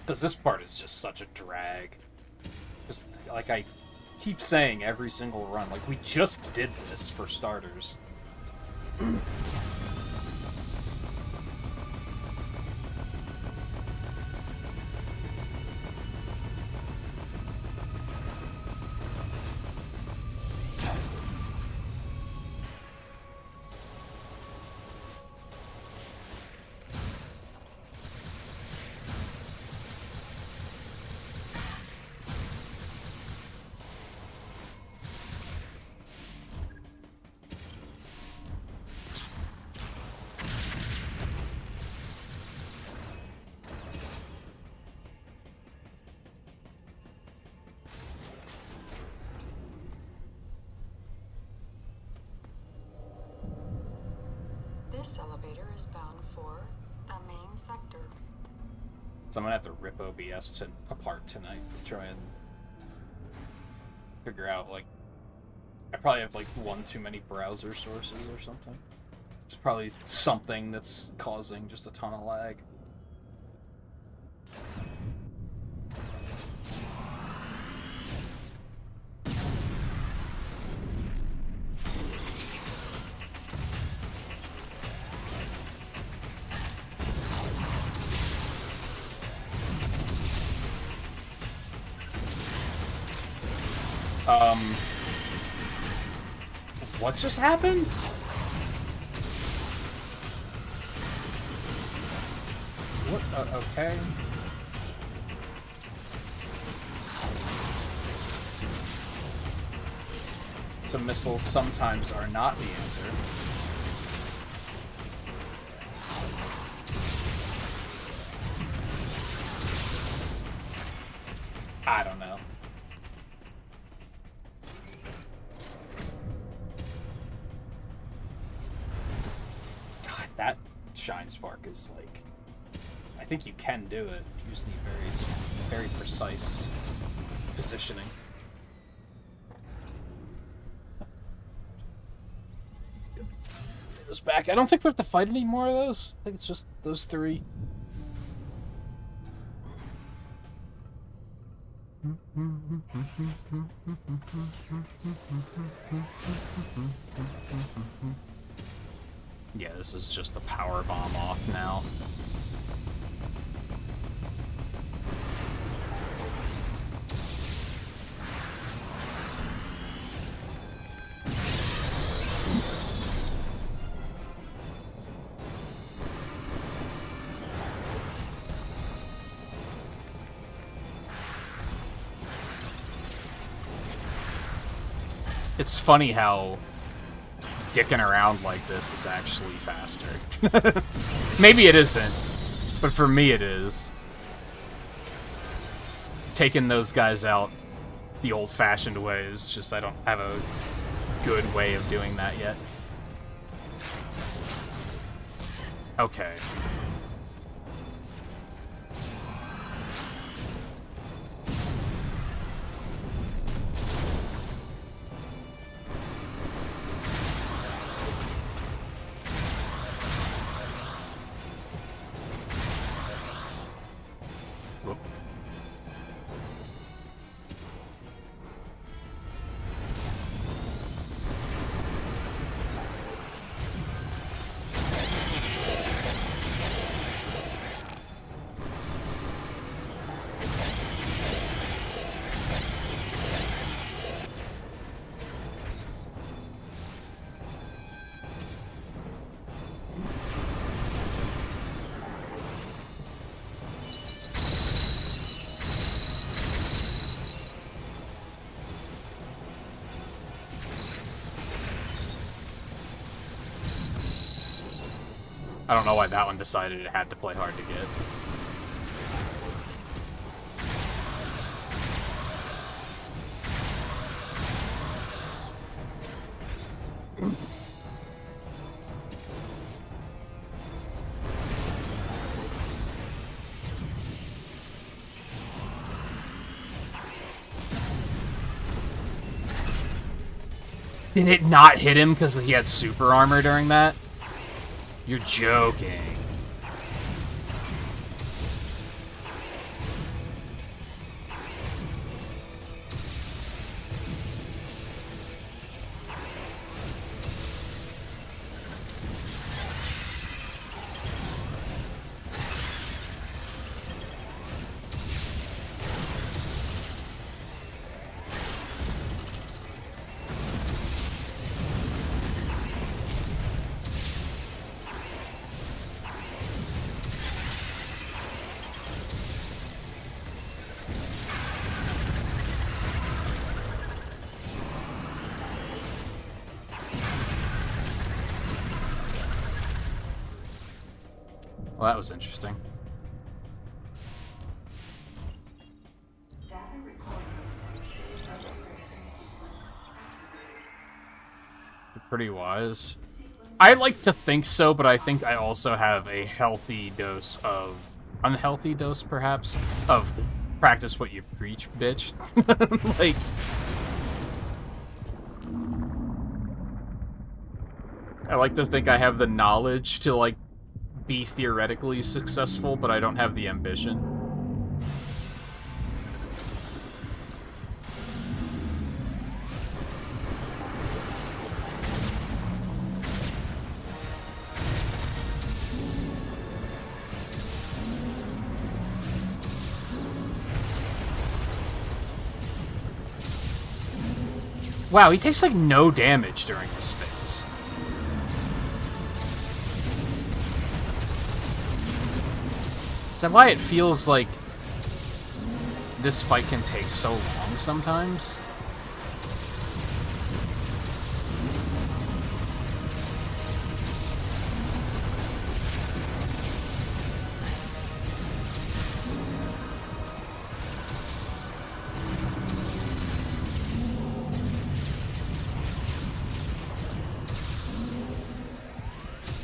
Because this part is just such a drag. Just, like I keep saying every single run, like, we just did this for starters. This elevator is bound for the main sector. So I'm gonna have to rip OBS apart tonight to try and figure out, like, I probably have, like, one too many browser sources or something. It's probably something that's causing just a ton of lag. What just happened? What? Okay. So missiles sometimes are not the answer. I don't know. That shine spark is like, I think you can do it. You just need very precise positioning. Get those back. I don't think we have to fight any more of those. I think it's just those three. Yeah, this is just a power bomb off now. It's funny how dicking around like this is actually faster. Maybe it isn't, but for me it is. Taking those guys out the old-fashioned way is just, I don't have a good way of doing that yet. Okay. I don't know why that one decided it had to play hard to get. Did it not hit him because he had super armor during that? You're joking. Well, that was interesting. Data recording. You're pretty wise. I like to think so, but I think I also have a healthy dose of... unhealthy dose, perhaps? Of practice what you preach, bitch. Like... I like to think I have the knowledge to, like, be theoretically successful, but I don't have the ambition. Wow, he takes, like, no damage during this phase. Is that why it feels like this fight can take so long sometimes?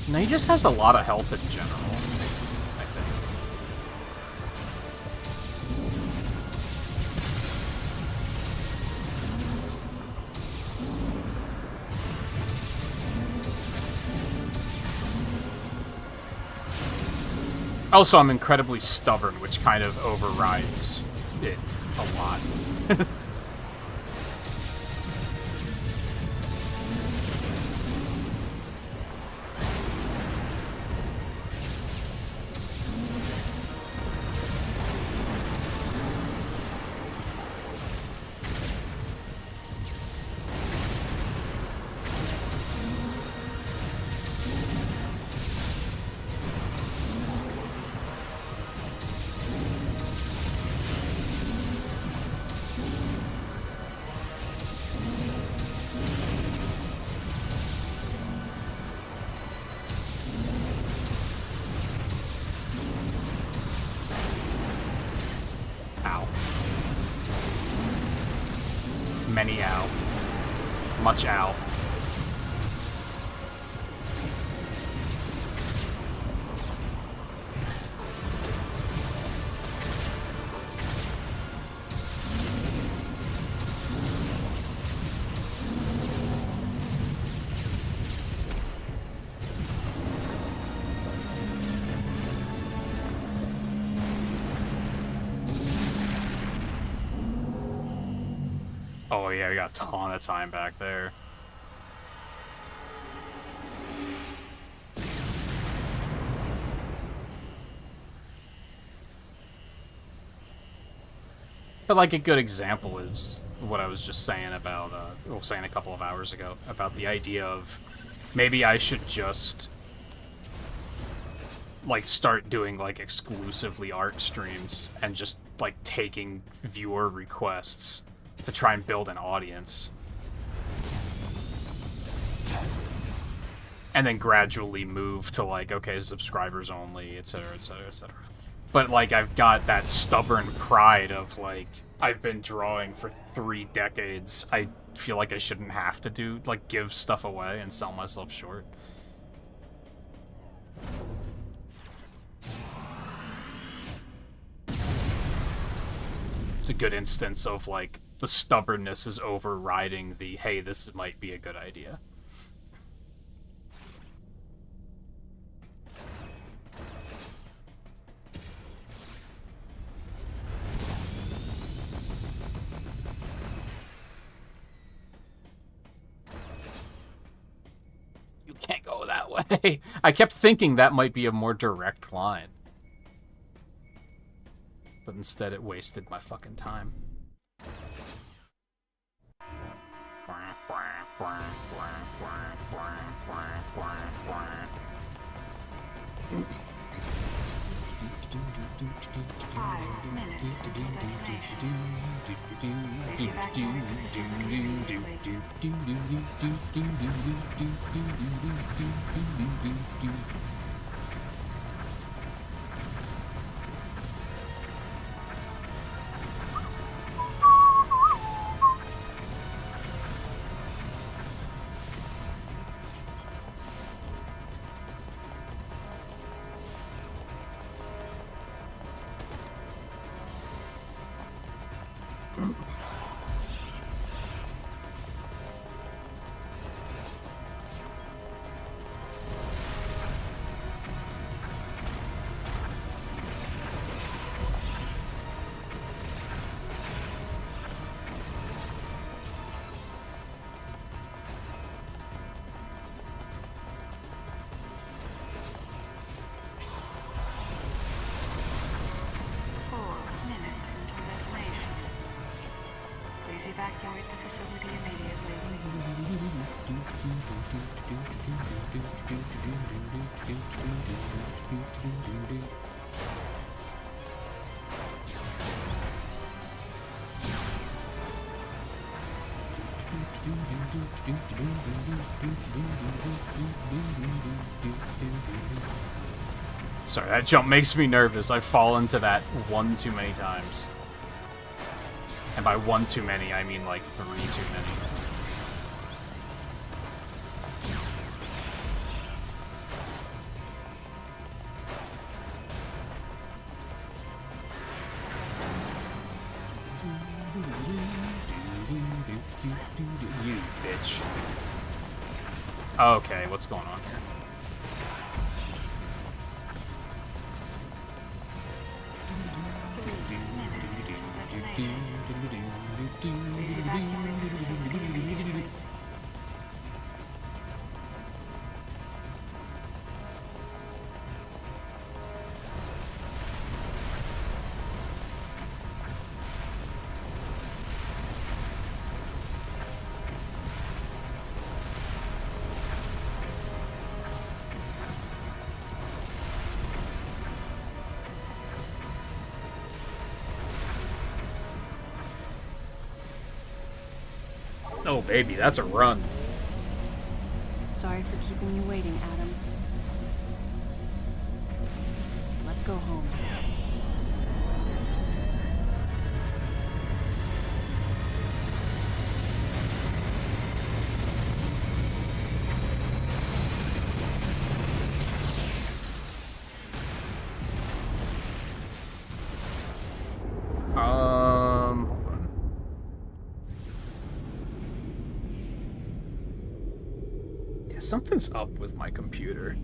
No, he just has a lot of health in general, I think. Also, I'm incredibly stubborn, which kind of overrides it a lot. Ow. Many ow. Much ow. Oh yeah, we got a ton of time back there. But like a good example is what I was just saying about, well, saying a couple of hours ago, about the idea of maybe I should just like start doing like exclusively art streams and just like taking viewer requests to try and build an audience. and then gradually move to like, okay, subscribers only, etc., etc., etc. But like, I've got that stubborn pride of like, I've been drawing for 3 decades. I feel like I shouldn't have to do like give stuff away and sell myself short. It's a good instance of like the stubbornness is overriding the hey, this might be a good idea. You can't go that way. I kept thinking that might be a more direct line. But instead it wasted my fucking time. Evacuate the facility immediately. Sorry, that jump makes me nervous. I've fallen to that one too many times. And by one too many, I mean like 3 too many. You bitch. Okay, what's going on here? Oh, baby, that's a run. Sorry for keeping you waiting, Adam. Let's go home. Hold on. Yeah, something's up with my computer.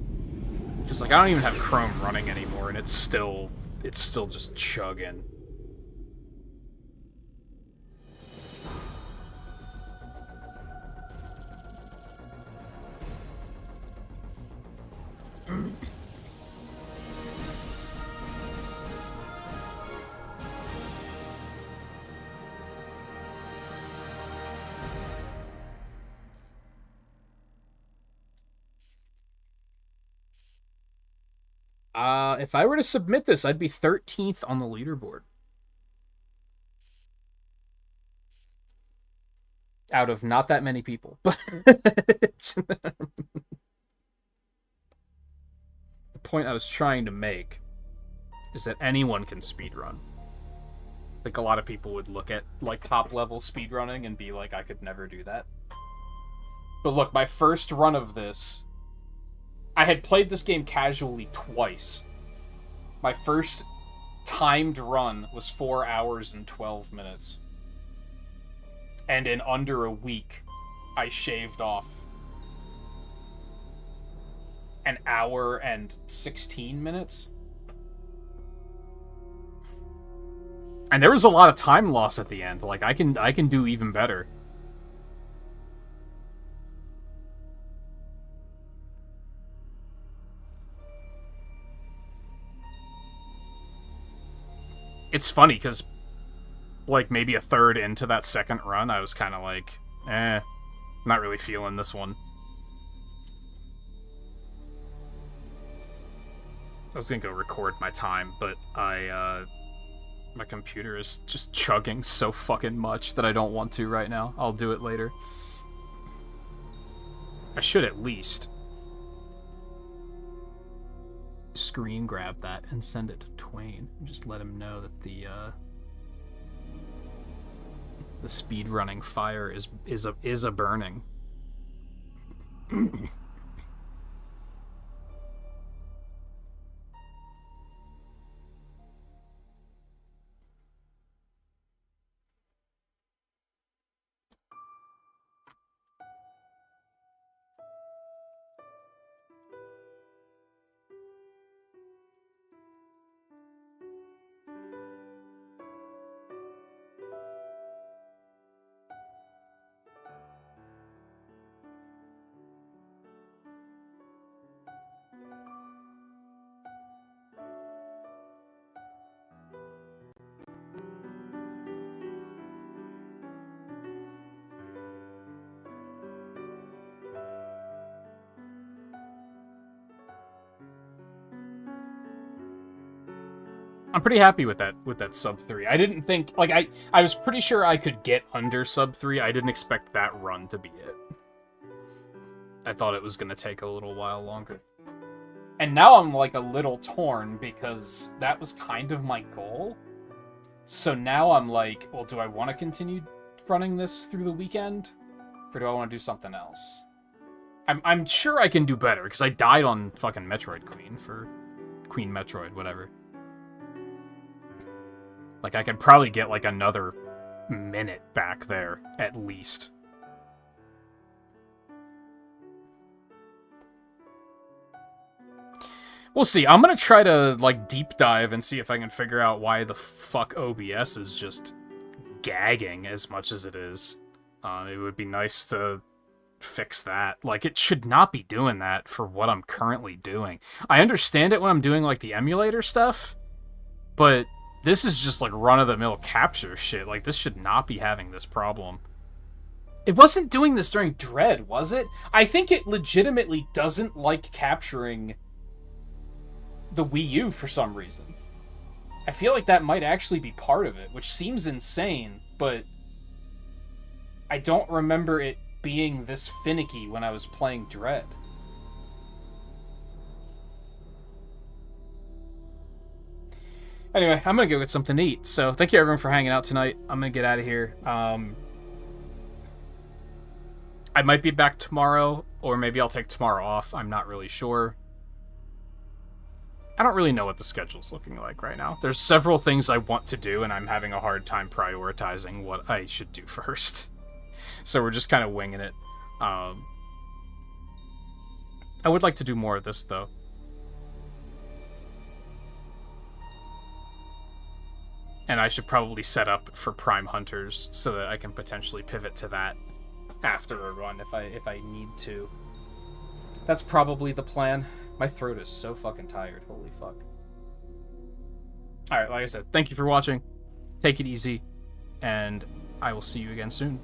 Just like I don't even have Chrome running anymore, and it's still just chugging. If I were to submit this, I'd be 13th on the leaderboard. Out of not that many people, but point I was trying to make is that anyone can speedrun. I think a lot of people would look at, like, top-level speedrunning and be like, I could never do that. But look, my first run of this... I had played this game casually twice. My first timed run was 4 hours and 12 minutes. And in under a week, I shaved off an hour and 16 minutes. And there was a lot of time loss at the end. Like, I can do even better. It's funny, because, like, maybe a third into that second run, I was kind of like, not really feeling this one. I was gonna go record my time, but my computer is just chugging so fucking much that I don't want to right now. I'll do it later. I should at least screen grab that and send it to Twain. Just let him know that the speedrunning fire is a burning. I'm pretty happy with that sub 3. I didn't think, like, I was pretty sure I could get under sub 3. I didn't expect that run to be it. I thought it was going to take a little while longer. And now I'm, like, a little torn, because that was kind of my goal. So now I'm like, well, do I want to continue running this through the weekend? Or do I want to do something else? I'm sure I can do better, because I died on fucking Metroid Queen Metroid, whatever. Like, I could probably get, like, another minute back there, at least. We'll see. I'm gonna try to, like, deep dive and see if I can figure out why the fuck OBS is just gagging as much as it is. It would be nice to fix that. Like, it should not be doing that for what I'm currently doing. I understand it when I'm doing, like, the emulator stuff, but this is just, like, run-of-the-mill capture shit. Like, this should not be having this problem. It wasn't doing this during Dread, was it? I think it legitimately doesn't like capturing the Wii U for some reason. I feel like that might actually be part of it, which seems insane, but I don't remember it being this finicky when I was playing Dread. Anyway, I'm gonna go get something to eat. So, thank you everyone for hanging out tonight. I'm gonna get out of here. I might be back tomorrow, or maybe I'll take tomorrow off. I'm not really sure. I don't really know what the schedule's looking like right now. There's several things I want to do, and I'm having a hard time prioritizing what I should do first. So we're just kind of winging it. I would like to do more of this, though. And I should probably set up for Prime Hunters so that I can potentially pivot to that after a run if I need to. That's probably the plan. My throat is so fucking tired. Holy fuck. Alright, like I said, thank you for watching. Take it easy. And I will see you again soon.